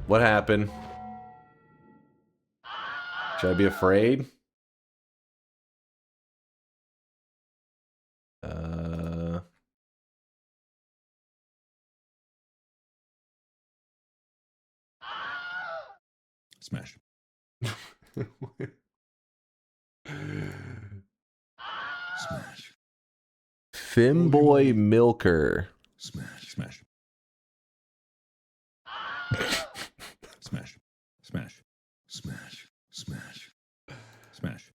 What happened? Should I be afraid? Smash. Smash. Femboy Milker. Smash. Smash. Smash. Smash. Smash. Smash. Smash.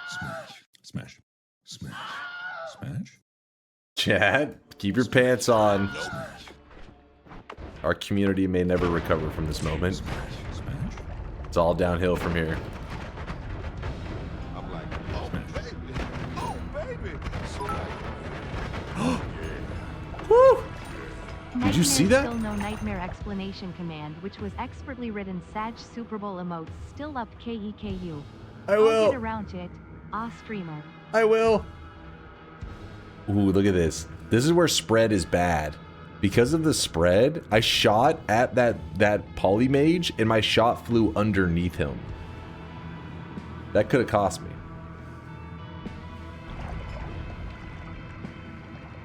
Smash. Smash. Smash. Smash. Chad, keep your pants on. Smash. Our community may never recover from this moment. Smash. It's all downhill from here. I'm like, oh, baby. Oh, baby. Woo! Did you see that? Still no nightmare explanation command, which was expertly written. Sag Super Bowl emotes still up. KEKU. I will. I'll get around to it. Streamer. I will. Ooh, look at this. This is where spread is bad. Because of the spread, I shot at that polymage and my shot flew underneath him. That could have cost me.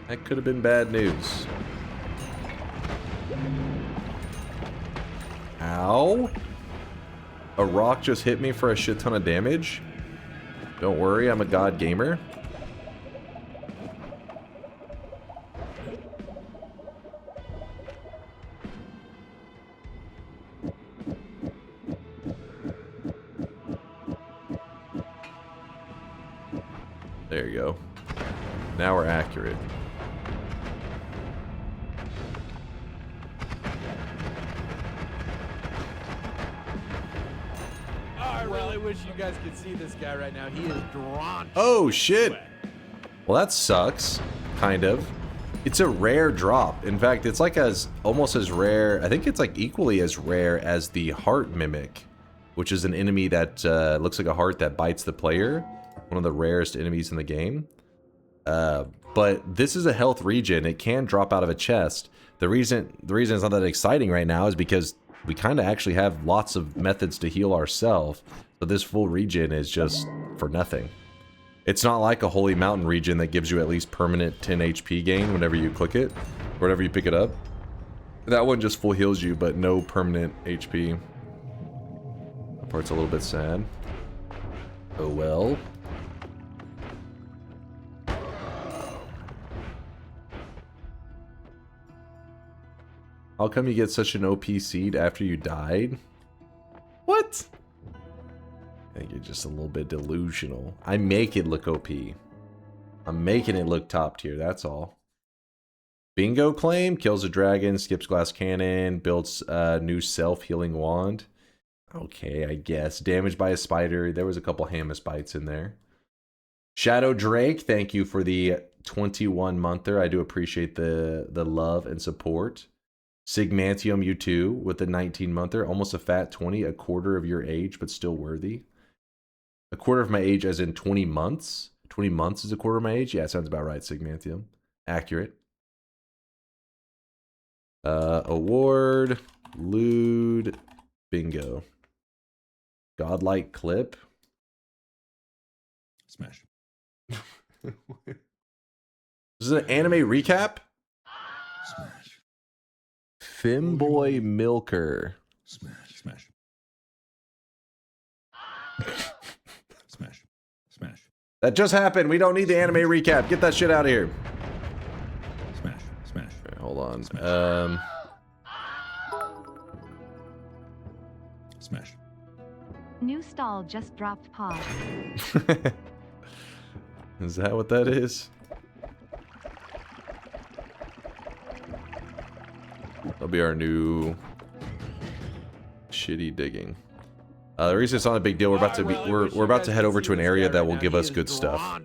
That could have been bad news. Ow. A rock just hit me for a shit ton of damage. Don't worry, I'm a god gamer. There you go. Now we're accurate. I really wish you guys could see this guy right now. He is drenched. Oh shit! Well, that sucks. Kind of. It's a rare drop. In fact, it's like almost as rare. I think it's like equally as rare as the Heart Mimic, which is an enemy that looks like a heart that bites the player. One of the rarest enemies in the game. But this is a health regen. It can drop out of a chest. The reason it's not that exciting right now is because we kind of actually have lots of methods to heal ourselves. So this full regen is just for nothing. It's not like a Holy Mountain regen that gives you at least permanent 10 HP gain whenever you click it, or whenever you pick it up. That one just full heals you, but no permanent HP. That part's a little bit sad. Oh well. How come you get such an OP seed after you died? What? I think you're just a little bit delusional. I make it look OP. I'm making it look top tier, that's all. Bingo claim, kills a dragon, skips glass cannon, builds a new self-healing wand. Okay, I guess. Damaged by a spider. There was a couple Hamus bites in there. Shadow Drake, thank you for the 21-monther. I do appreciate the love and support. Sigmantium, you too, with the 19-monther. Almost a fat 20, a quarter of your age, but still worthy. A quarter of my age as in 20 months? 20 months is a quarter of my age? Yeah, sounds about right, Sigmantium. Accurate. Award. Lewd. Bingo. Godlike clip. Smash. This is an anime recap? Smash. Femboy Milker. Smash. Smash. Smash. Smash. That just happened. We don't need the anime recap. Get that shit out of here. Smash. Smash. Okay, hold on. Smash. New stall just dropped pause. Is that what that is? That'll be our new shitty digging. The reason it's not a big deal, we're about to head over to an area that will give us good stuff.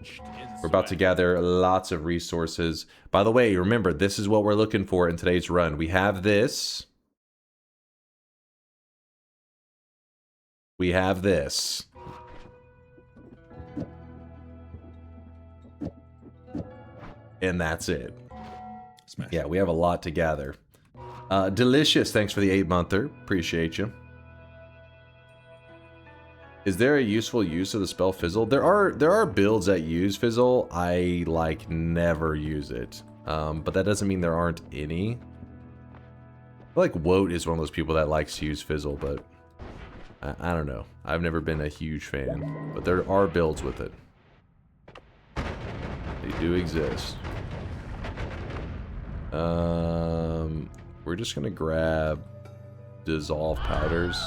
We're about to gather lots of resources. By the way, remember, this is what we're looking for in today's run. We have this. We have this. And that's it. Smash. Yeah, we have a lot to gather. Delicious, thanks for the 8-monther. Appreciate you. Is there a useful use of the spell Fizzle? There are builds that use Fizzle. I like never use it. But that doesn't mean there aren't any. I feel like Woat is one of those people that likes to use Fizzle, but I don't know. I've never been a huge fan. But there are builds with it. They do exist. We're just gonna grab dissolve powders.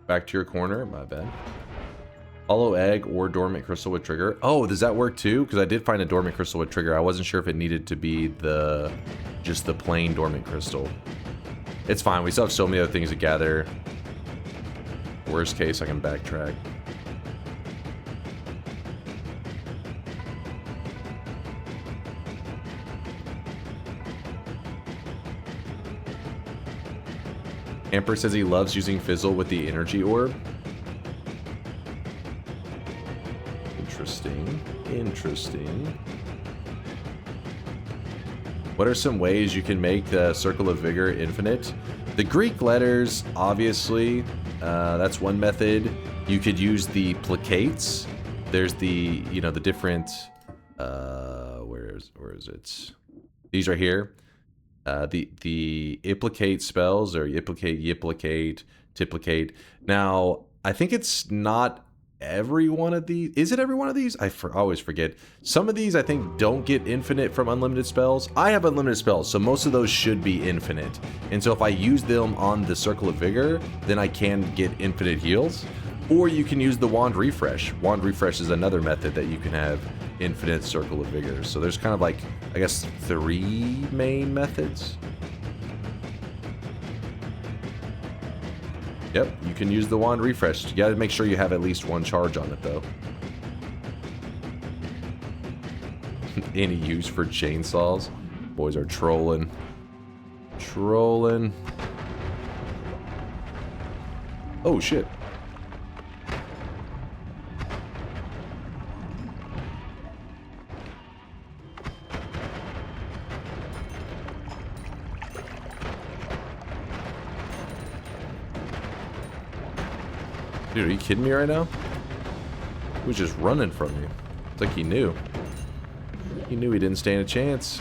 Back to your corner, my bad. Hollow egg or dormant crystal with trigger. Oh, does that work too? Because I did find a dormant crystal with trigger. I wasn't sure if it needed to be just the plain dormant crystal. It's fine. We still have so many other things to gather. Worst case, I can backtrack. Amper says he loves using Fizzle with the energy orb. Interesting. Interesting. What are some ways you can make the Circle of Vigor infinite? The Greek letters, obviously, that's one method. You could use the placates. There's the, the different, where is it? These are here. The Iplicate spells, or Yiplicate, Tiplicate. Now, I think it's not every one of these. Is it every one of these? I always forget. Some of these, I think, don't get infinite from unlimited spells. I have unlimited spells, so most of those should be infinite. And so if I use them on the Circle of Vigor, then I can get infinite heals. Or you can use the Wand Refresh. Wand Refresh is another method that you can have infinite Circle of Vigor. So there's kind of like, I guess, 3 main methods. Yep, you can use the Wand Refresh. You gotta make sure you have at least 1 charge on it, though. Any use for chainsaws? Boys are trolling. Trolling. Oh, shit. Dude, are you kidding me right now? He was just running from you. It's like he knew. He knew he didn't stand a chance.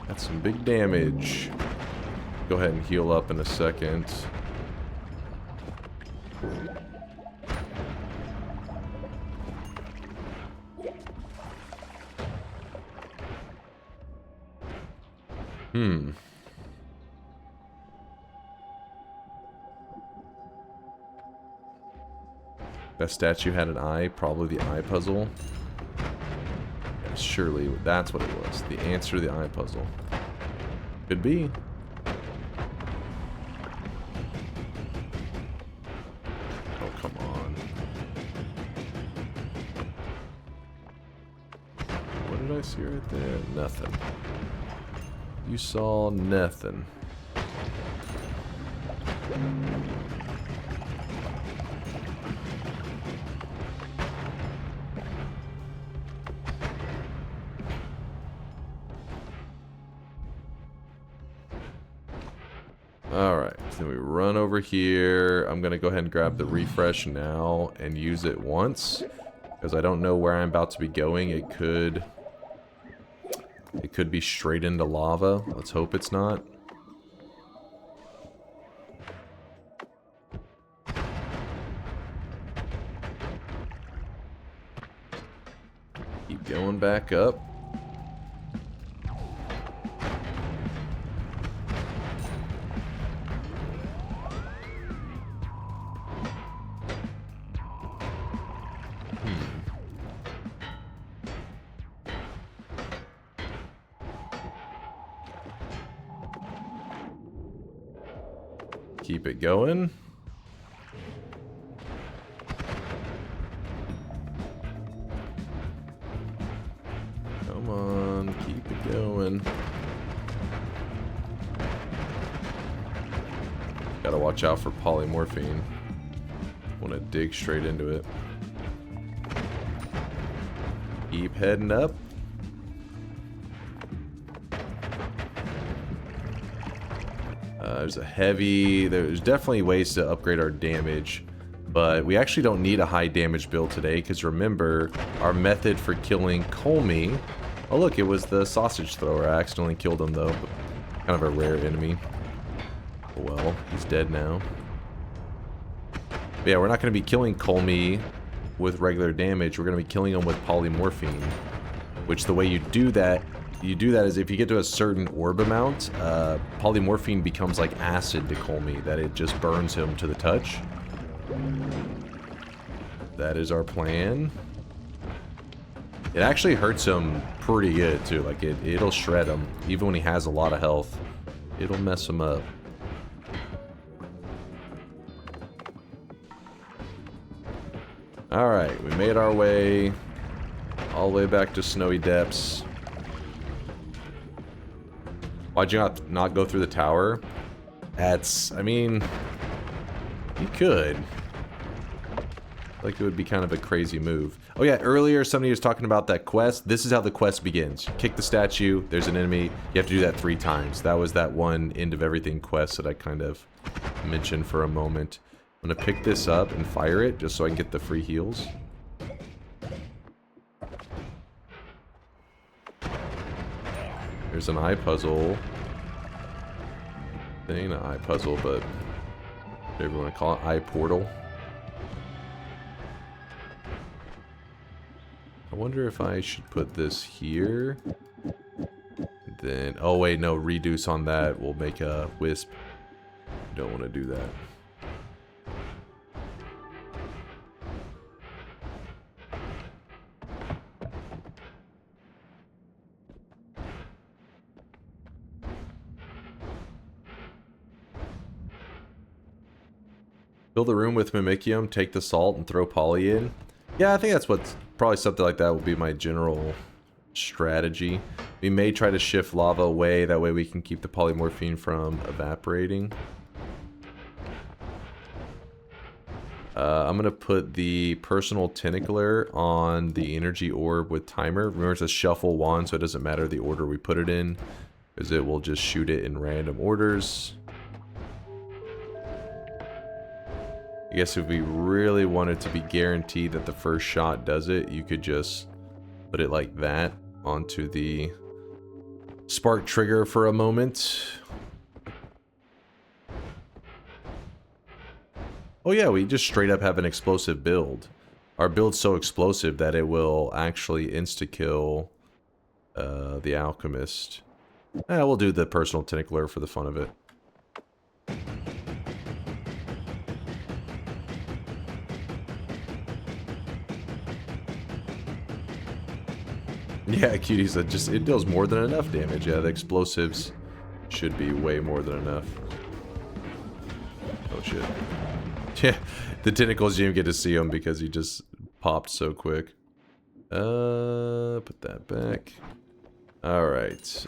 That's some big damage. Go ahead and heal up in a second. That statue had an eye, probably the eye puzzle. Yeah, surely that's what it was. The answer to the eye puzzle. Could be. Oh, come on. What did I see right there? Nothing. You saw nothing. Alright, then we run over here. I'm gonna go ahead and grab the refresh now and use it once. Because I don't know where I'm about to be going. It could be straight into lava. Let's hope it's not. Keep going back up. Keep it going. Come on, keep it going. Gotta watch out for polymorphine. Want to dig straight into it. Keep heading up. There's definitely ways to upgrade our damage, but we actually don't need a high damage build today, because remember, our method for killing Kolmi... Oh look, it was the sausage thrower. I accidentally killed him though. Kind of a rare enemy. Well, he's dead now. But yeah, we're not going to be killing Kolmi with regular damage. We're going to be killing him with polymorphine, which the way you do that is if you get to a certain orb amount, polymorphine becomes like acid to Kolmi, that it just burns him to the touch. That is our plan. It actually hurts him pretty good too, like it'll shred him, even when he has a lot of health. It'll mess him up. Alright, we made our way all the way back to Snowy Depths. Why'd you not go through the tower? I mean, you could. Like, it would be kind of a crazy move. Oh yeah, earlier somebody was talking about that quest. This is how the quest begins. You kick the statue, there's an enemy, you have to do that 3 times. That was that one end of everything quest that I kind of mentioned for a moment. I'm gonna pick this up and fire it, just so I can get the free heals. There's an eye puzzle. It ain't an eye puzzle, but whatever you want to call it, eye portal. I wonder if I should put this here. Then, oh wait, no, reduce on that will make a wisp. Don't want to do that. Fill the room with Mimicium, take the salt, and throw poly in. Yeah, I think that's what's probably something like that will be my general strategy. We may try to shift lava away, that way we can keep the polymorphine from evaporating. I'm going to put the personal tentacler on the energy orb with timer. Remember, it's a shuffle wand, so it doesn't matter the order we put it in, because it will just shoot it in random orders. I guess if we really wanted to be guaranteed that the first shot does it, you could just put it like that onto the spark trigger for a moment. Oh yeah, we just straight up have an explosive build. Our build's so explosive that it will actually insta-kill the alchemist. We'll do the personal tentacler for the fun of it. Yeah, Cutie said it deals more than enough damage. Yeah, the explosives should be way more than enough. Oh shit. Yeah, the tentacles, you didn't get to see him because he just popped so quick. Put that back. Alright.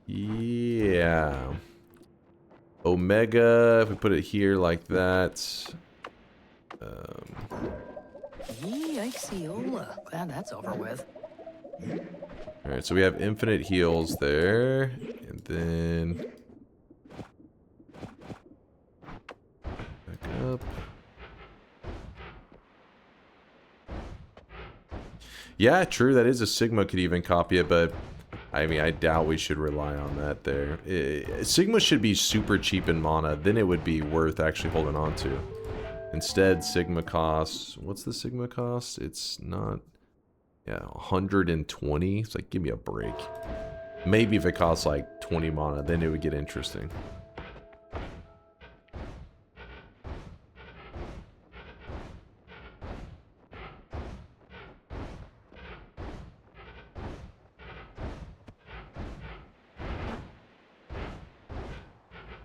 Yeah. Omega, if we put it here like that. Glad that's over with. Alright, so we have infinite heals there. And then back up. Yeah, true. That is a Sigma could even copy it, but I mean, I doubt we should rely on that there. Sigma should be super cheap in mana. Then it would be worth actually holding on to. Instead, Sigma costs... What's the Sigma cost? It's not... Yeah, 120. It's like, give me a break. Maybe if it costs like 20 mana, then it would get interesting.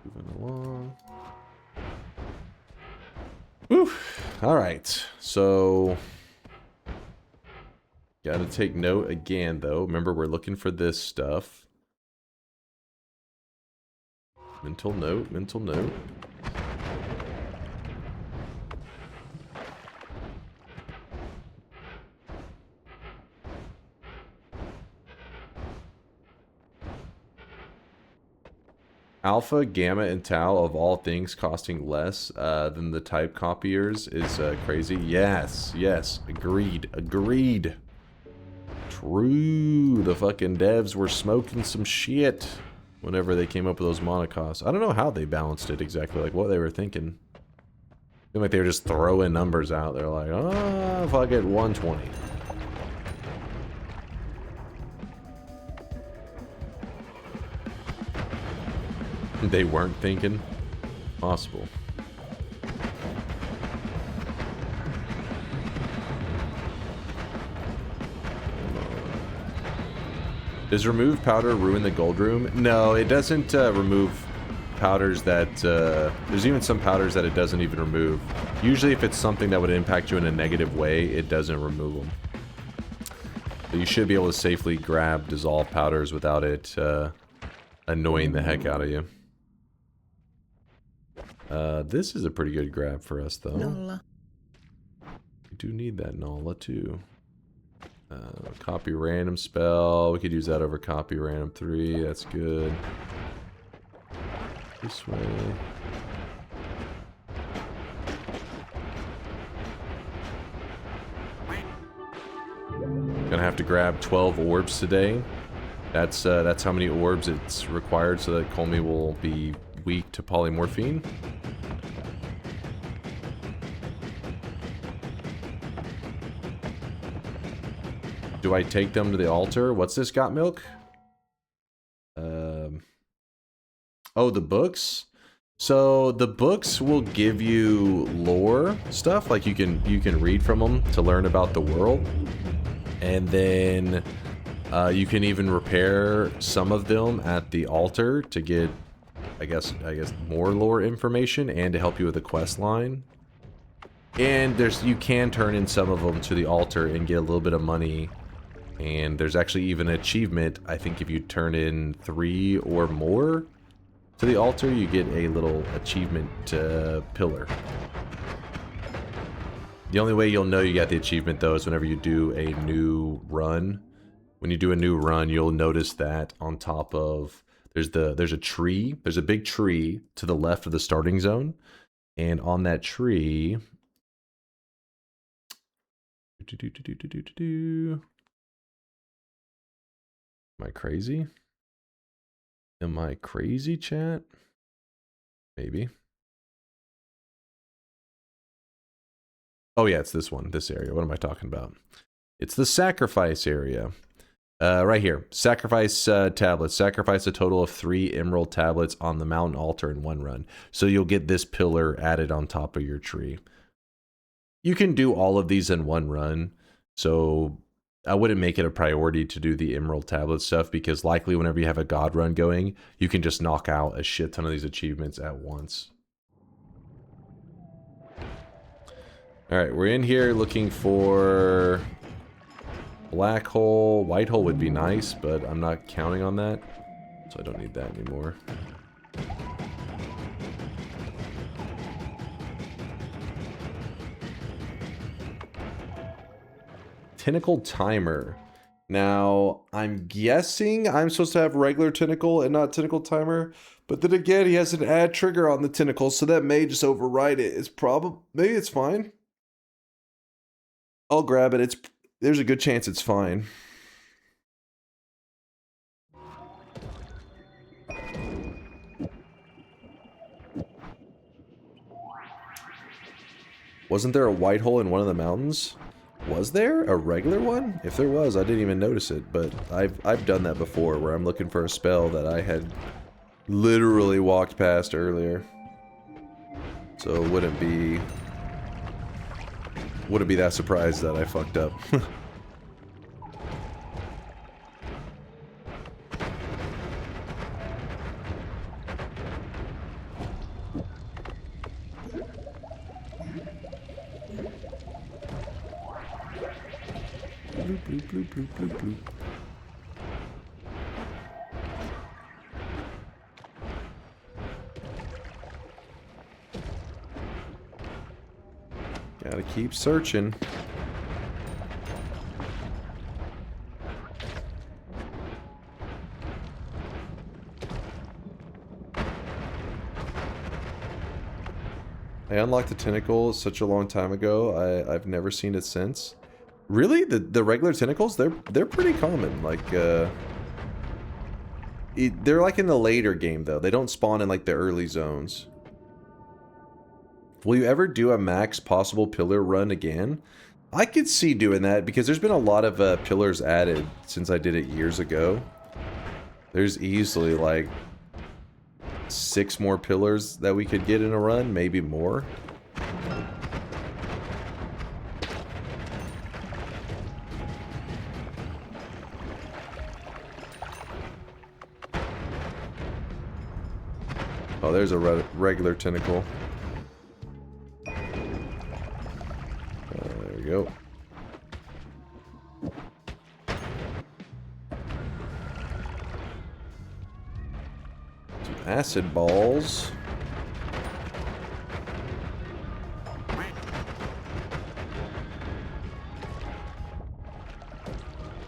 Moving along. Whew. All right, so gotta take note again, though. Remember, we're looking for this stuff. Mental note, mental note. Alpha, Gamma, and Tau, of all things costing less than the type copiers is crazy. Yes, yes, agreed, agreed. True, the fucking devs were smoking some shit whenever they came up with those mana costs. I don't know how they balanced it exactly, like what they were thinking. I feel like they were just throwing numbers out. They're like, oh, if I get 120. They weren't thinking. Possible. Does remove powder ruin the gold room? No, it doesn't remove powders that... there's even some powders that it doesn't even remove. Usually if it's something that would impact you in a negative way, it doesn't remove them. But you should be able to safely grab dissolved powders without it annoying the heck out of you. This is a pretty good grab for us, though. Nola. We do need that Nola, too. Copy random spell. We could use that over copy random 3. That's good. This way. Gonna have to grab 12 orbs today. That's how many orbs it's required so that Kolmi will be weak to Polymorphine. Do I take them to the altar? What's this, got milk? Oh, the books? So the books will give you lore stuff, like you can read from them to learn about the world. And then you can even repair some of them at the altar to get I guess more lore information and to help you with the quest line. And you can turn in some of them to the altar and get a little bit of money. And there's actually even an achievement. I think if you turn in 3 or more to the altar, you get a little achievement pillar. The only way you'll know you got the achievement, though, is whenever you do a new run. When you do a new run, you'll notice that on top of there's a tree. There's a big tree to the left of the starting zone, and on that tree, am I crazy? Am I crazy, chat? Maybe. Oh yeah, it's this one, this area. What am I talking about? It's the sacrifice area. Right here. Sacrifice tablets. Sacrifice a total of 3 emerald tablets on the mountain altar in 1 run. So you'll get this pillar added on top of your tree. You can do all of these in 1 run. So I wouldn't make it a priority to do the emerald tablet stuff, because likely whenever you have a god run going, you can just knock out a shit ton of these achievements at once. Alright, we're in here looking for black hole. White hole would be nice, but I'm not counting on that, so I don't need that anymore. Tentacle timer. Now, I'm guessing I'm supposed to have regular tentacle and not tentacle timer, but then again, he has an add trigger on the tentacle, so that may just override it. It's probably, maybe it's fine. I'll grab it. There's a good chance it's fine. Wasn't there a white hole in one of the mountains? Was there a regular one? If there was, I didn't even notice it, but I've done that before where I'm looking for a spell that I had literally walked past earlier. So it wouldn't be that surprised that I fucked up. Bloop, bloop, bloop, bloop, bloop, bloop. Gotta keep searching. I unlocked the tentacle such a long time ago. I've never seen it since. Really? The regular tentacles? They're pretty common. Like, they're like in the later game, though. They don't spawn in, like, the early zones. Will you ever do a max possible pillar run again? I could see doing that, because there's been a lot of pillars added since I did it years ago. There's easily, like, 6 more pillars that we could get in a run, maybe more. Oh, there's a regular tentacle. There we go. Some acid balls.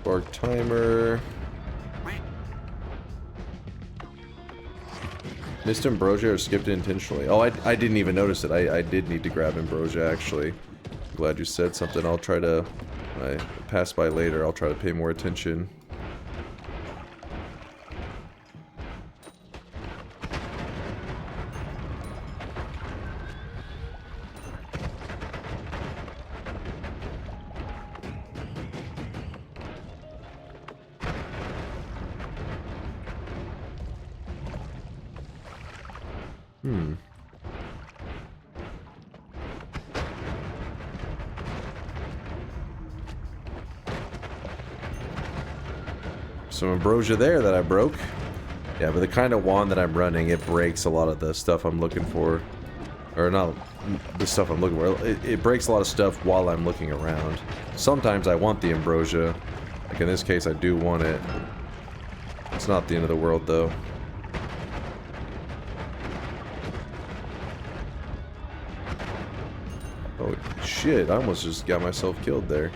Spark timer. Missed Ambrosia or skipped it intentionally? Oh, I didn't even notice it. I did need to grab Ambrosia, actually. I'm glad you said something. I'll try to... I pass by later. I'll try to pay more attention. Some Ambrosia there that I broke. Yeah, but the kind of wand that I'm running, it breaks a lot of the stuff I'm looking for. Or not the stuff I'm looking for. It breaks a lot of stuff while I'm looking around. Sometimes I want the Ambrosia. Like in this case, I do want it. It's not the end of the world, though. Oh, shit. I almost just got myself killed there.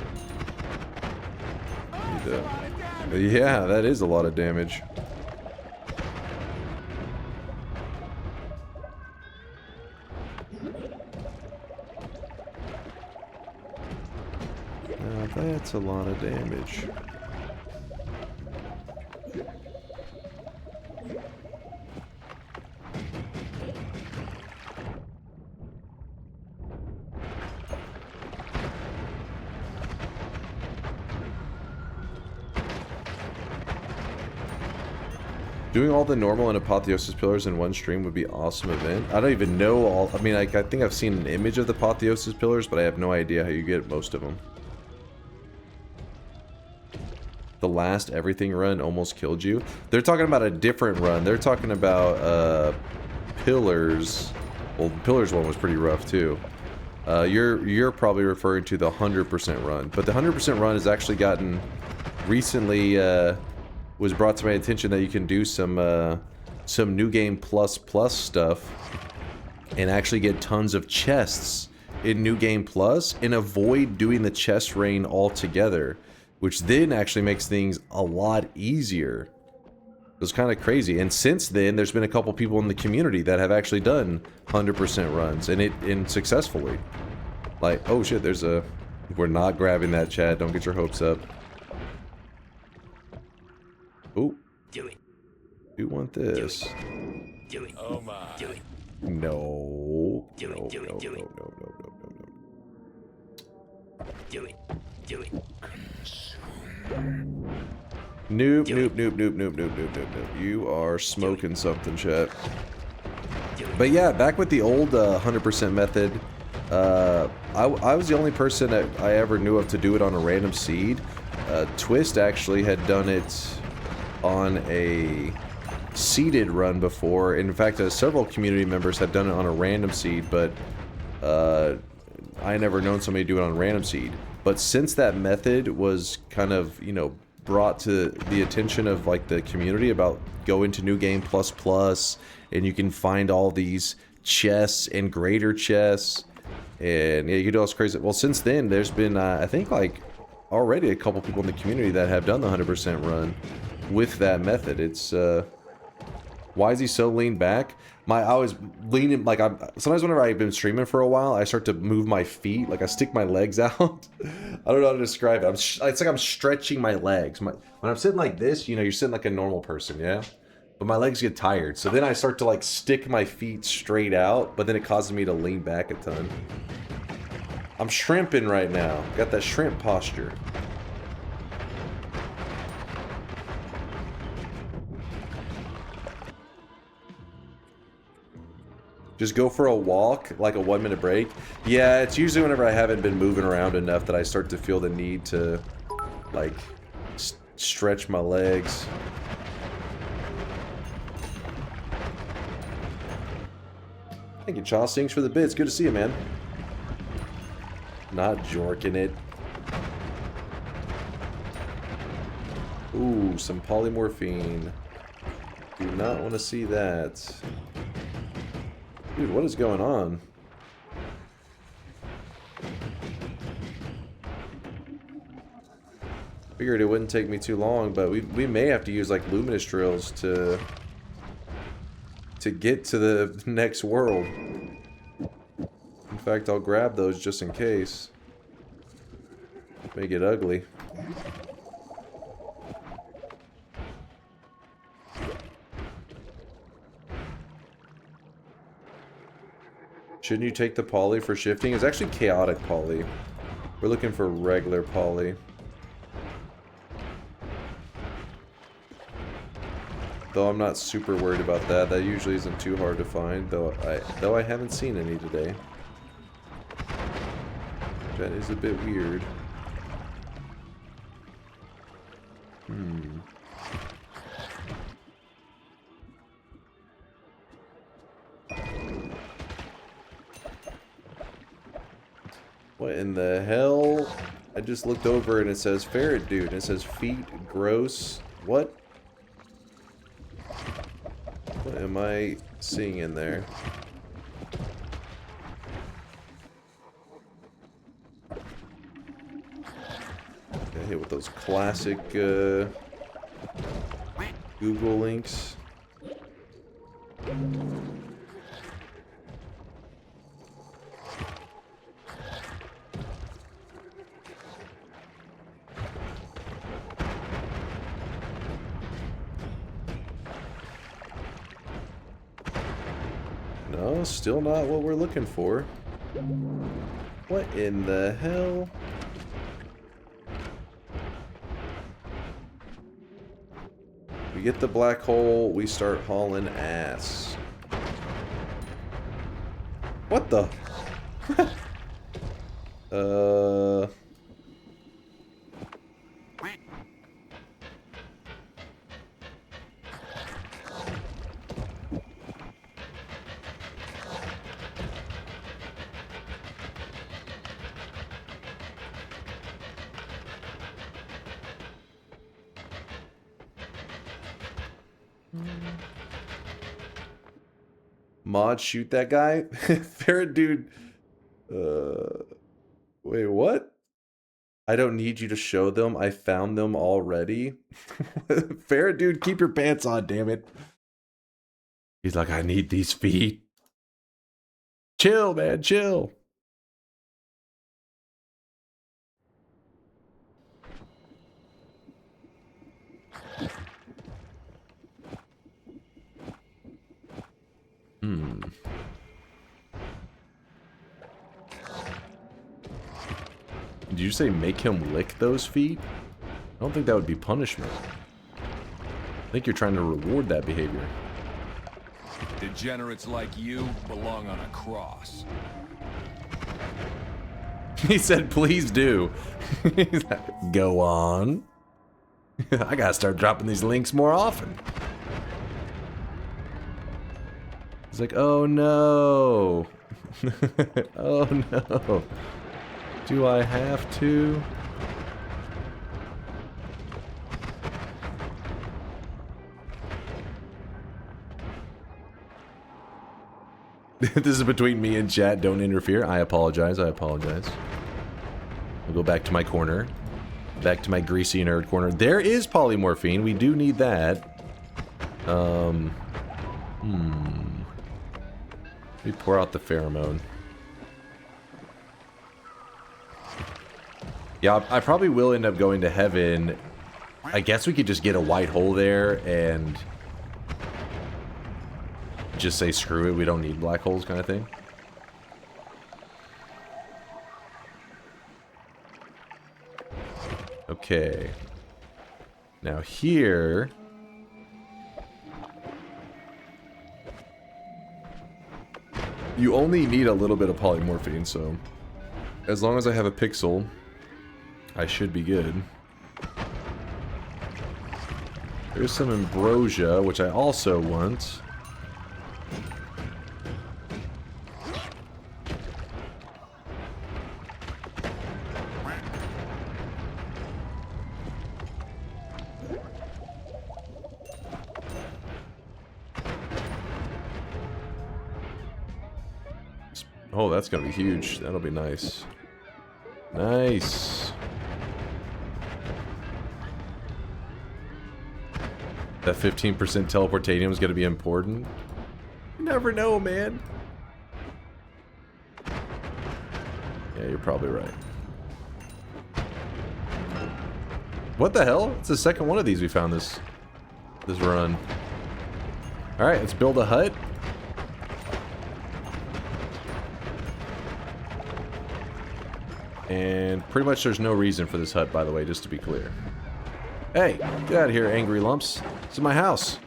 Yeah, that is a lot of damage. Now that's a lot of damage. Doing all the normal and apotheosis pillars in one stream would be an awesome event. I don't even know all... I mean, I think I've seen an image of the apotheosis pillars, but I have no idea how you get most of them. The last everything run almost killed you. They're talking about a different run. They're talking about pillars. Well, the pillars one was pretty rough too. You're probably referring to the 100% run, but the 100% run has actually gotten recently... was brought to my attention that you can do some New Game Plus stuff and actually get tons of chests in New Game Plus and avoid doing the chest rain altogether, which then actually makes things a lot easier. It was kind of crazy. And since then, there's been a couple people in the community that have actually done 100% runs, and successfully. Like, oh shit, there's a... We're not grabbing that, Chad. Don't get your hopes up. Ooh. Do it. Do want this. Do it. Oh my. Do it. No. Do it. Do it. Do it. No. Do it. Do it. Nope. You are smoking something, chat. But yeah, back with the old 100% method, I was the only person that I ever knew of to do it on a random seed. Twist actually had done it on a seeded run before. In fact, several community members had done it on a random seed, but I never known somebody do it on random seed. But since that method was kind of, you know, brought to the attention of like the community about going to New Game Plus, and you can find all these chests and greater chests, and yeah, you can do all this crazy. Well, since then, there's been I think like already a couple people in the community that have done the 100% run with that method. It's why is he so lean back? I was leaning, like, sometimes whenever I've been streaming for a while, I start to move my feet, like I stick my legs out. I don't know how to describe it. It's like I'm stretching my legs. When I'm sitting like this, you know, you're sitting like a normal person, yeah? But my legs get tired, so then I start to like stick my feet straight out, but then it causes me to lean back a ton. I'm shrimping right now. Got that shrimp posture. Just go for a walk, like a 1 minute break. Yeah, it's usually whenever I haven't been moving around enough that I start to feel the need to, like, stretch my legs. Thank you, Charles. Thanks for the bits. Good to see you, man. Not jorking it. Ooh, some polymorphine. Do not want to see that. Dude, what is going on? Figured it wouldn't take me too long, but we may have to use like luminous drills to get to the next world. In fact, I'll grab those just in case. Make it ugly. Shouldn't you take the poly for shifting? It's actually chaotic poly. We're looking for regular poly. Though I'm not super worried about that. That usually isn't too hard to find, though I haven't seen any today. That is a bit weird. What in the hell? I just looked over and it says ferret dude. And it says feet gross. What? What am I seeing in there? Got hit with those classic Google links. No, still not what we're looking for. What in the hell? We get the black hole, we start hauling ass. What the? Mod, shoot that guy? Ferret dude. Wait, what? I don't need you to show them. I found them already. Fair dude, keep your pants on, damn it. He's like, I need these feet. Chill, man, chill. Did you say make him lick those feet? I don't think that would be punishment. I think you're trying to reward that behavior. Degenerates like you belong on a cross. He said, please do. He's like, go on. I gotta start dropping these links more often. He's like, oh no. Oh no. Do I have to? This is between me and chat. Don't interfere. I apologize. I apologize. I'll go back to my corner. Back to my greasy nerd corner. There is polymorphine. We do need that. Let me pour out the pheromone. Yeah, I probably will end up going to heaven. I guess we could just get a white hole there and just say screw it, we don't need black holes kind of thing. Okay. Now here... you only need a little bit of polymorphine, so... as long as I have a pixel... I should be good. There's some ambrosia, which I also want. Oh, that's gonna be huge. That'll be nice. Nice. That 15% teleportanium is going to be important. You never know, man. Yeah, you're probably right. What the hell? It's the second one of these we found this run. Alright, let's build a hut. And pretty much there's no reason for this hut, by the way, just to be clear. Hey, get out of here, angry lumps. This is my house.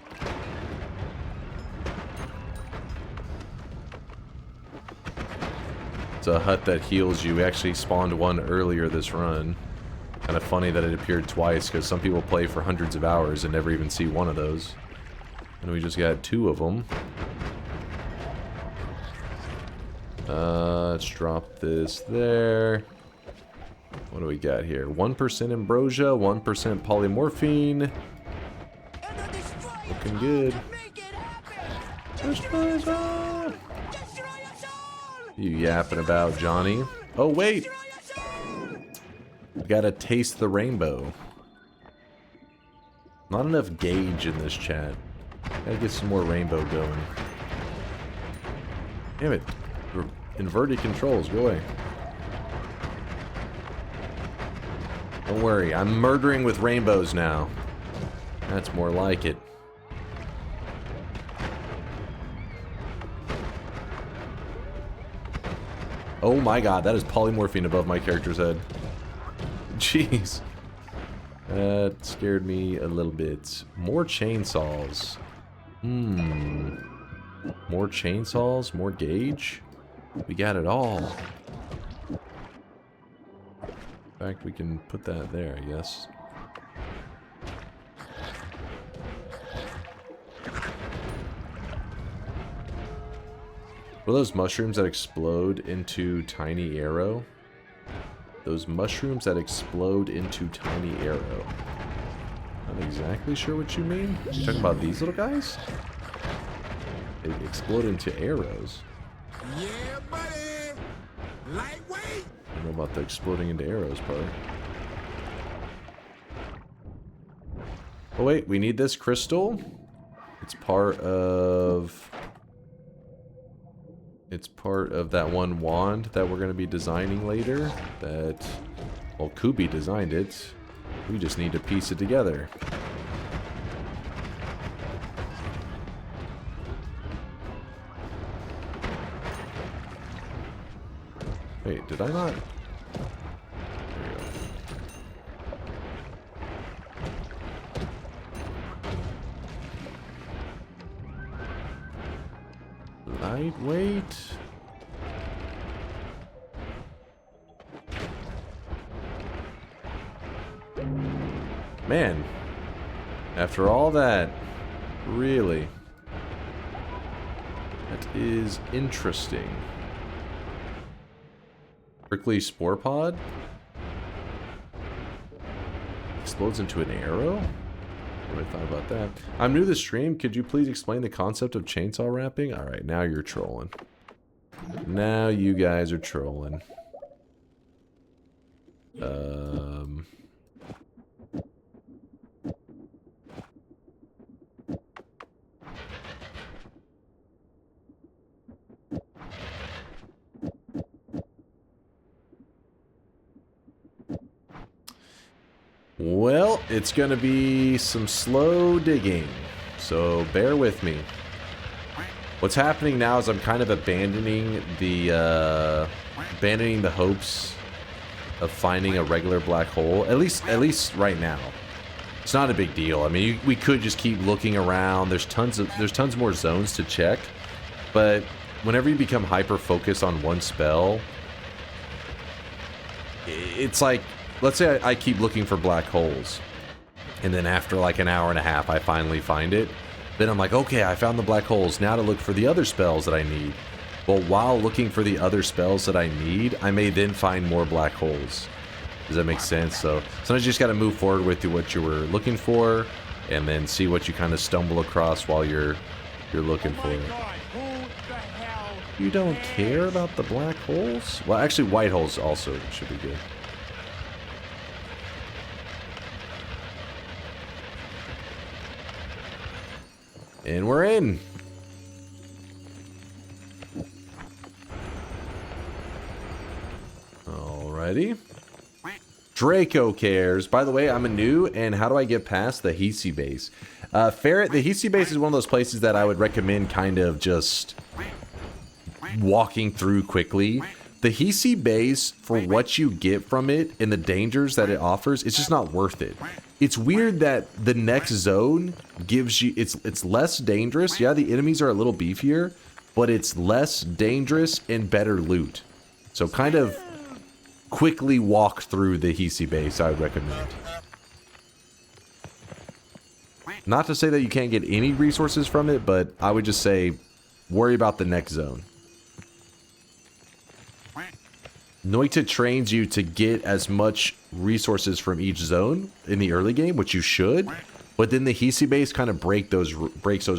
It's a hut that heals you. We actually spawned one earlier this run. Kind of funny that it appeared twice, because some people play for hundreds of hours and never even see one of those. And we just got 2 of them. Let's drop this there. What do we got here? 1% ambrosia, 1% polymorphine. Looking good. Destroy us all! You yapping about, Johnny? Oh wait! We gotta taste the rainbow. Not enough gauge in this chat. Gotta get some more rainbow going. Damn it. Inverted controls, go away. Don't worry, I'm murdering with rainbows now. That's more like it. Oh my god, that is polymorphine above my character's head. Jeez. That scared me a little bit. More chainsaws. More chainsaws, more gauge. We got it all. In fact, we can put that there, I guess. What are those mushrooms that explode into tiny arrow? Those mushrooms that explode into tiny arrow. Not exactly sure what you mean. You talking about these little guys? They explode into arrows. Yeah, buddy. Lightweight. I don't know about the exploding into arrows part. Oh wait, we need this crystal. It's part of that one wand that we're going to be designing later. That, well, Kubi designed it. We just need to piece it together. Wait, did I not? Lightweight. Man, after all that, really, that is interesting. Prickly spore pod explodes into an arrow. What I thought about that. I'm new to the stream. Could you please explain the concept of chainsaw wrapping? All right, now you're trolling. Now you guys are trolling. Well, it's going to be some slow digging, so bear with me. What's happening now is I'm kind of abandoning the hopes of finding a regular black hole. At least right now. It's not a big deal. I mean, we could just keep looking around. There's tons more zones to check, but whenever you become hyper focused on one spell, it's like, let's say I keep looking for black holes, and then after like an hour and a half I finally find it. Then I'm like, okay, I found the black holes, now to look for the other spells that I need. Well, while looking for the other spells that I need, I may then find more black holes. Does that make sense? So sometimes you just got to move forward with what you were looking for, and then see what you kind of stumble across while you're looking for it. You don't care about the black holes? Well, actually, white holes also should be good. And we're in. Alrighty. Draco cares. By the way, I'm a new, and how do I get past the Hisi base? Ferret, the Hisi base is one of those places that I would recommend kind of just walking through quickly. The Hisi base, for what you get from it and the dangers that it offers, it's just not worth it. It's weird that the next zone gives you, it's less dangerous. Yeah, the enemies are a little beefier, but it's less dangerous and better loot. So kind of quickly walk through the Hisi base, I would recommend. Not to say that you can't get any resources from it, but I would just say worry about the next zone. Noita trains you to get as much resources from each zone in the early game, which you should, but then the Hisi base kind of breaks those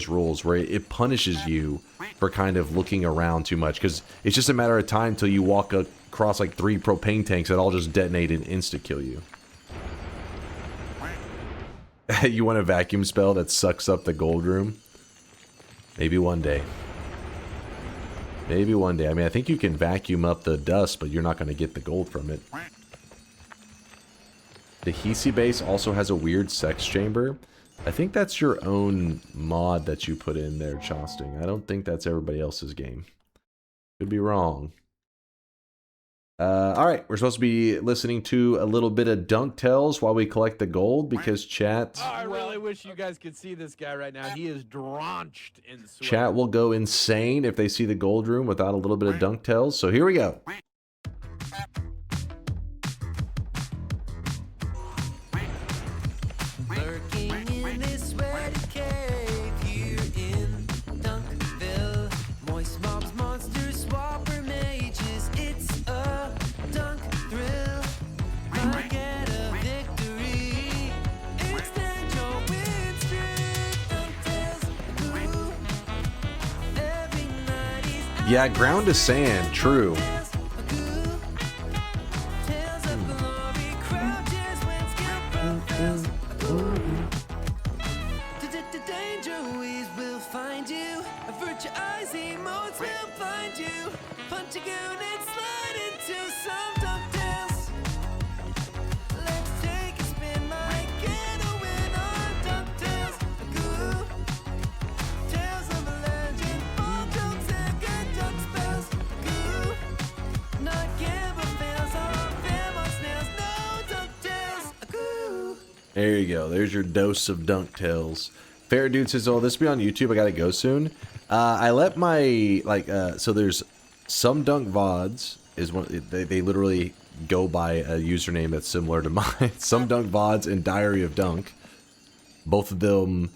rules where it punishes you for kind of looking around too much, because it's just a matter of time till you walk across like 3 propane tanks that all just detonate and insta-kill you. You want a vacuum spell that sucks up the gold room? Maybe one day. Maybe one day. I mean, I think you can vacuum up the dust, but you're not going to get the gold from it. The Hisi base also has a weird sex chamber. I think that's your own mod that you put in there, Chosting. I don't think that's everybody else's game. Could be wrong. Alright, we're supposed to be listening to a little bit of Dunk Tells while we collect the gold, because chat... Oh, I really wish you guys could see this guy right now. He is drenched in sweat. Chat will go insane if they see the gold room without a little bit of Dunk Tells, so here we go. Yeah, ground to sand, true. Shut your eyes, emotes will find you. Punch a goon and slide into some DunkTales. Let's take a spin like Ghetto in our DunkTales. Goo. Tales of a legend, all jokes and good dunk spells. Goo. Not gamble fails, all fam on snails. No DunkTales. Goo. There you go. There's your dose of DunkTales. Fair Dude says, "Oh, this will be on YouTube. I gotta go soon." I let my so there's some Dunk VODs is one. They literally go by a username that's similar to mine. Some Dunk VODs and Diary of Dunk. Both of them,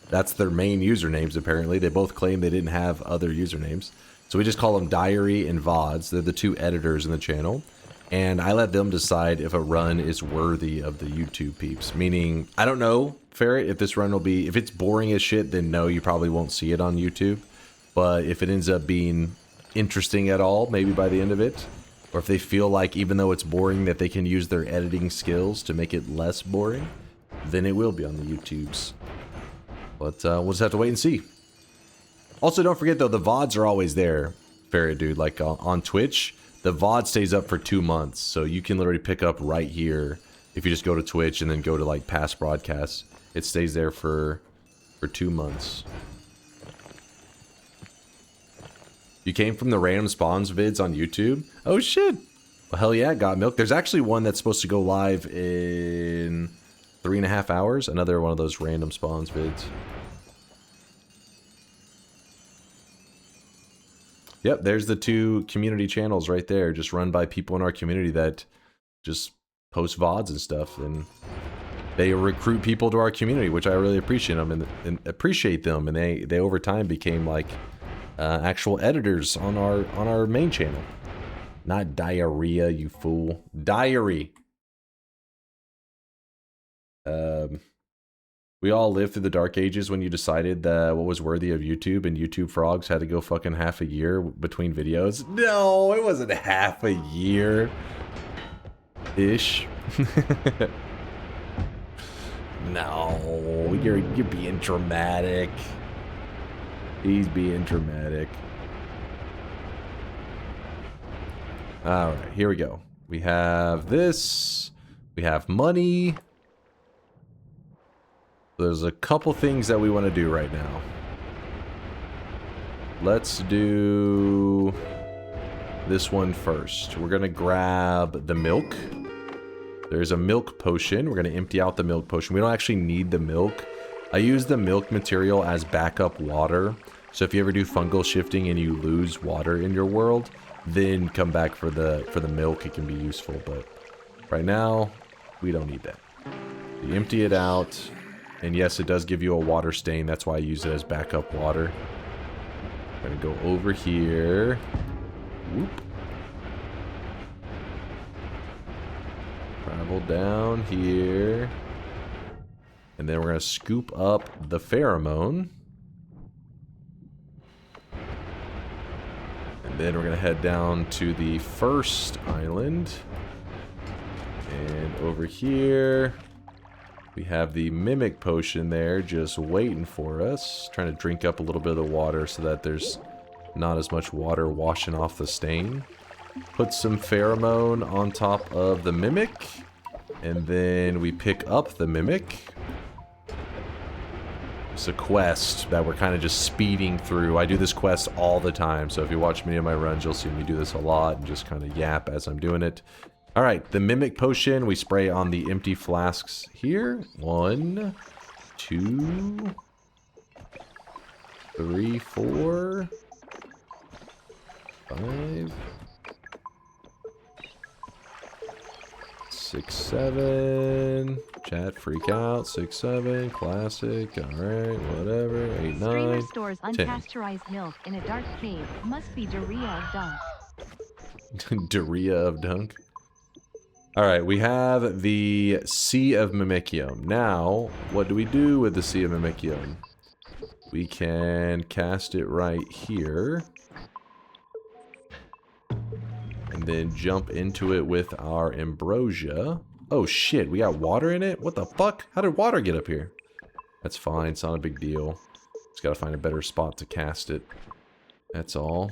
that's their main usernames. Apparently, they both claim they didn't have other usernames, so we just call them Diary and VODs. They're the two editors in the channel. And I let them decide if a run is worthy of the YouTube peeps. Meaning, I don't know, Ferret, if this run will be... If it's boring as shit, then no, you probably won't see it on YouTube. But if it ends up being interesting at all, maybe by the end of it, or if they feel like, even though it's boring, that they can use their editing skills to make it less boring, then it will be on the YouTubes. But we'll just have to wait and see. Also, don't forget, though, the VODs are always there, Ferret Dude. Like, on Twitch... The VOD stays up for 2 months, so you can literally pick up right here if you just go to Twitch and then go to like past broadcasts. It stays there for 2 months. You came from the random spawns vids on YouTube? Oh shit! Well, hell yeah, got milk. There's actually one that's supposed to go live in 3.5 hours. Another one of those random spawns vids. Yep, there's the two community channels right there, just run by people in our community that just post VODs and stuff, and they recruit people to our community, which I really appreciate them and they over time became like actual editors on our main channel. Not diarrhea, you fool. Diary. We all lived through the dark ages when you decided that what was worthy of YouTube, and YouTube frogs had to go fucking half a year between videos. No, it wasn't half a year. Ish. No, you're being dramatic. He's being dramatic. Alright, here we go. We have this. We have money. There's a couple things that we want to do right now. Let's do this one first. We're going to grab the milk. There's a milk potion. We're going to empty out the milk potion. We don't actually need the milk. I use the milk material as backup water. So if you ever do fungal shifting and you lose water in your world, then come back for the milk. It can be useful, but right now we don't need that. You empty it out. And yes, it does give you a water stain. That's why I use it as backup water. I'm going to go over here. Whoop. Travel down here. And then we're going to scoop up the pheromone. And then we're going to head down to the first island. And over here... we have the Mimic Potion there just waiting for us. Trying to drink up a little bit of the water so that there's not as much water washing off the stain. Put some pheromone on top of the Mimic. And then we pick up the Mimic. It's a quest that we're kind of just speeding through. I do this quest all the time. So if you watch many of my runs, you'll see me do this a lot and just kind of yap as I'm doing it. Alright, the Mimic Potion, we spray on the empty flasks here. 1, 2, 3, 4, 5, 6, 7. Chat, freak out. 6, 7. Classic. Alright, whatever. 8, 9. Streamer stores 10. unpasteurized milk in a dark cave. Must be diarrhea of dunk. Diarrhea of dunk? Alright, we have the Sea of Mimicium. Now, what do we do with the Sea of Mimicium? We can cast it right here. And then jump into it with our Ambrosia. Oh shit, we got water in it? What the fuck? How did water get up here? That's fine, it's not a big deal. Just gotta find a better spot to cast it. That's all.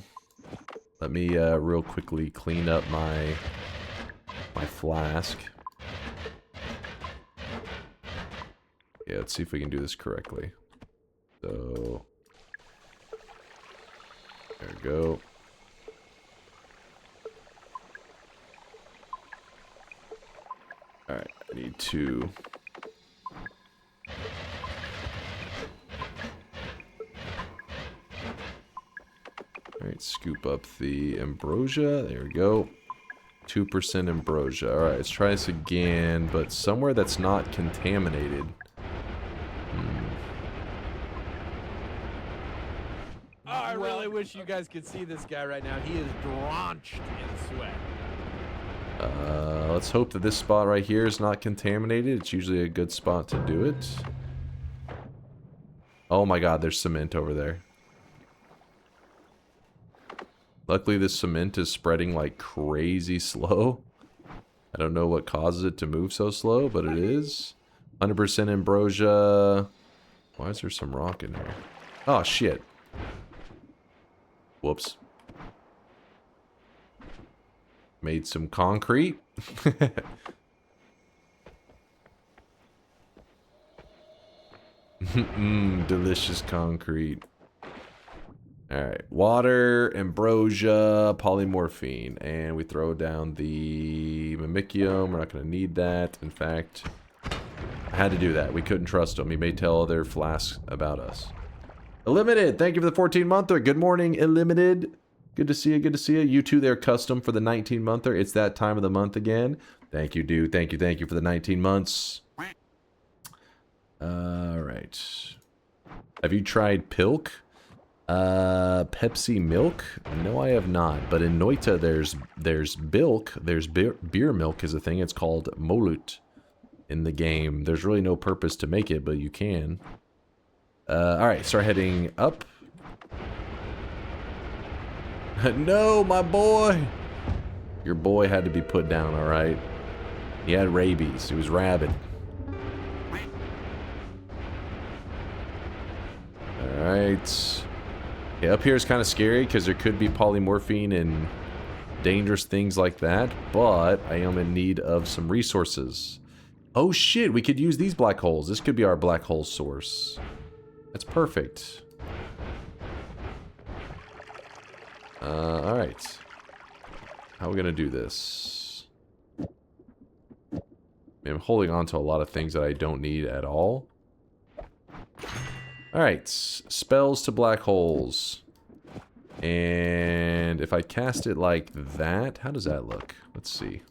Let me real quickly clean up my flask. Yeah, let's see if we can do this correctly. So there we go. Alright, I need to... Alright, scoop up the ambrosia. There we go. 2% ambrosia. Alright, let's try this again, but somewhere that's not contaminated. Oh, I really wish you guys could see this guy right now. He is drenched in sweat. Let's hope that this spot right here is not contaminated. It's usually a good spot to do it. Oh my god, there's cement over there. Luckily, this cement is spreading like crazy slow. I don't know what causes it to move so slow, but it is. 100% ambrosia. Why is there some rock in there? Oh, shit. Whoops. Made some concrete. Delicious concrete. Alright, water, ambrosia, polymorphine. And we throw down the mimicium. We're not going to need that. In fact, I had to do that. We couldn't trust him. He may tell other flasks about us. Illimited, thank you for the 14-monther. Good morning, Illimited. Good to see you, good to see you. You too, they're custom for the 19-monther. It's that time of the month again. Thank you, dude. Thank you for the 19 months. Alright. Have you tried Pilk? Pepsi milk? No, I have not. But in Noita, there's bilk. There's beer milk is a thing. It's called molut in the game. There's really no purpose to make it, but you can. Alright, start heading up. No, my boy! Your boy had to be put down, alright? He had rabies. He was rabid. Alright. Yeah, up here is kind of scary because there could be polymorphine and dangerous things like that, but I am in need of some resources. Oh shit, we could use these black holes. This could be our black hole source. That's perfect. Alright. How are we gonna do this? I'm holding on to a lot of things that I don't need at all. Alright, spells to black holes. And if I cast it like that, how does that look? Let's see.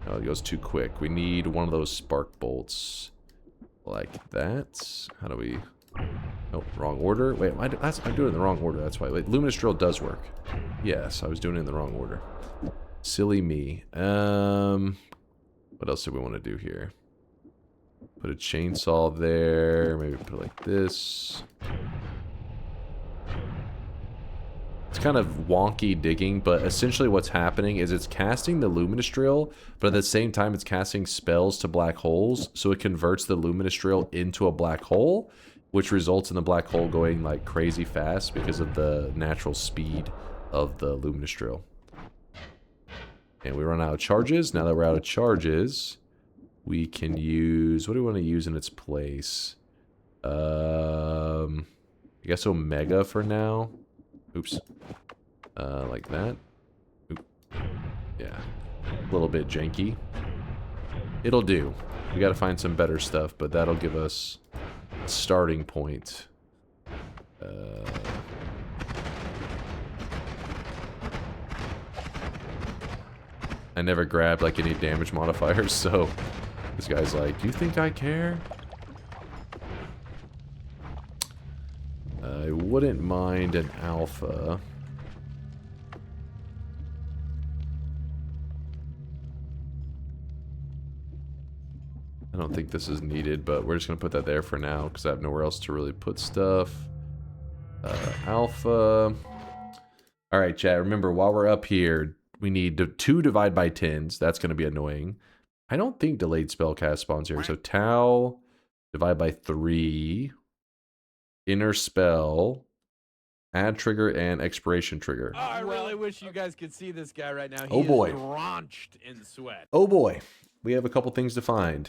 Oh, it goes too quick. We need one of those spark bolts. Like that. How do we... Oh, wrong order. Wait, I'm doing it in the wrong order. That's why. Wait, Luminous Drill does work. Yes, I was doing it in the wrong order. Silly me. What else do we want to do here? Put a chainsaw there. Maybe put it like this. It's kind of wonky digging, but essentially what's happening is it's casting the Luminous Drill, but at the same time it's casting spells to black holes, so it converts the Luminous Drill into a black hole, which results in the black hole going like crazy fast because of the natural speed of the Luminous Drill. And we run out of charges. Now that we're out of charges, we can use... What do we want to use in its place? I guess Omega for now. Oops. Like that. Oop. Yeah. A little bit janky. It'll do. We gotta find some better stuff, but that'll give us a starting point. I never grabbed like any damage modifiers, so this guy's like, do you think I care? I wouldn't mind an alpha. I don't think this is needed, but we're just going to put that there for now because I have nowhere else to really put stuff. Alpha. Alright, chat. Remember, while we're up here, we need 2 divide by 10s. That's going to be annoying. I don't think delayed spellcast spawns here. So Tau, divide by 3. Inner spell, Add trigger and expiration trigger. Oh, I really wish you guys could see this guy right now. He Oh, boy. is drenched in sweat. Oh boy, we have a couple things to find.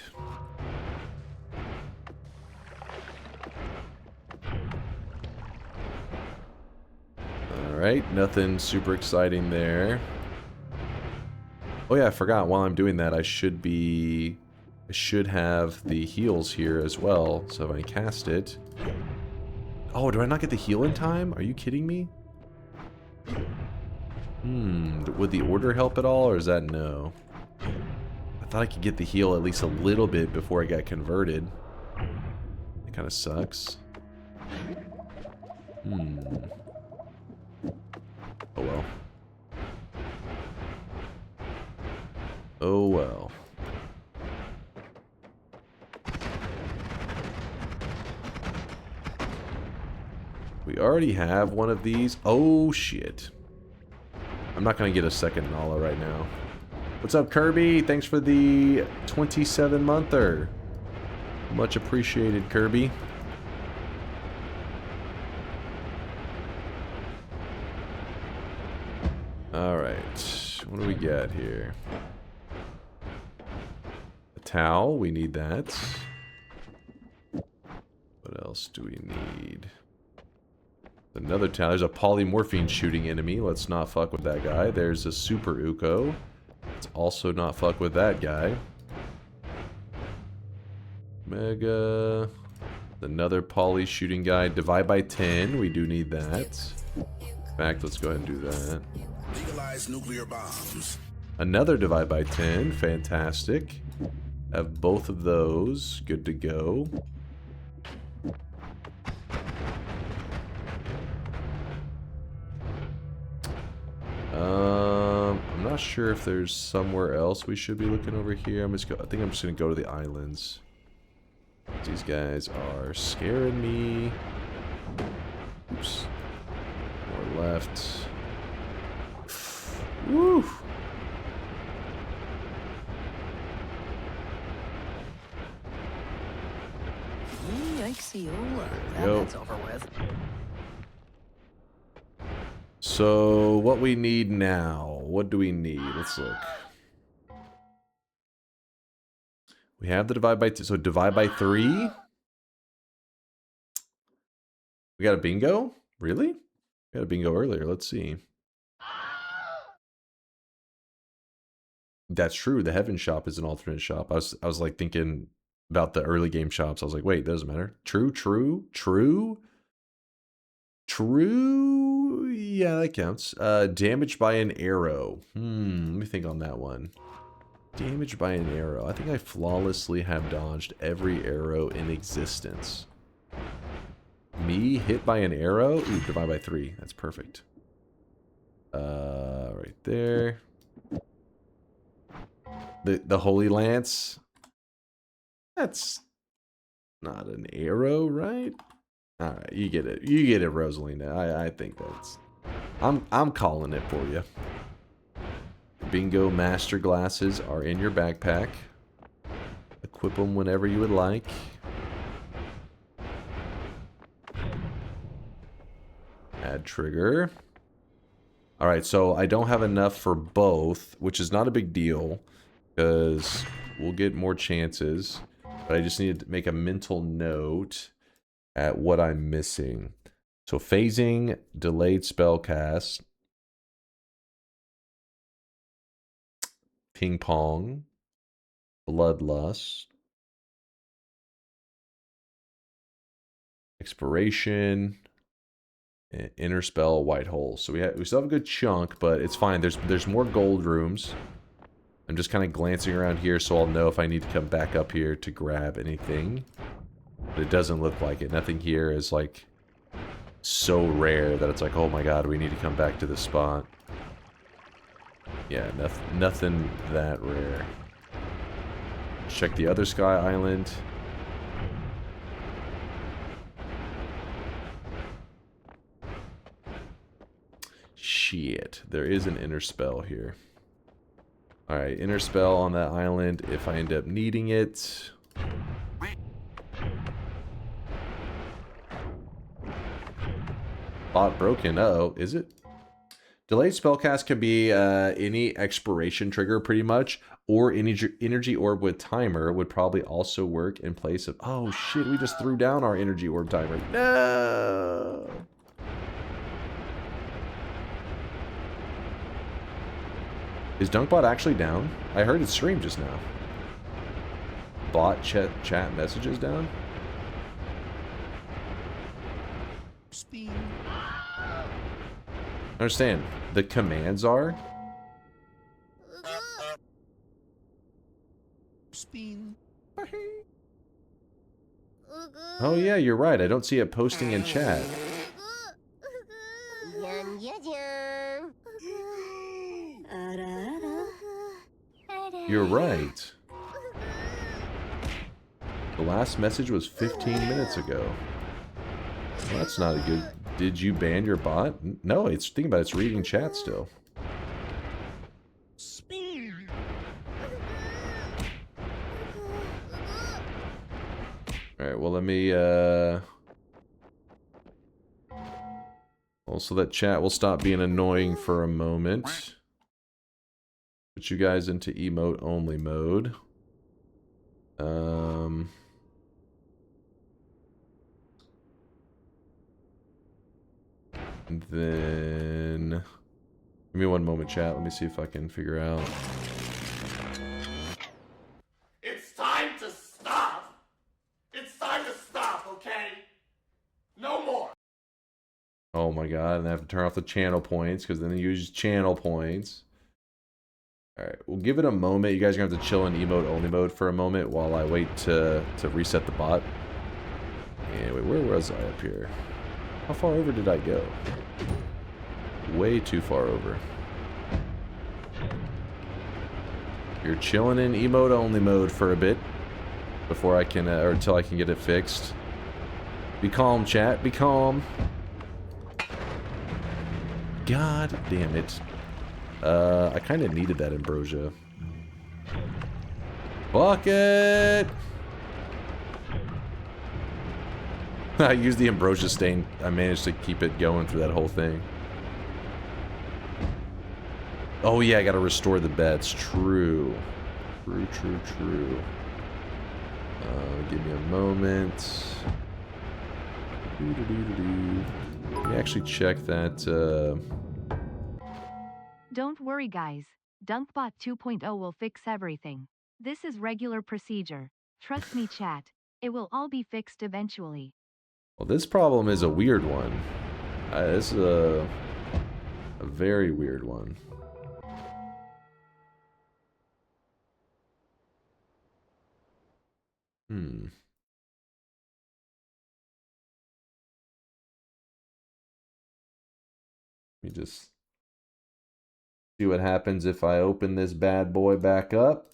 Alright, nothing super exciting there. Oh yeah, I forgot, while I'm doing that, I should have the heals here as well. So if I cast it... Oh, do I not get the heal in time? Are you kidding me? Would the order help at all, or is that no? I thought I could get the heal at least a little bit before I got converted. It kind of sucks. Oh well. Oh well. We already have one of these. Oh shit. I'm not gonna get a second Nala right now. What's up, Kirby? Thanks for the 27-monther. Much appreciated, Kirby. Alright. What do we got here? A towel. We need that. What else do we need? Another towel. There's a polymorphine shooting enemy. Let's not fuck with that guy. There's a super Uko. Let's also not fuck with that guy. Mega. Another poly shooting guy. Divide by 10. We do need that. In fact, let's go ahead and do that. Legalize nuclear bombs. Another divide by 10. Fantastic. Have both of those. Good to go. I'm not sure if there's somewhere else we should be looking over here. I think I'm just gonna go to the islands. These guys are scaring me. Oops. More left. Woo! Yikes-iola. That's over with. So, what we need now? What do we need? Let's look. We have the divide by 2. So, divide by 3? We got a bingo? Really? We got a bingo earlier. Let's see. That's true. The Heaven shop is an alternate shop. I was like thinking about the early game shops. I was like, wait, that doesn't matter. True. Yeah, that counts. Damaged by an arrow. Let me think on that one. Damaged by an arrow. I think I flawlessly have dodged every arrow in existence. Me hit by an arrow? Ooh, divide by 3. That's perfect. Right there. The Holy Lance. That's not an arrow, right? Alright, you get it. You get it, Rosalina. I think that's... I'm calling it for you. Bingo master glasses are in your backpack. Equip them whenever you would like. Add trigger. Alright, so I don't have enough for both, which is not a big deal, because we'll get more chances. But I just need to make a mental note at what I'm missing. So phasing, delayed spell cast, ping pong, bloodlust, expiration, and inner spell, white hole. So we still have a good chunk, but it's fine. There's more gold rooms. I'm just kind of glancing around here, so I'll know if I need to come back up here to grab anything. But it doesn't look like it. Nothing here is like so rare that it's like, oh my god, we need to come back to this spot. Yeah, nothing that rare. Check the other Sky Island. Shit, there is an inner spell here. Alright, inner spell on that island if I end up needing it. Bot broken. Uh-oh, is it? Delayed spellcast can be any expiration trigger pretty much, or energy orb with timer would probably also work in place of... Oh shit, we just threw down our energy orb timer. No! Is Dunkbot actually down? I heard it stream just now. Bot chat messages down? Speed. Understand, the commands are... Spin. Oh yeah, you're right. I don't see it posting in chat. You're right. The last message was 15 minutes ago. Well, that's not a good... Did you ban your bot? No, it's... Think about it, it's reading chat still. Alright, well let me, also that chat will stop being annoying for a moment. Put you guys into emote only mode. And then... Give me one moment, chat. Let me see if I can figure out. It's time to stop. It's time to stop, okay? No more. Oh my god, and I have to turn off the channel points, because then they use channel points. Alright, we'll give it a moment. You guys are going to have to chill in emote only mode for a moment while I wait to reset the bot. Anyway, where was I up here? How far over did I go? Way too far over. You're chilling in emote only mode for a bit before I can, or until I can get it fixed. Be calm, chat. Be calm. God damn it. I kind of needed that ambrosia. Bucket! I used the ambrosia stain. I managed to keep it going through that whole thing. Oh yeah, I gotta restore the bets. True. True. Give me a moment. Let me actually check that. Don't worry guys, DunkBot 2.0 will fix everything. This is regular procedure. Trust me chat, it will all be fixed eventually. Well, this problem is a weird one. This is a very weird one. Let me just see what happens if I open this bad boy back up.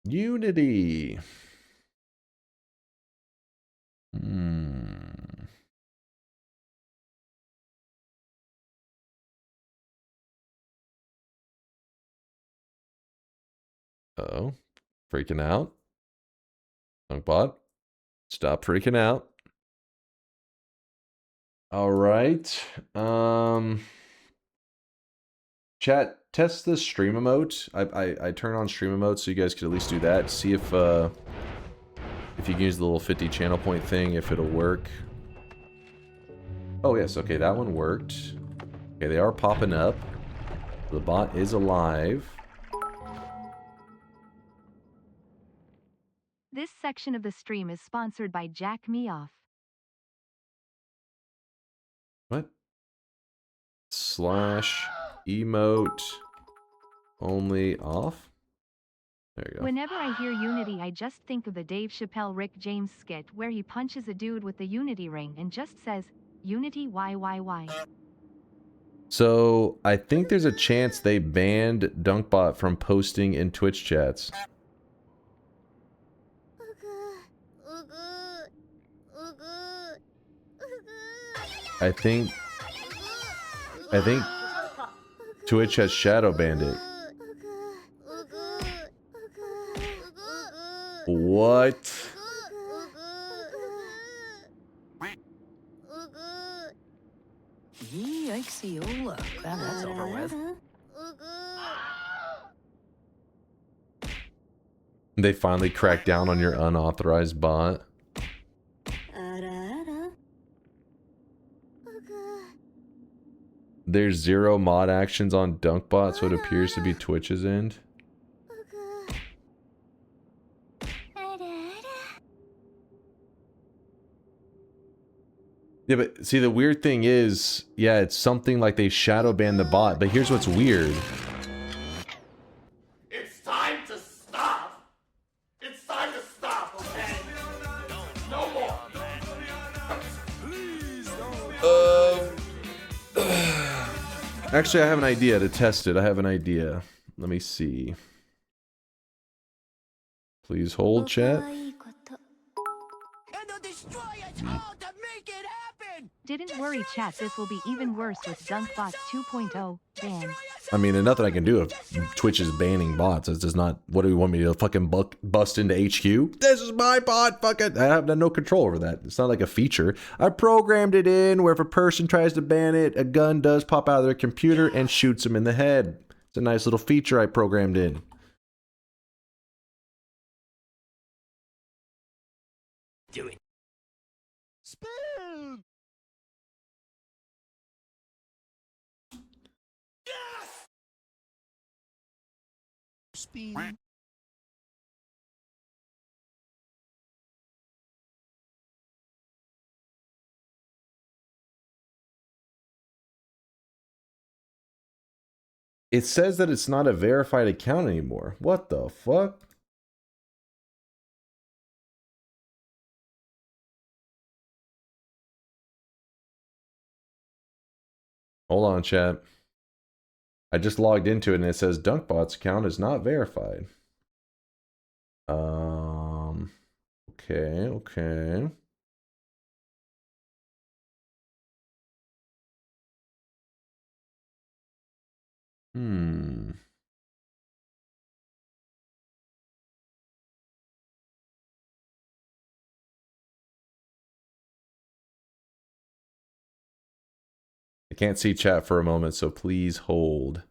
Unity. Uh-oh. Freaking out. DunkBot. Stop freaking out. All right. Chat, test the stream emote. I turn on stream emote so you guys could at least do that. See if you can use the little 50 channel point thing, if it'll work. Oh yes, okay, that one worked. Okay, they are popping up. The bot is alive. This section of the stream is sponsored by Jack Me Off. What? Slash emote only off? There you go. Whenever I hear Unity, I just think of the Dave Chappelle Rick James skit where he punches a dude with the Unity ring and just says, Unity why? So, I think there's a chance they banned DunkBot from posting in Twitch chats. I think Twitch has shadow banned it. What? Yikesy, oh look, glad that's over with. They finally cracked down on your unauthorized bot. There's 0 mod actions on DunkBot, so it appears to be Twitch's end. Yeah, but see, the weird thing is, yeah, it's something like they shadow banned the bot, but here's what's weird. It's time to stop. It's time to stop, okay? No more. Actually, I have an idea to test it. I have an idea. Let me see. Please hold, chat. Didn't worry, chat. This will be even worse with DunkBots 2.0 ban. I mean, there's nothing I can do if Twitch is banning bots. It's just not. What do we want me to fucking bust into HQ? This is my bot. Fuck it. I have no control over that. It's not like a feature. I programmed it in where if a person tries to ban it, a gun does pop out of their computer and shoots them in the head. It's a nice little feature I programmed in. Do it. Spoon! Yes! Spoon. It says that it's not a verified account anymore. What the fuck? Hold on, chat. I just logged into it and it says DunkBot's account is not verified. Okay. I can't see chat for a moment, so please hold.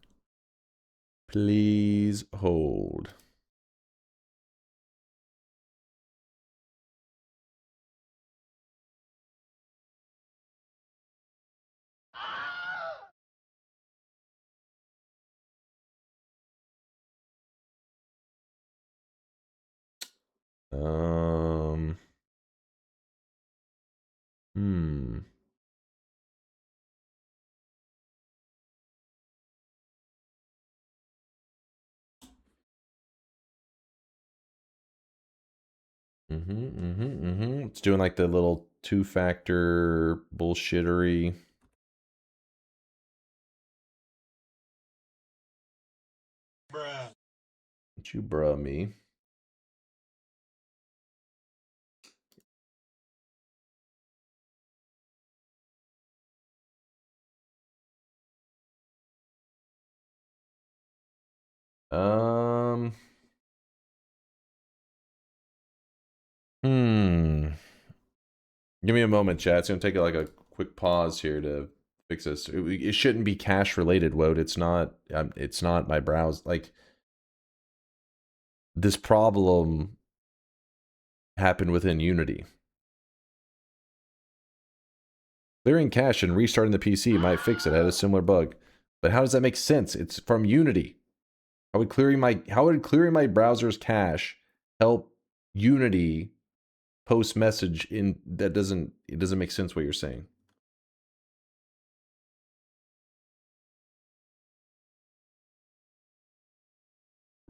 Please hold. It's doing like the little two-factor bullshittery. Bruh. Don't you bruh me. Give me a moment, chat. It's gonna take like a quick pause here to fix this. It shouldn't be cache related, Woad. It's not. It's not my browse. Like this problem happened within Unity. Clearing cache and restarting the PC might fix it. I had a similar bug, but how does that make sense? It's from Unity. How would clearing my browser's cache help Unity post message in that doesn't make sense what you're saying.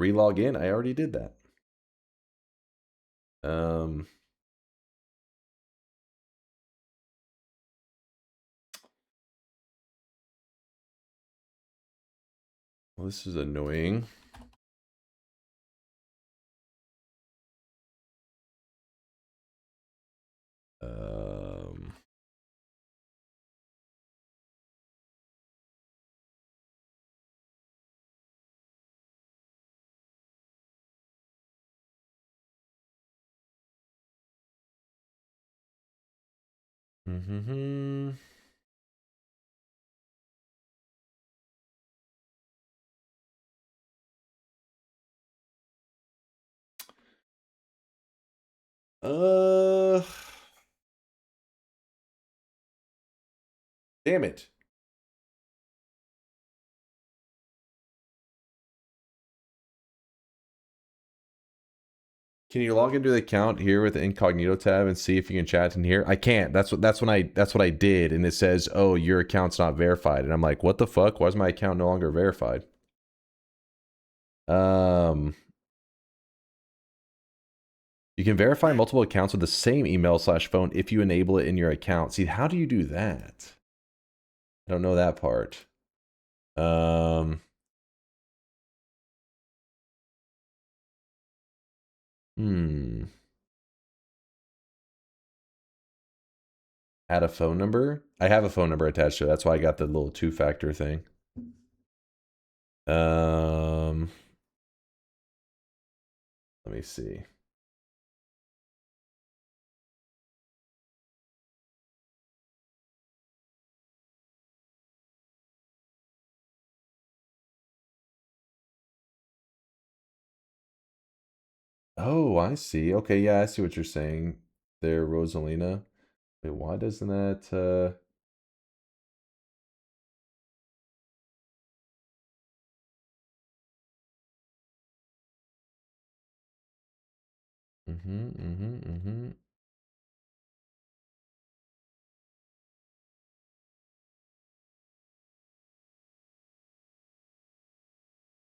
Relog in? I already did that. Well, this is annoying. Mm-hmm. Damn it. Can you log into the account here with the incognito tab and see if you can chat in here? I can't. That's what I did, and it says, "Oh, your account's not verified." And I'm like, "What the fuck? Why is my account no longer verified?" You can verify multiple accounts with the same email/phone if you enable it in your account. See, how do you do that? I don't know that part. Add a phone number? I have a phone number attached to it. That's why I got the little two-factor thing. Let me see. Oh, I see. Okay, yeah, I see what you're saying there, Rosalina. Wait, why doesn't that,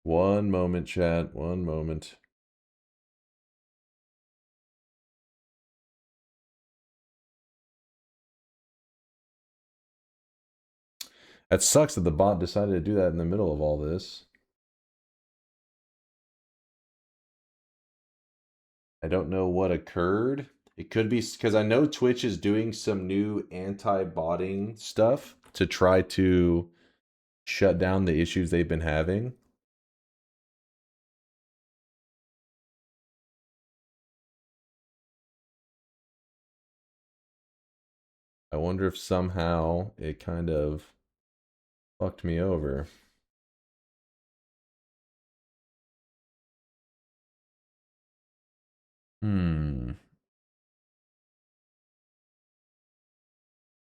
One moment, chat. One moment. That sucks that the bot decided to do that in the middle of all this. I don't know what occurred. It could be because I know Twitch is doing some new anti-botting stuff to try to shut down the issues they've been having. I wonder if somehow it kind of fucked me over.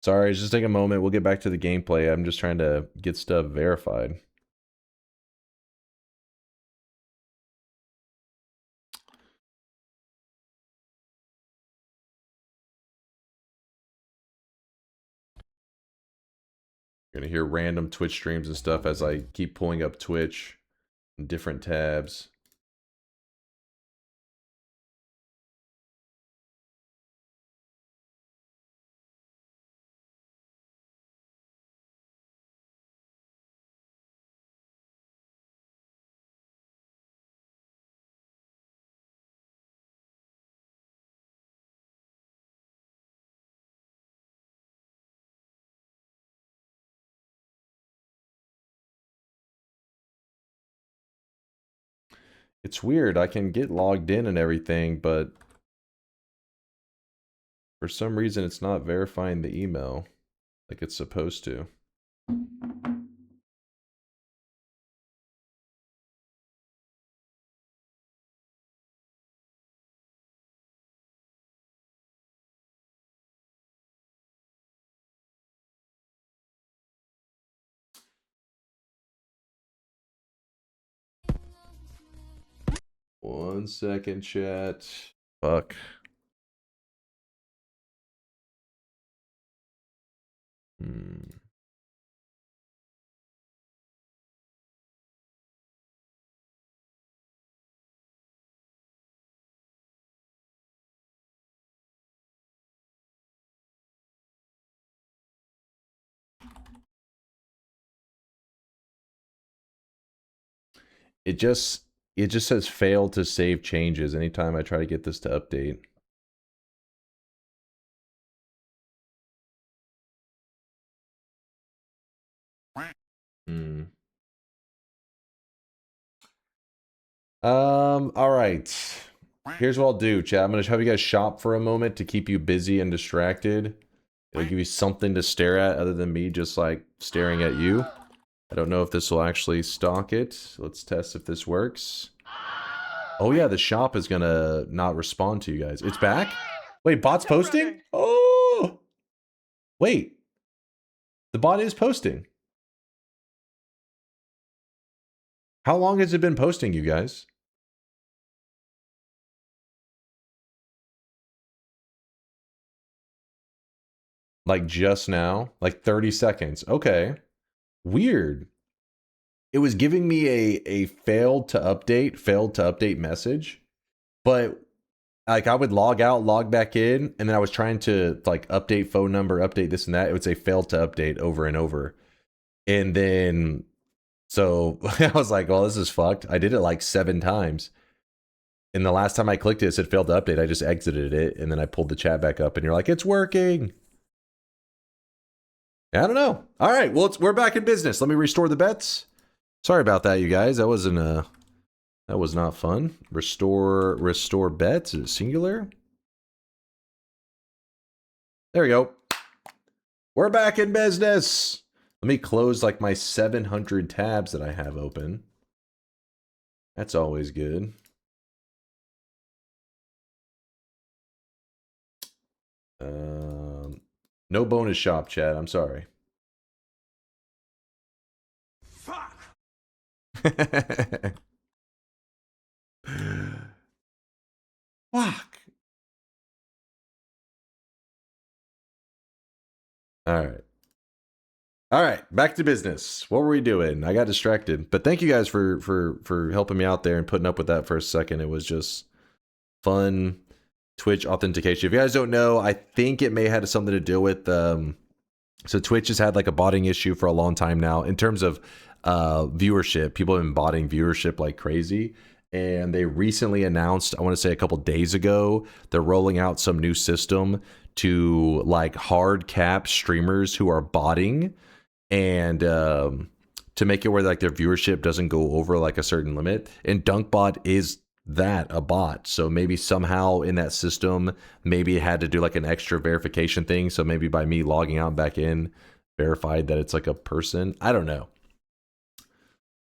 Sorry, just take a moment. We'll get back to the gameplay. I'm just trying to get stuff verified. You're gonna hear random Twitch streams and stuff as I keep pulling up Twitch in different tabs. It's weird. I can get logged in and everything, but for some reason it's not verifying the email like it's supposed to. One second, chat. Fuck. It just says failed to save changes anytime I try to get this to update. All right. Here's what I'll do, chat. I'm gonna have you guys shop for a moment to keep you busy and distracted. It'll give you something to stare at other than me just like staring at you. I don't know if this will actually stock it. Let's test if this works. Oh yeah, the shop is gonna not respond to you guys. It's back? Wait, bot's posting? Oh! Wait. The bot is posting. How long has it been posting, you guys? Like just now? Like 30 seconds. Okay. Weird. It was giving me a failed to update message. But like I would log out, log back in, and then I was trying to like update phone number, update this and that. It would say failed to update over and over. And then so I was like, well, this is fucked. I did it like 7 times. And the last time I clicked it, it said failed to update. I just exited it and then I pulled the chat back up and you're like, it's working. I don't know. All right, well, we're back in business. Let me restore the bets. Sorry about that, you guys. That wasn't that was not fun. Restore bets. Is it singular? There we go. We're back in business. Let me close like my 700 tabs that I have open. That's always good. No bonus shop, chat. I'm sorry. Fuck. Fuck. All right, back to business. What were we doing? I got distracted. But thank you guys for helping me out there and putting up with that for a second. It was just fun Twitch authentication. If you guys don't know, I think it may have had something to do with so Twitch has had like a botting issue for a long time now in terms of viewership. People have been botting viewership like crazy. And they recently announced, I want to say a couple days ago, they're rolling out some new system to like hard cap streamers who are botting and to make it where like their viewership doesn't go over like a certain limit. And DunkBot is that, a bot. So maybe somehow in that system, maybe it had to do like an extra verification thing. So maybe by me logging out and back in, verified that it's like a person. I don't know.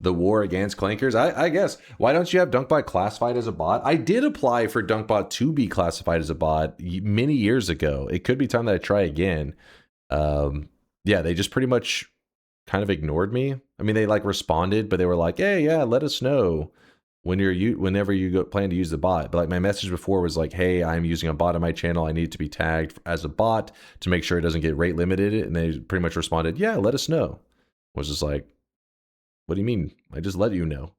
The war against clankers. I guess. Why don't you have DunkBot classified as a bot? I did apply for DunkBot to be classified as a bot many years ago. It could be time that I try again. Yeah, they just pretty much kind of ignored me. I mean, they like responded, but they were like, "Hey, yeah, let us know whenever you plan to use the bot." But like my message before was like, "Hey, I'm using a bot on my channel. I need it to be tagged as a bot to make sure it doesn't get rate limited." And they pretty much responded, "Yeah, let us know." I was just like, what do you mean? I just let you know.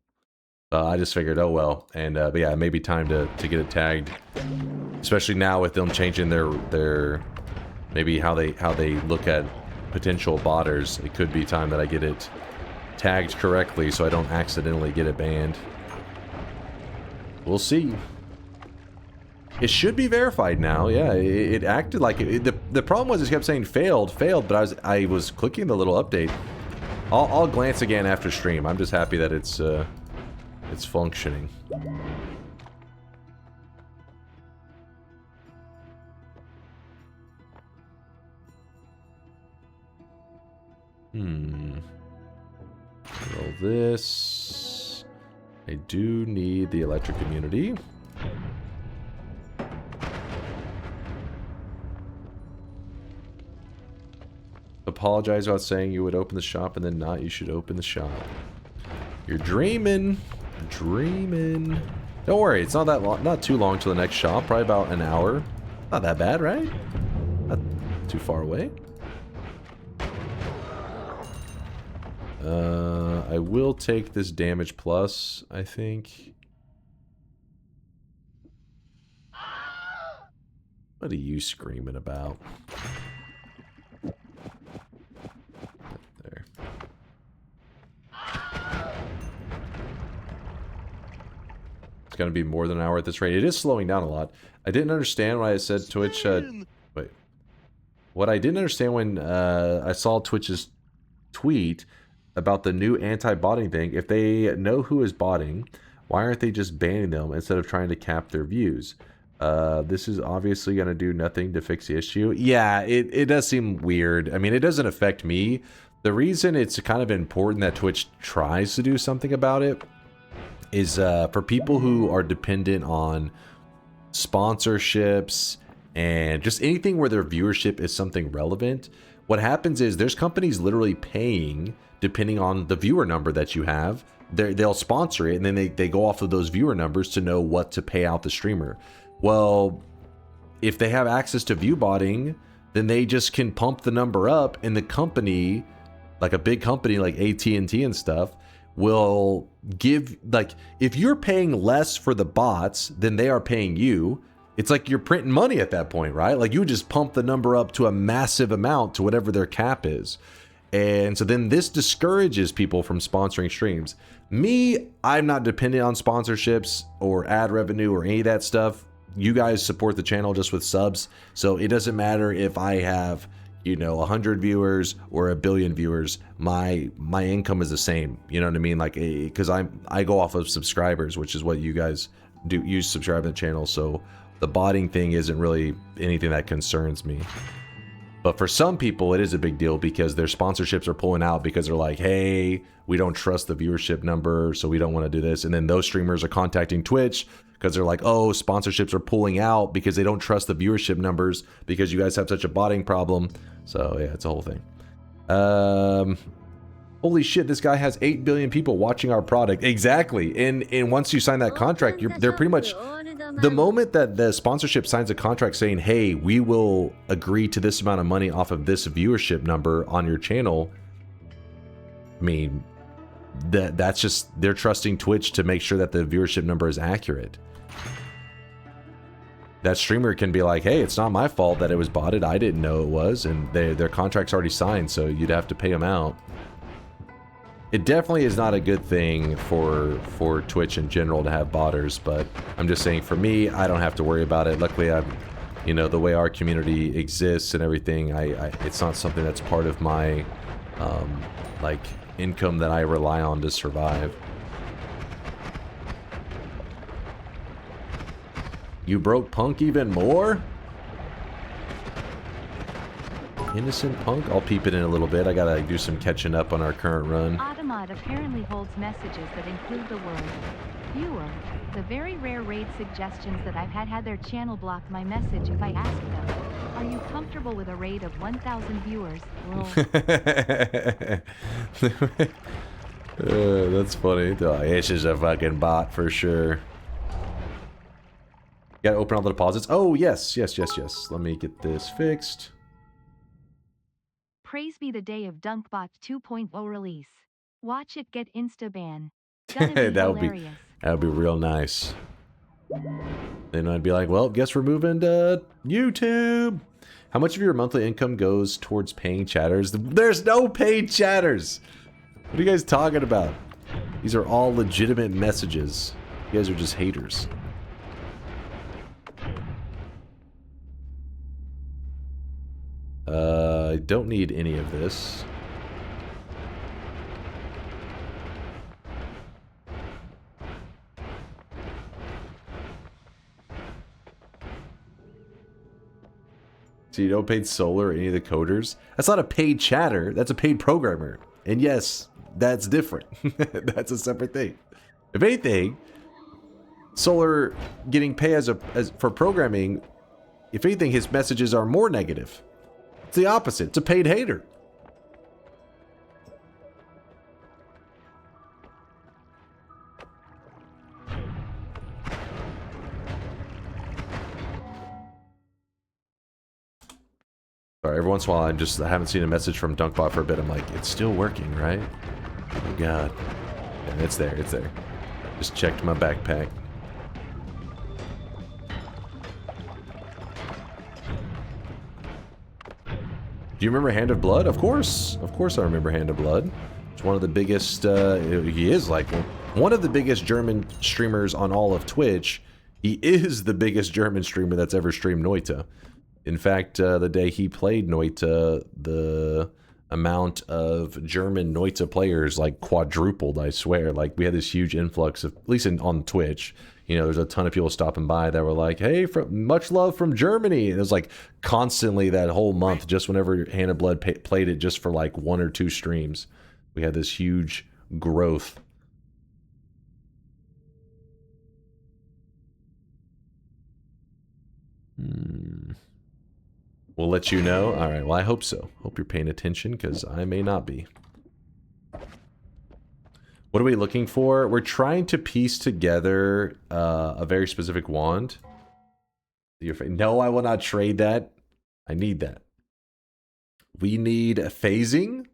I just figured, oh well. And but yeah, it may be time to get it tagged, especially now with them changing their maybe how they look at potential botters. It could be time that I get it tagged correctly so I don't accidentally get it banned. We'll see. It should be verified now. Yeah, it acted like it. The problem was it kept saying failed, but I was clicking the little update. I'll glance again after stream. I'm just happy that it's functioning. Roll this. I do need the electric immunity. Apologize about saying you would open the shop and then not. You should open the shop. You're dreaming. Dreaming. Don't worry, it's not that long, not too long till the next shop. Probably about an hour. Not that bad, right? Not too far away. I will take this damage plus, I think. What are you screaming about? There. It's going to be more than an hour at this rate. It is slowing down a lot. I didn't understand why I said Twitch... wait. What I didn't understand when I saw Twitch's tweet about the new anti-botting thing, if they know who is botting, why aren't they just banning them instead of trying to cap their views? This is obviously going to do nothing to fix the issue. Yeah, it does seem weird. I mean, it doesn't affect me. The reason it's kind of important that Twitch tries to do something about it is for people who are dependent on sponsorships and just anything where their viewership is something relevant. What happens is there's companies literally paying, depending on the viewer number that you have, they'll sponsor it, and then they go off of those viewer numbers to know what to pay out the streamer. Well, if they have access to view botting, then they just can pump the number up, and the company, like a big company like AT&T and stuff, will give, like, if you're paying less for the bots than they are paying you, it's like you're printing money at that point, right? Like, you just pump the number up to a massive amount to whatever their cap is. And so then this discourages people from sponsoring streams. Me, I'm not dependent on sponsorships or ad revenue or any of that stuff. You guys support the channel just with subs, so it doesn't matter if I have, you know, 100 viewers or 1 billion viewers. My income is the same. You know what I mean? Like, because I go off of subscribers, which is what you guys do. You subscribe to the channel, so the botting thing isn't really anything that concerns me. But for some people, it is a big deal because their sponsorships are pulling out because they're like, hey, we don't trust the viewership number, so we don't want to do this. And then those streamers are contacting Twitch because they're like, oh, sponsorships are pulling out because they don't trust the viewership numbers because you guys have such a botting problem. So yeah, it's a whole thing. Holy shit, this guy has 8 billion people watching our product. Exactly. And once you sign that contract, they're pretty much, the moment that the sponsorship signs a contract saying, hey, we will agree to this amount of money off of this viewership number on your channel, I mean, that's just, they're trusting Twitch to make sure that the viewership number is accurate. That streamer can be like, hey, it's not my fault that it was botted. I didn't know it was. And their contract's already signed, so you'd have to pay them out. It definitely is not a good thing for Twitch in general to have botters, but I'm just saying for me, I don't have to worry about it. Luckily, I'm, you know, the way our community exists and everything, it's not something that's part of my, like, income that I rely on to survive. You broke Punk even more? Innocent Punk? I'll peep it in a little bit. I gotta do some catching up on our current run. Automod apparently holds messages that include the word viewer. The very rare raid suggestions that I've had their channel block my message if I ask them, are you comfortable with a raid of 1,000 viewers? That's funny. It's just a fucking bot for sure. Gotta open all the deposits. Oh, yes. Let me get this fixed. Praise be the day of DunkBot 2.0 release. Watch it get insta-ban. That would be real nice. Then I'd be like, well, guess we're moving to YouTube. How much of your monthly income goes towards paying chatters? There's no paid chatters. What are you guys talking about? These are all legitimate messages. You guys are just haters. I don't need any of this. So you don't pay Solar or any of the coders? That's not a paid chatter. That's a paid programmer. And yes, that's different. That's a separate thing. If anything, Solar getting paid for programming, if anything, his messages are more negative. It's the opposite. It's a paid hater. Sorry, every once in a while I haven't seen a message from DunkBot for a bit. I'm like, it's still working, right? Oh god. Yeah, it's there, it's there. Just checked my backpack. Do you remember Hand of Blood? Of course I remember Hand of Blood. It's one of the biggest, he is like one of the biggest German streamers on all of Twitch. He is the biggest German streamer that's ever streamed Noita. In fact, the day he played Noita, the amount of German Noita players like quadrupled, I swear. Like, we had this huge influx of, at least on Twitch, you know, there's a ton of people stopping by that were like, hey, much love from Germany. And it was like constantly that whole month, just whenever Hand of Blood played it, just for like 1 or 2 streams, we had this huge growth. We'll let you know. All right, well, I hope so. Hope you're paying attention, because I may not be. What are we looking for? We're trying to piece together a very specific wand. No, I will not trade that. I need that. We need a phasing,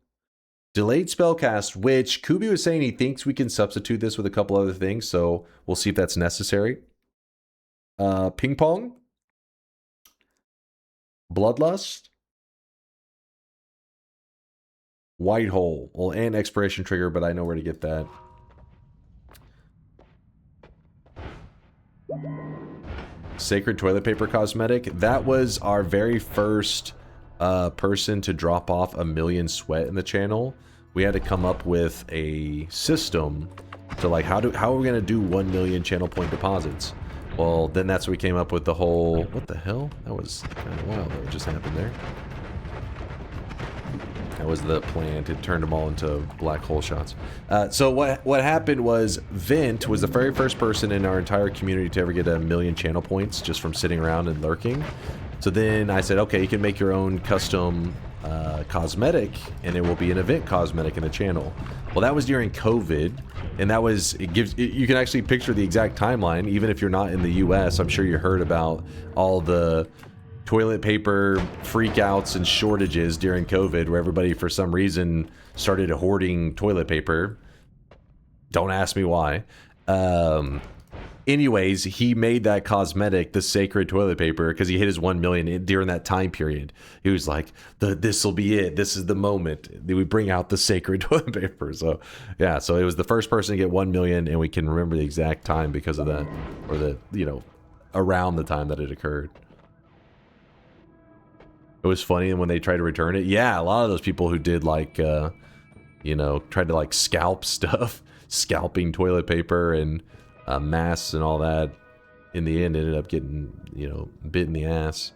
delayed spellcast, which Kubi was saying he thinks we can substitute this with a couple other things, so we'll see if that's necessary. Ping pong, bloodlust, white hole, well, and expiration trigger, but I know where to get that. Sacred toilet paper cosmetic. That was our very first person to drop off 1 million sweat in the channel. We had to come up with a system to like, how are we gonna do 1 million channel point deposits? Well, then that's what we came up with the whole, what the hell? That was kind of wild what just happened there. That was the plan. It turned them all into black hole shots. So what happened was Vint was the very first person in our entire community to ever get 1 million channel points just from sitting around and lurking. So then I said, okay, you can make your own custom cosmetic, and it will be an event cosmetic in the channel. Well, that was during COVID, and that was, you can actually picture the exact timeline, even if you're not in the US. I'm sure you heard about all the toilet paper freakouts and shortages during COVID, where everybody for some reason started hoarding toilet paper. Don't ask me why. Anyways, he made that cosmetic the sacred toilet paper because he hit his 1 million during that time period. He was like, this will be it. This is the moment. We bring out the sacred toilet paper. So, yeah, so it was the first person to get 1 million, and we can remember the exact time because of that, or the, you know, around the time that it occurred. It was funny, and when they tried to return it, yeah, a lot of those people who did like, you know, tried to like scalp stuff, scalping toilet paper and masks and all that, in the end ended up getting, you know, bit in the ass.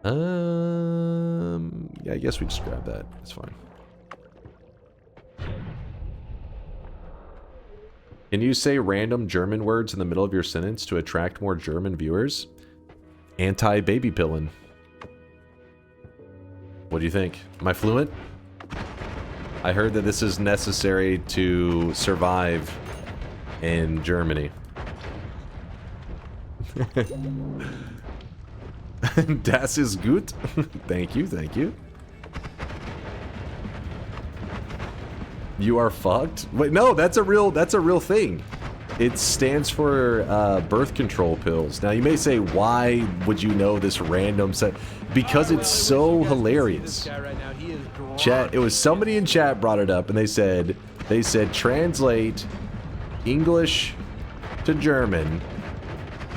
Yeah, I guess we just grab that. It's fine. Can you say random German words in the middle of your sentence to attract more German viewers? Anti-baby pillin'. What do you think? Am I fluent? I heard that this is necessary to survive in Germany. Das ist gut. Thank you, thank you. You are fucked? Wait, no, that's a real thing. It stands for birth control pills. Now you may say, why would you know this random set? Because it's so hilarious. Chat, it was somebody in chat brought it up, and they said translate English to German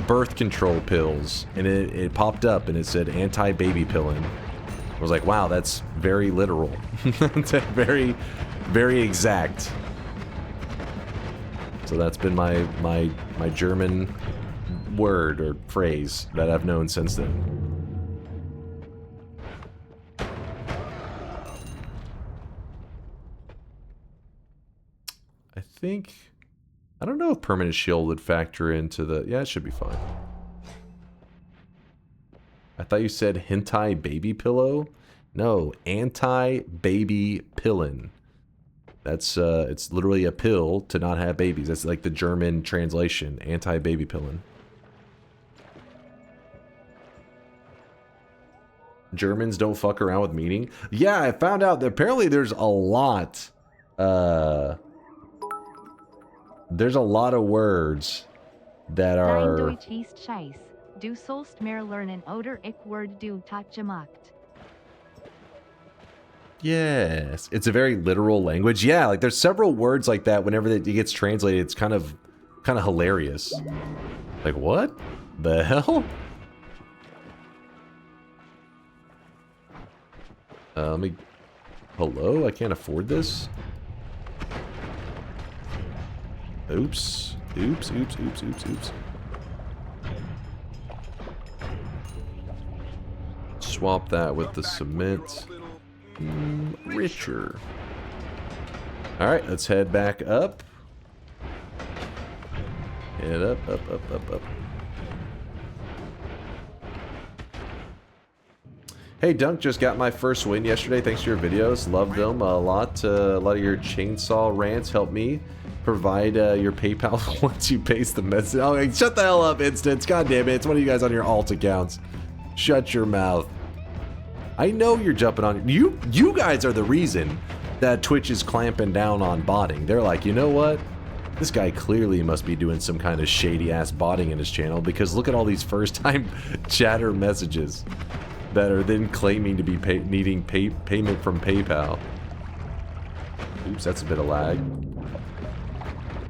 birth control pills, and it popped up and it said anti-baby pillin'. I was like, wow, that's very literal. It's very, very exact. So that's been my German word or phrase that I've known since then. I think, I don't know if permanent shield would factor into the, yeah, it should be fine. I thought you said hentai baby pillow. No, anti-baby pillin'. That's it's literally a pill to not have babies. That's like the German translation, anti-baby pillin'. Germans don't fuck around with meaning. Yeah, I found out that apparently there's a lot of words that are... Dein Deutsch ist scheiß. Du sollst mehr lernen oder ich werde du tot gemacht. Yes, it's a very literal language. Yeah, like there's several words like that. Whenever it gets translated, it's kind of hilarious. Like, what the hell? Let me... Hello? I can't afford this? Oops. Oops, oops, oops, oops, oops. Swap that with the cement. Richer. Alright, let's head back up. Head up, up, up, up, up. Hey, Dunk, just got my first win yesterday. Thanks for your videos. Love them a lot. A lot of your chainsaw rants help me. Provide your PayPal once you paste the message. Oh, like, shut the hell up, Instance. God damn it. It's one of you guys on your alt accounts. Shut your mouth. I know you're jumping on. You guys are the reason that Twitch is clamping down on botting. They're like, you know what? This guy clearly must be doing some kind of shady ass botting in his channel because look at all these first time chatter messages that are then claiming to be needing payment from PayPal. Oops, that's a bit of lag.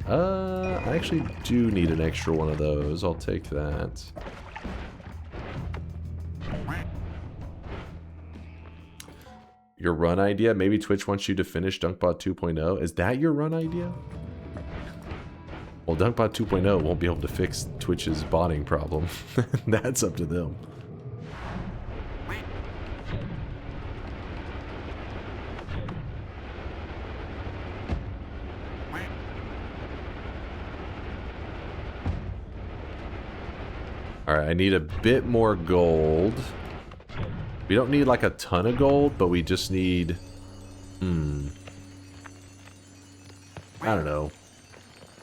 I actually do need an extra one of those. I'll take that. Your run idea? Maybe Twitch wants you to finish DunkBot 2.0. Is that your run idea? Well, DunkBot 2.0 won't be able to fix Twitch's botting problem. That's up to them. Alright, I need a bit more gold. We don't need like a ton of gold, but we just need... I don't know.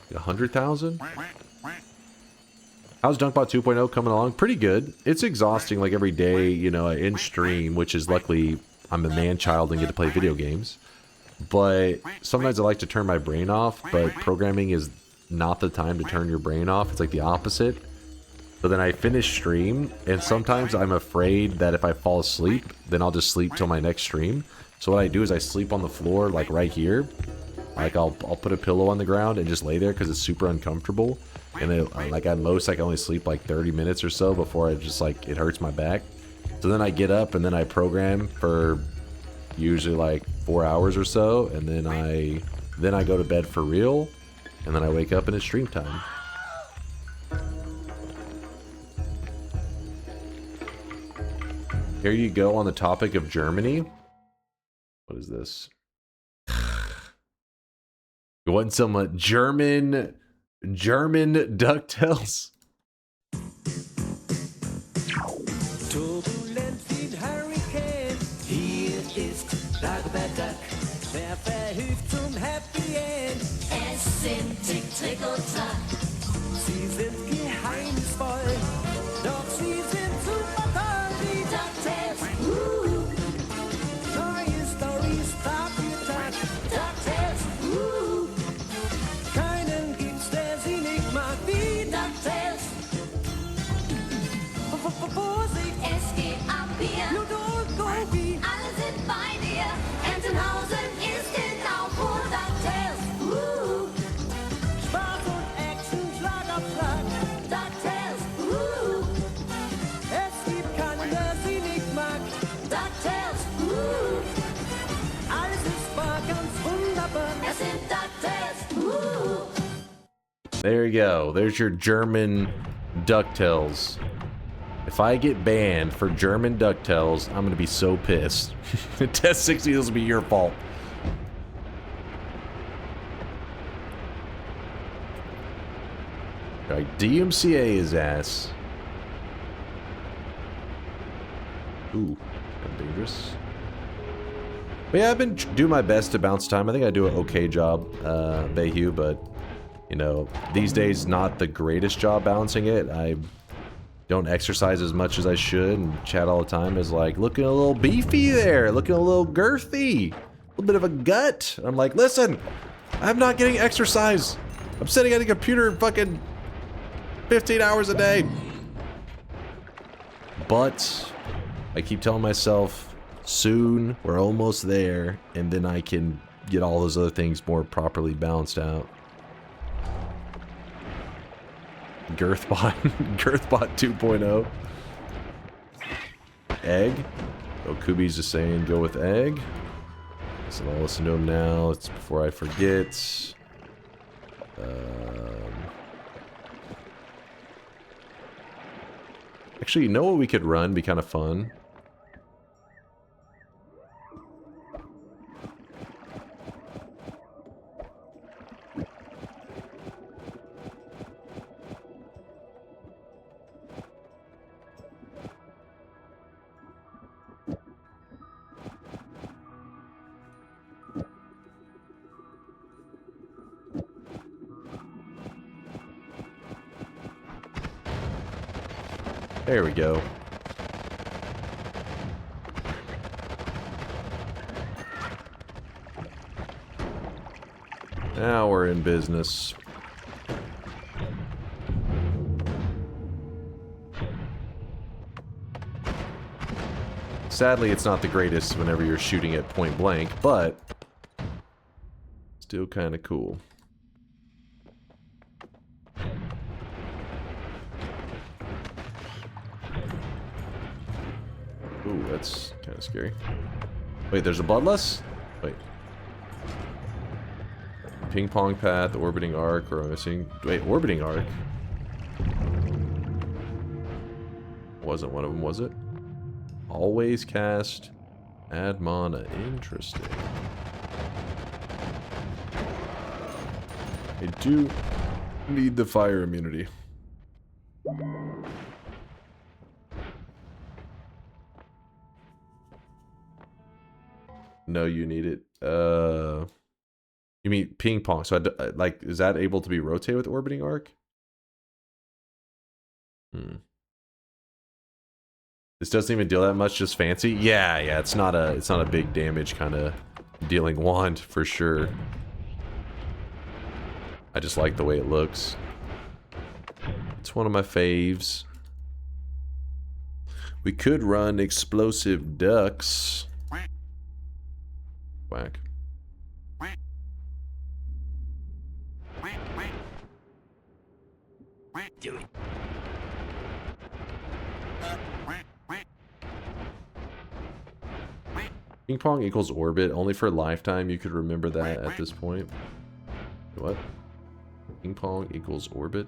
100,000? How's DunkBot 2.0 coming along? Pretty good. It's exhausting like every day, you know, in stream, which is luckily I'm a man-child and get to play video games. But sometimes I like to turn my brain off, but programming is not the time to turn your brain off. It's like the opposite. So then I finish stream, and sometimes I'm afraid that if I fall asleep, then I'll just sleep till my next stream. So what I do is I sleep on the floor, like right here. Like I'll put a pillow on the ground and just lay there because it's super uncomfortable. And then, like at most, I can only sleep like 30 minutes or so before I just like it hurts my back. So then I get up and then I program for usually like 4 hours or so, and then I go to bed for real, and then I wake up and it's stream time. Here you go on the topic of Germany. What is this? You want some German DuckTales? Turbulent Hurricane, hier ist Dagobert. Wer verhilft zum Happy End? Es sind Tick, Trick und Track. Sie sind geheimnisvoll, doch sie sind super toll wie DuckTales. Neue Storys Tag für Tag. DuckTales. Keinen gibt's, der sie nicht mag wie DuckTales. Vorsicht, es geht ab hier. Gobi, alle sind bei dir. Entenhausen ist genau vor DuckTales. Spaß und Action, Schlag auf Schlag. DuckTales. Es gibt keinen, der sie nicht mag. DuckTales. Alles ist wahr, ganz wunderbar. Es sind DuckTales. There you go. There's your German DuckTales. If I get banned for German DuckTales, I'm gonna be so pissed. Test 60, this will be your fault. Alright, DMCA his ass. Ooh, kind of dangerous. But yeah, I've been doing my best to bounce time. I think I do an okay job, Bayhu, but you know, these days not the greatest job balancing it. I don't exercise as much as I should, and chat all the time is like, looking a little beefy there, looking a little girthy, a little bit of a gut. I'm like, listen, I'm not getting exercise. I'm sitting at a computer fucking 15 hours a day. But I keep telling myself, soon, we're almost there, and then I can get all those other things more properly balanced out. Girthbot 2.0. Egg. Oh, Kubi's just saying go with egg. So I'll listen to him now. It's before I forget. Actually, you know what we could run? Be kind of fun. There we go. Now we're in business. Sadly, it's not the greatest whenever you're shooting at point blank, but still kind of cool. Ooh, that's kind of scary. Wait, there's a bloodless? Wait. Ping pong path, orbiting arc, or I'm missing. Wait, orbiting arc? Wasn't one of them, was it? Always cast, add mana. Interesting. I do need the fire immunity. No, you need it. You mean ping pong? So, like, is that able to be rotated with orbiting arc? This doesn't even deal that much, just fancy. Yeah, it's not a big damage kind of dealing wand for sure. I just like the way it looks. It's one of my faves. We could run explosive ducks. Whack. Do it. Ping pong equals orbit. Only for lifetime you could remember that at this point. What? Ping pong equals orbit?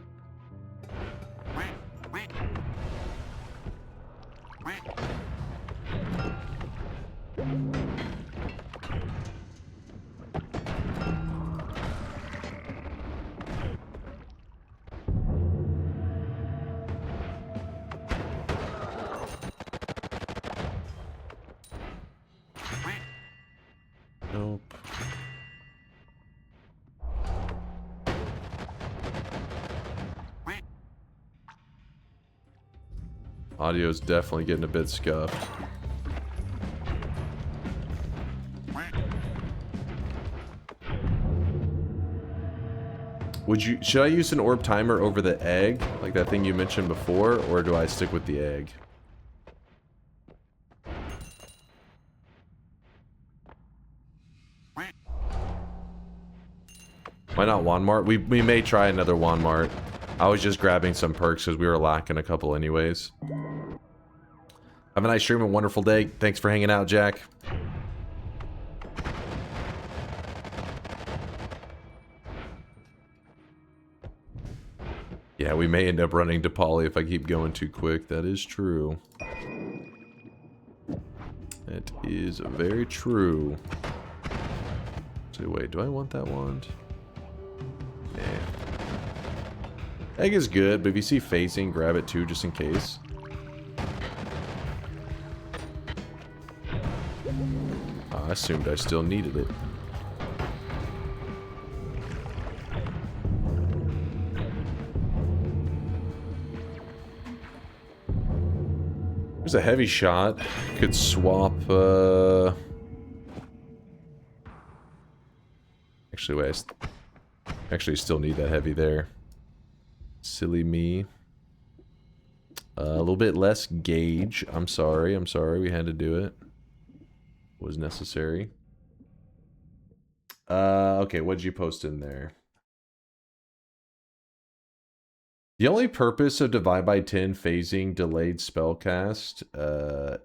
Nope. Audio's definitely getting a bit scuffed. Should I use an orb timer over the egg, like that thing you mentioned before, or do I stick with the egg? Why not Walmart? We may try another Walmart. I was just grabbing some perks because we were lacking a couple anyways. Have a nice stream and wonderful day. Thanks for hanging out, Jack. Yeah, we may end up running to Poly if I keep going too quick. That is true. That is very true. So wait, do I want that wand? Nah. Egg is good, but if you see phasing, grab it too, just in case. I assumed I still needed it. There's a heavy shot. Could swap, Actually, wait. Actually, still need that heavy there. Silly me. A little bit less gauge. I'm sorry. We had to do it. Was necessary. Okay, what'd you post in there? The only purpose of divide by 10 phasing delayed spellcast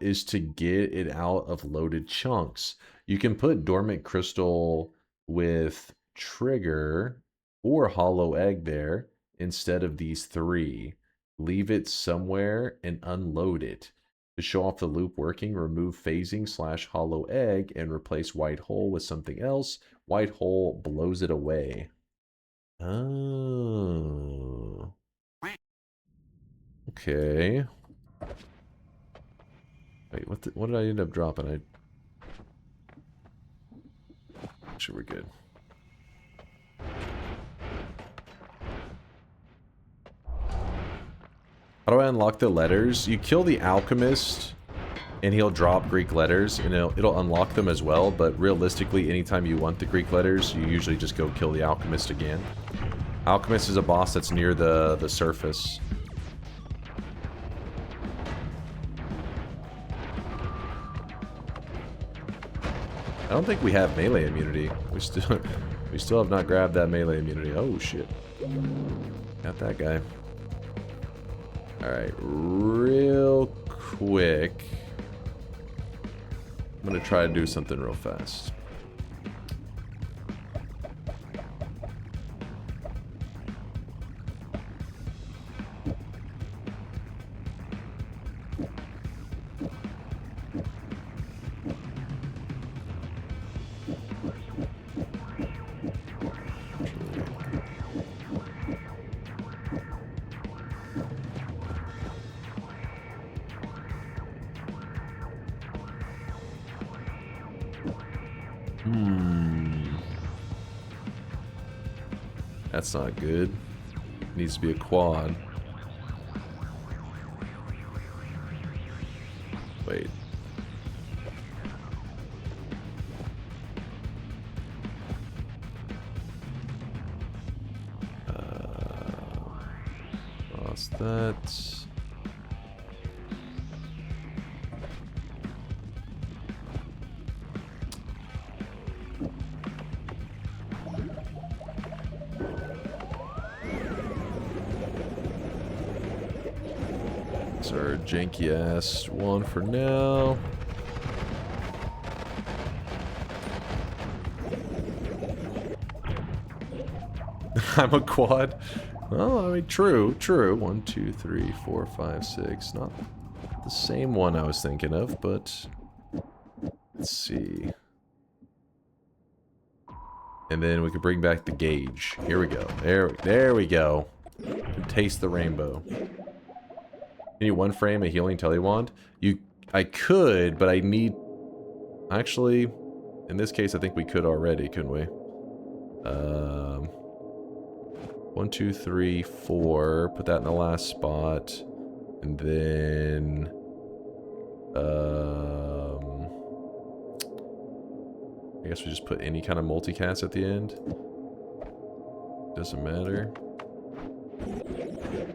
is to get it out of loaded chunks. You can put dormant crystal with trigger or hollow egg there instead of these three, leave it somewhere, and unload it. To show off the loop working, remove phasing / hollow egg and replace white hole with something else. White hole blows it away. Oh. Okay. Wait, what did I end up dropping? Actually, we're good. How do I unlock the letters? You kill the alchemist, and he'll drop Greek letters, and it'll unlock them as well, but realistically, anytime you want the Greek letters, you usually just go kill the alchemist again. Alchemist is a boss that's near the surface. I don't think we have melee immunity. We still have not grabbed that melee immunity. Oh shit. Got that guy. Alright, real quick. I'm gonna try to do something real fast. That's not good. Needs to be a quad. Wait. Lost that. Our janky ass one for now. I'm a quad. Oh, I mean, true. 1, 2, 3, 4, 5, 6. Not the same one I was thinking of, but let's see. And then we can bring back the gauge. Here we go. There we go. Taste the rainbow. Can you one frame a healing telewand? I could, but I need... Actually, in this case, I think we could already, couldn't we? 1, 2, 3, 4. Put that in the last spot. And then... I guess we just put any kind of multicast at the end. Doesn't matter.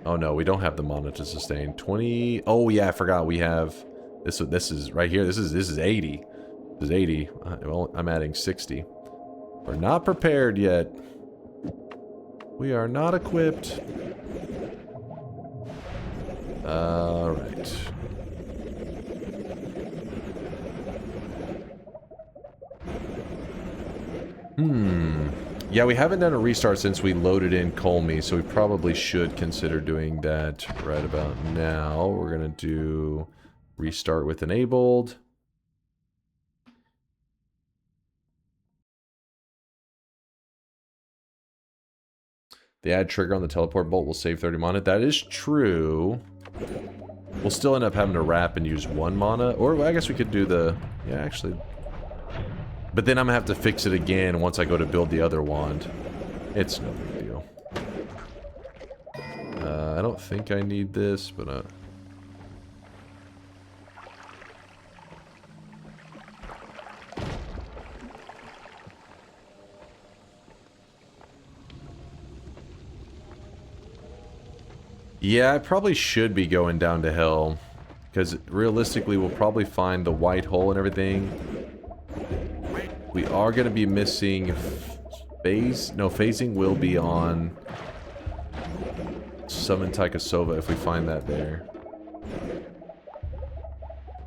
Oh no, we don't have the mana to sustain. 20. Oh yeah, I forgot we have this. This is right here. This is 80. This is 80. Well, I'm adding 60. We're not prepared yet. We are not equipped. All right. Yeah, we haven't done a restart since we loaded in Kolmi, so we probably should consider doing that right about now. We're gonna do restart with enabled. The add trigger on the teleport bolt will save 30 mana. That is true. We'll still end up having to wrap and use 1 mana, or I guess we could do the... Yeah, actually... But then I'm gonna have to fix it again once I go to build the other wand. It's no big deal. I don't think I need this, but yeah, I probably should be going down to hell. Because realistically, we'll probably find the white hole and everything. We are going to be missing phasing will be on Summon Taikasova if we find that there.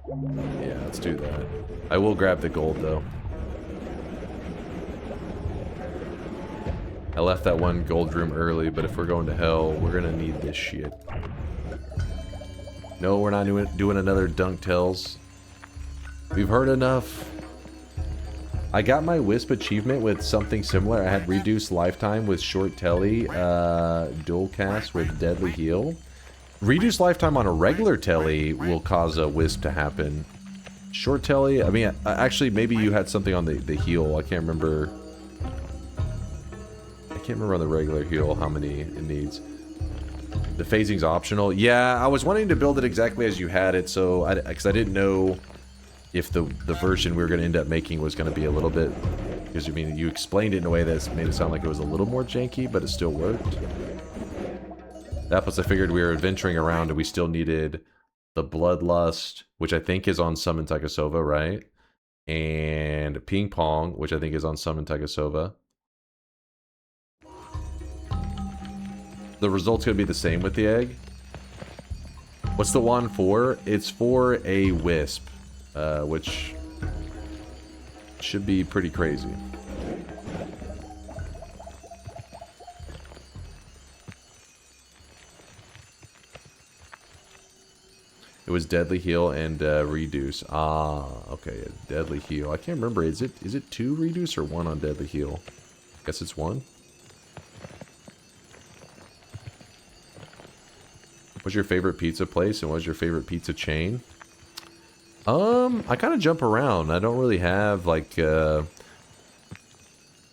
Yeah, let's do that. I will grab the gold though. I left that one gold room early, but if we're going to hell, we're gonna need this shit. No, we're not doing another Dunk Tells. We've heard enough. I got my Wisp achievement with something similar. I had reduced lifetime with short telly, dual cast with deadly heal. Reduced lifetime on a regular telly will cause a Wisp to happen. Short telly, I mean, actually, maybe you had something on the heal. I can't remember. I can't remember on the regular heal how many it needs. The phasing's optional. Yeah, I was wanting to build it exactly as you had it, so because I didn't know if the version we were going to end up making was going to be a little bit, because I mean you explained it in a way that made it sound like it was a little more janky, but it still worked. That plus I figured we were adventuring around and we still needed the Bloodlust, which I think is on Summon Taikasova, right? And Ping Pong, which I think is on Summon Taikasova. The result's going to be the same with the egg. What's the wand for? It's for a Wisp. Which should be pretty crazy. It was deadly heal and reduce. Ah, okay, deadly heal. I can't remember. Is it 2 reduce or 1 on deadly heal? Guess it's 1. What's your favorite pizza place and what's your favorite pizza chain? I kind of jump around. I don't really have, like, there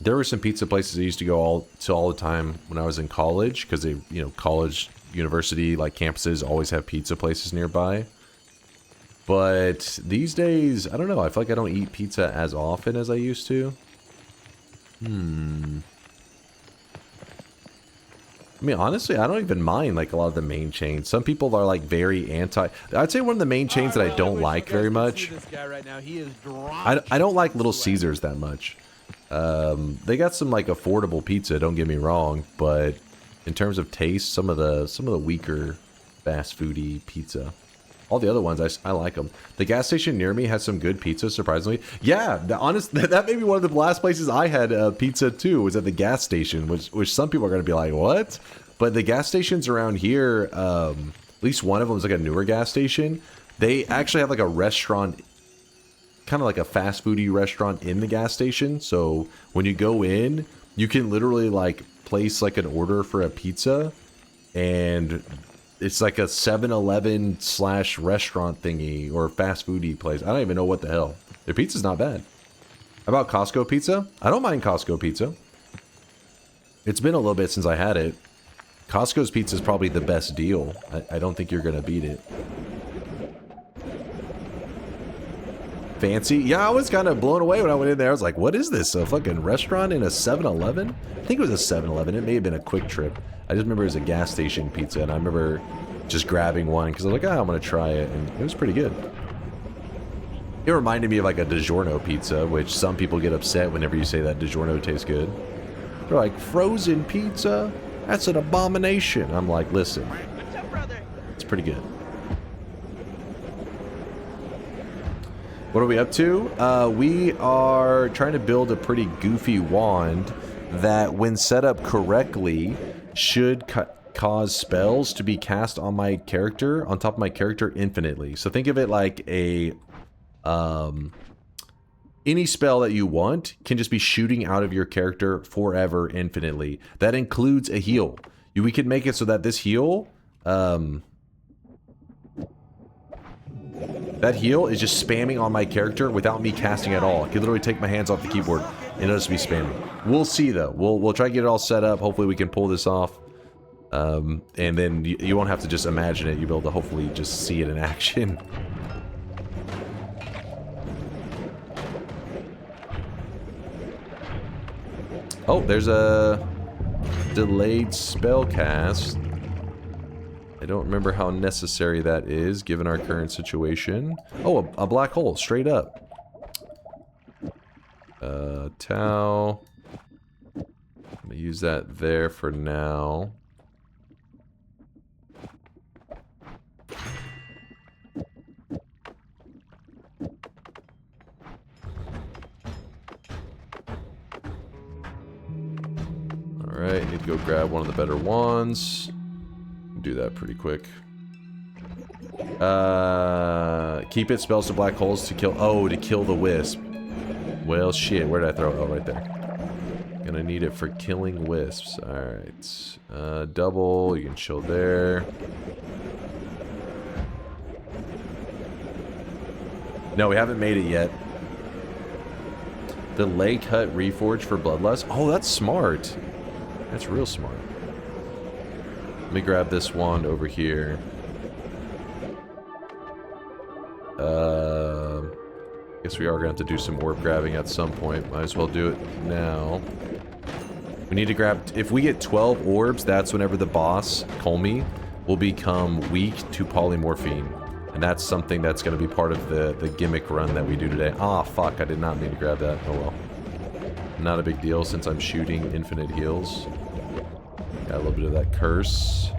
were some pizza places I used to go all the time when I was in college, because they, you know, college, university, like, campuses always have pizza places nearby. But these days, I don't know, I feel like I don't eat pizza as often as I used to. I mean, honestly, I don't even mind, like, a lot of the main chains. Some people are, like, very anti... I'd say one of the main chains that I don't like very much... I don't like Little Caesars that much. They got some, like, affordable pizza, don't get me wrong, but in terms of taste, some of the weaker fast foody pizza. All the other ones, I like them. The gas station near me has some good pizza, surprisingly. Yeah, that may be one of the last places I had pizza too, was at the gas station, which some people are going to be like, what? But the gas stations around here, at least one of them is like a newer gas station. They actually have like a restaurant, kind of like a fast foody restaurant in the gas station. So when you go in, you can literally like place like an order for a pizza, and it's like a 7-Eleven / restaurant thingy or fast foodie place. I don't even know what the hell. Their pizza's not bad. How about Costco pizza? I don't mind Costco pizza. It's been a little bit since I had it. Costco's pizza is probably the best deal. I don't think you're going to beat it. Fancy? Yeah, I was kind of blown away when I went in there. I was like, what is this? A fucking restaurant in a 7-Eleven? I think it was a 7-Eleven. It may have been a Quick Trip. I just remember it was a gas station pizza, and I remember just grabbing one because I was like, I'm going to try it, and it was pretty good. It reminded me of like a DiGiorno pizza, which some people get upset whenever you say that DiGiorno tastes good. They're like, frozen pizza? That's an abomination. I'm like, listen, it's pretty good. What are we up to? We are trying to build a pretty goofy wand that, when set up correctly, should cause spells to be cast on my character, on top of my character, infinitely. So think of it like a any spell that you want can just be shooting out of your character forever, infinitely. That includes a heal. We could make it so that this heal, that heal is just spamming on my character without me casting at all. I can literally take my hands off the keyboard and it'll just be spamming. We'll see though. We'll try to get it all set up. Hopefully we can pull this off. And then you won't have to just imagine it. You'll be able to hopefully just see it in action. Oh, there's a delayed spell cast. I don't remember how necessary that is, given our current situation. Oh, a black hole, straight up. Tau. I'm gonna use that there for now. Go grab one of the better ones. Do that pretty quick. Keep it spells to black holes to kill. Oh, to kill the wisp. Well, shit. Where did I throw it? Oh, right there. Gonna need it for killing wisps. Alright. Double. You can chill there. No, we haven't made it yet. The lake hut reforge for bloodlust. Oh, that's smart. That's real smart. Let me grab this wand over here. Guess we are gonna have to do some orb grabbing at some point. Might as well do it now. We need to grab... If we get 12 orbs, that's whenever the boss, Kolmi, will become weak to polymorphine. And that's something that's going to be part of the gimmick run that we do today. Ah, fuck, I did not mean to grab that. Oh well. Not a big deal since I'm shooting infinite heals. Got a little bit of that curse.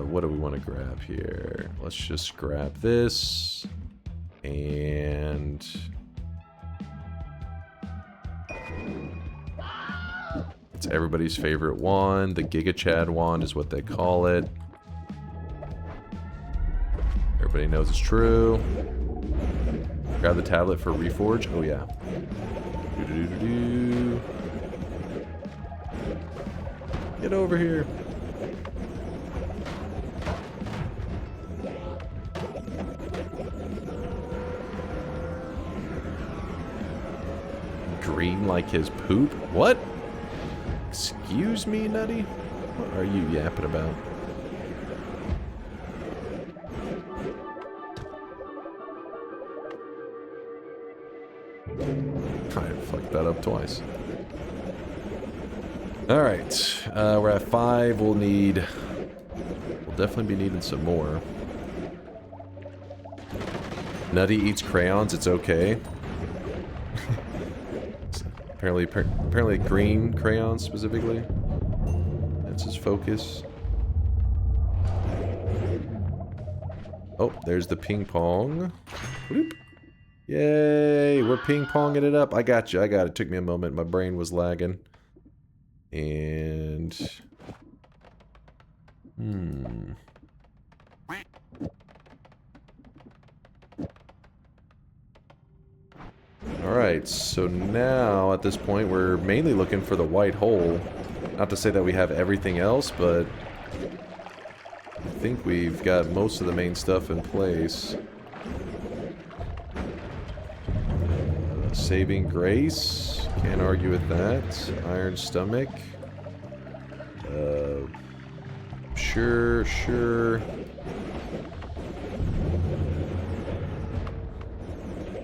What do we want to grab here? Let's just grab this. And... it's everybody's favorite wand. The Giga Chad wand is what they call it. Everybody knows it's true. Grab the tablet for reforge. Oh yeah. Doo-doo-doo-doo-doo. Get over here. Green like his poop? What? Excuse me, Nutty? What are you yapping about? I fucked that up twice. Alright, we're at 5. We'll definitely be needing some more. Nutty eats crayons, it's okay. Apparently green crayons specifically. That's his focus. Oh, there's the ping pong. Bloop. Yay, we're ping ponging it up. I got you. I got it. Took me a moment. My brain was lagging. And Alright, so now at this point we're mainly looking for the white hole. Not to say that we have everything else, but I think we've got most of the main stuff in place. Saving Grace. Can't argue with that. Iron Stomach. Sure.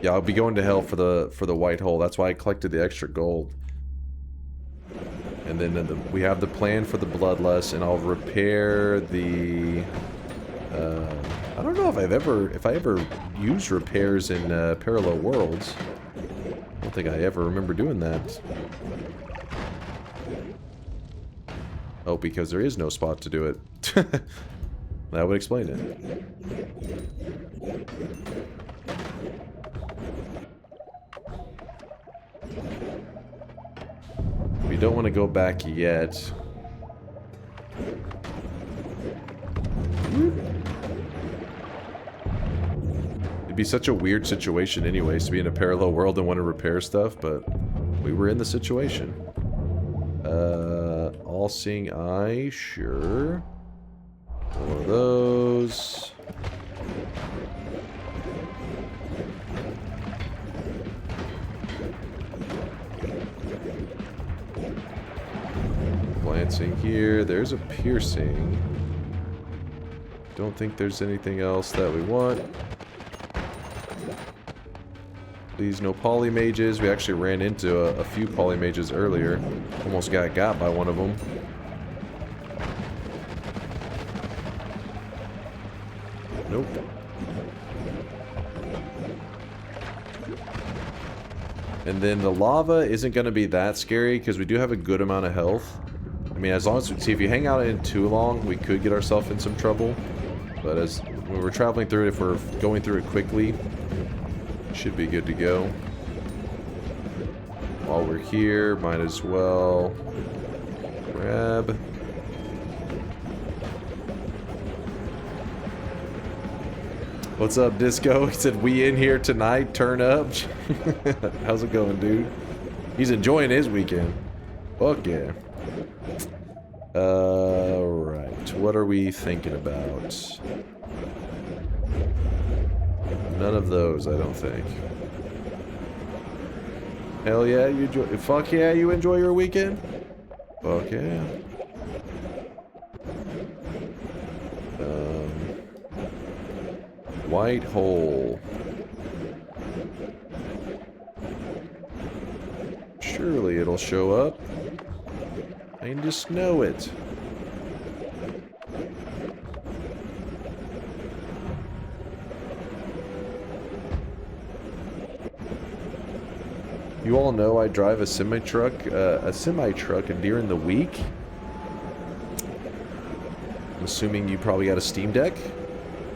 Yeah, I'll be going to hell for the white hole. That's why I collected the extra gold. And then we have the plan for the bloodlust, and I'll repair the. I don't know if I ever used repairs in Parallel Worlds. I don't think I ever remember doing that. Oh, because there is no spot to do it. That would explain it. We don't want to go back yet. It'd be such a weird situation anyways to be in a parallel world and want to repair stuff, but we were in the situation. All-seeing eye, sure. One of those. Glancing here, there's a piercing. Don't think there's anything else that we want. Please, no polymages. We actually ran into a few polymages earlier. Almost got by one of them. Nope. And then the lava isn't going to be that scary because we do have a good amount of health. I mean, as long as see, if you hang out in too long, we could get ourselves in some trouble. But when we're traveling through it, if we're going through it quickly, should be good to go. While we're here, might as well grab. What's up, Disco? He said, we in here tonight, turn up. How's it going, dude? He's enjoying his weekend. Fuck yeah. Right. What are we thinking about? None of those, I don't think. Hell yeah, you enjoy. Fuck yeah, you enjoy your weekend? Fuck yeah. White hole. Surely it'll show up. I just know it. You all know I drive a semi-truck during the week. I'm assuming you probably got a Steam Deck.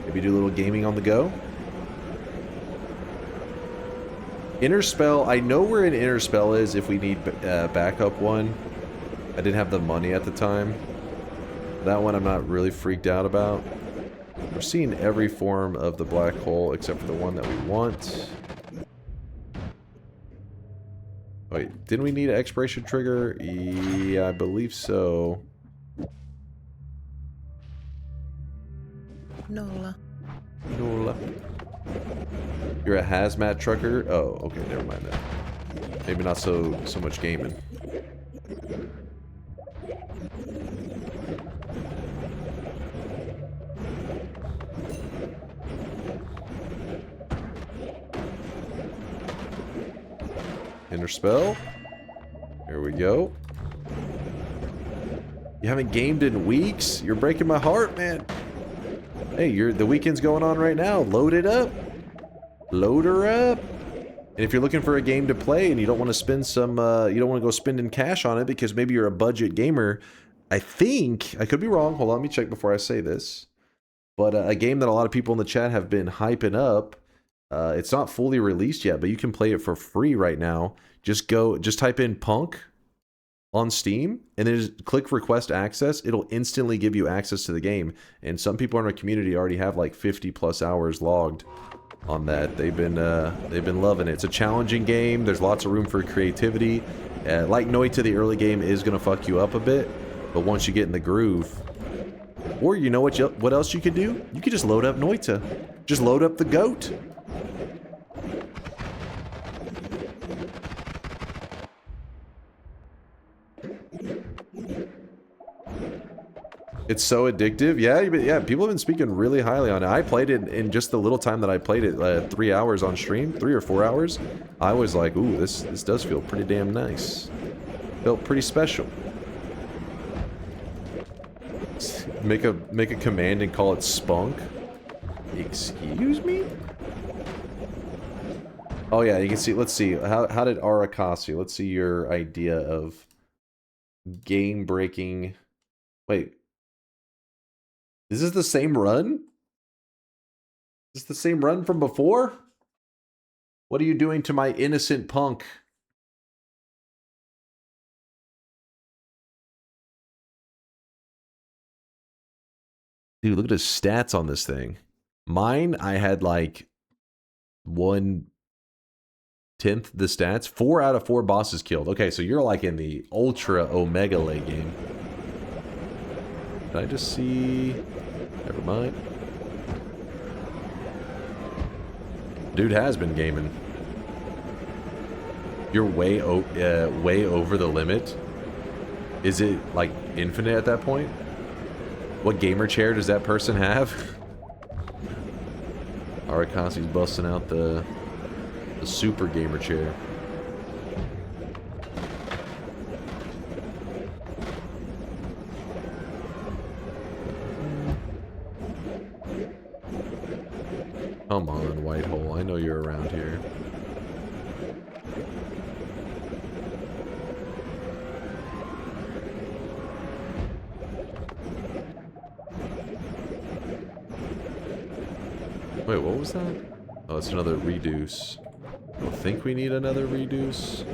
Maybe do a little gaming on the go. Interspell, I know where an Interspell is if we need backup one. I didn't have the money at the time. That one I'm not really freaked out about. We're seeing every form of the black hole except for the one that we want. Wait, didn't we need an expiration trigger? Yeah, I believe so. Nola. Nola. You're a hazmat trucker? Oh, okay, never mind that. Maybe not so much gaming. Interspell. Here we go. You haven't gamed in weeks? You're breaking my heart, man. Hey, the weekend's going on right now. Load it up. Load her up. And if you're looking for a game to play and you don't want to spend some, you don't want to go spending cash on it because maybe you're a budget gamer, I think, I could be wrong. Hold on, let me check before I say this. But a game that a lot of people in the chat have been hyping up, it's not fully released yet, but you can play it for free right now. Just type in Punk on Steam and then just click request access. It'll instantly give you access to the game. And some people in our community already have like 50 plus hours logged on that. They've been loving it. It's a challenging game. There's lots of room for creativity. Like Noita, the early game is gonna fuck you up a bit, but once you get in the groove, or you know what else you could do? You could just load up Noita. Just load up the goat. It's so addictive. Yeah, people have been speaking really highly on it. I played it in just the little time that I played it, 3 hours on stream, 3 or 4 hours. I was like, ooh, this does feel pretty damn nice. Felt pretty special. Make a command and call it spunk. Excuse me? Oh yeah, you can see, let's see. How did Arakasi? Let's see your idea of game breaking. Wait. Is this the same run? Is this the same run from before? What are you doing to my innocent punk? Dude, look at his stats on this thing. Mine, I had like 1/10 the stats. 4 out of 4 bosses killed. Okay, so you're like in the ultra omega late game. Did I just see? Never mind. Dude has been gaming. You're way over the limit. Is it like infinite at that point? What gamer chair does that person have? Arakasi's busting out the super gamer chair. Come on, White Hole. I know you're around here. Wait, what was that? Oh, it's another reduce. I don't think we need another reduce.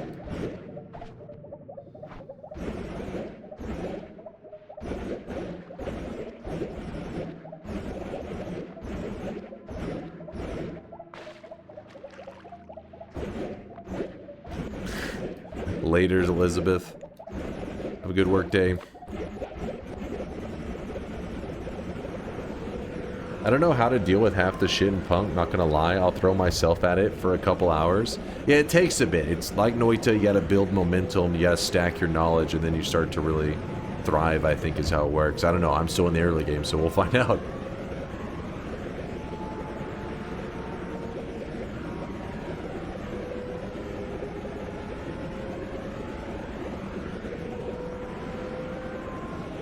Later, Elizabeth. Have a good work day. I don't know how to deal with half the shit in Punk, not gonna lie. I'll throw myself at it for a couple hours. Yeah, it takes a bit. It's like Noita, you gotta build momentum, you gotta stack your knowledge, and then you start to really thrive, I think is how it works. I don't know, I'm still in the early game, so we'll find out.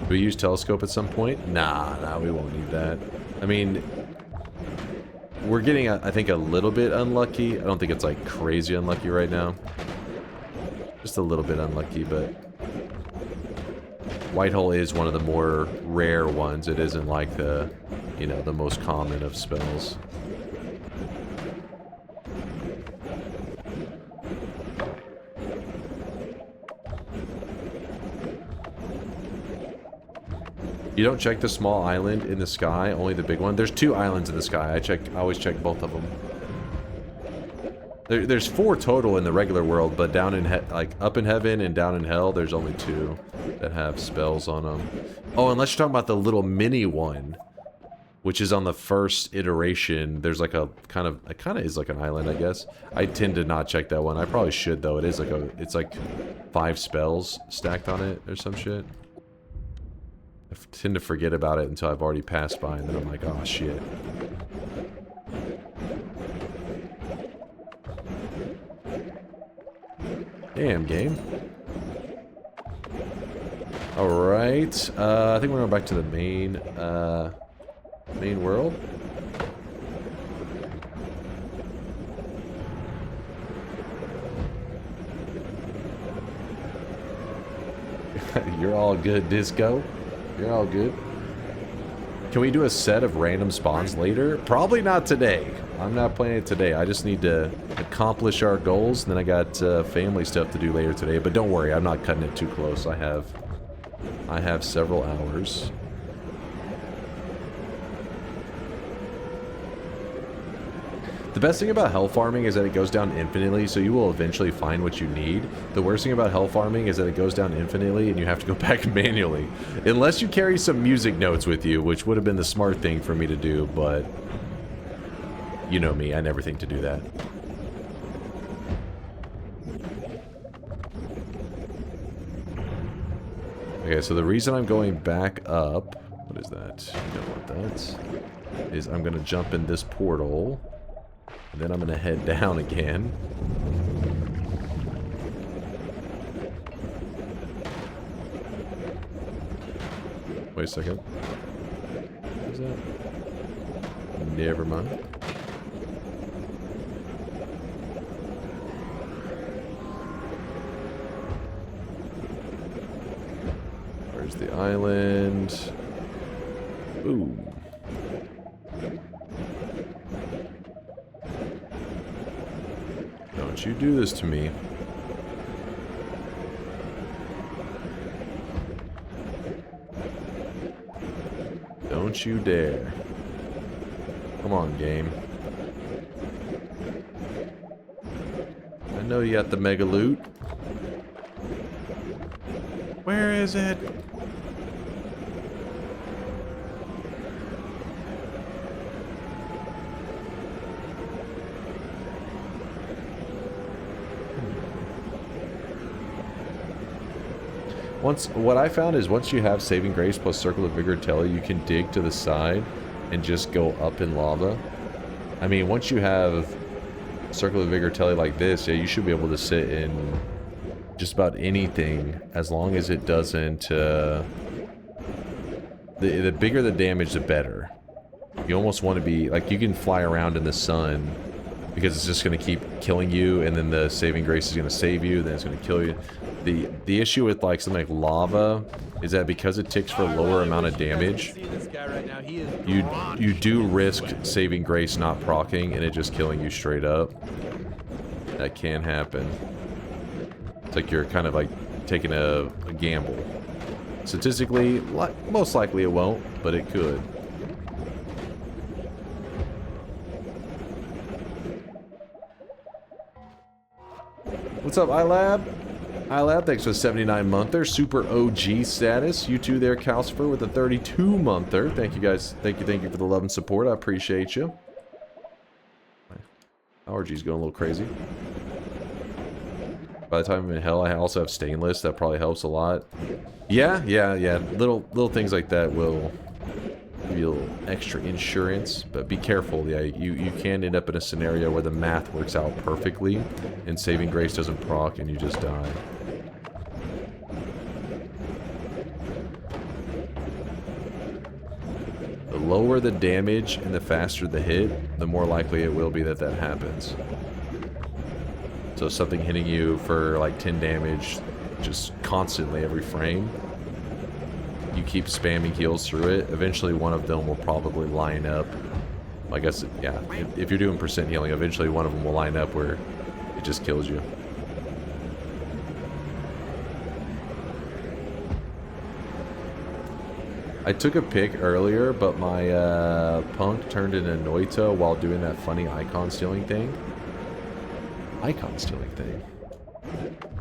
Do we use telescope at some point? Nah, we won't need that. I mean, we're getting, I think, a little bit unlucky. I don't think it's, like, crazy unlucky right now. Just a little bit unlucky, but... Whitehole is one of the more rare ones. It isn't, like, the, you know, the most common of spells. You don't check the small island in the sky, only the big one. There's 2 islands in the sky. I always check both of them. There's 4 total in the regular world, but down in like up in heaven and down in hell, there's only 2 that have spells on them. Oh, unless you're talking about the little mini one, which is on the first iteration. There's like a it kind of is like an island, I guess. I tend to not check that one. I probably should though. It is like it's like 5 spells stacked on it or some shit. I tend to forget about it until I've already passed by, and then I'm like, oh shit. Damn, game. Alright, I think we're going back to the main world. You're all good, Disco. You're all good. Can we do a set of random spawns later? Probably not today. I'm not playing it today. I just need to accomplish our goals, and then I got family stuff to do later today. But don't worry, I'm not cutting it too close. I have several hours. The best thing about hell farming is that it goes down infinitely, so you will eventually find what you need. The worst thing about hell farming is that it goes down infinitely and you have to go back manually. Unless you carry some music notes with you, which would have been the smart thing for me to do, but... You know me, I never think to do that. Okay, so the reason I'm going back up... What is that? You don't want that. Is I'm gonna jump in this portal... And then I'm gonna head down again. Wait a second. What is that? Never mind. Where's the island? Ooh. Don't you do this to me. Don't you dare. Come on, game. I know you got the mega loot. Where is it? What I found is once you have Saving Grace plus Circle of Vigor Telly, you can dig to the side and just go up in lava. I mean, once you have Circle of Vigor Telly like this, yeah, you should be able to sit in just about anything as long as it doesn't... the bigger the damage, the better. You almost want to be... Like, you can fly around in the sun because it's just going to keep killing you, and then the Saving Grace is going to save you, then it's going to kill you. The issue with like something like lava is that because it ticks for a lower amount of damage, you do risk Saving Grace not proccing and it just killing you straight up. That can happen. It's like you're kind of like taking a gamble. Statistically, most likely it won't, but it could. What's up, iLab? Hi Lab, thanks for the 79-monther. Super OG status. You too there, Calcifer, with a 32-monther. Thank you guys. Thank you for the love and support. I appreciate you. My allergies going a little crazy. By the time I'm in hell, I also have stainless. That probably helps a lot. Yeah. Little things like that will give you a little extra insurance, but be careful. Yeah, you can end up in a scenario where the math works out perfectly, and saving grace doesn't proc, and you just die. The lower the damage and the faster the hit, the more likely it will be that that happens. So something hitting you for like 10 damage just constantly every frame, you keep spamming heals through it, eventually one of them will probably line up. I guess, yeah, if you're doing percent healing, eventually one of them will line up where it just kills you. I took a pic earlier, but my punk turned into Noita while doing that funny icon stealing thing. Icon stealing thing.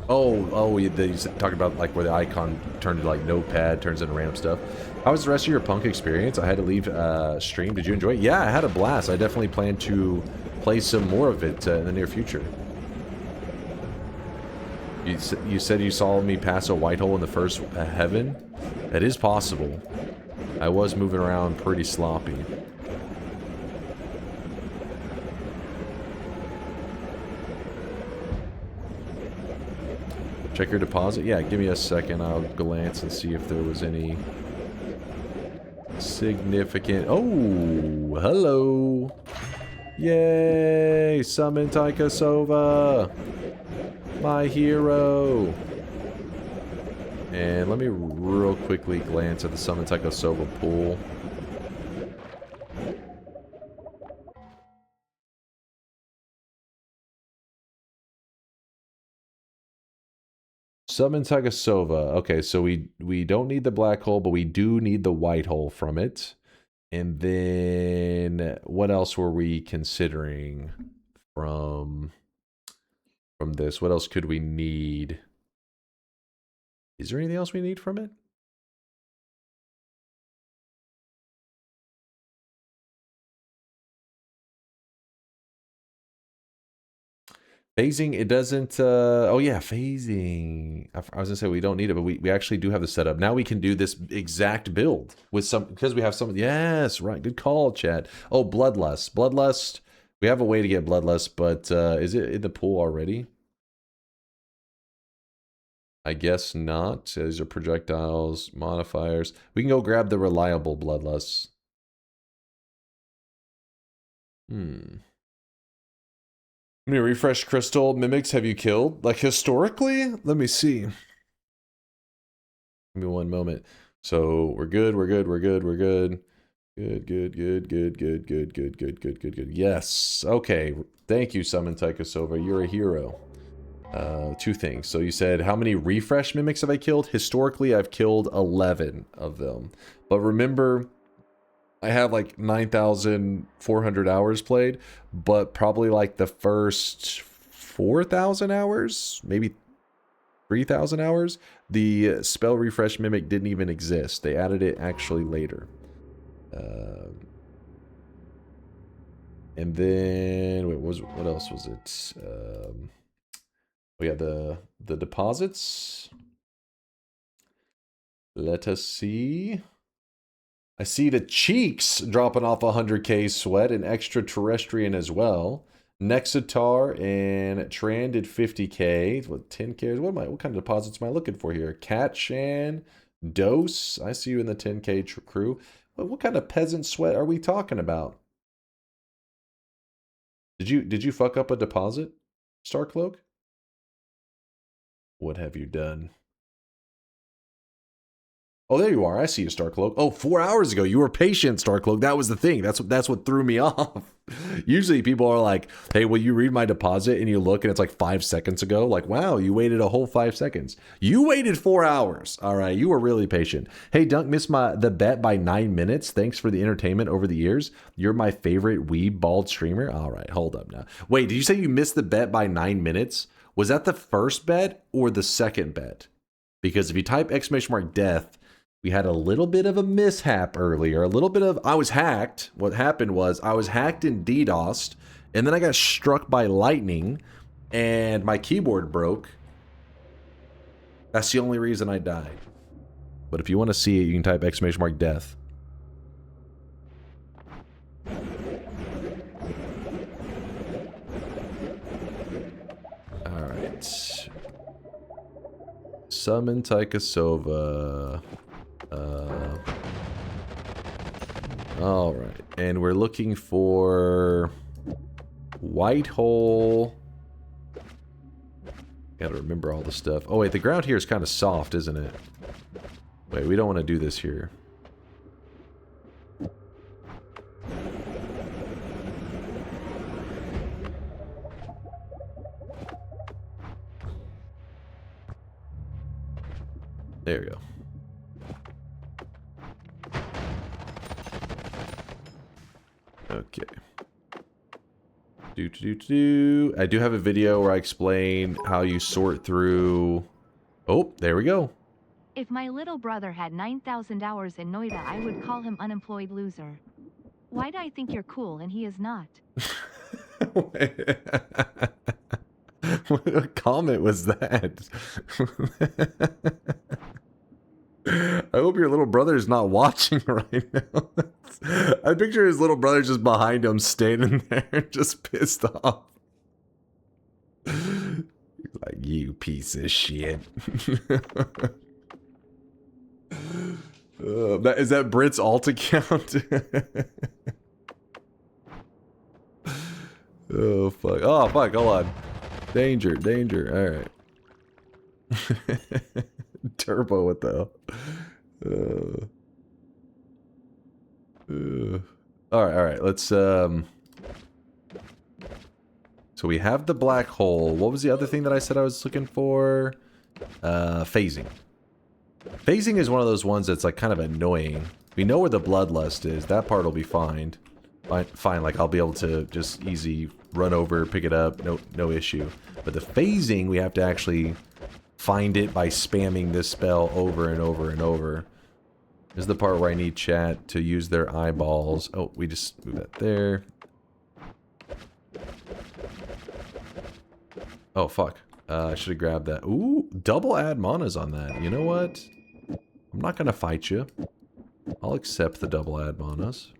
Oh, you talking about like where the icon turned to like notepad, turns into random stuff. How was the rest of your punk experience? I had to leave stream. Did you enjoy it? Yeah, I had a blast. I definitely plan to play some more of it in the near future. You said you saw me pass a white hole in the first heaven? That is possible. I was moving around pretty sloppy. Check your deposit? Yeah, give me a second. I'll glance and see if there was any significant... Oh, hello. Yay, summon Taika Sova. My hero. And let me real quickly glance at the summon Taika Sova pool. Summon Taika Sova. Okay, so we don't need the black hole, but we do need the white hole from it. And then what else were we considering from this? What else could we need? Is there anything else we need from it? Phasing, it doesn't, oh yeah, phasing. I was gonna say we don't need it, but we actually do have the setup. Now we can do this exact build with some, because we have some, yes, right, good call, chat. Oh, Bloodlust. Bloodlust, we have a way to get Bloodlust, but is it in the pool already? I guess not. These are projectiles, modifiers. We can go grab the reliable Bloodlust. How many refresh crystal mimics have you killed? Like historically? Let me see. Give me one moment. So we're good, we're good, we're good, we're good. Good. Yes. Okay. Thank you, Summon Taika Sova. You're a hero. Two things. So you said, how many refresh mimics have I killed? Historically, I've killed 11 of them. But remember, I have like 9,400 hours played, but probably like the first 4,000 hours, maybe 3,000 hours, the spell refresh mimic didn't even exist. They added it actually later. And then, wait, what else was it? We got the deposits. Let us see. I see the cheeks dropping off 100k sweat, and extraterrestrian as well. Nexitar and Tran did 50k. What 10k? What kind of deposits am I looking for here? Cat Shan, Dose. I see you in the 10k crew. What kind of peasant sweat are we talking about? Did you fuck up a deposit, Starcloak? What have you done? Oh, there you are. I see you, Starcloak. Oh, 4 hours ago. You were patient, Starcloak. That was the thing. That's what threw me off. Usually people are like, hey, will you read my deposit? And you look and it's like 5 seconds ago. Like, wow, you waited a whole 5 seconds. You waited 4 hours. All right, you were really patient. Hey, Dunk, missed the bet by 9 minutes. Thanks for the entertainment over the years. You're my favorite weeb bald streamer. All right, hold up now. Wait, did you say you missed the bet by 9 minutes? was that the first bet or the second bet? Because if you type !death, we had a little bit of a mishap earlier. I was hacked. What happened was I was hacked and DDoSed, and then I got struck by lightning, and my keyboard broke. That's the only reason I died. But if you want to see it, you can type !death. Alright. Summon Taikasova. Alright. And we're looking for white hole. Gotta remember all the stuff. Oh wait, the ground here is kind of soft, isn't it? Wait, we don't want to do this here. There we go. Okay. I do have a video where I explain how you sort through... Oh, there we go. If my little brother had 9,000 hours in Noita, I would call him unemployed loser. Why do I think you're cool and he is not? What comment was that? I hope your little brother is not watching right now. I picture his little brother just behind him, standing there, just pissed off. He's like, you piece of shit. Is that Brit's alt account? Oh, fuck. Oh, fuck. Hold on. Danger, danger. Alright. Turbo, what the hell? Alright. Let's, So we have the black hole. What was the other thing that I said I was looking for? Phasing. Phasing is one of those ones that's, like, kind of annoying. We know where the bloodlust is. That part will be fine. Fine, like, I'll be able to just easy run over, pick it up, no issue. But the phasing, we have to actually find it by spamming this spell over and over and over. This is the part where I need chat to use their eyeballs. Oh, we just move that there. Oh, fuck. I should have grabbed that. Ooh, double add manas on that. You know what? I'm not going to fight you. I'll accept the double add manas.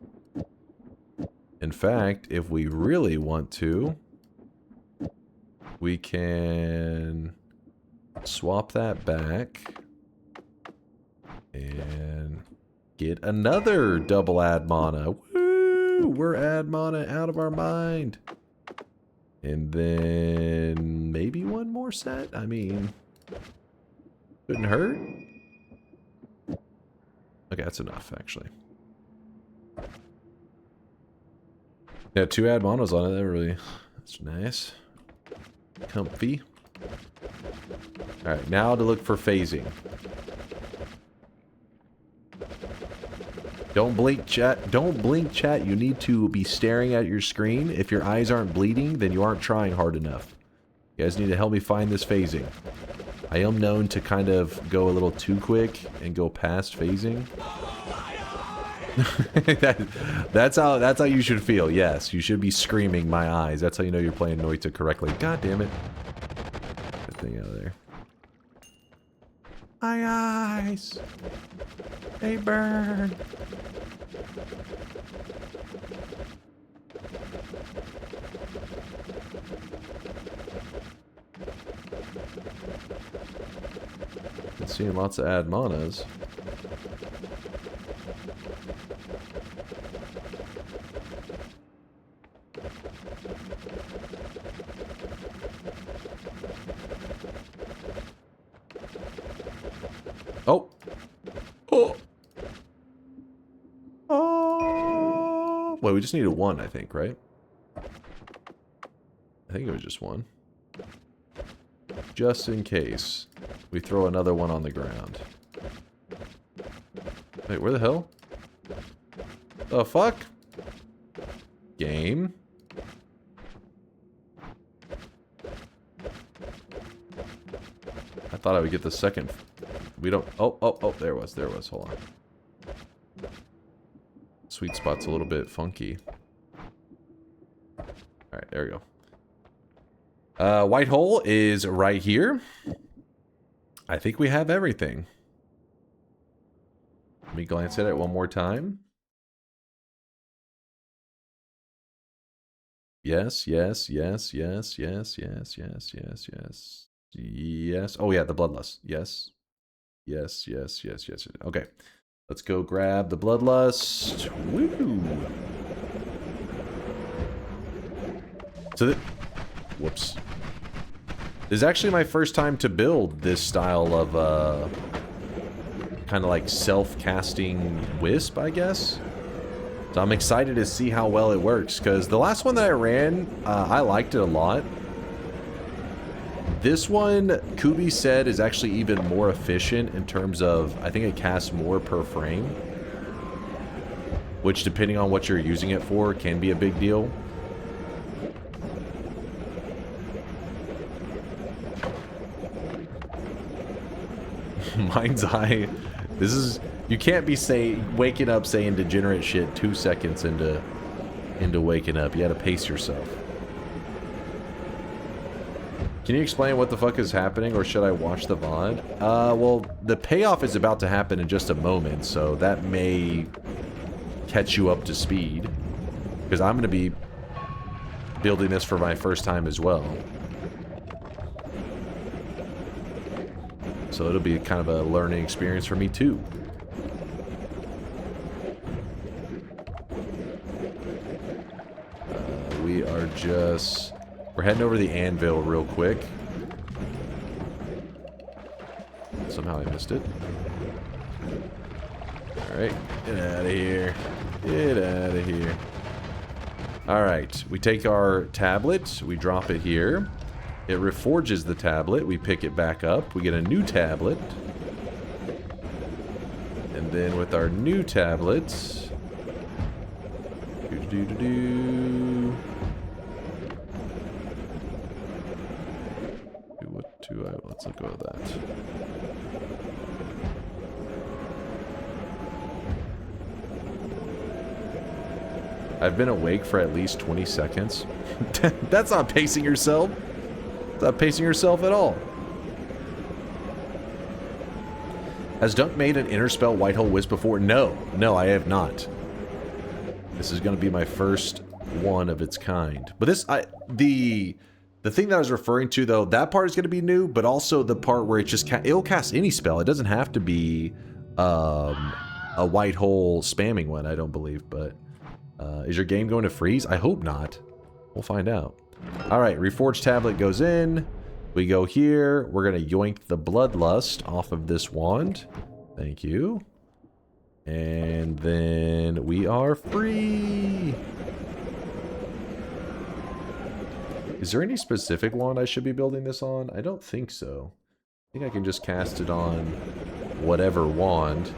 In fact, if we really want to, we can swap that back and get another double add mana. Woo! We're add mana out of our mind. And then maybe one more set? I mean, couldn't hurt. Okay, that's enough, actually. Yeah, 2 add manas on it. That's nice. Comfy. Alright, now to look for phasing. Don't blink, chat. Don't blink, chat. You need to be staring at your screen. If your eyes aren't bleeding, then you aren't trying hard enough. You guys need to help me find this phasing. I am known to kind of go a little too quick and go past phasing. That's how you should feel. Yes, you should be screaming my eyes. That's how you know you're playing Noita correctly. God damn it. Get that thing out of there. My eyes. They burn. Been seeing lots of add manas. Oh. Oh. Oh. Well, we just needed 1, I think, right? I think it was just 1. Just in case we throw another one on the ground. Wait, where the hell? The fuck? Game? thought I would get the second. We don't... Oh, there was. Hold on. Sweet spot's a little bit funky. Alright, there we go. White hole is right here. I think we have everything. Let me glance at it one more time. Yes. Yes. Oh yeah, the bloodlust. Yes. Okay. Let's go grab the bloodlust. Woo! So whoops. This is actually my first time to build this style of kind of like self-casting wisp, I guess. So I'm excited to see how well it works, because the last one that I ran, I liked it a lot. This one, Kubi said, is actually even more efficient in terms of, I think it casts more per frame. Which, depending on what you're using it for, can be a big deal. Mind's eye. This is... You can't be waking up saying degenerate shit 2 seconds into waking up. You gotta pace yourself. Can you explain what the fuck is happening, or should I watch the VOD? Well, the payoff is about to happen in just a moment, so that may catch you up to speed. Because I'm gonna be building this for my first time as well. So it'll be kind of a learning experience for me too. We are just... We're heading over the anvil real quick. Somehow I missed it. Alright, get out of here. Get out of here. Alright, we take our tablet, we drop it here. It reforges the tablet, we pick it back up, we get a new tablet. And then with our new tablets... Let's let go of that. I've been awake for at least 20 seconds. That's not pacing yourself. That's not pacing yourself at all. Has Dunk made an Interspell Whitehole Wisp before? No. No, I have not. This is going to be my first one of its kind. But this, the thing that I was referring to, though, that part is going to be new, but also the part where it just it'll cast any spell. It doesn't have to be a white hole spamming one, I don't believe. But is your game going to freeze? I hope not. We'll find out. All right, Reforged Tablet goes in. We go here. We're going to yoink the Bloodlust off of this wand. Thank you. And then we are free. Is there any specific wand I should be building this on? I don't think so. I think I can just cast it on whatever wand.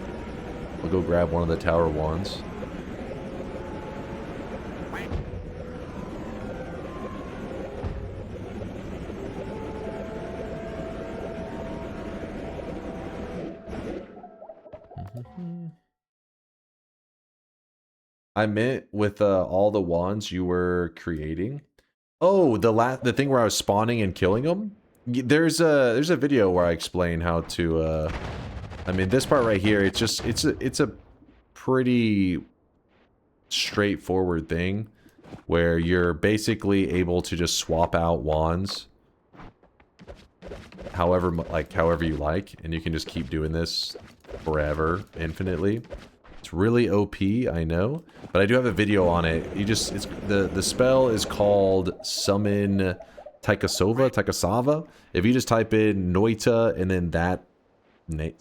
I'll go grab one of the tower wands. I meant with all the wands you were creating. Oh, the thing where I was spawning and killing them? There's a video where I explain how to I mean, this part right here, it's a pretty straightforward thing where you're basically able to just swap out wands however you like, and you can just keep doing this forever, infinitely. It's really OP, I know, but I do have a video on it. The spell is called Summon Taikasava. If you just type in Noita and then that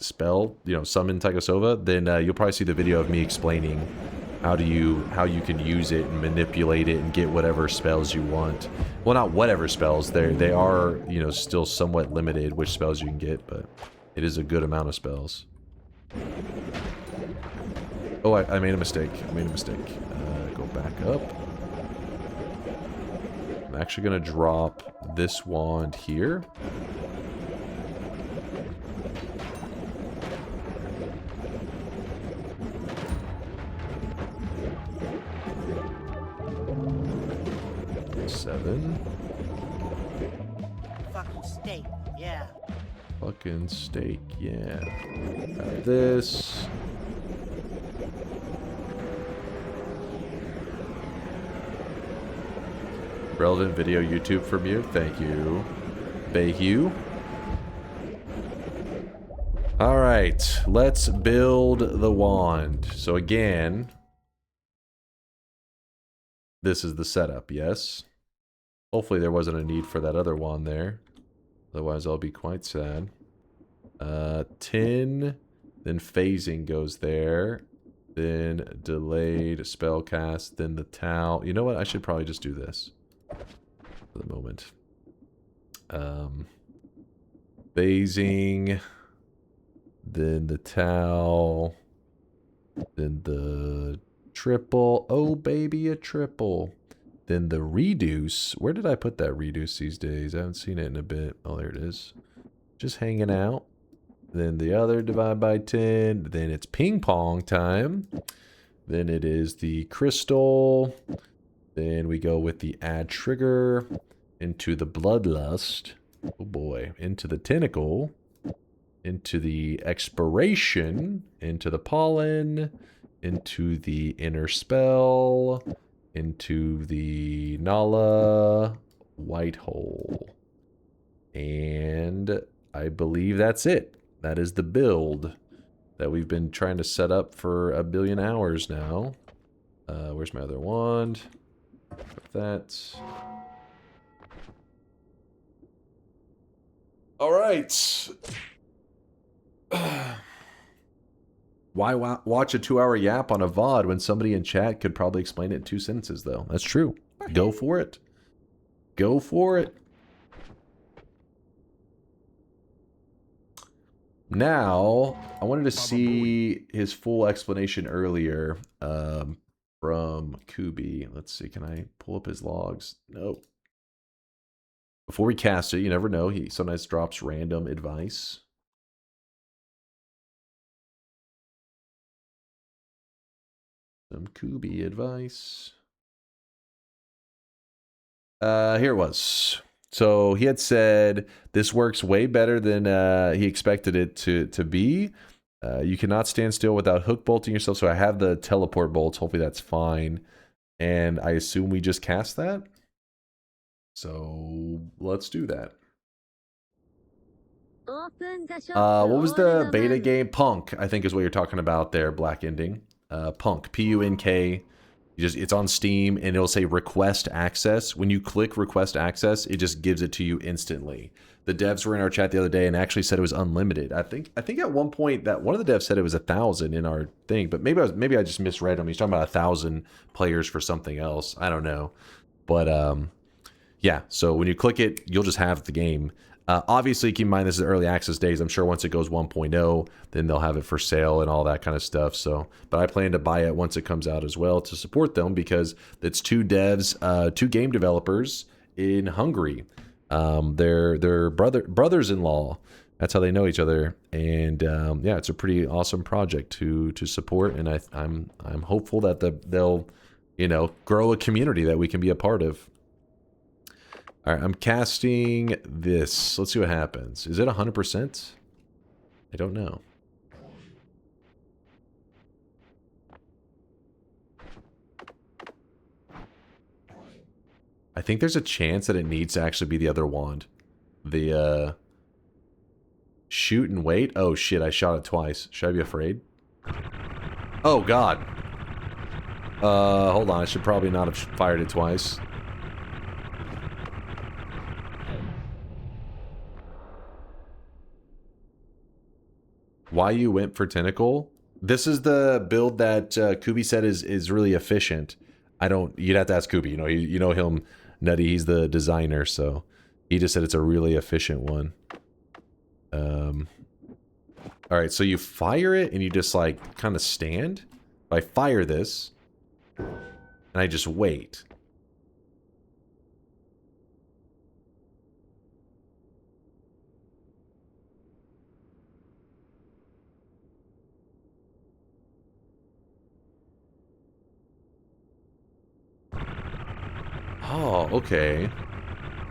spell, Summon Taikasava, then you'll probably see the video of me explaining how you can use it and manipulate it and get whatever spells you want. Well, not whatever spells. They are, still somewhat limited which spells you can get, but it is a good amount of spells. Oh, I made a mistake. Go back up. I'm actually going to drop this wand here. 7. Fucking steak, yeah. Fucking steak, yeah. Got this. Relevant video YouTube from you. Thank you. Bayhue. Alright, let's build the wand. So again, this is the setup, yes? Hopefully there wasn't a need for that other wand there. Otherwise I'll be quite sad. 10, then phasing goes there. Then delayed spellcast, then the towel. You know what? I should probably just do this for the moment. Phasing, then the towel, then the triple. Oh, baby, a triple. Then the reduce. Where did I put that reduce these days? I haven't seen it in a bit. Oh, there it is. Just hanging out. Then the other divide by 10. Then it's ping pong time. Then it is the crystal. Then we go with the add trigger into the bloodlust. Oh boy. Into the tentacle. Into the expiration. Into the pollen. Into the inner spell. Into the Nala white hole. And I believe that's it. That is the build that we've been trying to set up for a billion hours now. Where's my other wand? Put that. All right. Why watch a 2-hour yap on a VOD when somebody in chat could probably explain it in 2 sentences, though? That's true. Go for it. Go for it. Now, I wanted to see his full explanation earlier from Kubi. Let's see, can I pull up his logs? Nope. Before we cast it, you never know. He sometimes drops random advice. Some Kubi advice. Here it was. So he had said this works way better than he expected it to be. You cannot stand still without hook bolting yourself. So I have the teleport bolts. Hopefully that's fine. And I assume we just cast that. So let's do that. What was the beta game? Punk, I think is what you're talking about there, Black Ending. Punk, P-U-N-K. It's on Steam, and it'll say request access. When you click request access, it just gives it to you instantly. The devs were in our chat the other day and actually said it was unlimited. I think at one point that one of the devs said it was 1,000 in our thing, but maybe I just misread him. He's talking about 1,000 players for something else. I don't know, but yeah. So when you click it, you'll just have the game. Obviously, keep in mind this is early access days. I'm sure once it goes 1.0, then they'll have it for sale and all that kind of stuff. So, but I plan to buy it once it comes out as well to support them because it's 2 devs, 2 game developers in Hungary. They're brothers-in-law. That's how they know each other. And yeah, it's a pretty awesome project to support. And I'm hopeful that they'll grow a community that we can be a part of. All right, I'm casting this. Let's see what happens. Is it 100%? I don't know. I think there's a chance that it needs to actually be the other wand. The, shoot and wait? Oh, shit, I shot it twice. Should I be afraid? Oh, God. Hold on. I should probably not have fired it twice. Why you went for Tentacle? This is the build that Kubi said is really efficient. You'd have to ask Kubi. You know him, Nutty. He's the designer, so he just said it's a really efficient one. All right, so you fire it and you just like kind of stand. I fire this and I just wait. Oh, okay.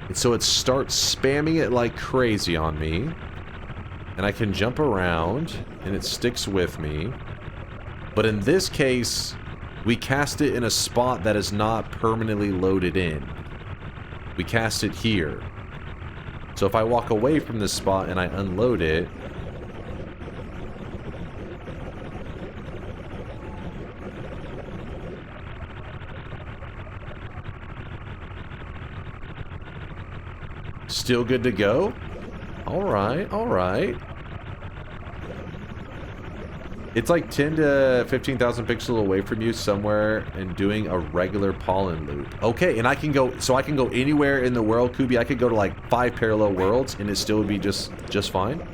And so it starts spamming it like crazy on me. And I can jump around, and it sticks with me. But in this case, we cast it in a spot that is not permanently loaded in. We cast it here. So if I walk away from this spot and I unload it, still good to go? Alright, alright. It's like 10 to 15,000 pixels away from you somewhere and doing a regular pollen loop. Okay, and I can go, so I can go anywhere in the world, Kubi. I could go to like 5 parallel worlds and it still would be just fine.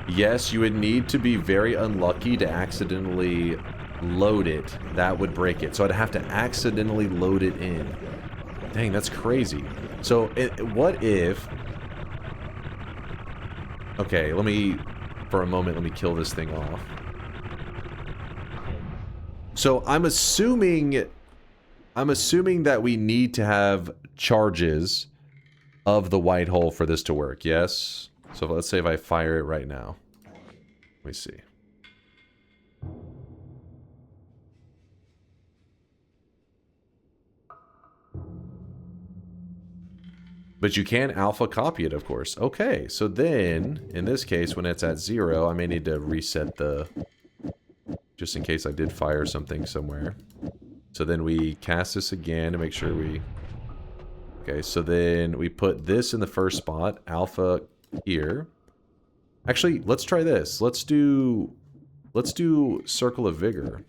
Yes, you would need to be very unlucky to accidentally load it. That would break it. So I'd have to accidentally load it in. Dang, that's crazy. So what if... Okay, let me... For a moment, let me kill this thing off. So I'm assuming that we need to have charges of the white hole for this to work, yes? So let's say if I fire it right now. Let me see. But you can alpha copy it, of course. Okay, so then, in this case, when it's at 0, I may need to reset the... Just in case I did fire something somewhere. So then we cast this again to make sure we... Okay, so then we put this in the first spot, alpha here. Actually, let's try this. Let's do Circle of Vigor.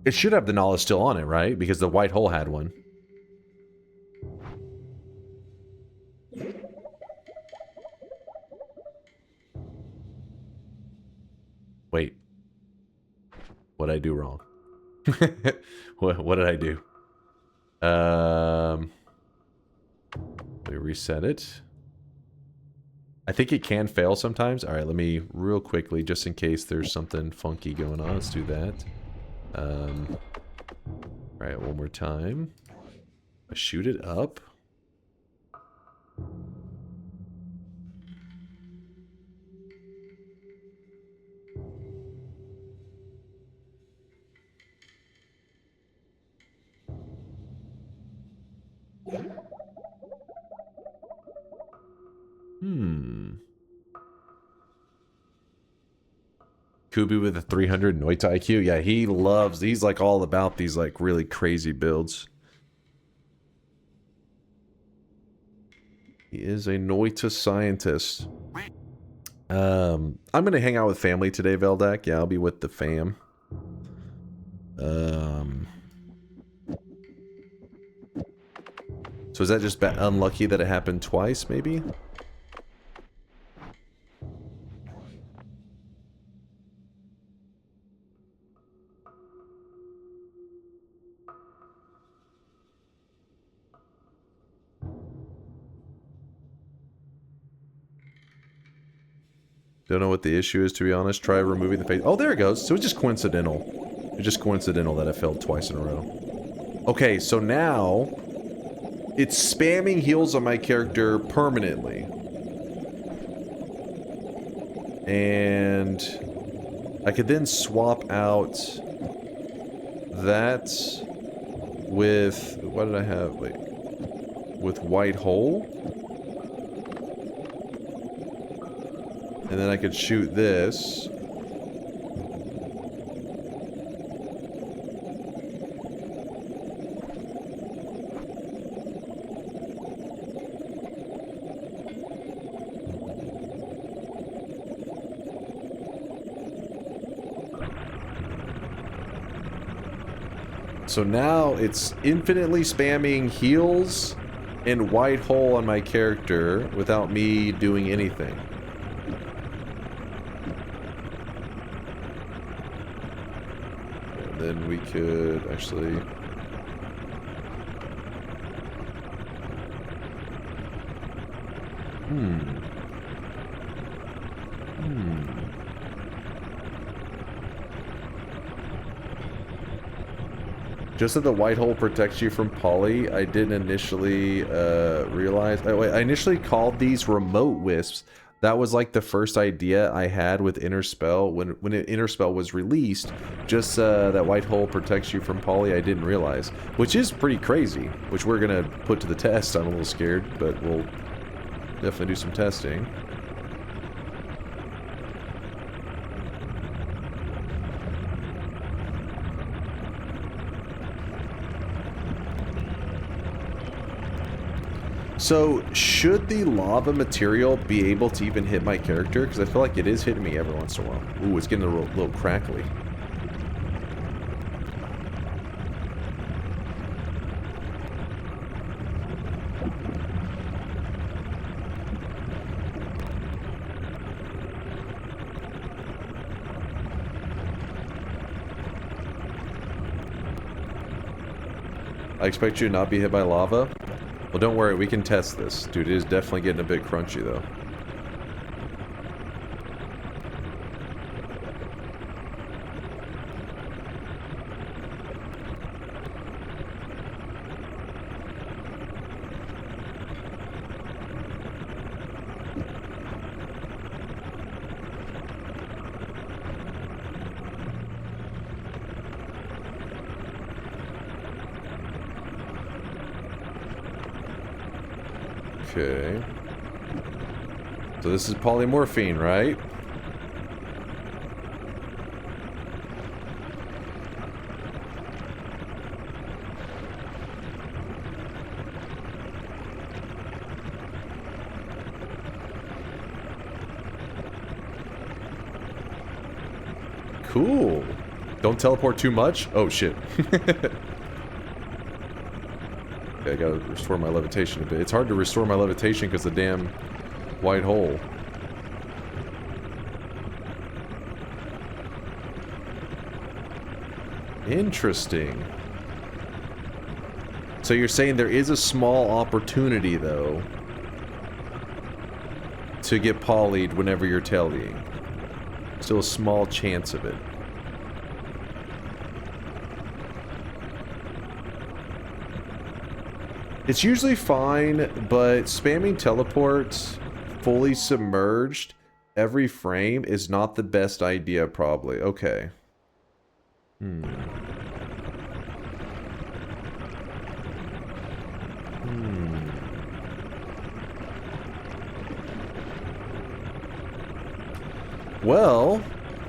It should have the knowledge still on it, right? Because the white hole had one. Wait. What did I do wrong? What did I do? Let me reset it. I think it can fail sometimes. Alright, let me real quickly, just in case there's something funky going on. Let's do that. Alright, one more time. I shoot it up. Kubi with a 300 Noita IQ. Yeah, he's like all about these like really crazy builds. He is a Noita scientist. I'm gonna hang out with family today, Veldak. Yeah, I'll be with the fam. So is that just unlucky that it happened twice, maybe? Don't know what the issue is, to be honest. Try removing the face. Oh, there it goes. So it's just coincidental. It's just coincidental that it failed twice in a row. Okay, so now it's spamming heals on my character permanently. And I could then swap out that with... What did I have? Wait. With white hole. And then I could shoot this. So now it's infinitely spamming heals and white hole on my character without me doing anything. And then we could actually... Just that the white hole protects you from poly, I didn't initially realize... Oh, wait, I initially called these remote wisps. That was like the first idea I had with Inner Spell. When Inner Spell was released, just that white hole protects you from poly, I didn't realize. Which is pretty crazy, which we're going to put to the test. I'm a little scared, but we'll definitely do some testing. So, should the lava material be able to even hit my character? Because I feel like it is hitting me every once in a while. Ooh, it's getting a little crackly. I expect you to not be hit by lava. Well, don't worry, we can test this. Dude, it is definitely getting a bit crunchy, though. Okay. So this is polymorphine, right? Cool. Don't teleport too much? Oh, shit. Okay, I gotta restore my levitation a bit. It's hard to restore my levitation because of the damn white hole. Interesting. So you're saying there is a small opportunity, though, to get polyed whenever you're tellying. Still a small chance of it. It's usually fine, but spamming teleports fully submerged every frame is not the best idea, probably. Okay. Well,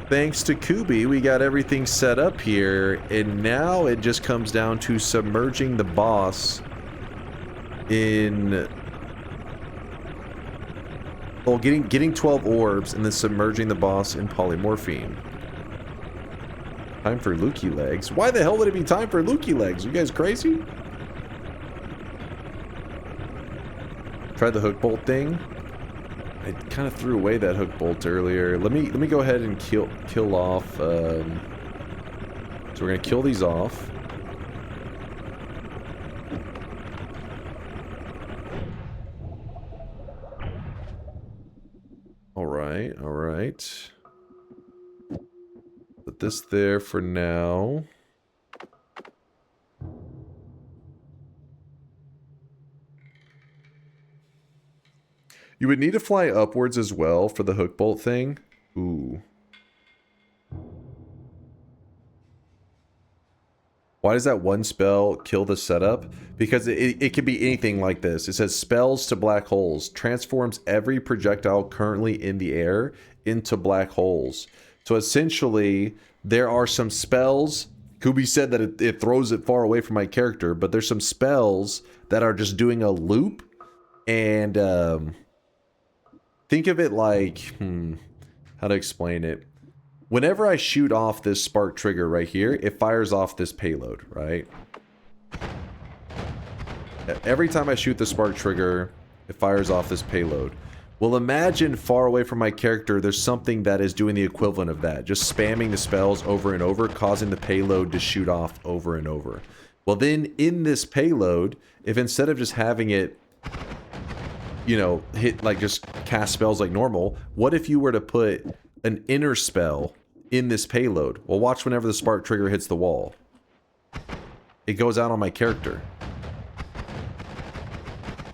thanks to Kubi, we got everything set up here, and now it just comes down to submerging the boss in... Well, getting 12 orbs and then submerging the boss in polymorphine. Time for Lukey legs. Why the hell would it be time for Lukey legs? Are you guys crazy? Try the hook bolt thing. I kind of threw away that hook bolt earlier. Let me go ahead and kill off. So we're gonna kill these off. All right. Put this there for now. You would need to fly upwards as well for the hook bolt thing. Ooh. Why does that one spell kill the setup? Because it could be anything like this. It says spells to black holes. Transforms every projectile currently in the air into black holes. So essentially, there are some spells. Kubi said that it throws it far away from my character, but there's some spells that are just doing a loop. And think of it like, how to explain it? Whenever I shoot off this spark trigger right here, it fires off this payload, right? Every time I shoot the spark trigger, it fires off this payload. Well, imagine far away from my character, there's something that is doing the equivalent of that. Just spamming the spells over and over, causing the payload to shoot off over and over. Well, then in this payload, if instead of just having it, you know, hit, like, just cast spells like normal, what if you were to put an inner spell in this payload? Well, watch whenever the spark trigger hits the wall. It goes out on my character.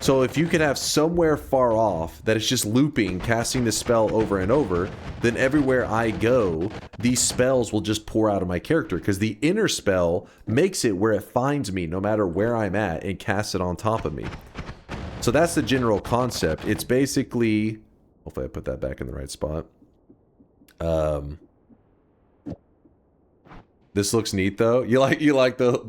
So if you could have somewhere far off that it's just looping, casting the spell over and over, then everywhere I go, these spells will just pour out of my character, because the inner spell makes it where it finds me no matter where I'm at and casts it on top of me. So that's the general concept. It's basically... Hopefully I put that back in the right spot. This looks neat though. You like the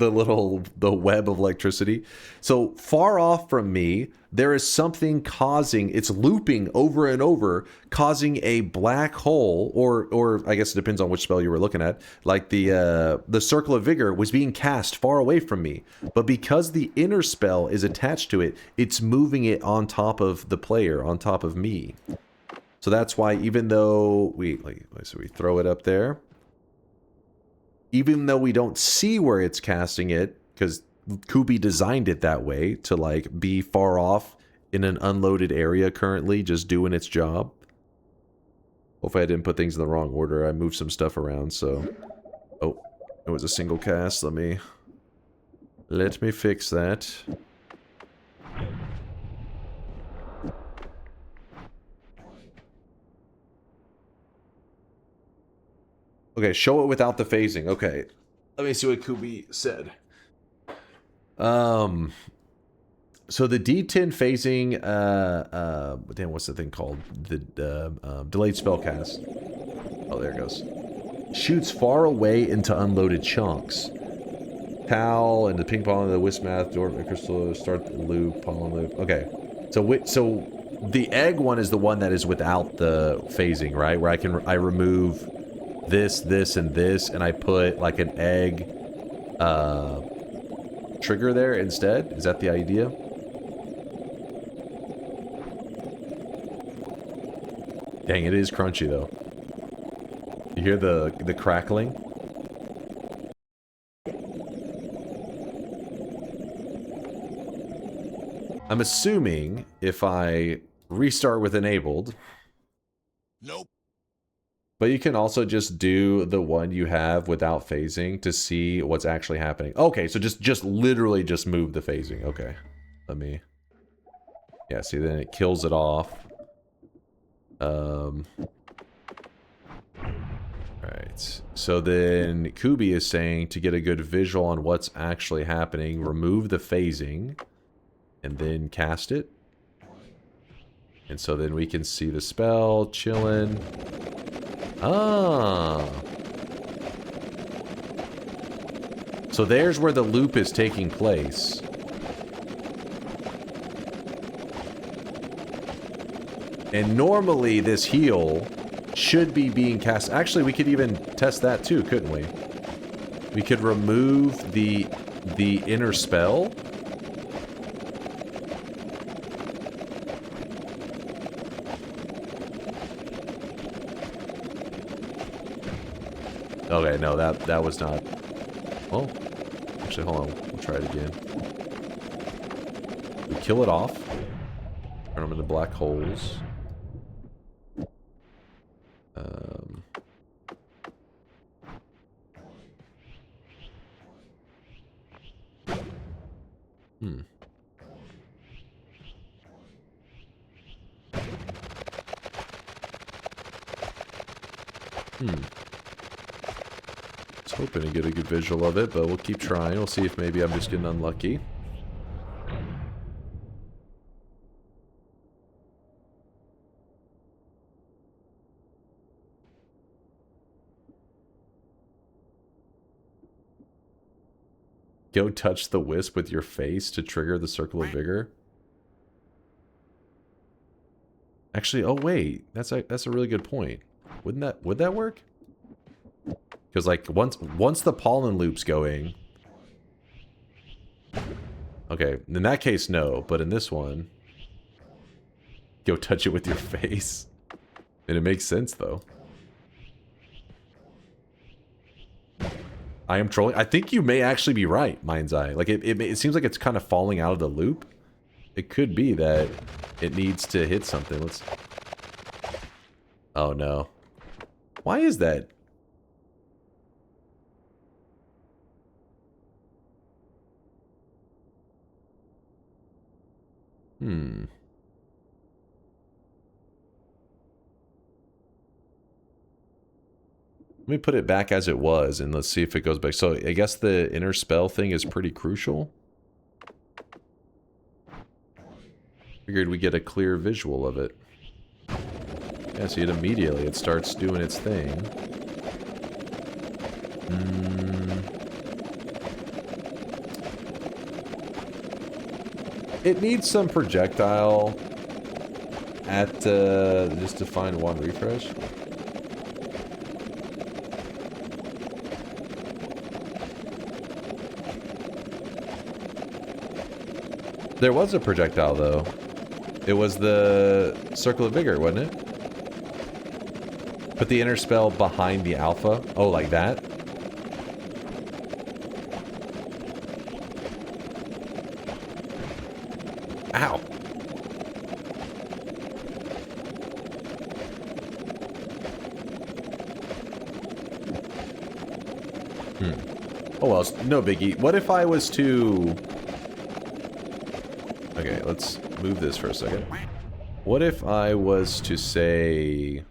web of electricity. So far off from me, there is something causing, it's looping over and over, causing a black hole, or I guess it depends on which spell you were looking at. Like the Circle of Vigor was being cast far away from me, but because the inner spell is attached to it, it's moving it on top of the player, on top of me. So that's why even though we throw it up there, even though we don't see where it's casting it, because Kubi designed it that way to like be far off in an unloaded area currently, just doing its job. Hopefully I didn't put things in the wrong order. I moved some stuff around, so... Oh, it was a single cast. Let me fix that. Okay, show it without the phasing. Okay. Let me see what Kubi said. So the D10 phasing, damn, what's the thing called? The delayed spellcast. Oh, there it goes. Shoots far away into unloaded chunks. Pal and the ping pong, the wisp math, dwarf and crystal, start the loop, pollen loop. Okay. So the egg one is the one that is without the phasing, right? Where I remove this, and this, and I put like an egg trigger there instead? Is that the idea? Dang, it is crunchy though. You hear the crackling? I'm assuming if I restart with enabled. Nope. But you can also just do the one you have without phasing to see what's actually happening. Okay, so just literally just move the phasing. Okay. Let me... Yeah, see, then it kills it off. Right. So then Kubi is saying to get a good visual on what's actually happening, remove the phasing and then cast it. And so then we can see the spell chilling. Ah. So there's where the loop is taking place. And normally this heal should be being cast. Actually, we could even test that too, couldn't we? We could remove the inner spell. Okay, no, that was not... Oh. Actually, hold on. We'll try it again. We kill it off. Turn them into black holes. I was hoping to get a good visual of it, but we'll keep trying. We'll see if maybe I'm just getting unlucky. Go touch the wisp with your face to trigger the Circle of Vigor. Actually, oh wait, that's a really good point. Would that work? Because like once the pollen loop's going. Okay, in that case, no. But in this one, go touch it with your face. And it makes sense, though. I am trolling. I think you may actually be right, Mind's Eye. Like, it seems like it's kind of falling out of the loop. It could be that it needs to hit something. Let's... Oh, no. Why is that? Hmm. Let me put it back as it was, and let's see if it goes back. So, I guess the inner spell thing is pretty crucial. Figured we get a clear visual of it. Yeah, see it immediately. It starts doing its thing. It needs some projectile at, just to find one refresh. There was a projectile, though. It was the Circle of Vigor, wasn't it? Put the inner spell behind the alpha. Oh, like that? Ow. Oh well, it's no biggie. What if I was to... Okay, let's move this for a second. What if I was to say...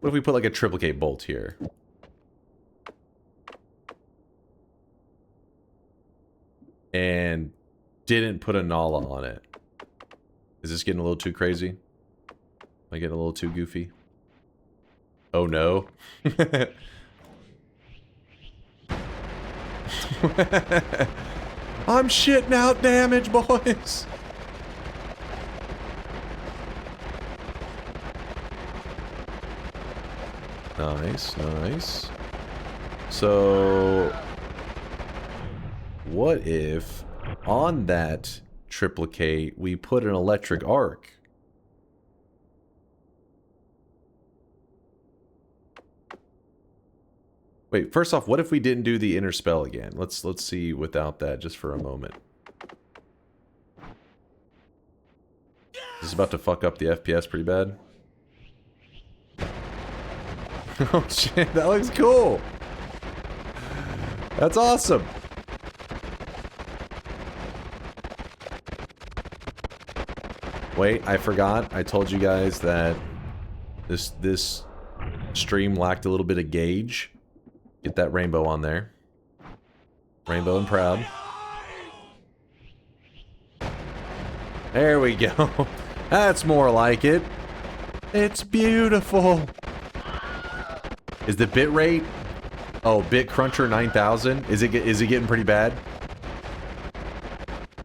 What if we put like a triplicate bolt here? And didn't put a Nala on it. Is this getting a little too crazy? Am I getting a little too goofy? Oh no. I'm shitting out damage, boys. Nice, nice. So, what if on that triplicate we put an electric arc? Wait, first off, what if we didn't do the inner spell again? Let's see without that just for a moment. This is about to fuck up the FPS pretty bad. Oh shit, that looks cool. That's awesome. Wait, I forgot. I told you guys that this stream lacked a little bit of gauge. Get that rainbow on there. Rainbow and proud. There we go. That's more like it. It's beautiful. Is the bit rate? Oh, bit cruncher 9000. Is it getting pretty bad?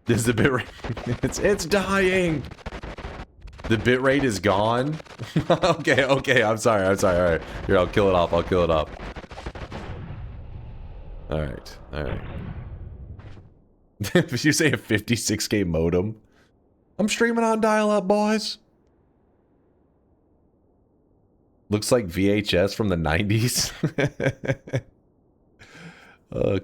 Is the bit rate? it's dying. The bit rate is gone. okay. I'm sorry. All right, here, I'll kill it off. All right. Did you say a 56K modem? I'm streaming on dial-up, boys. Looks like VHS from the 90s.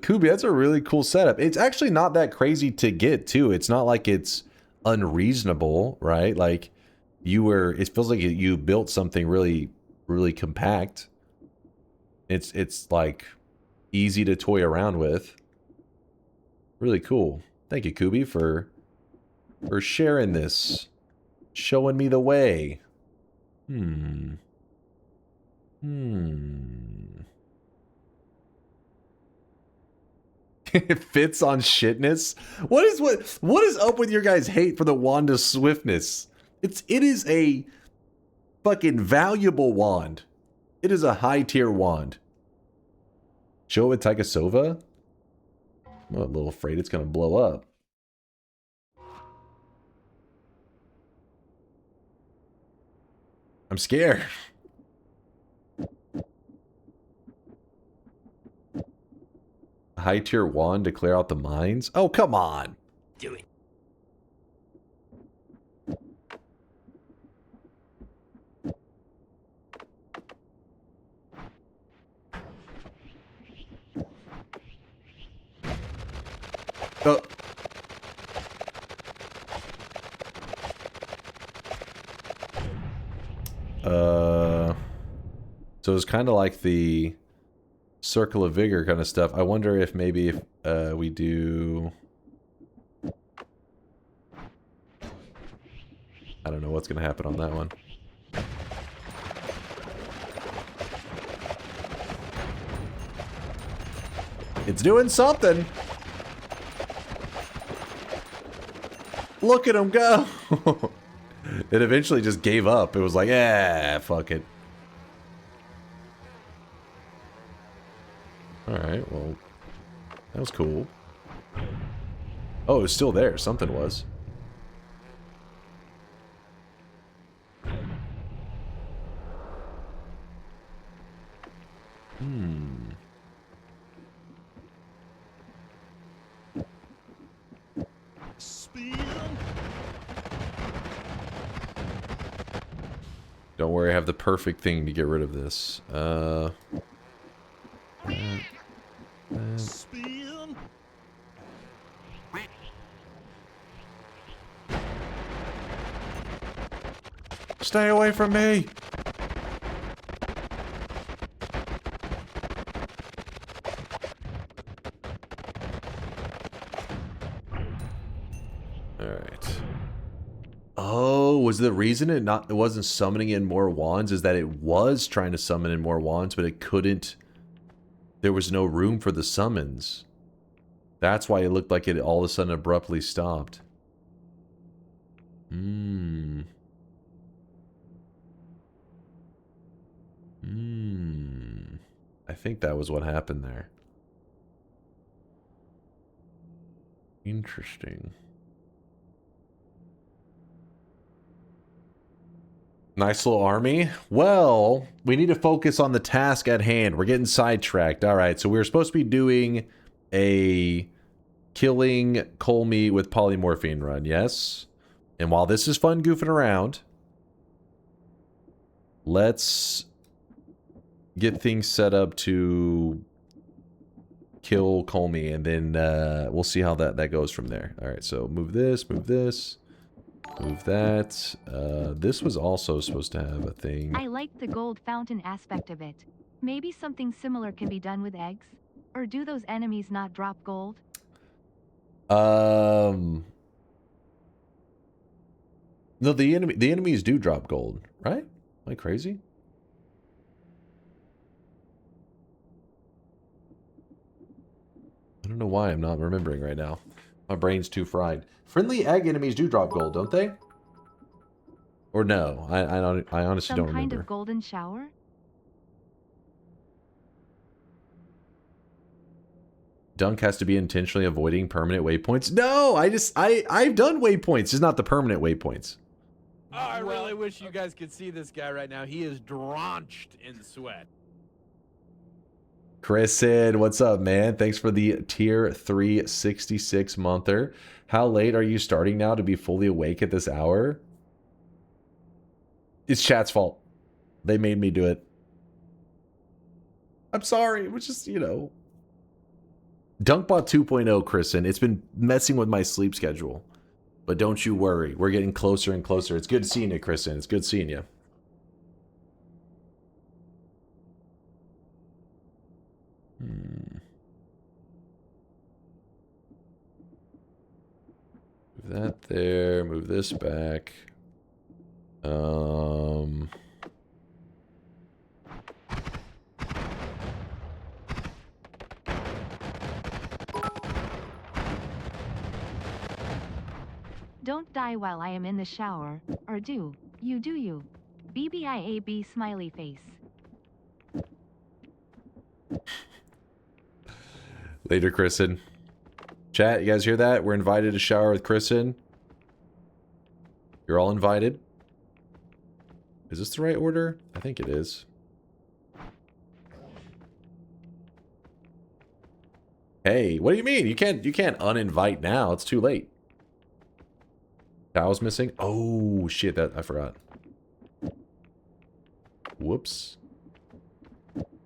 Kubi, that's a really cool setup. It's actually not that crazy to get, too. It's not like it's unreasonable, right? Like, it feels like you built something really, really compact. It's like easy to toy around with. Really cool. Thank you, Kubi, for sharing this. Showing me the way. It fits on shitness. What is up with your guys' hate for the wand of swiftness? It is a fucking valuable wand. It is a high tier wand. Show it with Taikasova? I'm a little afraid it's gonna blow up. I'm scared. High tier wand to clear out the mines? Oh, come on. Do it. Oh. So it's kind of like the Circle of Vigor kind of stuff. I wonder if maybe if we do... I don't know what's going to happen on that one. It's doing something. Look at him go. It eventually just gave up. It was like, fuck it. Alright, well, that was cool. Oh, it was still there. Something was. Don't worry, I have the perfect thing to get rid of this. Spin. Stay away from me! Alright. Oh, was the reason it wasn't summoning in more wands is that it was trying to summon in more wands, but it couldn't. There was no room for the summons. That's why it looked like it all of a sudden abruptly stopped. I think that was what happened there. Interesting. Nice little army. Well, we need to focus on the task at hand. We're getting sidetracked. All right, so we were supposed to be doing a killing Kolmi with Polymorphine run, yes? And while this is fun goofing around, let's get things set up to kill Kolmi, and then we'll see how that goes from there. All right, so move this, move this. Move that. This was also supposed to have a thing. I like the gold fountain aspect of it. Maybe something similar can be done with eggs? Or do those enemies not drop gold? No, the enemies do drop gold, right? Am I crazy? I don't know why I'm not remembering right now. My brain's too fried. Friendly egg enemies do drop gold, don't they? Or no? I honestly don't remember. Some kind of golden shower? Dunk has to be intentionally avoiding permanent waypoints. No, I've done waypoints, just not the permanent waypoints. Oh, I really wish you guys could see this guy right now. He is drenched in sweat. Chrisin, what's up, man? Thanks for the tier 366 monther. How late are you starting now to be fully awake at this hour? It's chat's fault. They made me do it. I'm sorry. It was just, you know. Dunkbot 2.0, Chrisin. It's been messing with my sleep schedule. But don't you worry. We're getting closer and closer. It's good seeing you, Chrisin. It's good seeing you. Move that there. Move this back. Don't die while I am in the shower. Or do. You do you. BBIAB smiley face. Later, Chrisin. Chat, you guys hear that? We're invited to shower with Chrisin. You're all invited. Is this the right order? I think it is. Hey, what do you mean? You can't uninvite now. It's too late. Cow's missing. Oh shit, that I forgot. Whoops.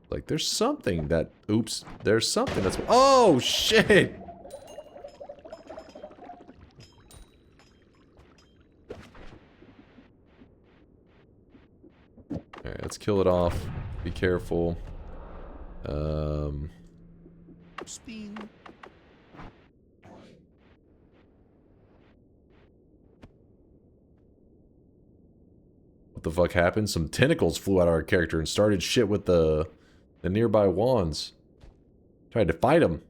Like there's something that oops, there's something that's oh shit. Alright, let's kill it off. Be careful. Spin. What the fuck happened? Some tentacles flew out of our character and started shit with the nearby wands. Tried to fight him.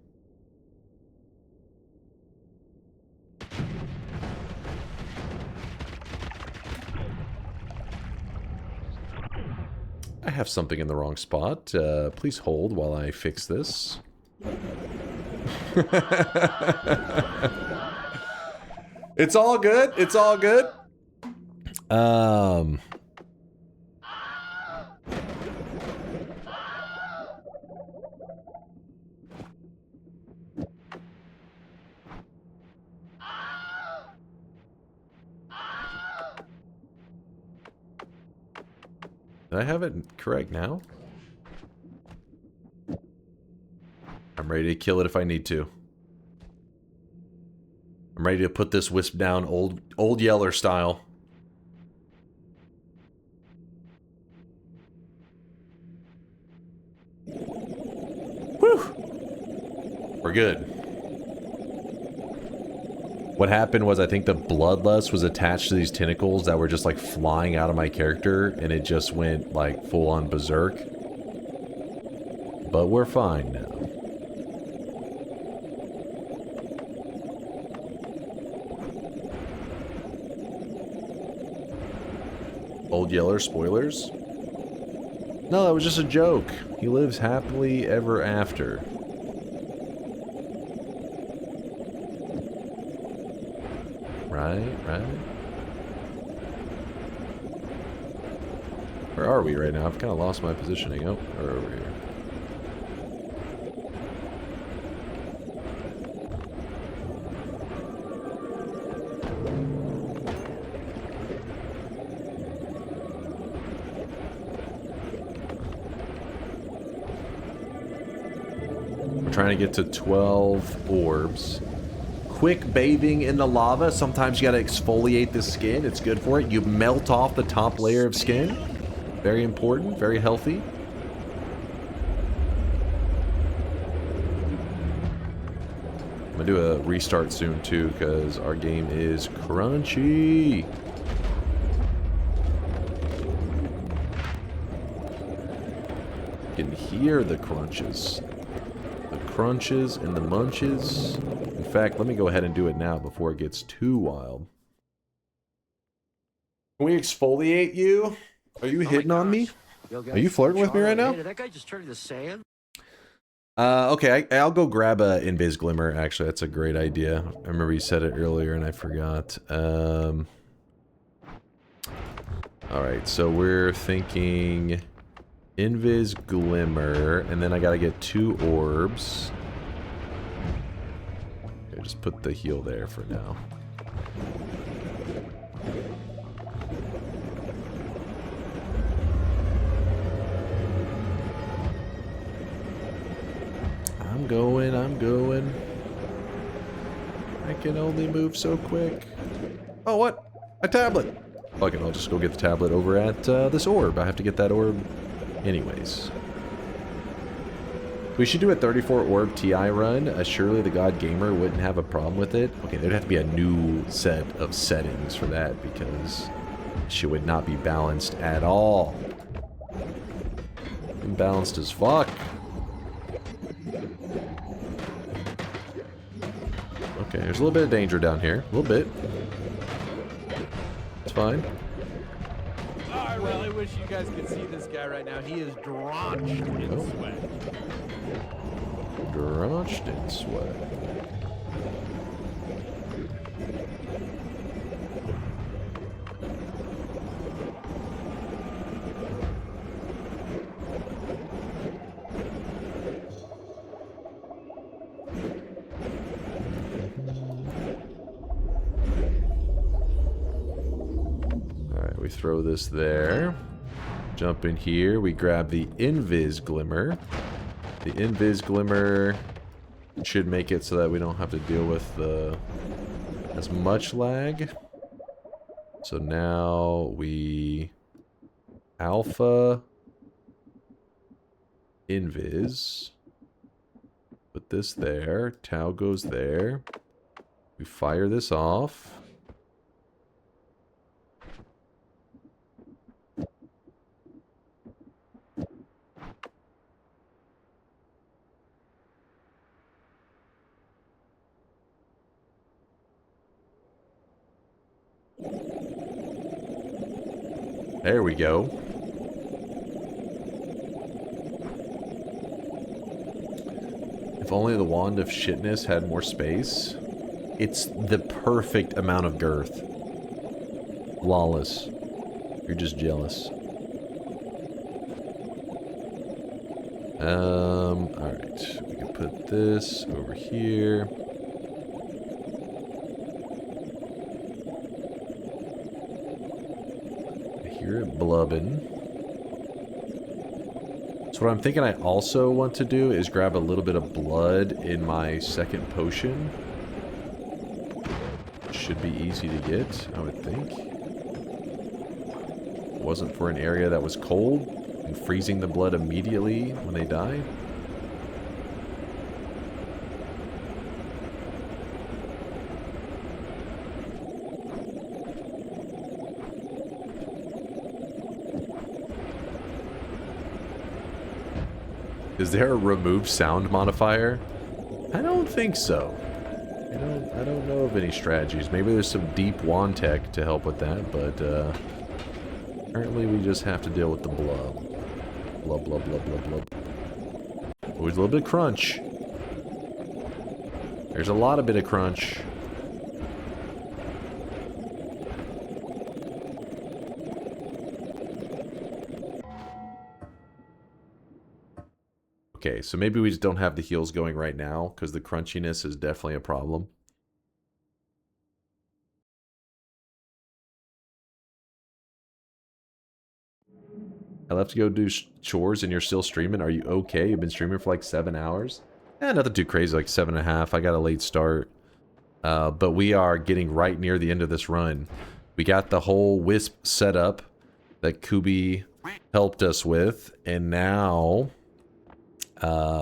I have something in the wrong spot. Please hold while I fix this. It's all good. It's all good. Did I have it correct now? I'm ready to kill it if I need to. I'm ready to put this wisp down old Yeller style. Whew! We're good. What happened was I think the bloodlust was attached to these tentacles that were just like flying out of my character and it just went like full on berserk. But we're fine now. Old Yeller spoilers? No, that was just a joke. He lives happily ever after. Right. Where are we right now? I've kind of lost my positioning. Oh, we're over here. We're trying to get to 12 orbs. Quick bathing in the lava. Sometimes you gotta exfoliate the skin. It's good for it. You melt off the top layer of skin. Very important, very healthy. I'm gonna do a restart soon too, because our game is crunchy. You can hear the crunches. The crunches and the munches. In fact, let me go ahead and do it now before it gets too wild. Can we exfoliate you? Are you hitting on me? Are you flirting with me right now? Did that guy just turn into sand? Okay, I'll go grab a Invis Glimmer. Actually, that's a great idea. I remember you said it earlier and I forgot. Alright, so we're thinking Invis Glimmer, and then I gotta get 2 orbs. Okay, just put the heal there for now. I'm going. I can only move so quick. Oh, what? A tablet! Fuck it, I'll just go get the tablet over at this orb. I have to get that orb anyways. We should do a 34 orb TI run. Surely the God Gamer wouldn't have a problem with it. Okay, there'd have to be a new set of settings for that because she would not be balanced at all. Imbalanced as fuck. Okay, there's a little bit of danger down here. A little bit. It's fine. I really wish you guys could see this guy right now. He is drenched in sweat. Drenched in sweat. throw this there. Jump in here. We grab the Invis Glimmer. The Invis Glimmer should make it so that we don't have to deal with as much lag. So now we Alpha Invis. Put this there. Tau goes there. We fire this off. There we go. If only the Wand of Shitness had more space. It's the perfect amount of girth. Flawless. You're just jealous. Alright. We can put this over here. Hear it blubbing. So what I'm thinking I also want to do is grab a little bit of blood in my second potion. Should be easy to get, I would think. It wasn't for an area that was cold and freezing the blood immediately when they died. Is there a remove sound modifier? I don't think so. I don't know of any strategies. Maybe there's some deep wand tech to help with that, but apparently we just have to deal with the blub. Blub, blub, blub, blub, blub. Always a little bit of crunch. There's a lot of bit of crunch. Okay, so maybe we just don't have the heals going right now, because the crunchiness is definitely a problem. I left to go do chores and you're still streaming. Are you okay? You've been streaming for like 7 hours? Nothing too crazy, like 7.5. I got a late start. But we are getting right near the end of this run. We got the whole Wisp set up that Kubi helped us with, and now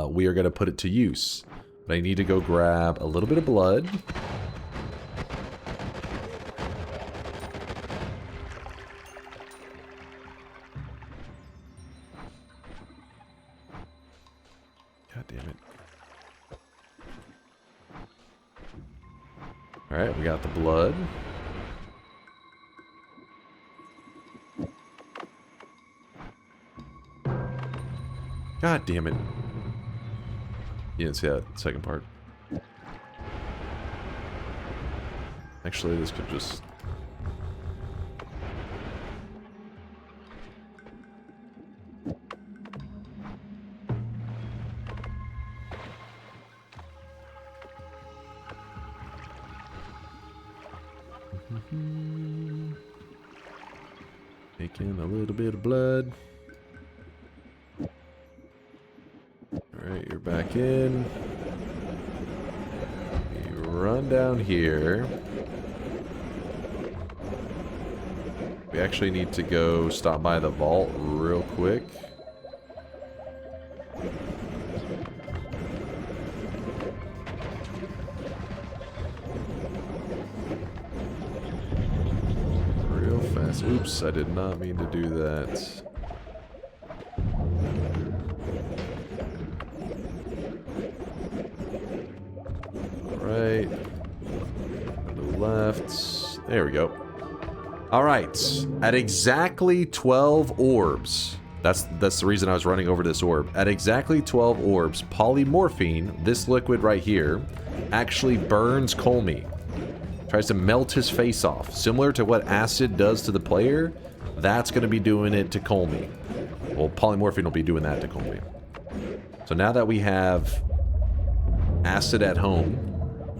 we are going to put it to use. But I need to go grab a little bit of blood. God damn it. Alright, we got the blood. God damn it. You didn't see that second part. Actually, this could just... Taking a little bit of blood. Alright, you're back in. You run down here. We actually need to go stop by the vault real quick. Real fast. Oops, I did not mean to do that. Right. To the left. There we go. Alright. At exactly 12 orbs. That's the reason I was running over this orb. At exactly 12 orbs, polymorphine, this liquid right here, actually burns Kolmi. Tries to melt his face off. Similar to what acid does to the player, that's going to be doing it to Kolmi. Well, polymorphine will be doing that to Kolmi. So now that we have acid at home,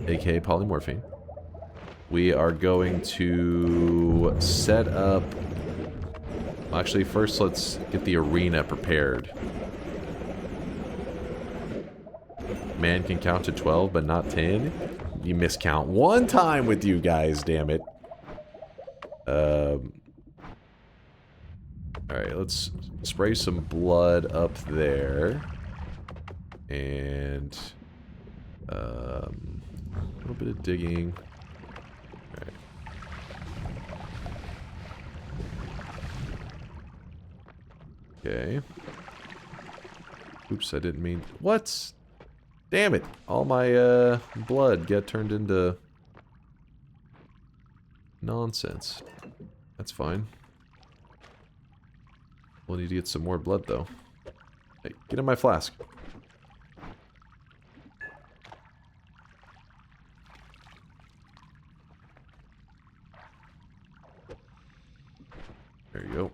aka polymorphine, we are going to set up Actually, first let's get the arena prepared. Man can count to 12, but not 10. You miscount one time with you guys, damn it. Alright, let's spray some blood up there. And a little bit of digging. Alright. Okay. Oops, I didn't mean... What? Damn it! All my blood got turned into nonsense. That's fine. We'll need to get some more blood, though. Hey, get in my flask. There you go.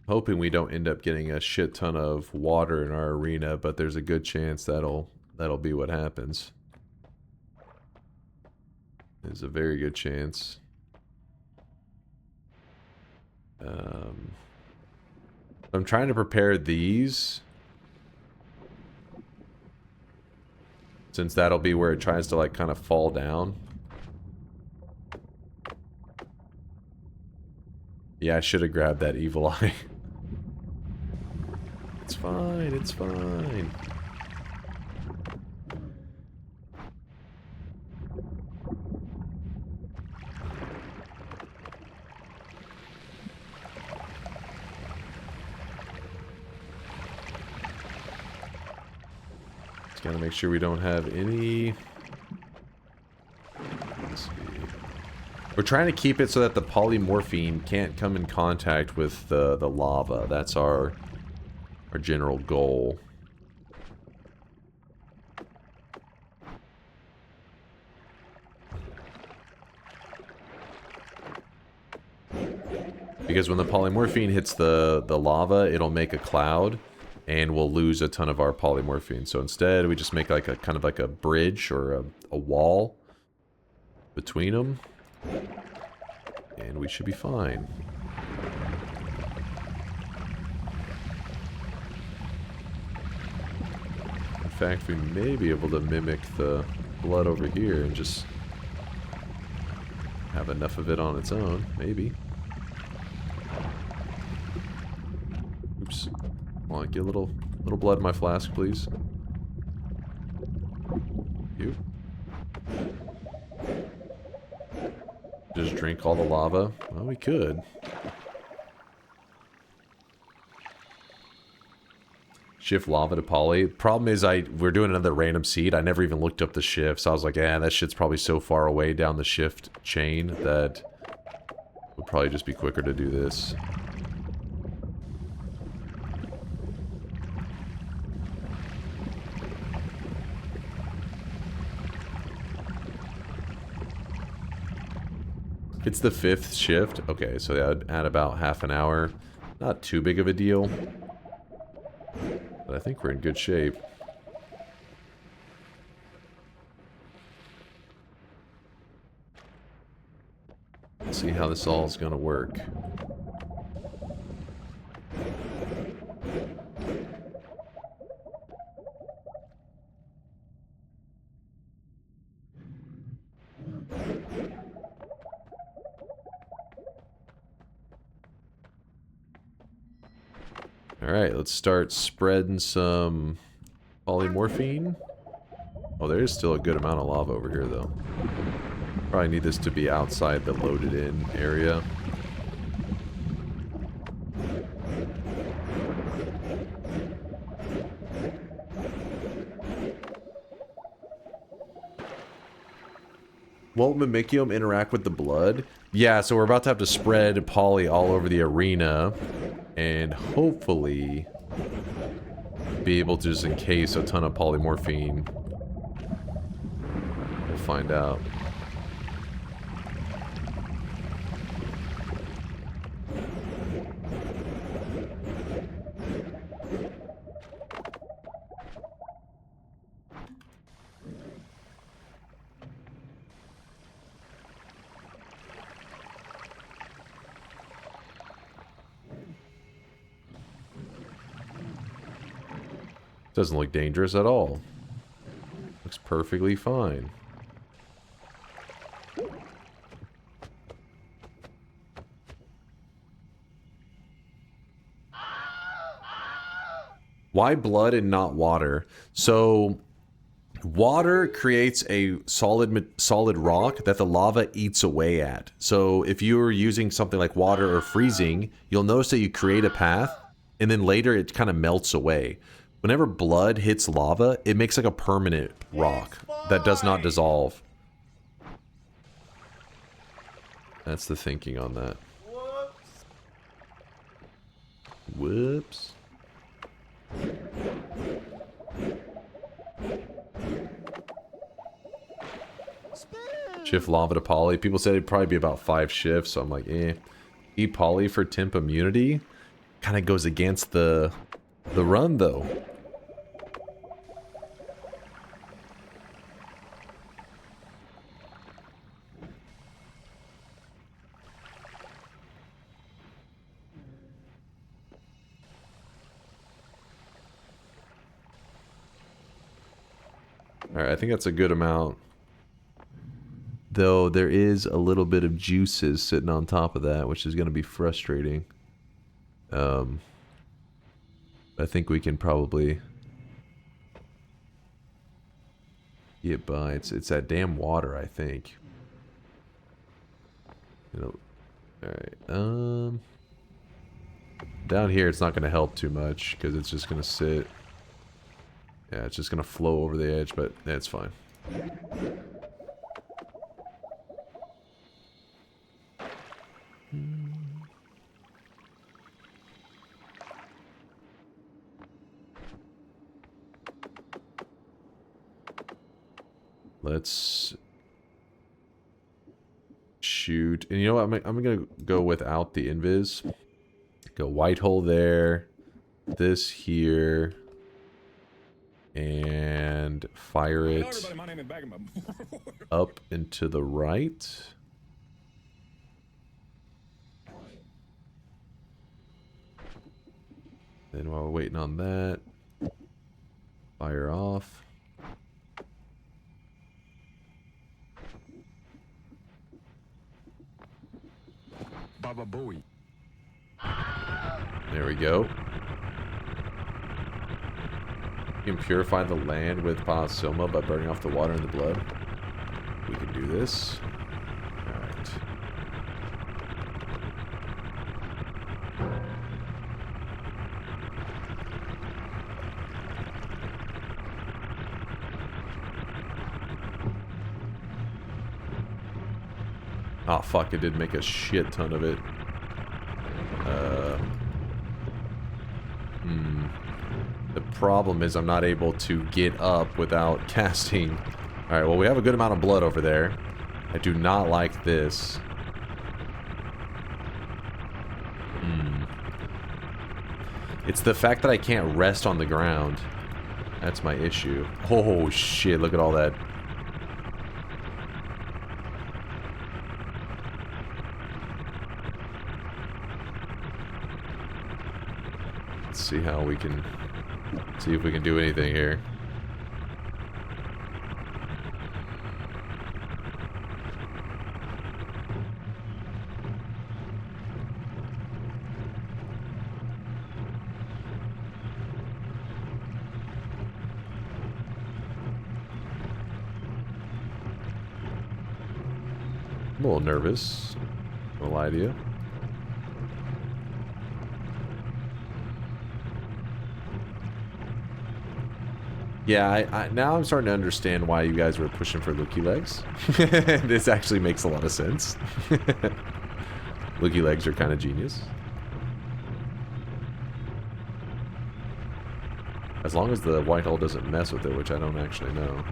Hoping we don't end up getting a shit ton of water in our arena, but there's a good chance that'll be what happens. There's a very good chance. I'm trying to prepare these, since that'll be where it tries to like kind of fall down. Yeah, I should have grabbed that evil eye. It's fine, it's fine. Just gotta make sure we don't have any... Let's see. We're trying to keep it so that the polymorphine can't come in contact with the lava. That's our general goal. Because when the polymorphine hits the lava, it'll make a cloud and we'll lose a ton of our polymorphine. So instead, we just make like a kind of like a bridge or a wall between them. And we should be fine. In fact, we may be able to mimic the blood over here and just have enough of it on its own. Maybe. Oops. Come on, get a little blood in my flask, please. You. Just drink all the lava? Well, we could. Shift lava to poly. Problem is, we're doing another random seed. I never even looked up the shift, so I was like, yeah, that shit's probably so far away down the shift chain that it would probably just be quicker to do this. It's the 5th shift. Okay, so that would add about half an hour. Not too big of a deal. But I think we're in good shape. Let's see how this all is going to work. Alright, let's start spreading some polymorphine. Oh, there is still a good amount of lava over here, though. Probably need this to be outside the loaded-in area. Won't Mimikyu interact with the blood? Yeah, so we're about to have to spread poly all over the arena. And hopefully be able to just encase a ton of polymorphine. We'll find out. Doesn't look dangerous at all. Looks perfectly fine. Why blood and not water? So water creates a solid rock that the lava eats away at. So if you're using something like water or freezing, you'll notice that you create a path and then later it kind of melts away. Whenever blood hits lava, it makes like a permanent rock that does not dissolve. That's the thinking on that. Whoops. Shift lava to poly. People said it'd probably be about 5 shifts, so I'm like, eh. Eat poly for temp immunity? Kind of goes against the run, though. Alright, I think that's a good amount. Though there is a little bit of juices sitting on top of that, which is going to be frustrating. I think we can probably get by. It's that damn water, I think. You know, alright, down here it's not going to help too much because it's just going to sit. Yeah, it's just going to flow over the edge, but that's fine. Let's shoot. And you know what? I'm going to go without the invis. Go white hole there. This here. And fire it up and to the right. Then while we're waiting on that, fire off. Baba Booey. There we go. You can purify the land with Palasoma by burning off the water and the blood. We can do this. Alright. Oh fuck, it did make a shit ton of it. The problem is I'm not able to get up without casting. Alright, well we have a good amount of blood over there. I do not like this. It's the fact that I can't rest on the ground. That's my issue. Oh shit, look at all that. Let's see how we can... see if we can do anything here. I'm a little nervous. I'm gonna lie to you. Yeah, now I'm starting to understand why you guys were pushing for Looky Legs. This actually makes a lot of sense. Looky Legs are kind of genius. As long as the white hole doesn't mess with it, which I don't actually know.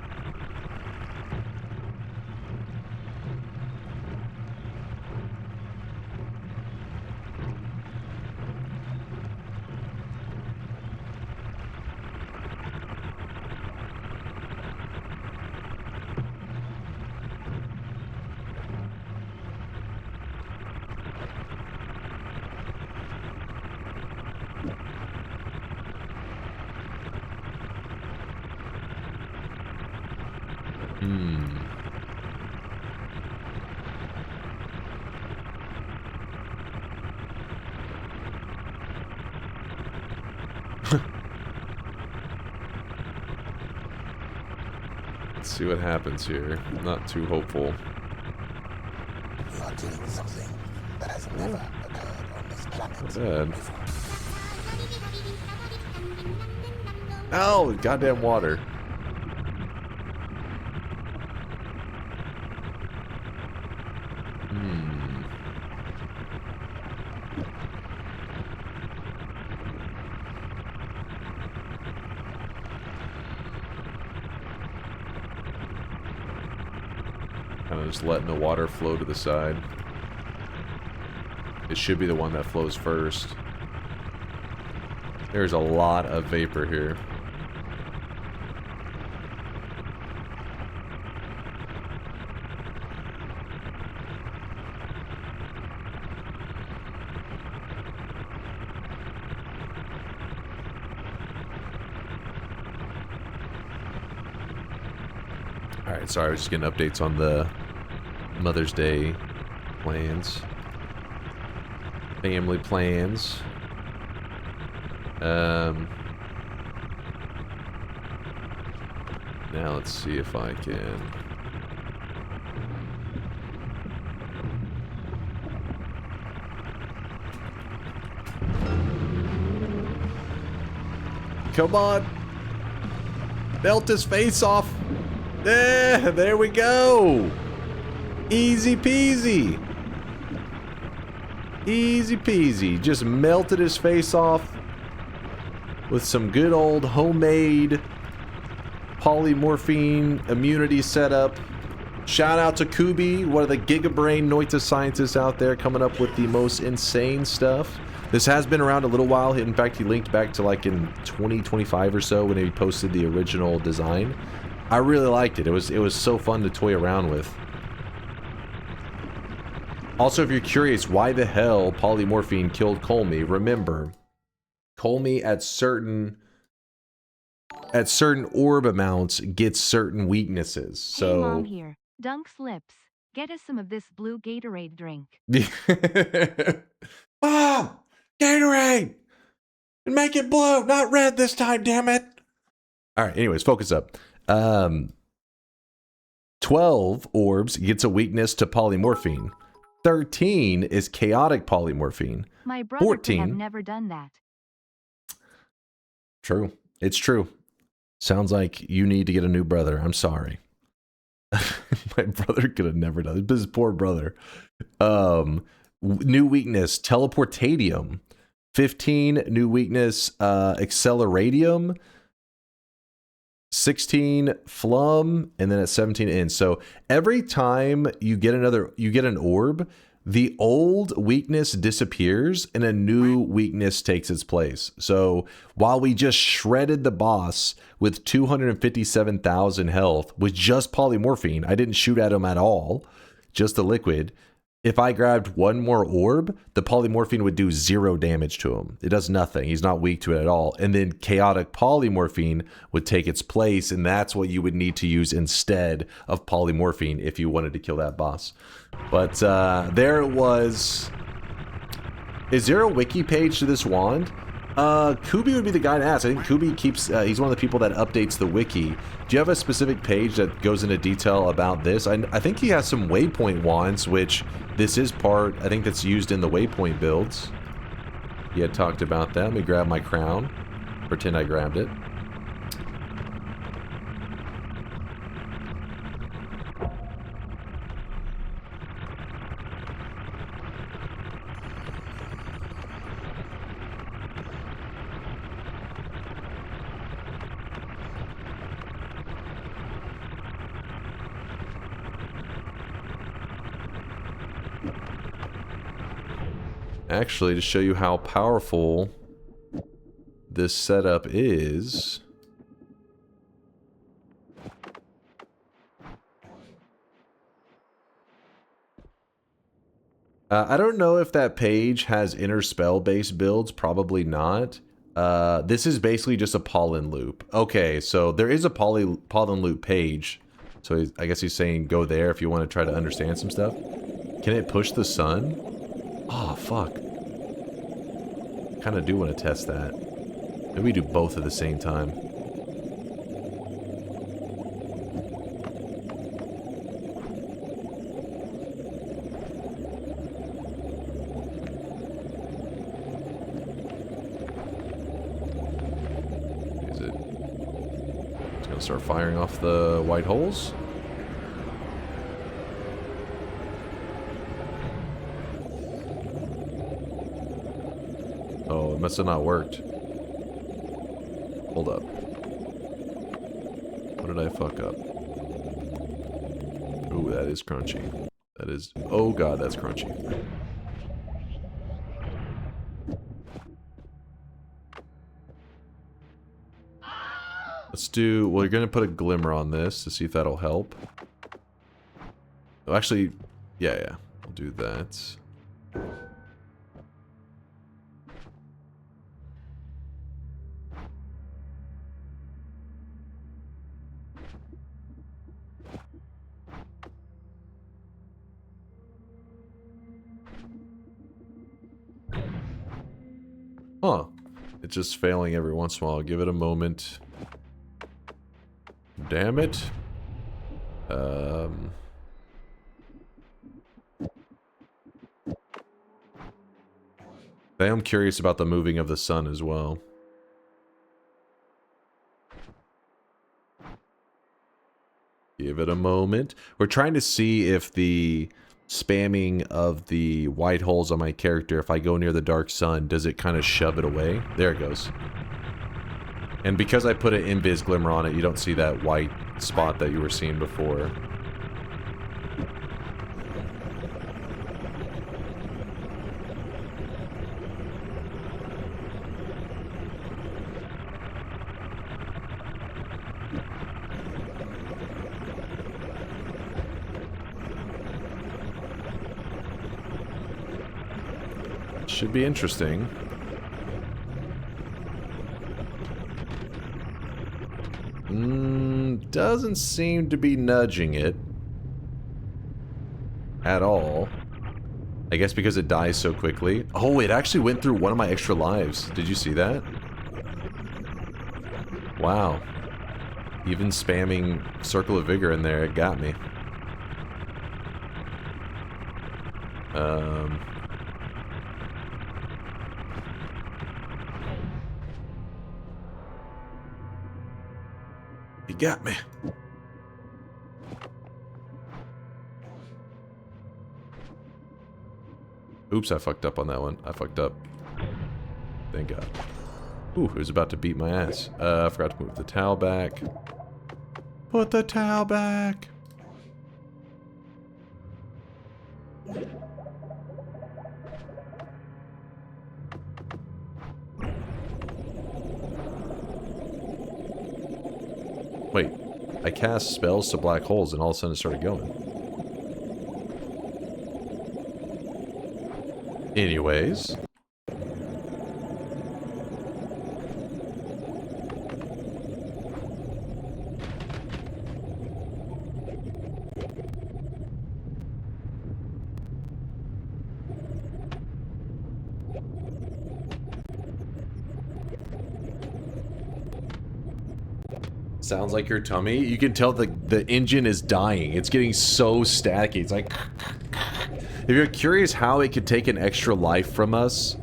Let's see what happens here. I'm not too hopeful. You are dealing with something that has never occurred on this planet. Bad. Oh, goddamn water. Kind of just letting the water flow to the side. It should be the one that flows first. There's a lot of vapor here. Alright, sorry, I was just getting updates on the Mother's Day plans. Family plans. Now let's see if I can... Come on! Melt his face off! There we go! Easy peasy! Easy peasy. Just melted his face off with some good old homemade polymorphine immunity setup. Shout out to Kubi, one of the gigabrain Noita scientists out there coming up with the most insane stuff. This has been around a little while. In fact, he linked back to like in 2025 or so when he posted the original design. I really liked it. It was so fun to toy around with. Also, if you're curious why the hell polymorphine killed Kolmi, remember, Kolmi at certain orb amounts gets certain weaknesses. So hey, Mom here. Dunk Slips. Get us some of this blue Gatorade drink. Mom! Gatorade! And make it blue, not red this time, damn it! Alright, anyways, focus up. 12 orbs gets a weakness to polymorphine. 13 is chaotic polymorphine. My brother 14 could have never done that. True. It's true. Sounds like you need to get a new brother. I'm sorry. My brother could have never done it. His poor brother. New weakness, teleportadium. 15 new weakness, acceleradium. 16 flum, and then at 17 in. So every time you get an orb, the old weakness disappears and a new weakness takes its place. So while we just shredded the boss with 257,000 health with just polymorphine, I didn't shoot at him at all, just the liquid. If I grabbed one more orb, the polymorphine would do 0 damage to him. It does nothing. He's not weak to it at all. And then chaotic polymorphine would take its place, and that's what you would need to use instead of polymorphine if you wanted to kill that boss. But there it was. Is there a wiki page to this wand? Kubi would be the guy to ask. I think Kubi keeps, he's one of the people that updates the wiki. Do you have a specific page that goes into detail about this? I think he has some waypoint wands, which this is part, I think that's used in the waypoint builds. He had talked about that. Let me grab my crown. Pretend I grabbed it. Actually, to show you how powerful this setup is... I don't know if that page has inner spell-based builds. Probably not. This is basically just a pollen loop. Okay, so there is a pollen loop page. So I guess he's saying go there if you want to try to understand some stuff. Can it push the sun? Oh, fuck. Kind of do want to test that. Maybe we do both at the same time. Start firing off the white holes. Oh, it must have not worked. Hold up. What did I fuck up? Ooh, that is crunchy. That is... Oh god, that's crunchy. Let's do... Well, you're going to put a glimmer on this to see if that'll help. Oh, actually... Yeah. We'll do that. Huh. It's just failing every once in a while. Give it a moment. Damn it. I am curious about the moving of the sun as well. Give it a moment. We're trying to see if the spamming of the white holes on my character, if I go near the dark sun, does it kind of shove it away? There it goes. And because I put an invis glimmer on it, you don't see that white spot that you were seeing before. Should be interesting. Doesn't seem to be nudging it at all. I guess because it dies so quickly. Oh, it actually went through one of my extra lives. Did you see that? Wow. Even spamming Circle of Vigor in there, it got me. He got me. Oops, I fucked up on that one. I fucked up. Thank God. Ooh, it was about to beat my ass. I forgot to move the towel back. Put the towel back. Wait, I cast spells to black holes and all of a sudden it started going. Anyways. Sounds like your tummy. You can tell the engine is dying. It's getting so staticky. It's like... If you're curious how it could take an extra life from us,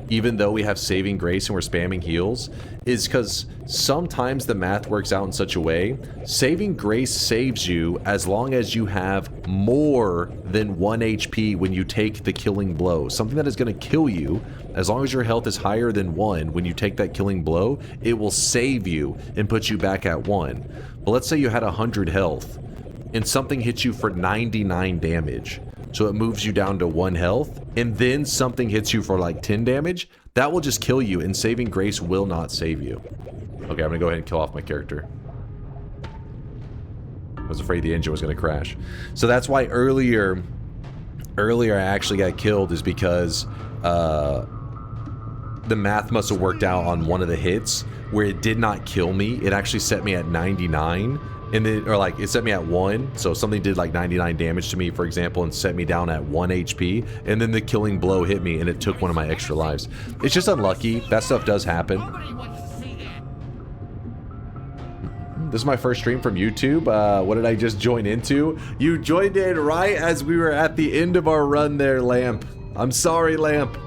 even though we have saving grace and we're spamming heals, is because sometimes the math works out in such a way. Saving grace saves you as long as you have more than 1 HP when you take the killing blow. Something that is going to kill you, as long as your health is higher than 1 when you take that killing blow, it will save you and put you back at 1. But let's say you had 100 health and something hits you for 99 damage. so it moves you down to 1 health, and then something hits you for like 10 damage, that will just kill you, and saving grace will not save you. Okay, I'm gonna go ahead and kill off my character. I was afraid the engine was gonna crash. So that's why earlier I actually got killed, is because the math must have worked out on one of the hits where it did not kill me. It actually set me at 99, and then, or like, it set me at 1, so something did like 99 damage to me, for example, and set me down at 1 HP, and then the killing blow hit me, and it took one of my extra lives. It's just unlucky. That stuff does happen. This is my first stream from YouTube. What did I just join into? You joined in right as we were at the end of our run there, Lamp. I'm sorry, Lamp.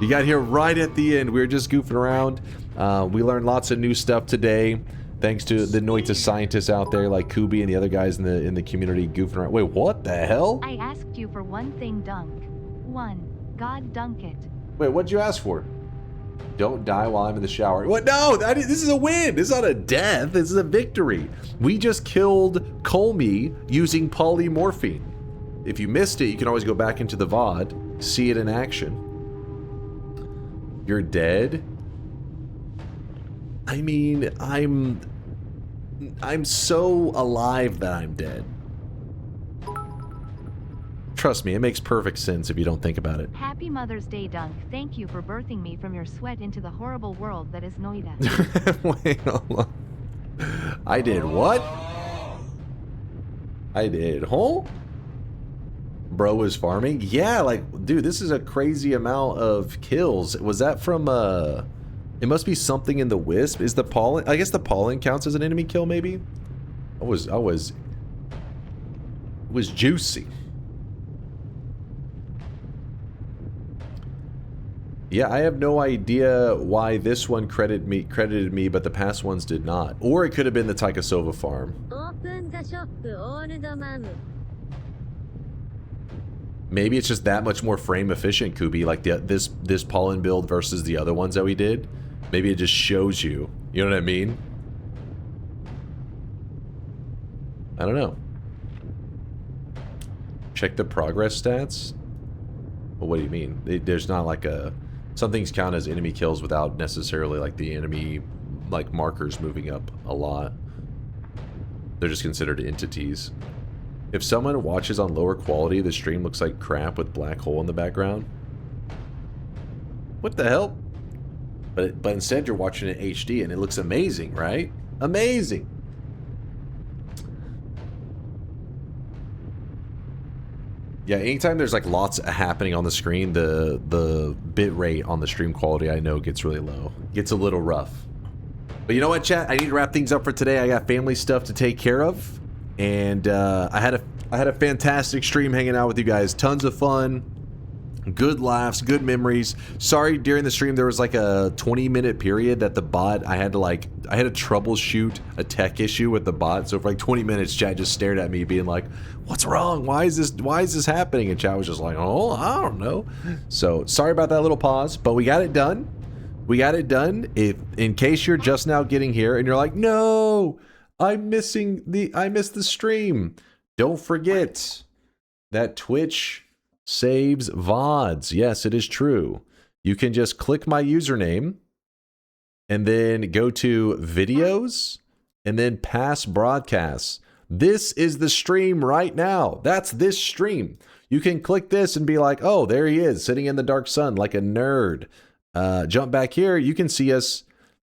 You got here right at the end. We were just goofing around. We learned lots of new stuff today, thanks to the Noita scientists out there like Kubi and the other guys in the community goofing around. Wait, what the hell? I asked you for one thing, Dunk. 1. God dunk it. Wait, what'd you ask for? Don't die while I'm in the shower. What? No, this is a win. This is not a death. This is a victory. We just killed Kolmi using Polymorphine. If you missed it, you can always go back into the VOD, see it in action. You're dead? I mean, I'm so alive that I'm dead. Trust me, it makes perfect sense if you don't think about it. Happy Mother's Day, Dunk. Thank you for birthing me from your sweat into the horrible world that is Noita. Wait, hold on. I did what? I did, huh? Bro was farming? Yeah, like, dude, this is a crazy amount of kills. Was that from, it must be something in the wisp. Is the pollen, I guess the pollen counts as an enemy kill, maybe? It was juicy. Yeah, I have no idea why this one credited me, but the past ones did not. Or it could have been the Taikasova farm. Maybe it's just that much more frame efficient, Kubi, like this pollen build versus the other ones that we did. Maybe it just shows you. You know what I mean? I don't know. Check the progress stats? Well, what do you mean? There's not like a... Some things count as enemy kills without necessarily like the enemy like markers moving up a lot. They're just considered entities. If someone watches on lower quality, the stream looks like crap with black hole in the background. What the hell? But instead you're watching it HD and it looks amazing, right? Amazing. Yeah, anytime there's like lots happening on the screen, the bit rate on the stream quality I know gets really low. Gets a little rough. But you know what, chat? I need to wrap things up for today. I got family stuff to take care of. And I had a fantastic stream hanging out with you guys. Tons of fun. Good laughs, good memories. Sorry, during the stream there was like a 20-minute period that the bot, I had to troubleshoot a tech issue with the bot. So for like 20 minutes, chat just stared at me being like, what's wrong? Why is this happening? And chat was just like, oh, I don't know. So sorry about that little pause, but we got it done. We got it done. If in case you're just now getting here and you're like, no, I missed the stream. Don't forget that Twitch saves VODs. Yes, it is true. You can just click my username and then go to videos and then past broadcasts. This is the stream right now. That's this stream. You can click this and be like, oh, there he is sitting in the dark sun like a nerd. Jump back here. You can see us.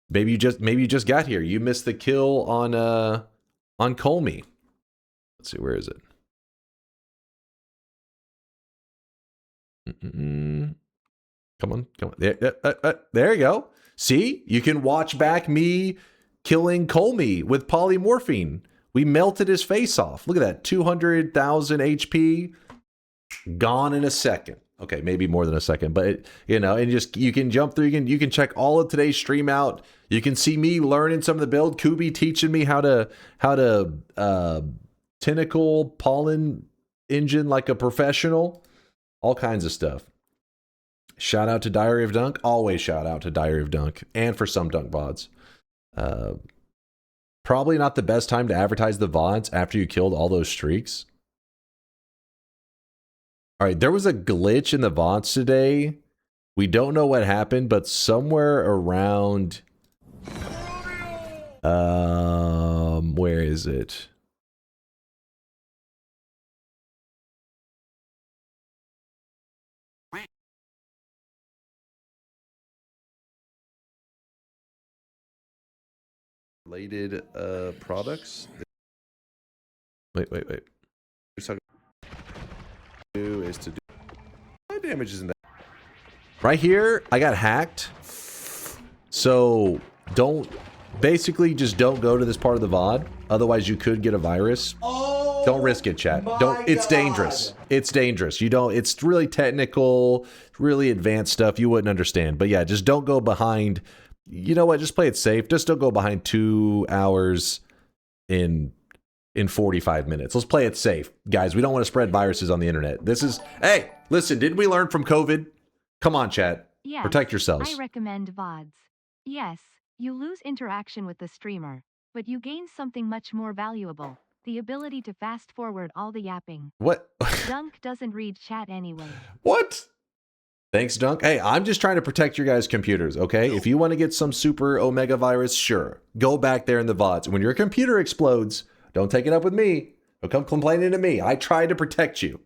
Maybe you just got here. You missed the kill on Kolmi. Let's see, where is it? Come on. There you go. See, you can watch back me killing Kolmi with polymorphine. We melted his face off. Look at that, 200,000 HP, gone in a second. Okay, maybe more than a second, but and just you can jump through. You can check all of today's stream out. You can see me learning some of the build. Kubi teaching me how to tentacle pollen engine like a professional. All kinds of stuff. Shout out to Diary of Dunk. Always shout out to Diary of Dunk. And for some Dunk VODs. Probably not the best time to advertise the VODs after you killed all those streaks. All right, there was a glitch in the VODs today. We don't know what happened, but somewhere around... where is it? Related products. Wait. Is to do what damage is in that. Right here, I got hacked. So basically just don't go to this part of the VOD. Otherwise you could get a virus. Oh, don't risk it, chat. It's dangerous. It's dangerous. It's really technical, really advanced stuff you wouldn't understand. But yeah, just don't go behind. You know what? Just play it safe. Just don't go behind 2 hours in 45 minutes. Let's play it safe. Guys, we don't want to spread viruses on the internet. Hey, listen, didn't we learn from COVID? Come on, chat. Yes, protect yourselves. I recommend VODs. Yes, you lose interaction with the streamer, but you gain something much more valuable. The ability to fast forward all the yapping. What? Dunk doesn't read chat anyway. What? Thanks, Dunk. Hey, I'm just trying to protect your guys' computers, okay? If you want to get some super omega virus, sure. Go back there in the VODs. When your computer explodes, don't take it up with me. Don't come complaining to me. I tried to protect you.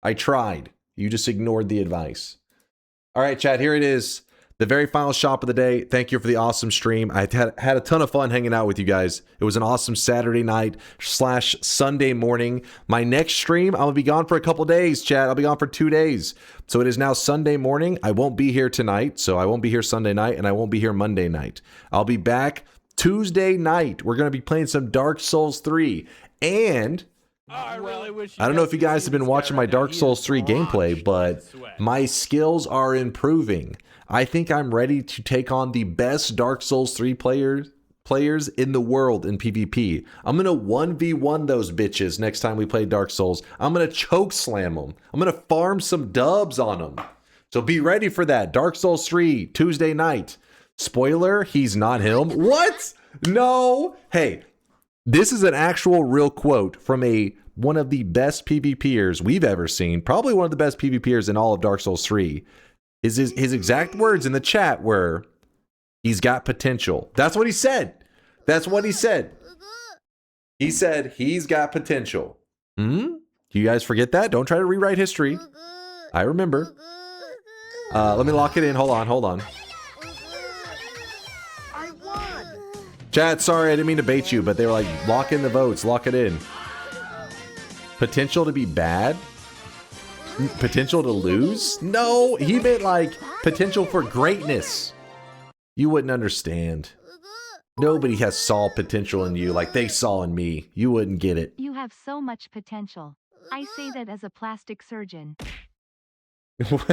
I tried. You just ignored the advice. All right, chat, here it is. The very final shop of the day. Thank you for the awesome stream. I had a ton of fun hanging out with you guys. It was an awesome Saturday night / Sunday morning. My next stream, I'm going to be gone for a couple days, chat. I'll be gone for 2 days. So it is now Sunday morning. I won't be here tonight, so I won't be here Sunday night, and I won't be here Monday night. I'll be back Tuesday night. We're going to be playing some Dark Souls 3. And... I don't know if you guys have been watching my Dark Souls 3 gameplay, but my skills are improving. I think I'm ready to take on the best Dark Souls 3 players in the world in PvP. I'm going to 1v1 those bitches next time we play Dark Souls. I'm going to choke slam them. I'm going to farm some dubs on them. So be ready for that. Dark Souls 3, Tuesday night. Spoiler, he's not him. What? No. Hey, this is an actual real quote from one of the best PvPers we've ever seen. Probably one of the best PvPers in all of Dark Souls 3. His exact words in the chat were, he's got potential. That's what he said. That's what he said. He said, he's got potential. Do you guys forget that? Don't try to rewrite history. I remember. Let me lock it in. Hold on. I won. Chat, sorry, I didn't mean to bait you, but they were like, lock in the votes, lock it in. Potential to be bad? Potential to lose? No, he meant like potential for greatness. You wouldn't understand. Nobody has saw potential in you like they saw in me. You wouldn't get it. You have so much potential. I say that as a plastic surgeon. Wait.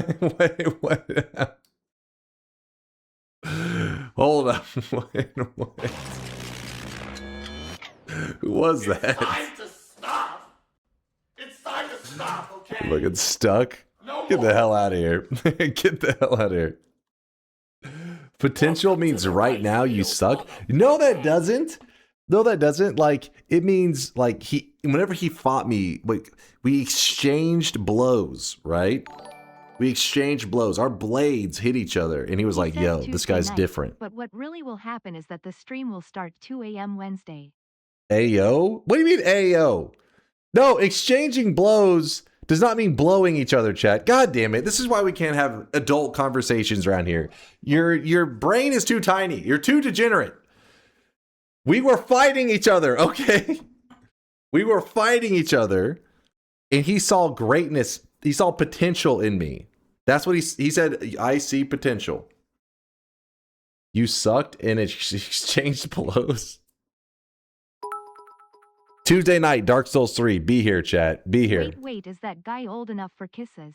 Hold up. Wait. Who was that? It's time to stop. It's time to stop, okay? Looking stuck. No Get the hell out of here. Get the hell out of here. Potential means right now you suck. No, that doesn't. No, that doesn't. Like, it means like whenever he fought me, like we exchanged blows, right? We exchanged blows. Our blades hit each other. And he was like, yo, this guy's different. But what really will happen is that the stream will start 2 a.m. Wednesday. Ayo? What do you mean Ayo? No, exchanging blows does not mean blowing each other, chat. God damn it. This is why we can't have adult conversations around here. Your brain is too tiny. You're too degenerate. We were fighting each other, okay? We were fighting each other, and he saw greatness. He saw potential in me. That's what he said. I see potential. You sucked and exchanged blows. Tuesday night, Dark Souls 3. Be here, chat. Be here. Wait, is that guy old enough for kisses?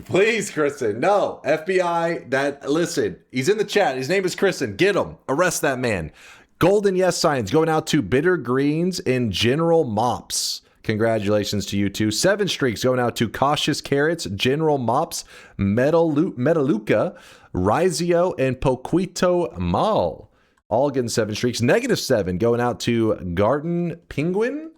Please, Kristen. No. FBI, listen, he's in the chat. His name is Kristen. Get him. Arrest that man. Golden yes signs going out to Bitter Greens and General Mops. Congratulations to you two. 7 streaks going out to Cautious Carrots, General Mops, Metaluca, Rizio, and Poquito Mal. All getting 7 streaks. -7 going out to Garden Penguin.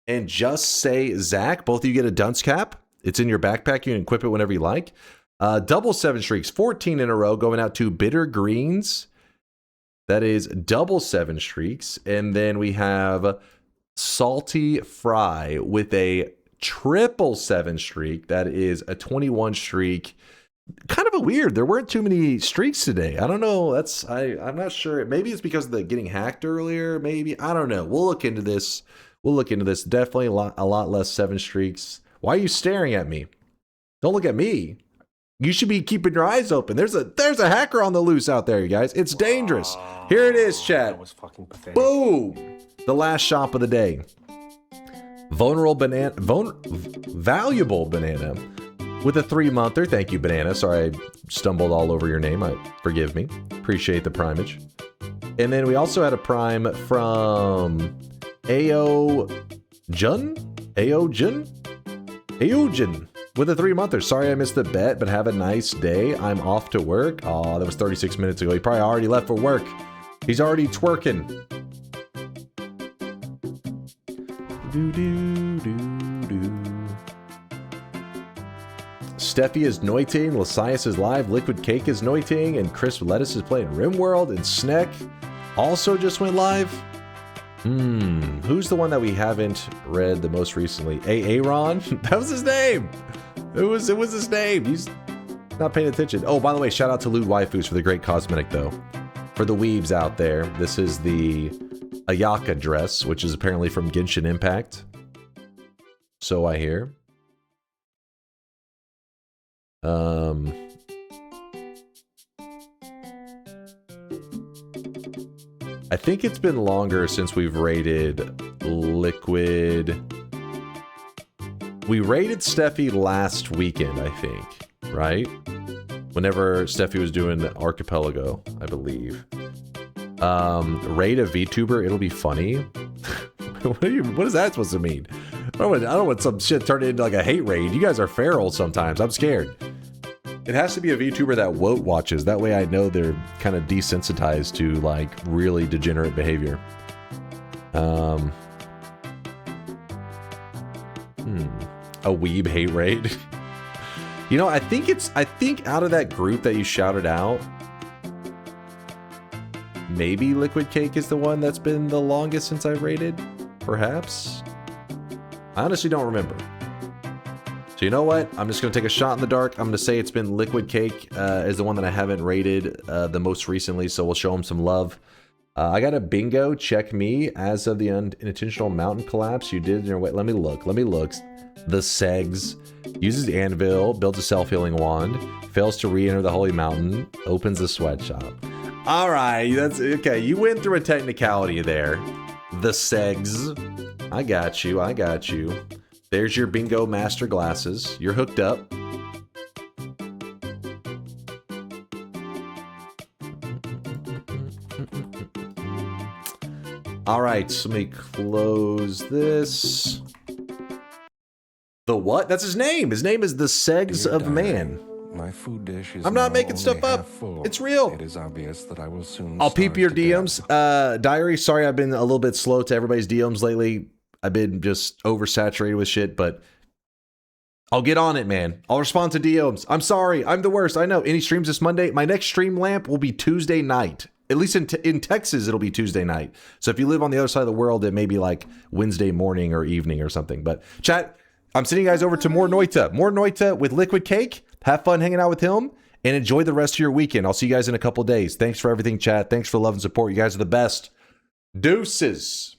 and Just Say Zach. Both of you get a dunce cap. It's in your backpack. You can equip it whenever you like. Double 7 streaks, 14 in a row, going out to Bitter Greens. That is double 7 streaks. And then we have Salty Fry with a triple 7 streak. That is a 21 streak. Kind of a weird. There weren't too many streaks today. I don't know. I'm not sure. Maybe it's because of the getting hacked earlier. Maybe. I don't know. We'll look into this. Definitely a lot less 7 streaks. Why are you staring at me? Don't look at me. You should be keeping your eyes open. There's a hacker on the loose out there, you guys. It's dangerous. Here it is, chat. That was fucking pathetic. Boom. The last shop of the day. Valuable banana with a 3-monther. Thank you, banana. Sorry, I stumbled all over your name. Forgive me. Appreciate the primage. And then we also had a prime from Aojun with a 3-monther. Sorry I missed the bet, but have a nice day. I'm off to work. Oh, that was 36 minutes ago. He probably already left for work. He's already twerking. Steffi is noiting, Lasias is live, Liquid Cake is noiting, and Crisp Lettuce is playing RimWorld, and Sneck also just went live. Who's the one that we haven't read the most recently? Aaron? That was his name. It was his name. He's not paying attention. Oh, by the way, shout out to Lewd Waifus for the great cosmetic, though. For the weebs out there, this is the Ayaka dress, which is apparently from Genshin Impact. So I hear. I think it's been longer since we've raided Liquid. We raided Steffi last weekend, I think, right? Whenever Steffi was doing the Archipelago, I believe. Raid a VTuber, it'll be funny. What is that supposed to mean? I don't want some shit turned into like a hate raid. You guys are feral sometimes. I'm scared. It has to be a VTuber that Woat watches. That way I know they're kind of desensitized to like really degenerate behavior. A weeb hate raid. You know, I think out of that group that you shouted out, maybe Liquid Cake is the one that's been the longest since I've raided. Perhaps. I honestly don't remember. So you know what? I'm just going to take a shot in the dark. I'm going to say it's been Liquid Cake is the one that I haven't rated the most recently, so we'll show him some love. I got a bingo. Check me. As of the unintentional mountain collapse, you did in your way. Let me look. The Segs. Uses the anvil, builds a self-healing wand, fails to re-enter the holy mountain, opens a sweatshop. All right, that's okay. You went through a technicality there. The Segs. I got you. There's your bingo master glasses. You're hooked up. All right, so let me close this. The what? That's his name. His name is the Segs of Man. My food dish is I'm not making stuff up. It's real. It is obvious that I will soon. I'll peep your DMs. Diary, sorry I've been a little bit slow to everybody's DMs lately. I've been just oversaturated with shit, but I'll get on it, man. I'll respond to DMs. I'm sorry. I'm the worst. I know. Any streams this Monday? My next stream lamp will be Tuesday night. At least in Texas, it'll be Tuesday night. So if you live on the other side of the world, it may be like Wednesday morning or evening or something. But chat, I'm sending you guys over to more Noita with Liquid Cake. Have fun hanging out with him and enjoy the rest of your weekend. I'll see you guys in a couple days. Thanks for everything, chat. Thanks for the love and support. You guys are the best. Deuces.